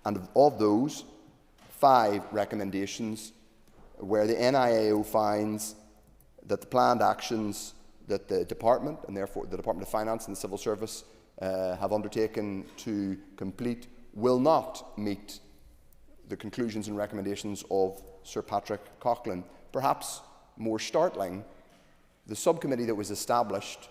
And of those, 5 recommendations where the NIAO finds that the planned actions that the Department, and therefore the Department of Finance and the Civil Service, have undertaken to complete will not meet the conclusions and recommendations of Sir Patrick Coughlin. Perhaps more startling, the subcommittee that was established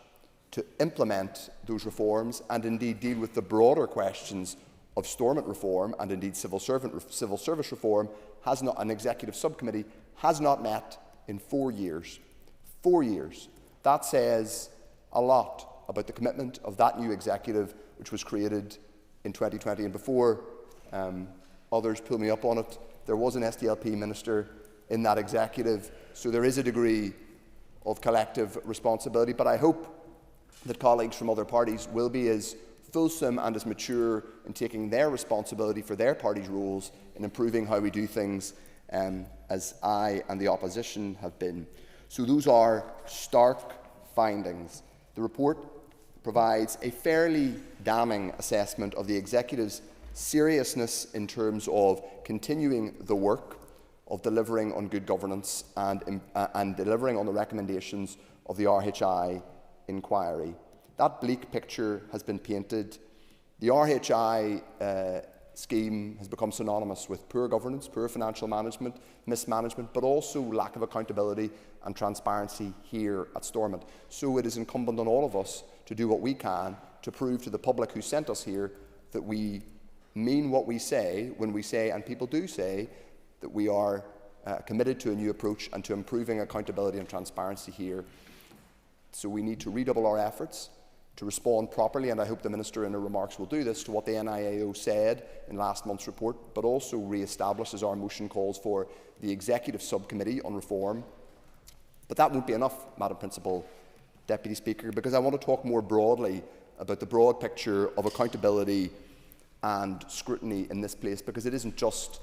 to implement those reforms and indeed deal with the broader questions of Stormont reform and indeed civil service reform has not, an executive subcommittee has not met in 4 years. 4 years. That says a lot about the commitment of that new executive, which was created in 2020. And before others pull me up on it, there was an SDLP minister in that executive, so there is a degree of collective responsibility. But I hope that colleagues from other parties will be as fulsome and as mature in taking their responsibility for their party's roles in improving how we do things, as I and the opposition have been. So those are stark findings. The report provides a fairly damning assessment of the executive's seriousness in terms of continuing the work of delivering on good governance and delivering on the recommendations of the RHI Inquiry. That bleak picture has been painted. The RHI scheme has become synonymous with poor governance, poor financial management, mismanagement, but also lack of accountability and transparency here at Stormont. So it is incumbent on all of us to do what we can to prove to the public who sent us here that we mean what we say when we say, and people do say, that we are committed to a new approach and to improving accountability and transparency here. So we need to redouble our efforts to respond properly, and I hope the Minister in her remarks will do this, to what the NIAO said in last month's report, but also re-establish, as our motion calls for, the Executive Subcommittee on Reform. But that won't be enough, Madam Principal Deputy Speaker, because I want to talk more broadly about the broad picture of accountability and scrutiny in this place, because it isn't just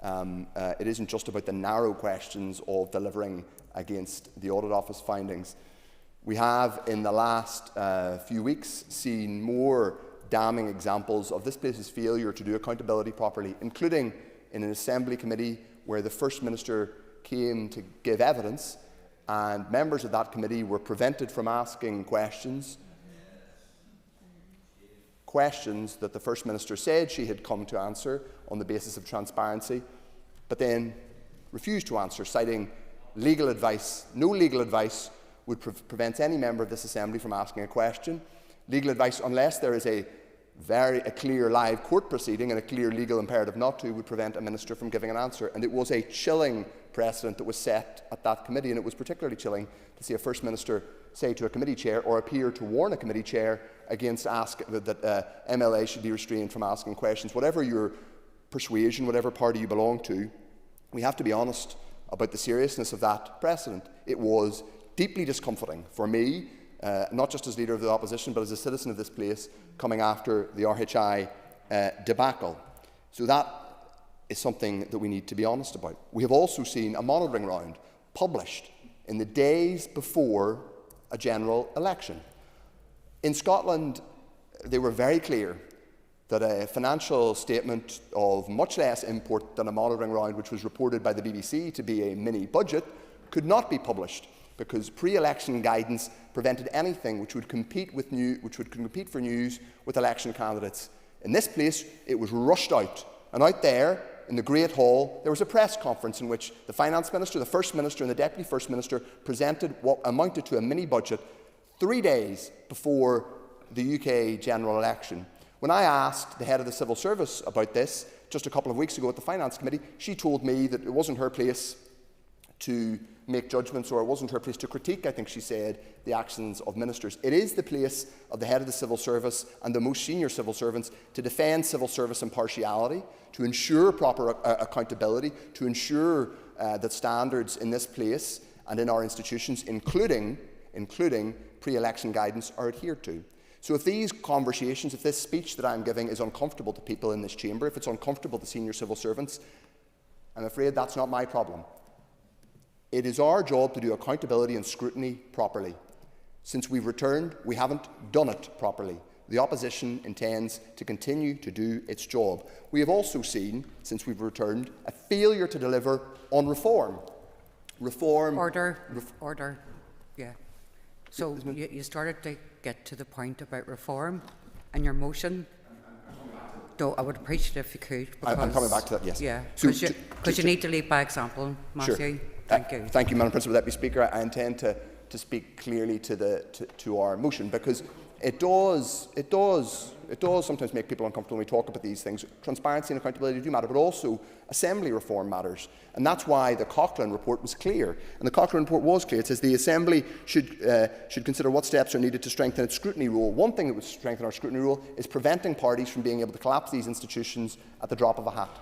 about the narrow questions of delivering against the Audit Office findings. We have, in the last few weeks, seen more damning examples of this place's failure to do accountability properly, including in an Assembly committee where the First Minister came to give evidence and members of that committee were prevented from asking questions that the First Minister said she had come to answer on the basis of transparency, but then refused to answer, citing legal advice. No legal advice would prevent any member of this Assembly from asking a question. Legal advice, unless there is a clear live court proceeding and a clear legal imperative not to, would prevent a minister from giving an answer. And it was a chilling precedent that was set at that committee, and it was particularly chilling to see a First Minister say to a committee chair, or appear to warn a committee chair against that MLA should be restrained from asking questions. Whatever your persuasion, whatever party you belong to, we have to be honest about the seriousness of that precedent. It was deeply discomforting for me, not just as Leader of the Opposition, but as a citizen of this place, coming after the RHI debacle. So that is something that we need to be honest about. We have also seen a monitoring round published in the days before a general election. In Scotland, they were very clear that a financial statement of much less import than a monitoring round, which was reported by the BBC to be a mini-budget, could not be published, because pre-election guidance prevented anything which would compete for news with election candidates. In this place, it was rushed out, and out there in the Great Hall, there was a press conference in which the Finance Minister, the First Minister and the Deputy First Minister presented what amounted to a mini-budget 3 days before the UK general election. When I asked the head of the Civil Service about this just a couple of weeks ago at the Finance Committee, she told me that it wasn't her place to make judgments, or it wasn't her place to critique, I think she said, the actions of ministers. It is the place of the head of the civil service and the most senior civil servants to defend civil service impartiality, to ensure proper accountability, to ensure that standards in this place and in our institutions, including pre-election guidance, are adhered to. So if these conversations, if this speech that I'm giving is uncomfortable to people in this chamber, if it's uncomfortable to senior civil servants, I'm afraid that's not my problem. It is our job to do accountability and scrutiny properly. Since we've returned, we haven't done it properly. The opposition intends to continue to do its job. We have also seen, since we've returned, a failure to deliver on reform. Order. Yeah. So you started to get to the point about reform and your motion. No, I would appreciate it if you could. I'm coming back to that, yes. Yeah, because you need to lead by example, Matthew. Sure. Thank you. Thank you, Madam Principal Deputy Speaker. I intend to speak clearly to our motion, because it does sometimes make people uncomfortable when we talk about these things. Transparency and accountability do matter, but also Assembly reform matters. And that's why the Cochrane report was clear. And the Cochrane report was clear. It says the Assembly should consider what steps are needed to strengthen its scrutiny rule. One thing that would strengthen our scrutiny rule is preventing parties from being able to collapse these institutions at the drop of a hat.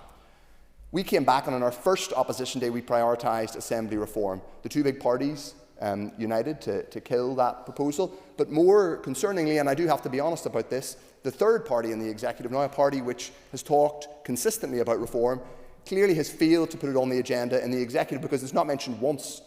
We came back, and on our first opposition day we prioritised Assembly reform. The two big parties united to kill that proposal. But more concerningly, and I do have to be honest about this, the third party in the executive, now a party which has talked consistently about reform, clearly has failed to put it on the agenda in the executive, because it's not mentioned once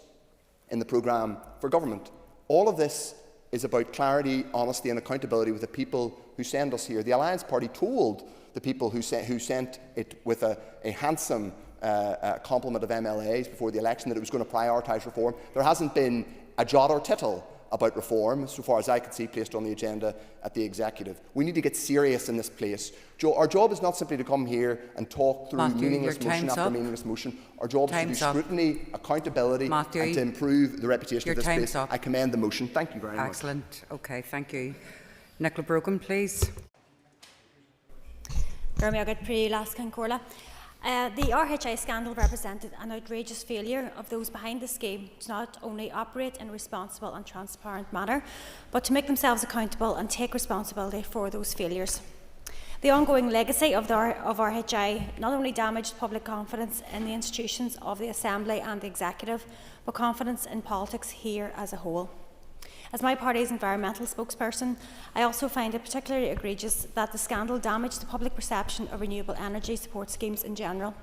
in the programme for government. All of this is about clarity, honesty and accountability with the people who send us here. The Alliance Party told the people who sent it with a handsome complement of MLAs before the election that it was going to prioritise reform. There hasn't been a jot or tittle about reform, so far as I could see, placed on the agenda at the Executive. We need to get serious in this place. Our job is not simply to come here and talk through meaningless motion after meaningless motion. Our job is to do scrutiny, accountability and to improve the reputation of this place. I commend the motion. Thank you very much. Excellent. Okay, thank you. Nicola Brogan, please. The RHI scandal represented an outrageous failure of those behind the scheme to not only operate in a responsible and transparent manner, but to make themselves accountable and take responsibility for those failures. The ongoing legacy of RHI not only damaged public confidence in the institutions of the Assembly and the Executive, but confidence in politics here as a whole. As my party's environmental spokesperson, I also find it particularly egregious that the scandal damaged the public perception of renewable energy support schemes in general.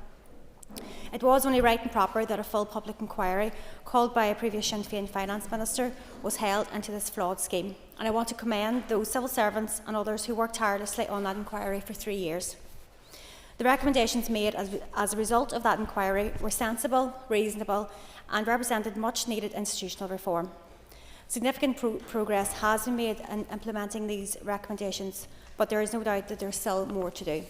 It was only right and proper that a full public inquiry, called by a previous Sinn Féin Finance Minister, was held into this flawed scheme, and I want to commend those civil servants and others who worked tirelessly on that inquiry for 3 years. The recommendations made as a result of that inquiry were sensible, reasonable, and represented much needed institutional reform. Significant progress has been made in implementing these recommendations, but there is no doubt that there is still more to do.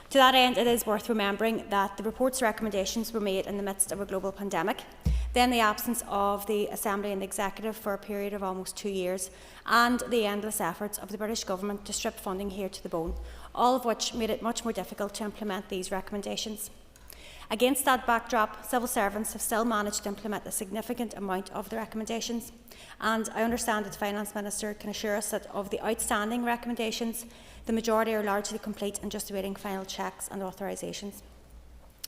To that end, it is worth remembering that the report's recommendations were made in the midst of a global pandemic, then the absence of the Assembly and the Executive for a period of almost 2 years, and the endless efforts of the British Government to strip funding here to the bone, all of which made it much more difficult to implement these recommendations. Against that backdrop, civil servants have still managed to implement a significant amount of the recommendations, and I understand that the Finance Minister can assure us that of the outstanding recommendations, the majority are largely complete and just awaiting final checks and authorisations.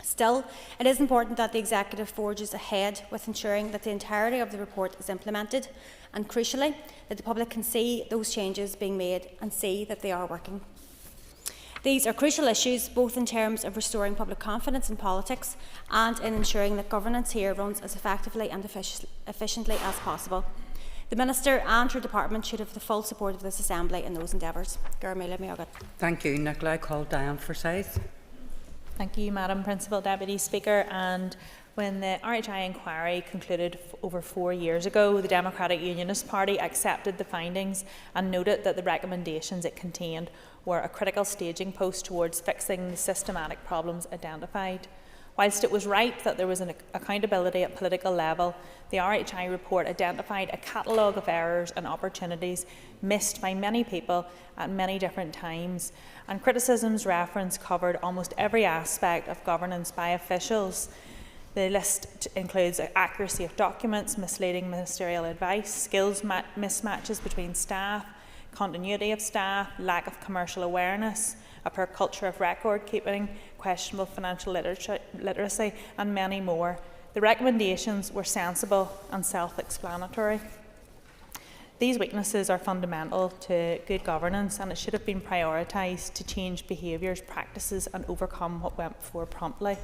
Still, it is important that the Executive forges ahead with ensuring that the entirety of the report is implemented, and crucially, that the public can see those changes being made and see that they are working. These are crucial issues, both in terms of restoring public confidence in politics and in ensuring that governance here runs as effectively and efficiently as possible. The Minister and her department should have the full support of this Assembly in those endeavours. Thank you, Nicola. I call Diane Forsyth. Thank you, Madam Principal Deputy Speaker. And when the RHI Inquiry concluded over 4 years ago, the Democratic Unionist Party accepted the findings and noted that the recommendations it contained were a critical staging post towards fixing the systematic problems identified. Whilst it was right that there was an accountability at political level, the RHI report identified a catalogue of errors and opportunities missed by many people at many different times, and criticisms referenced covered almost every aspect of governance by officials. The list includes accuracy of documents, misleading ministerial advice, skills mismatches between staff, continuity of staff, lack of commercial awareness, a poor culture of record keeping, questionable financial literacy, and many more. The recommendations were sensible and self-explanatory. These weaknesses are fundamental to good governance, and it should have been prioritised to change behaviours, practices, and overcome what went before promptly.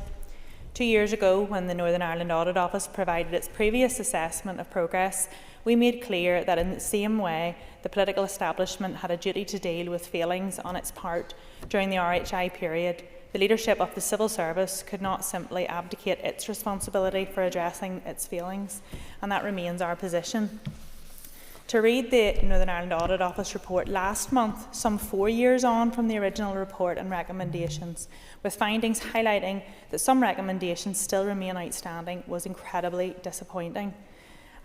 2 years ago, when the Northern Ireland Audit Office provided its previous assessment of progress, we made clear that in the same way the political establishment had a duty to deal with failings on its part during the RHI period, the leadership of the civil service could not simply abdicate its responsibility for addressing its failings, and that remains our position. To read the Northern Ireland Audit Office report last month, some 4 years on from the original report and recommendations, with findings highlighting that some recommendations still remain outstanding, was incredibly disappointing,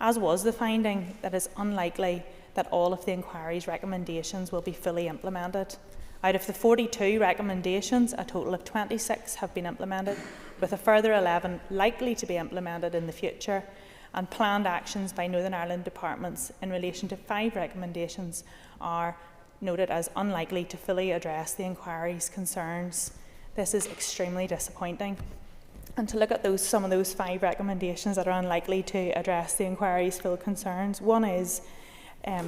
as was the finding that it is unlikely that all of the inquiry's recommendations will be fully implemented. Out of the 42 recommendations, a total of 26 have been implemented, with a further 11 likely to be implemented in the future, and planned actions by Northern Ireland departments in relation to 5 recommendations are noted as unlikely to fully address the inquiry's concerns. This is extremely disappointing. And to look at some of those 5 recommendations that are unlikely to address the inquiry's full concerns, one is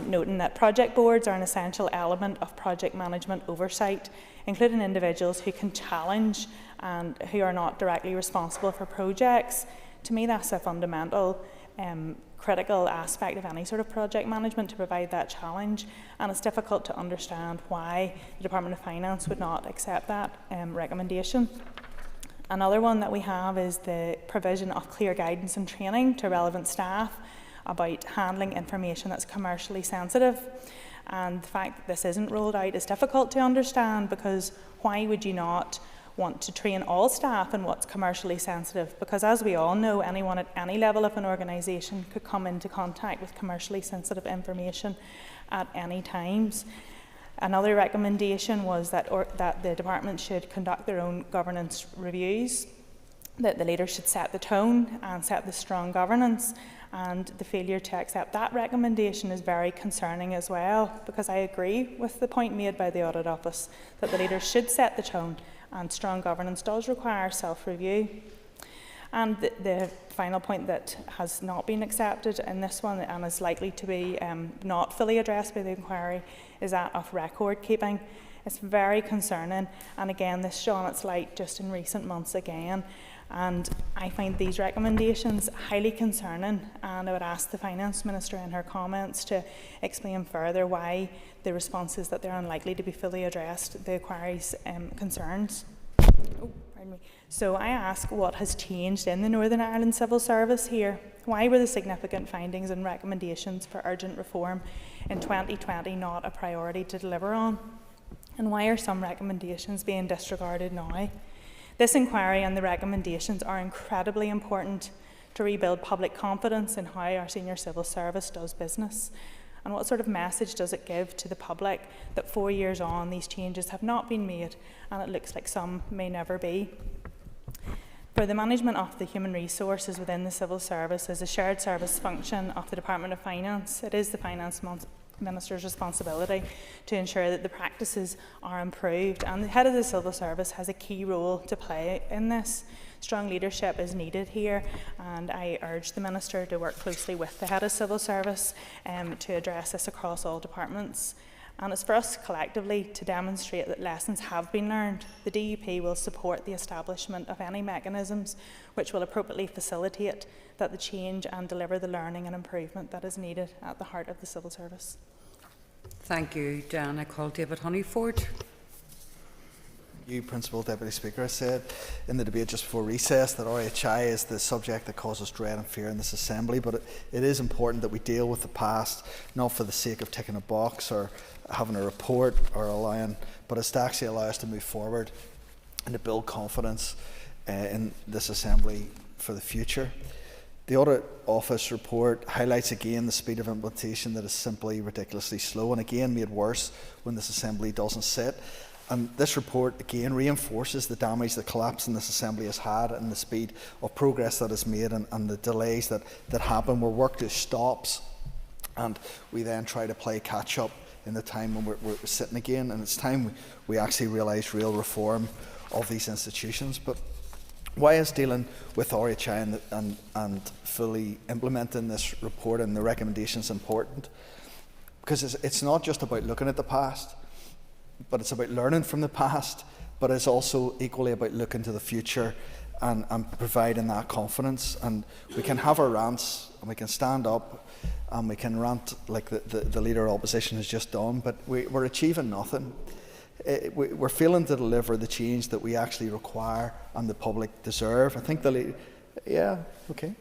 noting that project boards are an essential element of project management oversight, including individuals who can challenge and who are not directly responsible for projects. To me, that's a fundamental critical aspect of any sort of project management, to provide that challenge, and it's difficult to understand why the Department of Finance would not accept that recommendation. Another one that we have is the provision of clear guidance and training to relevant staff about handling information that's commercially sensitive. And the fact that this isn't rolled out is difficult to understand, because why would you not want to train all staff in what's commercially sensitive? Because as we all know, anyone at any level of an organisation could come into contact with commercially sensitive information at any times. Another recommendation was that the department should conduct their own governance reviews, that the leader should set the tone and set the strong governance, and the failure to accept that recommendation is very concerning as well, because I agree with the point made by the Audit Office that the leader should set the tone, and strong governance does require self-review. And the final point that has not been accepted in this one, and is likely to be not fully addressed by the inquiry, is that of record keeping. It's very concerning, and again this shone its light just in recent months again, and I find these recommendations highly concerning, and I would ask the Finance Minister in her comments to explain further why the response is that they're unlikely to be fully addressed the inquiry's concerns. So I ask, what has changed in the Northern Ireland Civil Service here? Why were the significant findings and recommendations for urgent reform in 2020 not a priority to deliver on? And why are some recommendations being disregarded now? This inquiry and the recommendations are incredibly important to rebuild public confidence in how our senior civil service does business. And what sort of message does it give to the public that 4 years on these changes have not been made, and it looks like some may never be? For the management of the human resources within the civil service is a shared service function of the Department of Finance. It is the Finance Minister's responsibility to ensure that the practices are improved, and the head of the civil service has a key role to play in this. Strong leadership is needed here, and I urge the Minister to work closely with the head of civil service to address this across all departments. And it's for us collectively to demonstrate that lessons have been learned. The DUP will support the establishment of any mechanisms which will appropriately facilitate that the change and deliver the learning and improvement that is needed at the heart of the civil service. Thank you, Dan. I call David Honeyford. You, Principal Deputy Speaker, I said in the debate just before recess that RHI is the subject that causes dread and fear in this Assembly, but it is important that we deal with the past, not for the sake of ticking a box or having a report or allowing, but it's to actually allow us to move forward and to build confidence in this Assembly for the future. The Audit Office report highlights again the speed of implementation that is simply ridiculously slow, and again made worse when this Assembly doesn't sit. And this report again reinforces the damage that collapse in this Assembly has had, and the speed of progress that is made, and the delays that happen where work just stops and we then try to play catch up in the time when we're sitting again. And it's time we actually realise real reform of these institutions. But why is dealing with RHI and fully implementing this report and the recommendations important? Because it's not just about looking at the past, but it's about learning from the past, but it's also equally about looking to the future and providing that confidence. And we can have our rants, and we can stand up and we can rant like the Leader of Opposition has just done, but we're achieving nothing. We're failing to deliver the change that we actually require and the public deserve. I think the Leader... Yeah, okay.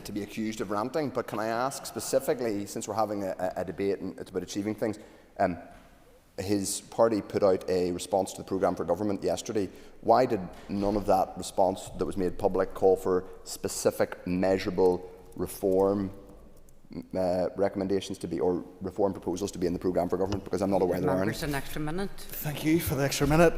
To be accused of ranting, but can I ask specifically, since we're having a debate and it's about achieving things, his party put out a response to the programme for government yesterday. Why did none of that response that was made public call for specific measurable reform recommendations to be, or reform proposals to be in the programme for government? Because I'm not aware there are any. An extra minute. Thank you for the extra minute.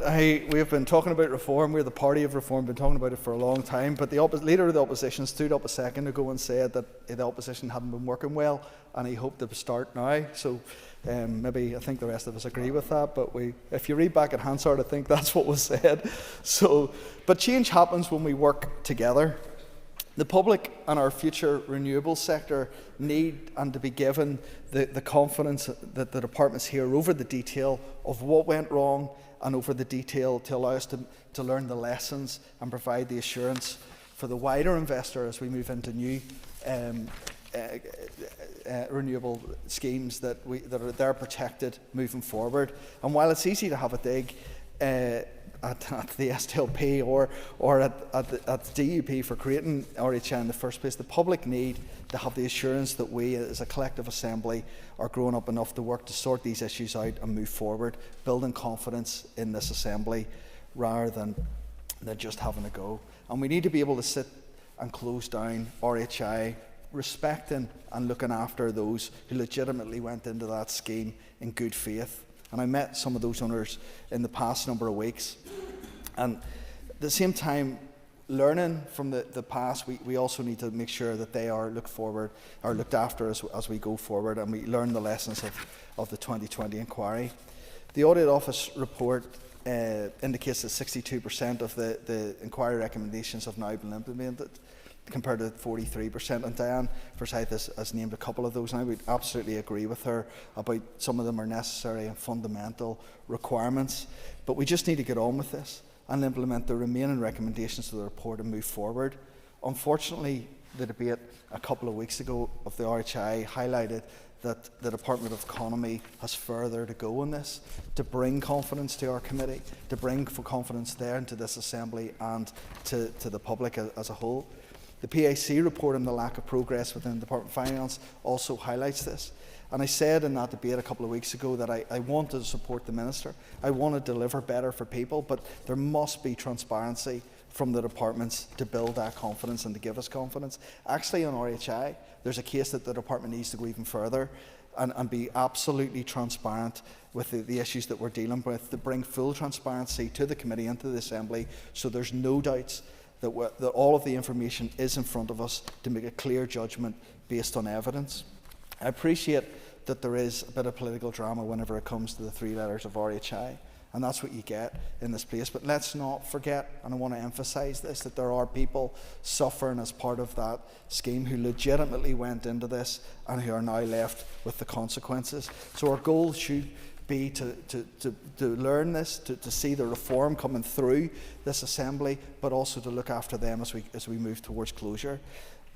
We've been talking about reform. We're the party of reform, been talking about it for a long time, but the Leader of the Opposition stood up a second ago and said that the Opposition hadn't been working well, and he hoped to start now. So maybe I think the rest of us agree with that, but if you read back at Hansard, I think that's what was said. But change happens when we work together. The public and our future renewables sector need and to be given the confidence that the department's here over the detail of what went wrong and over the detail to allow us to learn the lessons and provide the assurance for the wider investor as we move into new renewable schemes that they're protected moving forward. And while it's easy to have a dig at the STLP or at DUP for creating RHI in the first place, the public need to have the assurance that we as a collective assembly are growing up enough to work to sort these issues out and move forward, building confidence in this assembly rather than just having a go. And we need to be able to sit and close down RHI, respecting and looking after those who legitimately went into that scheme in good faith. And I met some of those owners in the past number of weeks. And at the same time, learning from the past, we also need to make sure that they are looked after as we go forward, and we learn the lessons of the 2020 inquiry. The Audit Office report indicates that 62% of the inquiry recommendations have now been implemented, compared to 43%. And Diane Forsyth has named a couple of those, and I would absolutely agree with her about some of them are necessary and fundamental requirements. But we just need to get on with this and implement the remaining recommendations of the report and move forward. Unfortunately, the debate a couple of weeks ago of the RHI highlighted that the Department of Economy has further to go on this, to bring confidence to our committee, to bring confidence there into this assembly and to the public as a whole. The PAC report on the lack of progress within the Department of Finance also highlights this. And I said in that debate a couple of weeks ago that I want to support the Minister. I want to deliver better for people, but there must be transparency from the departments to build that confidence and to give us confidence. Actually, on RHI, there's a case that the department needs to go even further and be absolutely transparent with the issues that we're dealing with, to bring full transparency to the committee and to the Assembly, so there's no doubts that all of the information is in front of us to make a clear judgment based on evidence. I appreciate that there is a bit of political drama whenever it comes to the three letters of RHI, and that's what you get in this place. But let's not forget, and I want to emphasise this, that there are people suffering as part of that scheme who legitimately went into this and who are now left with the consequences. So our goal should be to learn this, to see the reform coming through this assembly, but also to look after them as we move towards closure.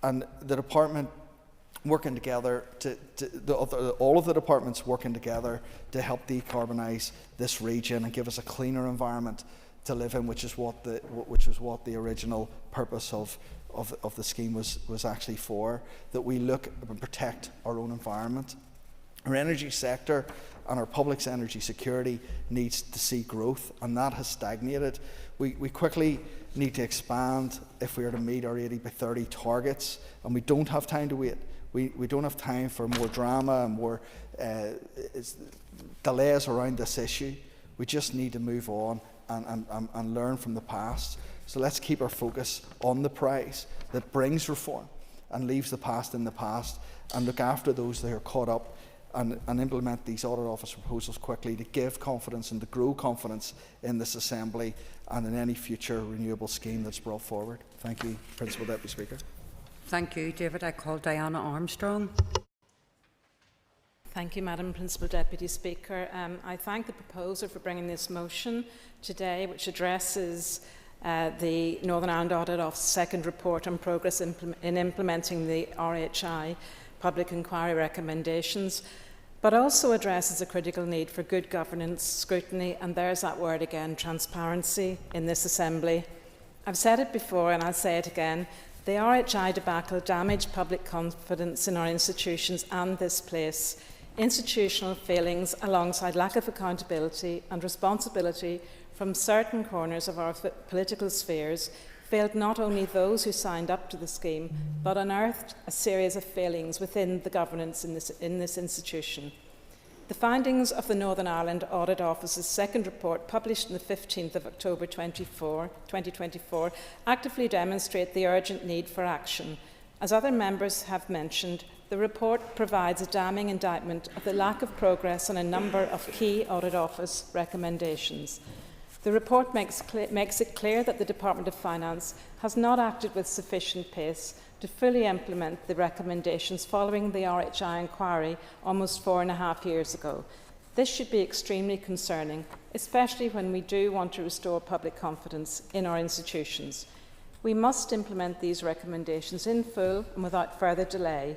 And the department working together, all of the departments working together to help decarbonise this region and give us a cleaner environment to live in, which is what the original purpose of the scheme was actually for, that we look and protect our own environment. Our energy sector and our public's energy security needs to see growth, and that has stagnated. We quickly need to expand if we are to meet our 80 by 30 targets, and we don't have time to wait. We don't have time for more drama and more delays around this issue. We just need to move on and learn from the past. So let's keep our focus on the prize that brings reform and leaves the past in the past, and look after those that are caught up, and implement these Audit Office proposals quickly to give confidence and to grow confidence in this Assembly and in any future renewable scheme that's brought forward. Thank you, Principal Deputy Speaker. Thank you, David. I call Diana Armstrong. Thank you, Madam Principal Deputy Speaker. I thank the proposer for bringing this motion today, which addresses the Northern Ireland Audit Office's second report on progress in implementing the RHI public inquiry recommendations, but also addresses a critical need for good governance, scrutiny, and there's that word again, transparency, in this Assembly. I've said it before and I'll say it again. The RHI debacle damaged public confidence in our institutions and this place. Institutional failings, alongside lack of accountability and responsibility from certain corners of our political spheres, failed not only those who signed up to the scheme, but unearthed a series of failings within the governance in this institution. The findings of the Northern Ireland Audit Office's second report, published on the 15th of October 2024, actively demonstrate the urgent need for action. As other members have mentioned, the report provides a damning indictment of the lack of progress on a number of key Audit Office recommendations. The report makes it clear that the Department of Finance has not acted with sufficient pace to fully implement the recommendations following the RHI inquiry almost 4.5 years ago. This should be extremely concerning, especially when we do want to restore public confidence in our institutions. We must implement these recommendations in full and without further delay.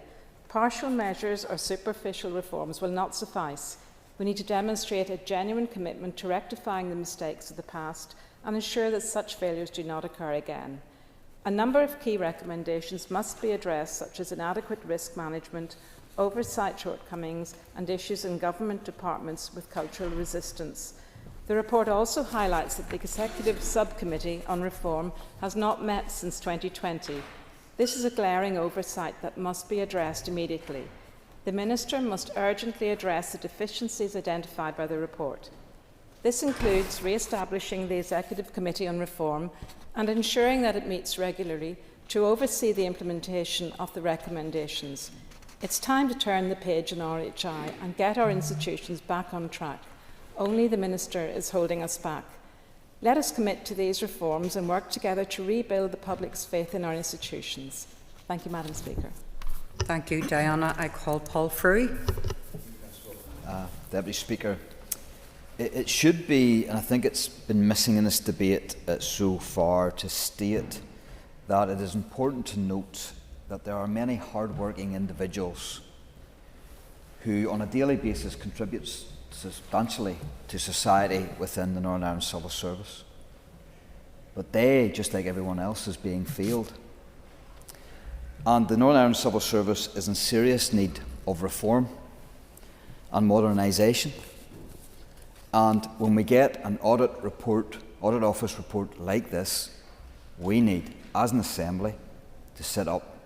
Partial measures or superficial reforms will not suffice. We need to demonstrate a genuine commitment to rectifying the mistakes of the past and ensure that such failures do not occur again. A number of key recommendations must be addressed, such as inadequate risk management, oversight shortcomings, and issues in government departments with cultural resistance. The report also highlights that the Executive Subcommittee on Reform has not met since 2020. This is a glaring oversight that must be addressed immediately. The Minister must urgently address the deficiencies identified by the report. This includes re-establishing the Executive Committee on Reform and ensuring that it meets regularly to oversee the implementation of the recommendations. It's time to turn the page on RHI and get our institutions back on track. Only the Minister is holding us back. Let us commit to these reforms and work together to rebuild the public's faith in our institutions. Thank you, Madam Speaker. Thank you, Diana. I call Paul Furry. Deputy Speaker, it should be, and I think it's been missing in this debate so far, to state that it is important to note that there are many hard-working individuals who on a daily basis contribute substantially to society within the Northern Ireland Civil Service. But they, just like everyone else, is being failed. And the Northern Ireland Civil Service is in serious need of reform and modernisation. And when we get an audit office report like this, we need, as an Assembly, to sit up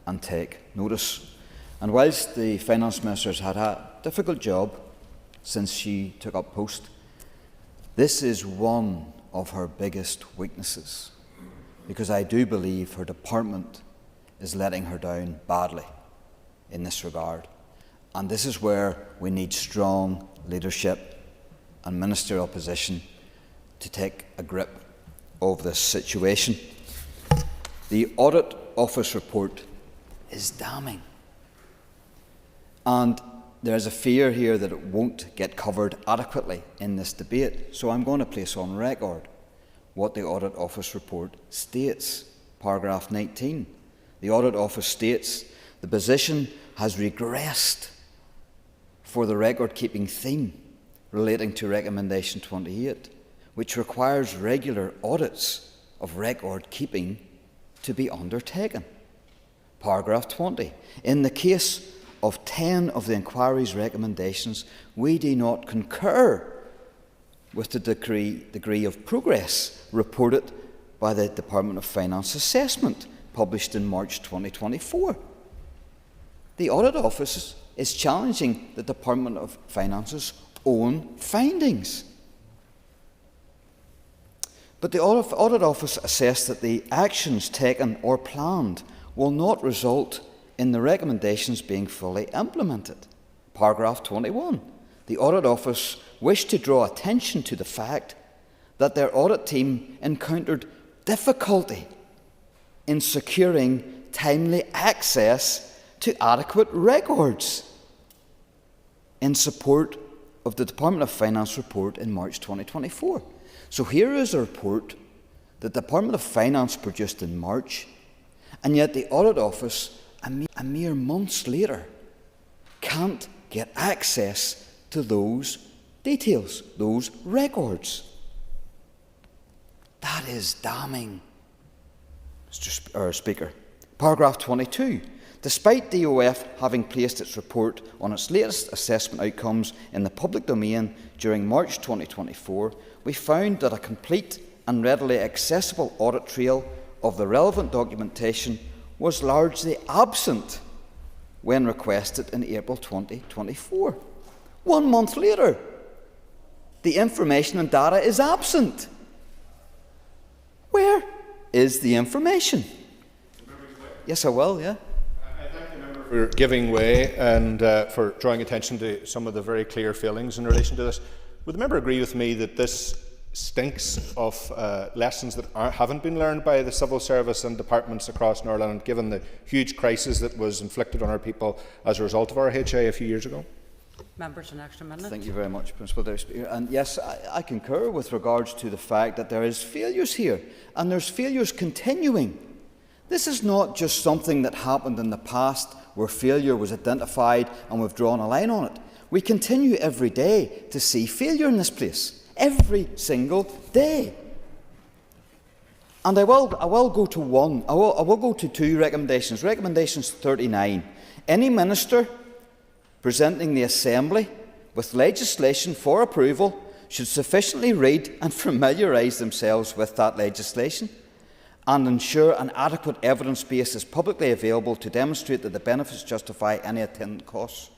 and take notice. And whilst the Finance Minister has had a difficult job since she took up post, this is one of her biggest weaknesses, because I do believe her department is letting her down badly in this regard. And this is where we need strong leadership and ministerial position to take a grip of this situation. The Audit Office report is damning. And there's a fear here that it won't get covered adequately in this debate. So I'm going to place on record what the Audit Office report states. Paragraph 19. The Audit Office states, the position has regressed for the record-keeping theme relating to Recommendation 28, which requires regular audits of record-keeping to be undertaken. Paragraph 20. In the case of 10 of the inquiry's recommendations, we do not concur with the degree of progress reported by the Department of Finance assessment published in March 2024. The Audit Office is challenging the Department of Finance's own findings. But the Audit Office assessed that the actions taken or planned will not result in the recommendations being fully implemented. Paragraph 21. The Audit Office wished to draw attention to the fact that their audit team encountered difficulty in securing timely access to adequate records in support of the Department of Finance report in March 2024. So here is a report that the Department of Finance produced in March, and yet the Audit Office, a mere months later, can't get access to those details, those records. That is damning, Mr. Speaker. Paragraph 22. Despite DOF having placed its report on its latest assessment outcomes in the public domain during March 2024, we found that a complete and readily accessible audit trail of the relevant documentation was largely absent when requested in April 2024. 1 month later, the information and data is absent. Where is the information? Yes, I will, yeah. For giving way and for drawing attention to some of the very clear failings in relation to this. Would the member agree with me that this stinks of lessons that haven't been learned by the civil service and departments across Northern Ireland, given the huge crisis that was inflicted on our people as a result of RHI a few years ago? Members, an extra minute. Thank you very much, Principal Deputy Speaker. And yes, I concur with regards to the fact that there is failures here, and there's failures continuing. This is not just something that happened in the past where failure was identified and we've drawn a line on it. We continue every day to see failure in this place, every single day. And I will go to one. I will go to two recommendations. Recommendations 39. Any minister presenting the Assembly with legislation for approval should sufficiently read and familiarise themselves with that legislation and ensure an adequate evidence base is publicly available to demonstrate that the benefits justify any attendant costs.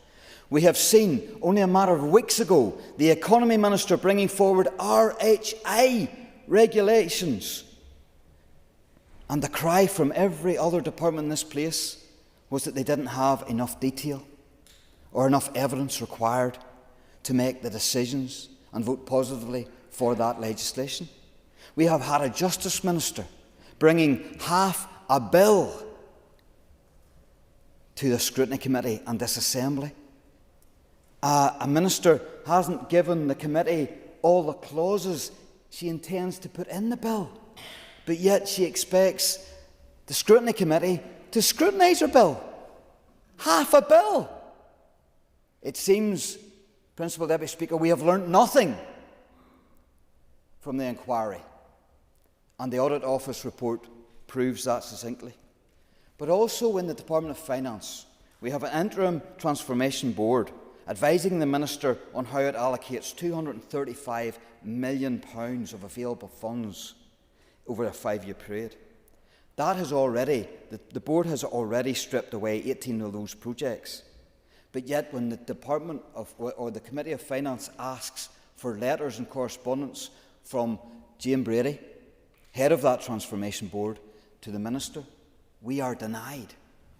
We have seen, only a matter of weeks ago, the Economy Minister bringing forward RHI regulations. And the cry from every other department in this place was that they didn't have enough detail or enough evidence required to make the decisions and vote positively for that legislation. We have had a Justice Minister bringing half a bill to the Scrutiny Committee and this Assembly. A Minister hasn't given the committee all the clauses she intends to put in the bill, but yet she expects the Scrutiny Committee to scrutinise her bill. Half a bill! It seems, Principal Deputy Speaker, we have learnt nothing from the inquiry, and the Audit Office report proves that succinctly. But also in the Department of Finance, we have an interim transformation board advising the Minister on how it allocates £235 million of available funds over a 5-year period. That has already, the board has already stripped away 18 of those projects. But yet when the Department of, or the Committee of Finance asks for letters and correspondence from Jane Brady, head of that transformation board, to the Minister, we are denied.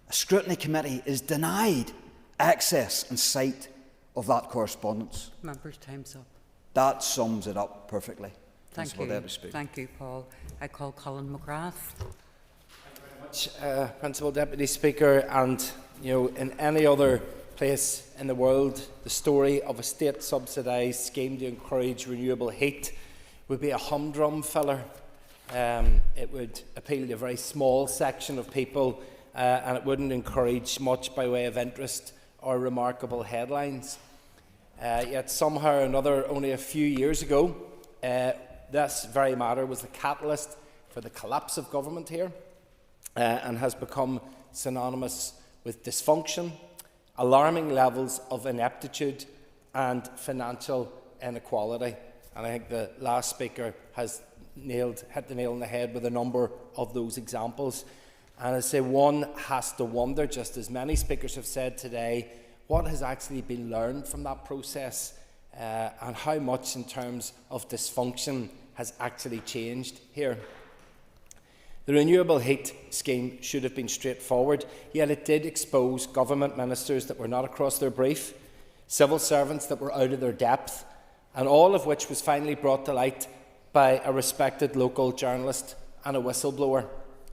A scrutiny committee is denied access and sight of that correspondence. Members, time's up. That sums it up perfectly. Thank you. Thank you, Paul. I call Colin McGrath. Principal Deputy Speaker, and in any other place in the world, the story of a state-subsidised scheme to encourage renewable heat would be a humdrum filler. It would appeal to a very small section of people, and it wouldn't encourage much by way of interest or remarkable headlines. Yet somehow or another, only a few years ago, this very matter was the catalyst for the collapse of government here, and has become synonymous with dysfunction, alarming levels of ineptitude and financial inequality. And I think the last speaker has hit the nail on the head with a number of those examples. And I say one has to wonder, just as many speakers have said today, what has actually been learned from that process, and how much in terms of dysfunction has actually changed here. The renewable heat scheme should have been straightforward, yet it did expose government ministers that were not across their brief, civil servants that were out of their depth, and all of which was finally brought to light by a respected local journalist and a whistleblower.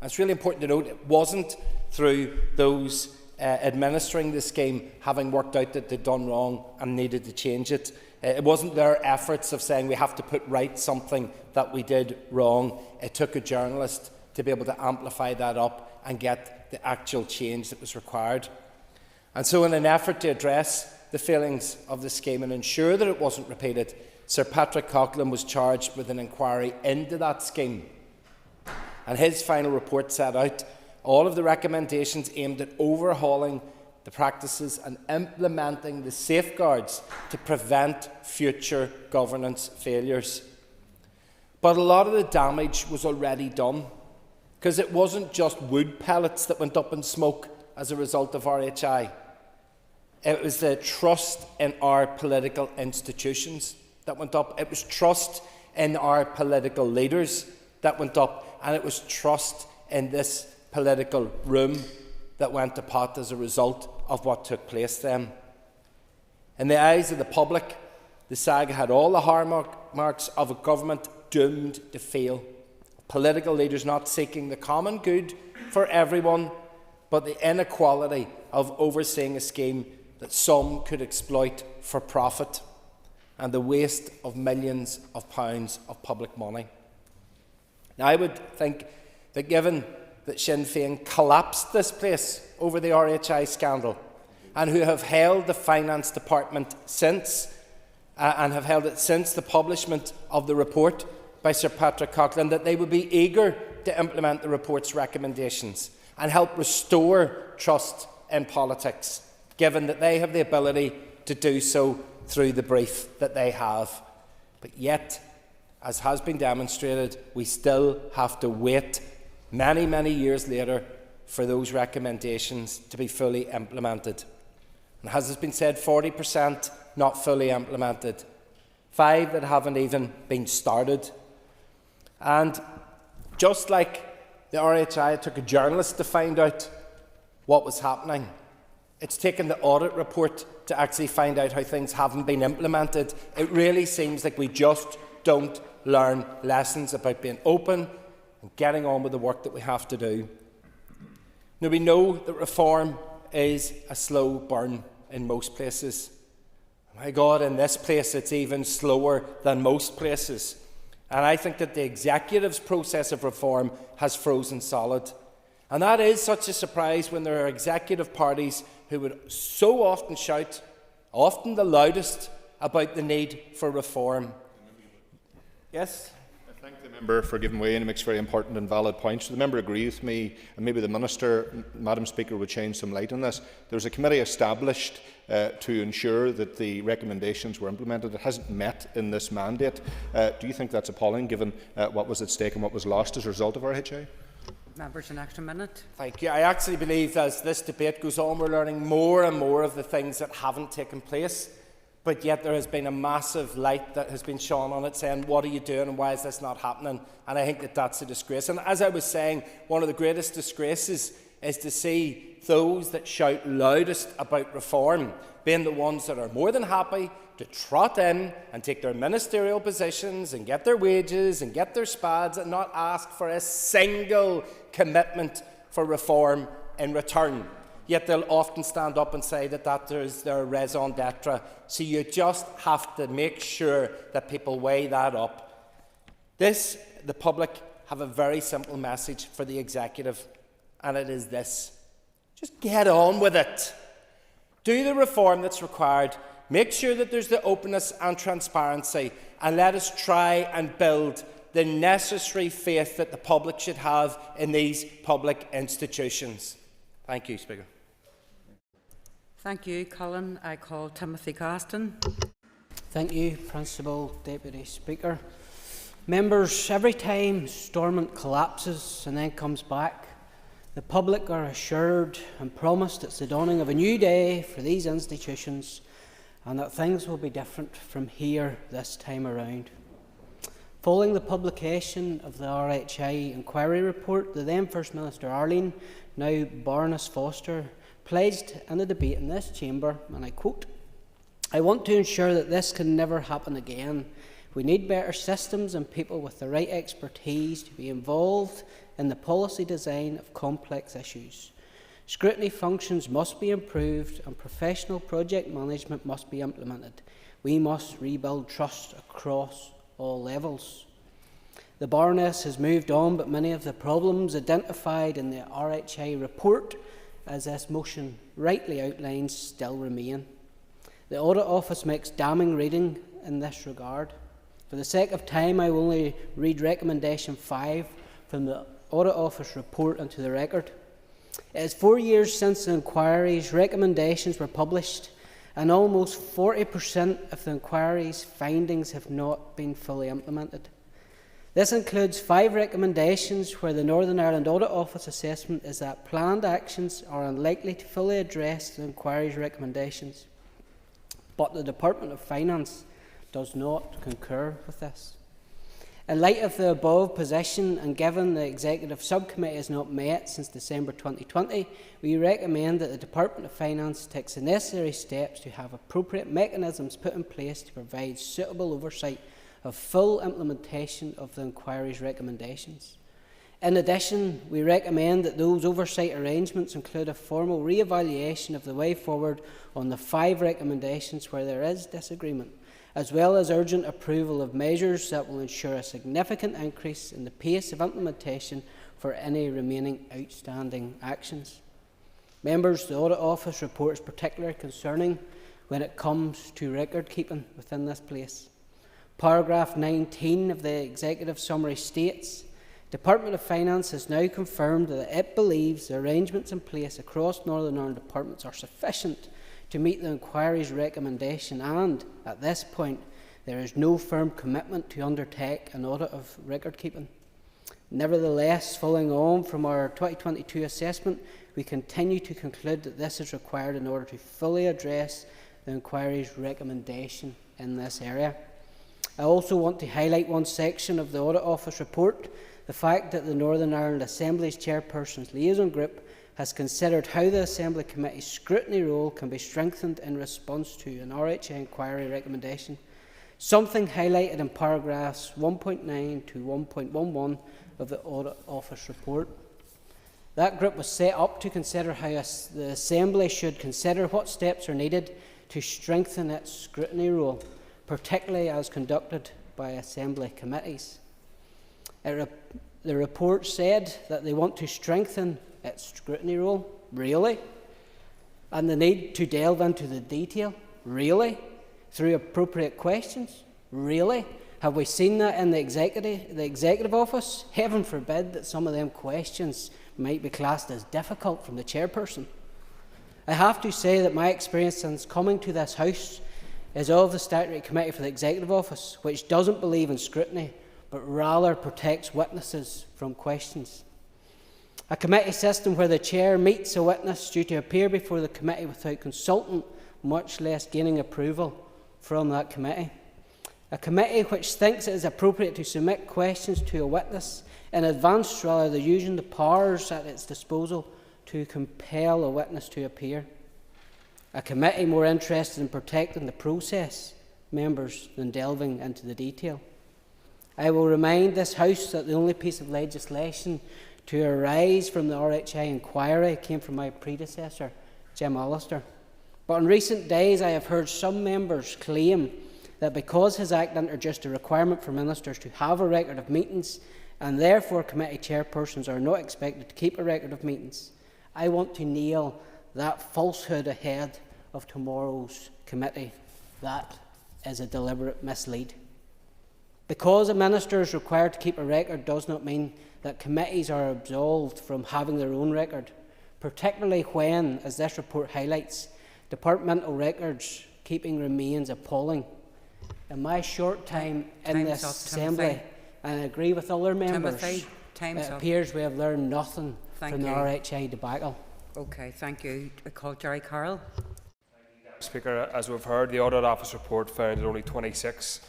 And it's really important to note it wasn't through those administering the scheme having worked out that they'd done wrong and needed to change it. It wasn't their efforts of saying we have to put right something that we did wrong. It took a journalist to be able to amplify that up and get the actual change that was required. And so in an effort to address the failings of the scheme and ensure that it wasn't repeated, Sir Patrick Coughlin was charged with an inquiry into that scheme. And his final report set out all of the recommendations aimed at overhauling the practices and implementing the safeguards to prevent future governance failures. But a lot of the damage was already done, because it wasn't just wood pellets that went up in smoke as a result of RHI. It was the trust in our political institutions that went up. It was trust in our political leaders that went up. And it was trust in this political room that went to pot as a result of what took place then. In the eyes of the public, the saga had all the hallmarks of a government doomed to fail. Political leaders not seeking the common good for everyone, but the inequality of overseeing a scheme that some could exploit for profit and the waste of millions of pounds of public money. Now, I would think that given that Sinn Féin collapsed this place over the RHI scandal and who have held the Finance Department since, and have held it since the publishment of the report by Sir Patrick Coughlin, that they would be eager to implement the report's recommendations and help restore trust in politics, given that they have the ability to do so through the brief that they have. But yet, as has been demonstrated, we still have to wait many, many years later for those recommendations to be fully implemented. And as has been said, 40% not fully implemented, 5 that haven't even been started. And just like the RHI, it took a journalist to find out what was happening. It's taken the audit report to actually find out how things haven't been implemented. It really seems like we just don't learn lessons about being open and getting on with the work that we have to do. Now, we know that reform is a slow burn in most places. My God, in this place it's even slower than most places. And I think that the executive's process of reform has frozen solid. And that is such a surprise when there are executive parties who would so often shout, often the loudest, about the need for reform. Yes? I thank the member for giving way and makes very important and valid points. So the member agrees with me, and maybe the Minister, Madam Speaker, would shine some light on this. There was a committee established to ensure that the recommendations were implemented. It hasn't met in this mandate. Do you think that's appalling, given what was at stake and what was lost as a result of RHI? Members, an extra minute. Thank you. I actually believe as this debate goes on, we're learning more and more of the things that haven't taken place. But yet there has been a massive light that has been shone on it saying, what are you doing and why is this not happening? And I think that that's a disgrace. And as I was saying, one of the greatest disgraces is to see those that shout loudest about reform being the ones that are more than happy to trot in and take their ministerial positions and get their wages and get their spads and not ask for a single commitment for reform in return. Yet they'll often stand up and say that that is their raison d'etre. So you just have to make sure that people weigh that up. The public have a very simple message for the executive, and it is this. Just get on with it. Do the reform that's required. Make sure that there's the openness and transparency, and let us try and build the necessary faith that the public should have in these public institutions. Thank you, Speaker. Thank you, Colin. I call Timothy Gaston. Thank you, Principal Deputy Speaker. Members, every time Stormont collapses and then comes back, the public are assured and promised it's the dawning of a new day for these institutions and that things will be different from here this time around. Following the publication of the RHI Inquiry report, the then First Minister Arlene, now Baroness Foster, pledged in a debate in this chamber, and I quote, "I want to ensure that this can never happen again. We need better systems and people with the right expertise to be involved in the policy design of complex issues. Scrutiny functions must be improved and professional project management must be implemented. We must rebuild trust across all levels." The Baroness has moved on, but many of the problems identified in the RHI report, as this motion rightly outlines, still remain. The Audit Office makes damning reading in this regard. For the sake of time, I will only read recommendation 5 from the Audit Office report into the record. It is 4 years since the inquiry's recommendations were published, and almost 40% of the inquiry's findings have not been fully implemented. This includes 5 recommendations where the Northern Ireland Audit Office assessment is that planned actions are unlikely to fully address the inquiry's recommendations. But the Department of Finance does not concur with this. In light of the above position, and given the Executive Subcommittee has not met since December 2020, we recommend that the Department of Finance takes the necessary steps to have appropriate mechanisms put in place to provide suitable oversight of full implementation of the inquiry's recommendations. In addition, we recommend that those oversight arrangements include a formal re-evaluation of the way forward on the 5 recommendations where there is disagreement, as well as urgent approval of measures that will ensure a significant increase in the pace of implementation for any remaining outstanding actions. Members, the Audit Office report is particularly concerning when it comes to record keeping within this place. Paragraph 19 of the Executive Summary states, Department of Finance has now confirmed that it believes the arrangements in place across Northern Ireland departments are sufficient to meet the inquiry's recommendation, and at this point there is no firm commitment to undertake an audit of record keeping. Nevertheless, following on from our 2022 assessment, we continue to conclude that this is required in order to fully address the inquiry's recommendation in this area. I also want to highlight one section of the Audit Office report, the fact that the Northern Ireland Assembly's Chairperson's Liaison Group has considered how the Assembly Committee's scrutiny role can be strengthened in response to an RHI Inquiry recommendation, something highlighted in paragraphs 1.9 to 1.11 of the Audit Office report. That group was set up to consider how the Assembly should consider what steps are needed to strengthen its scrutiny role, particularly as conducted by Assembly committees. The report said that they want to strengthen its scrutiny role, really? And the need to delve into the detail, really? Through appropriate questions, really? Have we seen that in the Executive Office? Heaven forbid that some of them questions might be classed as difficult from the chairperson. I have to say that my experience since coming to this House is of the Statutory Committee for the Executive Office, which doesn't believe in scrutiny, but rather protects witnesses from questions. A committee system where the chair meets a witness due to appear before the committee without consulting, much less gaining approval from that committee. A committee which thinks it is appropriate to submit questions to a witness in advance rather than using the powers at its disposal to compel a witness to appear. A committee more interested in protecting the process, members, than delving into the detail. I will remind this House that the only piece of legislation to arise from the RHI Inquiry came from my predecessor, Jim Allister. But in recent days I have heard some members claim that because his Act introduced a requirement for ministers to have a record of meetings, and therefore committee chairpersons are not expected to keep a record of meetings, I want to nail that falsehood ahead of tomorrow's committee. That is a deliberate mislead. Because a minister is required to keep a record does not mean that committees are absolved from having their own record, particularly when, as this report highlights, departmental records keeping remains appalling. In my short time in this Assembly, and I agree with other members, it appears we have learned nothing from the RHI debacle. Okay, thank you. I call Jerry Carroll. Speaker, as we've heard, the Audit Office report found that only 26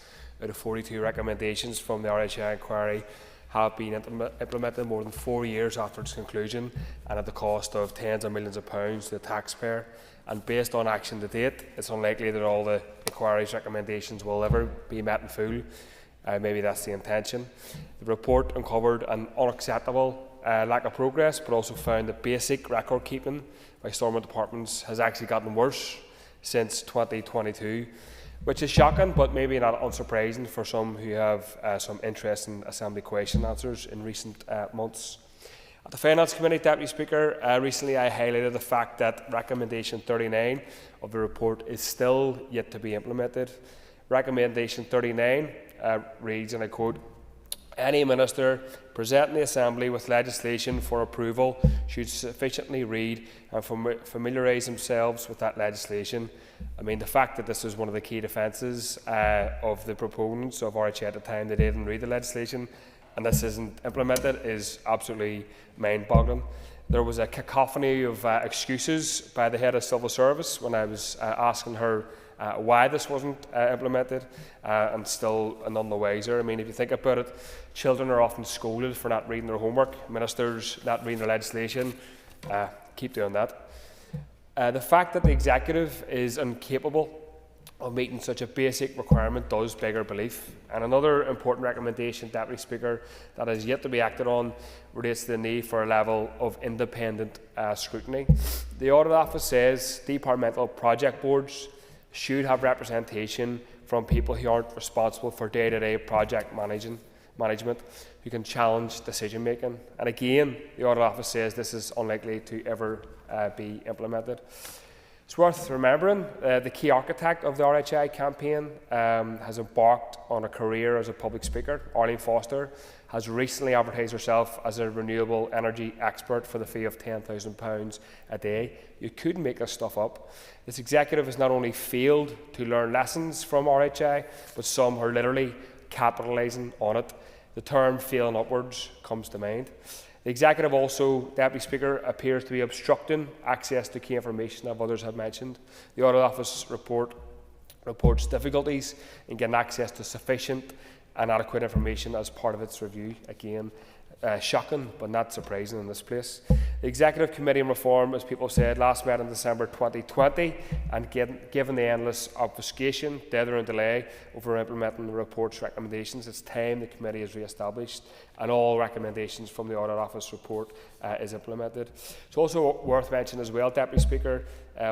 out of 42 recommendations from the RHI Inquiry have been implemented more than 4 years after its conclusion and at the cost of tens of millions of pounds to the taxpayer. And based on action to date, it's unlikely that all the inquiry's recommendations will ever be met in full. Maybe that's the intention. The report uncovered an unacceptable lack of progress, but also found that basic record keeping by Stormont departments has actually gotten worse since 2022, which is shocking, but maybe not unsurprising for some who have some interest in Assembly question answers in recent months. At the Finance Committee, Deputy Speaker, recently I highlighted the fact that Recommendation 39 of the report is still yet to be implemented. Recommendation 39 reads, and I quote, "Any minister presenting the Assembly with legislation for approval should sufficiently read and familiarise themselves with that legislation." I mean, the fact that this is one of the key defences of the proponents of RHI at the time, that they didn't read the legislation and this isn't implemented, is absolutely mind-boggling. There was a cacophony of excuses by the head of civil service when I was asking her why this wasn't implemented, and still none the wiser. I mean, if you think about it, children are often scolded for not reading their homework, ministers not reading their legislation. Keep doing that. The fact that the executive is incapable of meeting such a basic requirement does beg belief. And another important recommendation, Deputy Speaker, that has yet to be acted on relates to the need for a level of independent scrutiny. The Audit Office says departmental project boards should have representation from people who aren't responsible for day-to-day project management, who can challenge decision making. And again, the Audit Office says this is unlikely to ever be implemented. It's worth remembering the key architect of the RHI campaign has embarked on a career as a public speaker. Arlene Foster has recently advertised herself as a renewable energy expert for the fee of £10,000 a day. You couldn't make this stuff up. This executive has not only failed to learn lessons from RHI, but some are literally capitalising on it. The term failing upwards comes to mind. The Executive also, Deputy Speaker, appears to be obstructing access to key information that others have mentioned. The Audit Office reports difficulties in getting access to sufficient and adequate information as part of its review. Again, shocking but not surprising in this place. The Executive Committee on Reform, as people said, last met in December 2020, and given the endless obfuscation, dithering and delay over implementing the report's recommendations, it's time the committee is re-established and all recommendations from the Audit Office report is implemented. It's also worth mentioning as well, Deputy Speaker,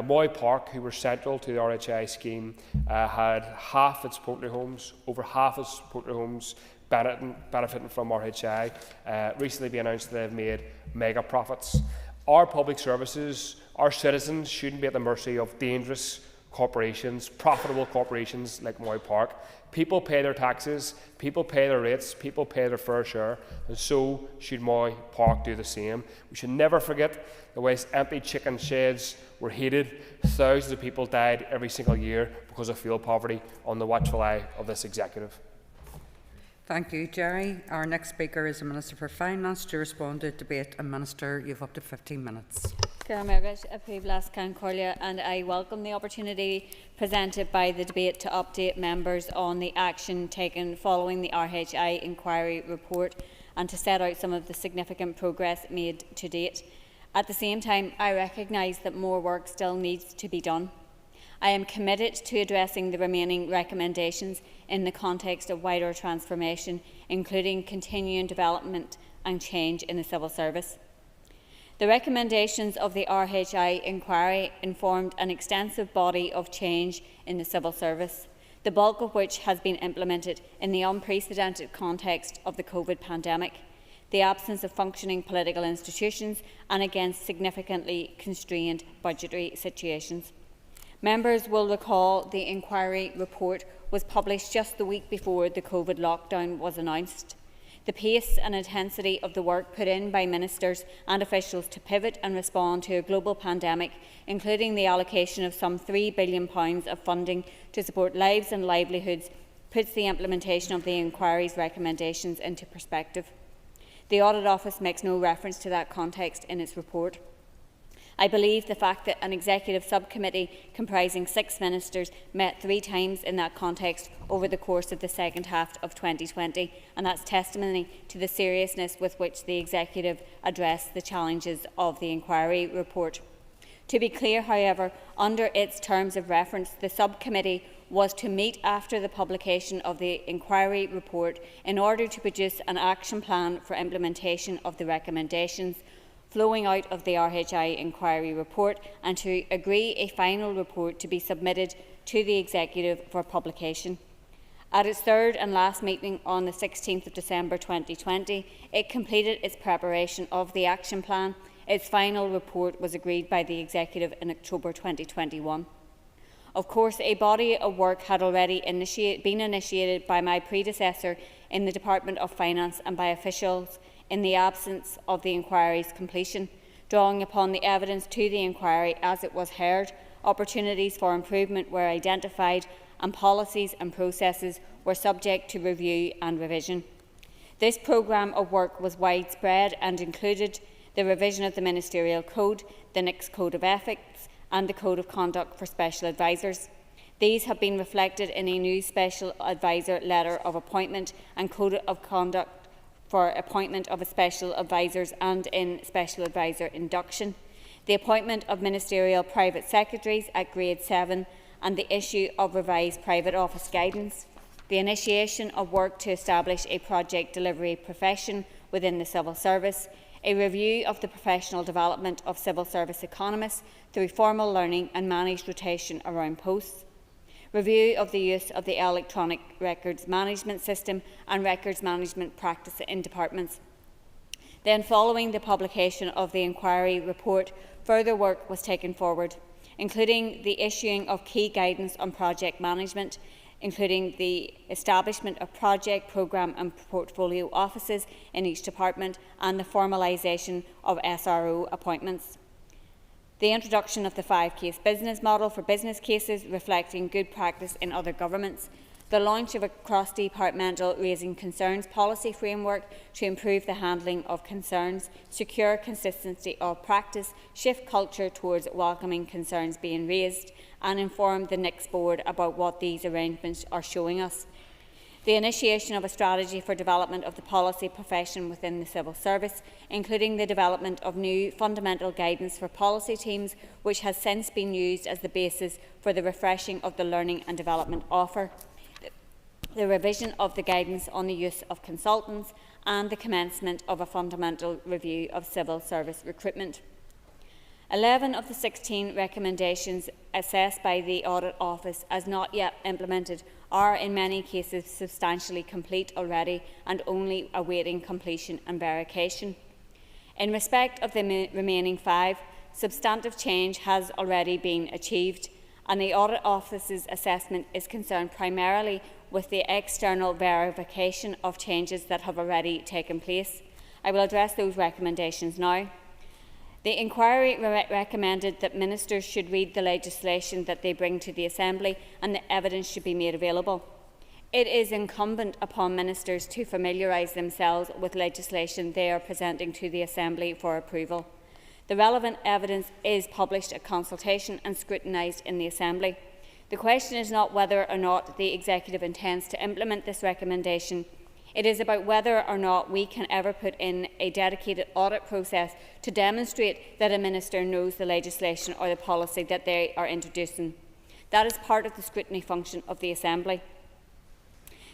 Moy Park, who were central to the RHI scheme, had half its poultry homes, over half its poultry homes, benefiting from RHI. Recently been announced that they've made mega profits. Our public services, our citizens shouldn't be at the mercy of dangerous corporations, profitable corporations like Moy Park. People pay their taxes, people pay their rates, people pay their fair share, and so should Moy Park do the same. We should never forget the way empty chicken sheds were heated. Thousands of people died every single year because of fuel poverty on the watchful eye of this Executive. Thank you, Jerry. Our next speaker is the Minister for Finance to respond to debate. And Minister, you have up to 15 minutes. And I welcome the opportunity presented by the debate to update members on the action taken following the RHI Inquiry report and to set out some of the significant progress made to date. At the same time, I recognise that more work still needs to be done. I am committed to addressing the remaining recommendations in the context of wider transformation, including continuing development and change in the civil service. The recommendations of the RHI Inquiry informed an extensive body of change in the civil service, the bulk of which has been implemented in the unprecedented context of the COVID pandemic, the absence of functioning political institutions, and against significantly constrained budgetary situations. Members will recall the inquiry report was published just the week before the COVID lockdown was announced. The pace and intensity of the work put in by ministers and officials to pivot and respond to a global pandemic, including the allocation of some £3 billion of funding to support lives and livelihoods, puts the implementation of the inquiry's recommendations into perspective. The Audit Office makes no reference to that context in its report. I believe the fact that an executive subcommittee comprising 6 ministers met 3 times in that context over the course of the second half of 2020, and that's testimony to the seriousness with which the executive addressed the challenges of the inquiry report. To be clear, however, under its terms of reference, the subcommittee was to meet after the publication of the inquiry report in order to produce an action plan for implementation of the recommendations flowing out of the RHI Inquiry report and to agree a final report to be submitted to the Executive for publication. At its third and last meeting on the 16th of December 2020, it completed its preparation of the action plan. Its final report was agreed by the Executive in October 2021. Of course, a body of work had already been initiated by my predecessor in the Department of Finance and by officials in the absence of the inquiry's completion. Drawing upon the evidence to the inquiry as it was heard, opportunities for improvement were identified and policies and processes were subject to review and revision. This programme of work was widespread and included the revision of the Ministerial Code, the NIC's Code of Ethics and the Code of Conduct for Special Advisers. These have been reflected in a new Special Advisor Letter of Appointment and Code of Conduct for appointment of special advisers and in special adviser induction, the appointment of ministerial private secretaries at grade 7 and the issue of revised private office guidance, the initiation of work to establish a project delivery profession within the civil service, a review of the professional development of civil service economists through formal learning and managed rotation around posts, review of the use of the electronic records management system and records management practice in departments. Then, following the publication of the inquiry report, further work was taken forward, including the issuing of key guidance on project management, including the establishment of project, programme and portfolio offices in each department and the formalisation of SRO appointments. The introduction of the 5-case business model for business cases reflecting good practice in other governments, the launch of a cross-departmental raising concerns policy framework to improve the handling of concerns, secure consistency of practice, shift culture towards welcoming concerns being raised, and inform the NICS board about what these arrangements are showing us. The initiation of a strategy for development of the policy profession within the civil service, including the development of new fundamental guidance for policy teams, which has since been used as the basis for the refreshing of the learning and development offer. The revision of the guidance on the use of consultants, and the commencement of a fundamental review of civil service recruitment. 11 of the 16 recommendations assessed by the Audit Office as not yet implemented are in many cases substantially complete already and only awaiting completion and verification. In respect of the remaining 5, substantive change has already been achieved, and the Audit Office's assessment is concerned primarily with the external verification of changes that have already taken place. I will address those recommendations now. The inquiry recommended that ministers should read the legislation that they bring to the Assembly and the evidence should be made available. It is incumbent upon ministers to familiarise themselves with legislation they are presenting to the Assembly for approval. The relevant evidence is published at consultation and scrutinised in the Assembly. The question is not whether or not the Executive intends to implement this recommendation. It is about whether or not we can ever put in a dedicated audit process to demonstrate that a minister knows the legislation or the policy that they are introducing. That is part of the scrutiny function of the Assembly.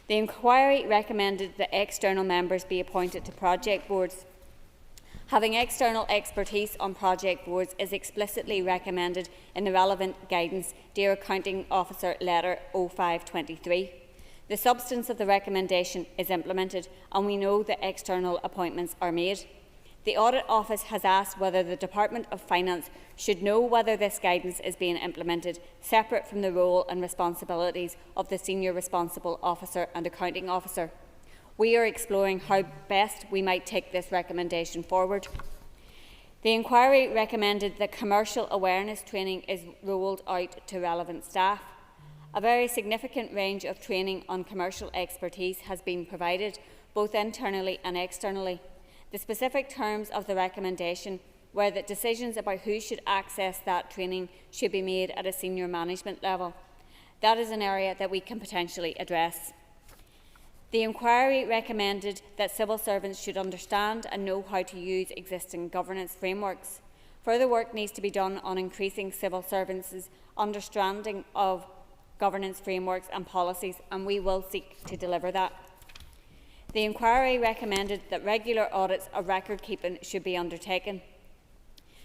The inquiry recommended that external members be appointed to project boards. Having external expertise on project boards is explicitly recommended in the relevant guidance, Dear Accounting Officer Letter 0523. The substance of the recommendation is implemented, and we know that external appointments are made. The Audit Office has asked whether the Department of Finance should know whether this guidance is being implemented, separate from the role and responsibilities of the Senior Responsible Officer and Accounting Officer. We are exploring how best we might take this recommendation forward. The inquiry recommended that commercial awareness training is rolled out to relevant staff. A very significant range of training on commercial expertise has been provided, both internally and externally. The specific terms of the recommendation were that decisions about who should access that training should be made at a senior management level. That is an area that we can potentially address. The inquiry recommended that civil servants should understand and know how to use existing governance frameworks. Further work needs to be done on increasing civil servants' understanding of governance frameworks and policies, and we will seek to deliver that. The inquiry recommended that regular audits of record keeping should be undertaken.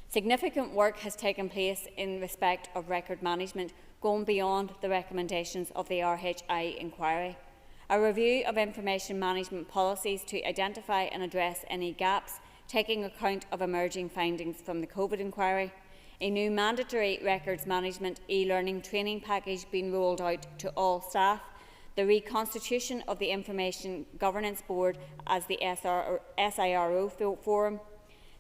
Significant work has taken place in respect of record management, going beyond the recommendations of the RHI Inquiry. A review of information management policies to identify and address any gaps, taking account of emerging findings from the COVID inquiry. A new mandatory records management e-learning training package being rolled out to all staff. The reconstitution of the Information Governance Board as the SIRO forum.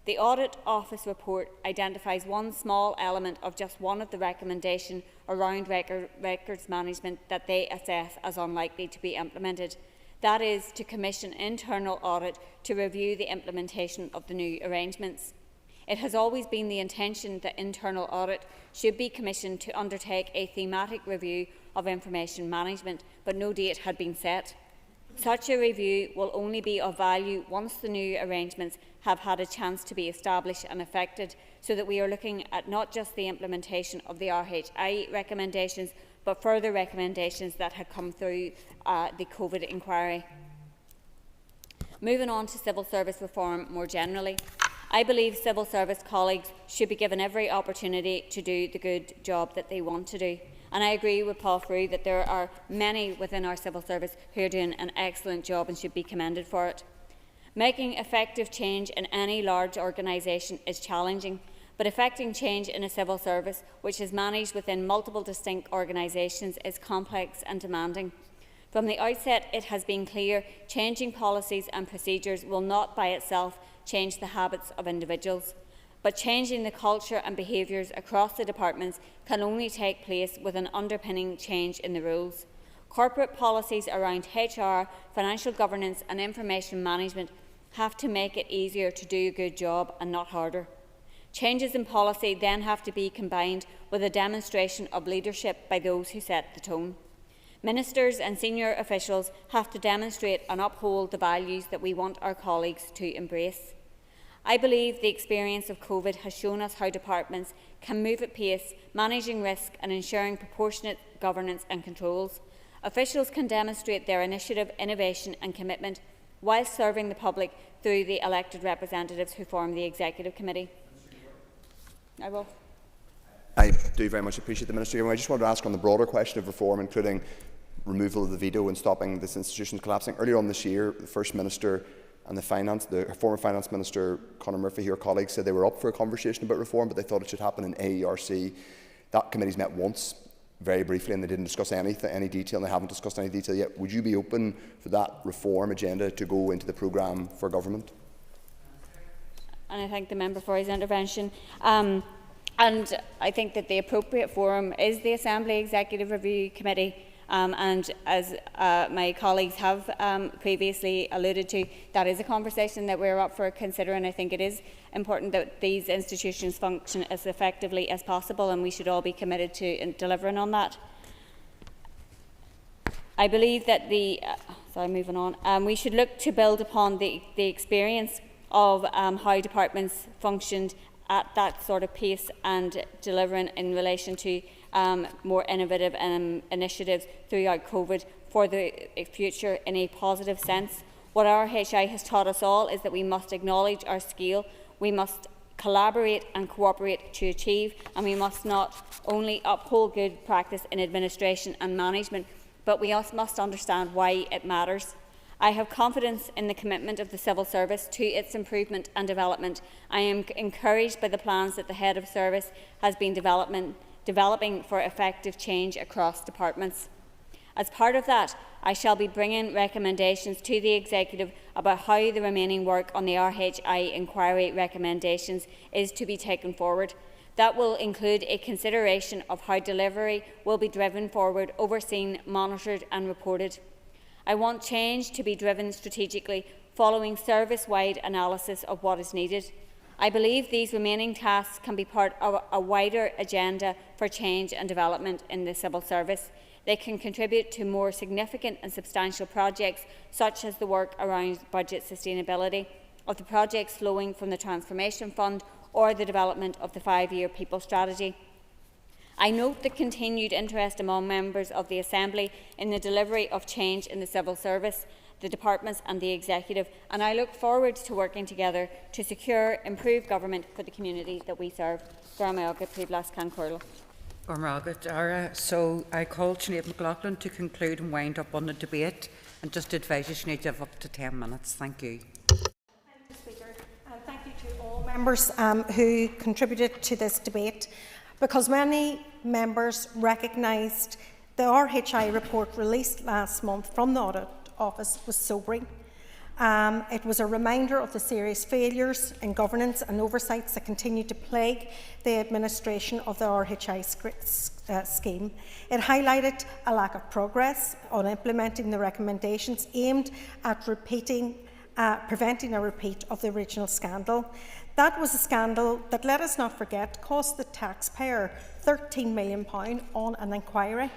The Audit Office report identifies one small element of just one of the recommendations around records management that they assess as unlikely to be implemented. That is, to commission internal audit to review the implementation of the new arrangements. It has always been the intention that internal audit should be commissioned to undertake a thematic review of information management, but no date had been set. Such a review will only be of value once the new arrangements have had a chance to be established and effected, so that we are looking at not just the implementation of the RHI recommendations, but further recommendations that had come through the COVID inquiry. Moving on to civil service reform more generally, I believe civil service colleagues should be given every opportunity to do the good job that they want to do. And I agree with Paul Frew that there are many within our civil service who are doing an excellent job and should be commended for it. Making effective change in any large organisation is challenging, but effecting change in a civil service which is managed within multiple distinct organisations is complex and demanding. From the outset, it has been clear changing policies and procedures will not by itself change the habits of individuals, but changing the culture and behaviours across the departments can only take place with an underpinning change in the rules. Corporate policies around HR, financial governance and information management have to make it easier to do a good job and not harder. Changes in policy then have to be combined with a demonstration of leadership by those who set the tone. Ministers and senior officials have to demonstrate and uphold the values that we want our colleagues to embrace. I believe the experience of COVID has shown us how departments can move at pace, managing risk and ensuring proportionate governance and controls. Officials can demonstrate their initiative, innovation and commitment while serving the public through the elected representatives who form the Executive Committee. I do very much appreciate the Minister. I just wanted to ask on the broader question of reform, including removal of the veto and stopping this institution collapsing. Earlier on this year, the First Minister and the former Finance Minister, Conor Murphy, your colleagues, said they were up for a conversation about reform, but they thought it should happen in AERC. That committee's met once, very briefly, and they didn't discuss any detail, and they haven't discussed any detail yet. Would you be open for that reform agenda to go into the programme for government? And I thank the member for his intervention. And I think that the appropriate forum is the Assembly Executive Review Committee. And as my colleagues have previously alluded to, that is a conversation that we're up for considering. I think it is important that these institutions function as effectively as possible, and we should all be committed to delivering on that. I believe that we should look to build upon the experience of how departments functioned at that sort of pace and delivering in relation to more innovative initiatives throughout COVID for the future in a positive sense. What RHI has taught us all is that we must acknowledge our scale, we must collaborate and cooperate to achieve, and we must not only uphold good practice in administration and management, but we also must understand why it matters. I have confidence in the commitment of the civil service to its improvement and development. I am encouraged by the plans that the head of service has been developing for effective change across departments. As part of that, I shall be bringing recommendations to the Executive about how the remaining work on the RHI Inquiry recommendations is to be taken forward. That will include a consideration of how delivery will be driven forward, overseen, monitored and reported. I want change to be driven strategically, following service-wide analysis of what is needed. I believe these remaining tasks can be part of a wider agenda for change and development in the civil service. They can contribute to more significant and substantial projects, such as the work around budget sustainability, of the projects flowing from the Transformation Fund, or the development of the 5-year People Strategy. I note the continued interest among members of the Assembly in the delivery of change in the civil service, the departments and the Executive, and I look forward to working together to secure improved government for the community that we serve. So I call Sinead McLaughlin to conclude and wind up on the debate, and just advise you, Sinead, you have up to 10 minutes. Thank you. Thank you, Speaker, and thank you to all members who contributed to this debate, because many members recognised the RHI report released last month from the Audit Office was sobering. It was a reminder of the serious failures in governance and oversights that continue to plague the administration of the RHI scheme. It highlighted a lack of progress on implementing the recommendations aimed at preventing a repeat of the original scandal. That was a scandal that, let us not forget, cost the taxpayer £13 million on an inquiry,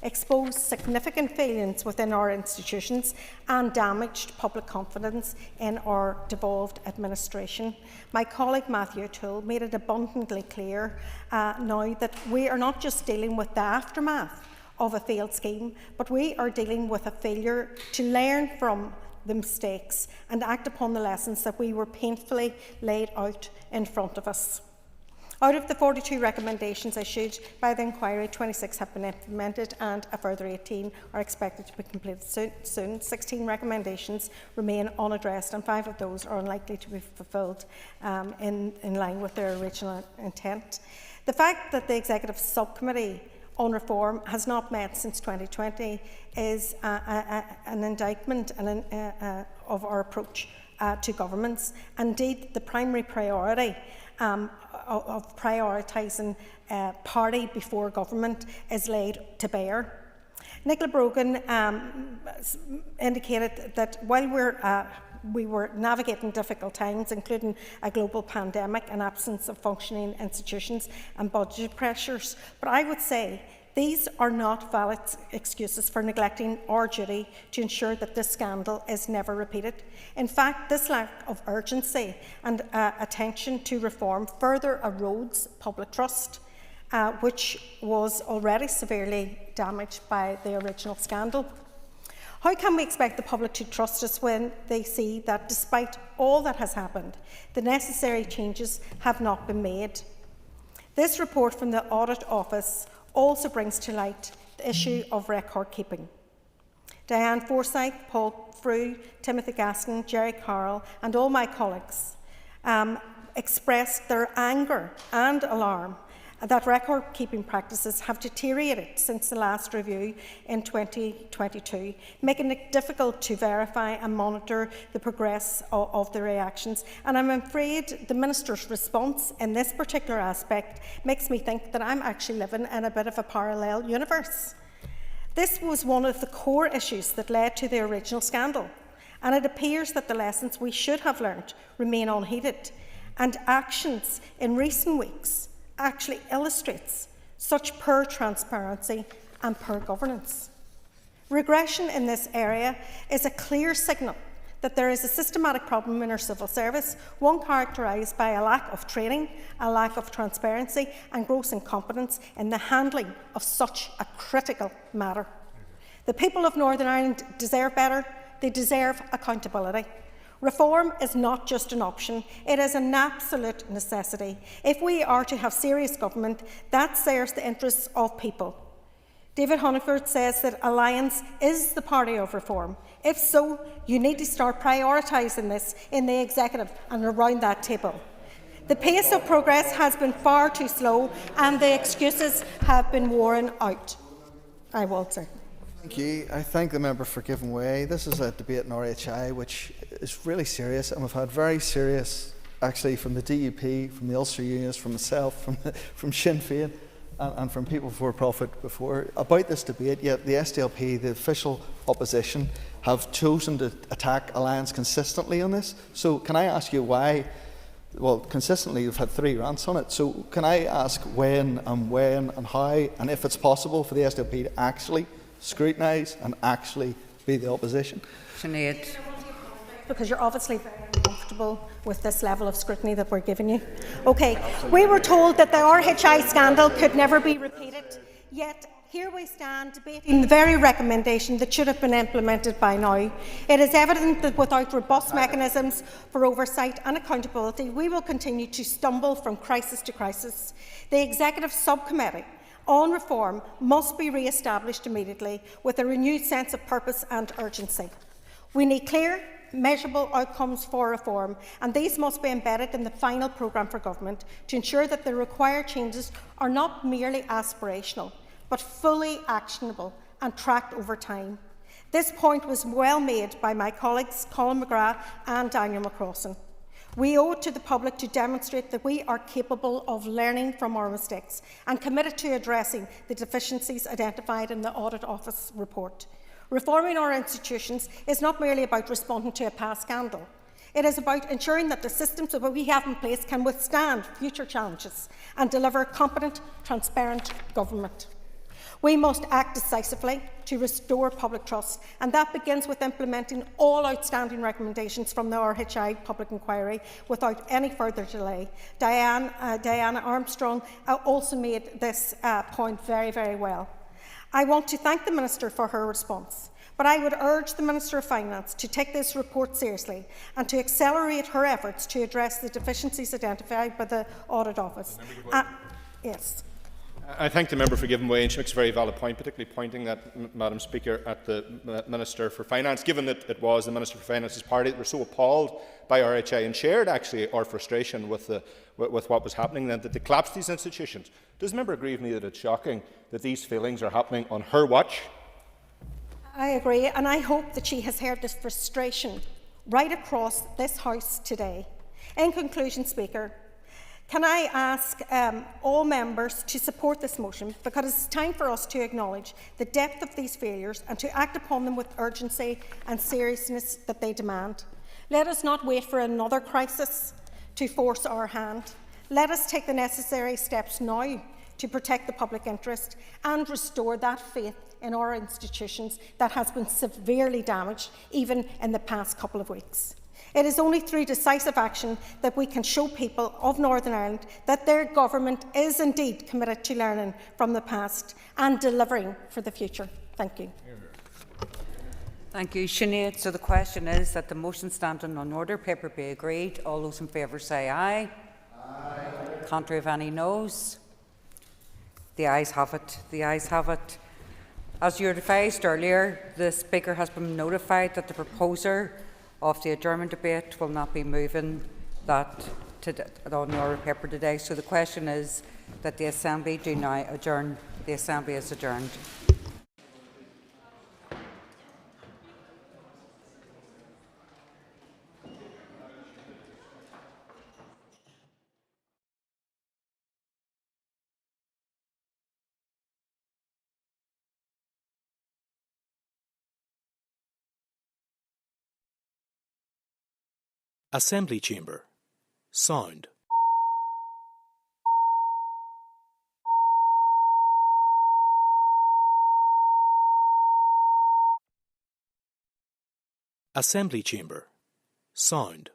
exposed significant failings within our institutions and damaged public confidence in our devolved administration. My colleague Matthew O'Toole made it abundantly clear now that we are not just dealing with the aftermath of a failed scheme, but we are dealing with a failure to learn from the mistakes and act upon the lessons that we were painfully laid out in front of us. Out of the 42 recommendations issued by the inquiry, 26 have been implemented and a further 18 are expected to be completed soon. 16 recommendations remain unaddressed and 5 of those are unlikely to be fulfilled in line with their original intent. The fact that the Executive Subcommittee on Reform has not met since 2020 is an indictment of our approach to governments. Indeed, the primary priority of prioritising party before government is laid to bear. Nicola Brogan indicated that while we were navigating difficult times, including a global pandemic and absence of functioning institutions and budget pressures, but I would say these are not valid excuses for neglecting our duty to ensure that this scandal is never repeated. In fact, this lack of urgency and attention to reform further erodes public trust, which was already severely damaged by the original scandal. How can we expect the public to trust us when they see that despite all that has happened, the necessary changes have not been made? This report from the Audit Office also brings to light the issue of record keeping. Diane Forsyth, Paul Frew, Timothy Gaskin, Jerry Carroll and all my colleagues expressed their anger and alarm that record-keeping practices have deteriorated since the last review in 2022, making it difficult to verify and monitor the progress of the reactions. And I'm afraid the Minister's response in this particular aspect makes me think that I'm actually living in a bit of a parallel universe. This was one of the core issues that led to the original scandal, and it appears that the lessons we should have learned remain unheeded, and actions in recent weeks actually illustrates such poor transparency and poor governance. Regression in this area is a clear signal that there is a systematic problem in our civil service, one characterised by a lack of training, a lack of transparency and gross incompetence in the handling of such a critical matter. The people of Northern Ireland deserve better. They deserve accountability. Reform is not just an option, it is an absolute necessity. If we are to have serious government that serves the interests of people. David Honeyford says that Alliance is the party of reform. If so, you need to start prioritising this in the Executive and around that table. The pace of progress has been far too slow and the excuses have been worn out. I will, sir. Thank you. I thank the member for giving way. This is a debate in RHI which is really serious, and we've had very serious, actually, from the DUP, from the Ulster Unions, from myself, from Sinn Féin, and from People for Profit before, about this debate, yet the SDLP, the official opposition, have chosen to attack Alliance consistently on this. So can I ask you why? Well, consistently you've had 3 rants on it. So can I ask when and how, and if it's possible for the SDLP to actually scrutinise and actually be the opposition? Sinead. Because you're obviously very uncomfortable with this level of scrutiny that we're giving you. Okay, we were told that the RHI scandal could never be repeated, yet here we stand debating the very recommendation that should have been implemented by now. It is evident that without robust mechanisms for oversight and accountability, we will continue to stumble from crisis to crisis. The Executive Subcommittee on Reform must be re-established immediately with a renewed sense of purpose and urgency. We need clear, measurable outcomes for reform, and these must be embedded in the final programme for government to ensure that the required changes are not merely aspirational, but fully actionable and tracked over time. This point was well made by my colleagues Colin McGrath and Daniel McCrossan. We owe it to the public to demonstrate that we are capable of learning from our mistakes and committed to addressing the deficiencies identified in the Audit Office report. Reforming our institutions is not merely about responding to a past scandal. It is about ensuring that the systems that we have in place can withstand future challenges and deliver competent, transparent government. We must act decisively to restore public trust, and that begins with implementing all outstanding recommendations from the RHI public inquiry without any further delay. Diana Armstrong also made this point very, very well. I want to thank the Minister for her response, but I would urge the Minister of Finance to take this report seriously and to accelerate her efforts to address the deficiencies identified by the Audit Office. Yes. I thank the member for giving way, and she makes a very valid point, particularly pointing that, Madam Speaker, at the Minister for Finance, given that it was the Minister for Finance's party that were so appalled by RHI and shared actually our frustration with what was happening then, that they collapsed these institutions. Does the member agree with me that it's shocking that these failings are happening on her watch? I agree, and I hope that she has heard this frustration right across this House today. In conclusion, Speaker, can I ask all members to support this motion, because it's time for us to acknowledge the depth of these failures and to act upon them with urgency and seriousness that they demand. Let us not wait for another crisis to force our hand. Let us take the necessary steps now to protect the public interest and restore that faith in our institutions that has been severely damaged even in the past couple of weeks. It is only through decisive action that we can show people of Northern Ireland that their government is indeed committed to learning from the past and delivering for the future. Thank you. Thank you, Sinead. So the question is that the motion standing on order paper be agreed. All those in favour say aye. Aye. Contrary of any noes? The ayes have it. The ayes have it. As you advised earlier, the Speaker has been notified that the proposer of the adjournment debate will not be moving that on the order paper today. So the question is that the Assembly do now adjourn. The Assembly is adjourned. Assembly Chamber. Sound. Assembly Chamber. Sound.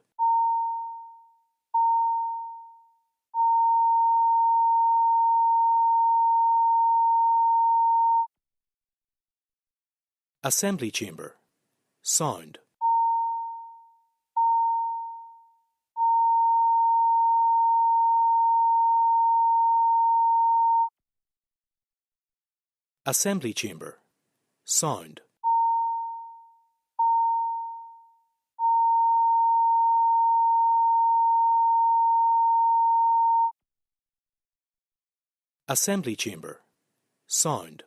Assembly Chamber. Sound. Assembly Chamber. Sound. Assembly Chamber. Sound.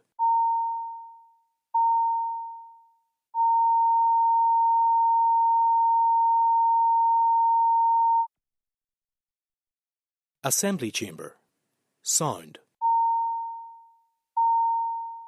Assembly Chamber. Sound.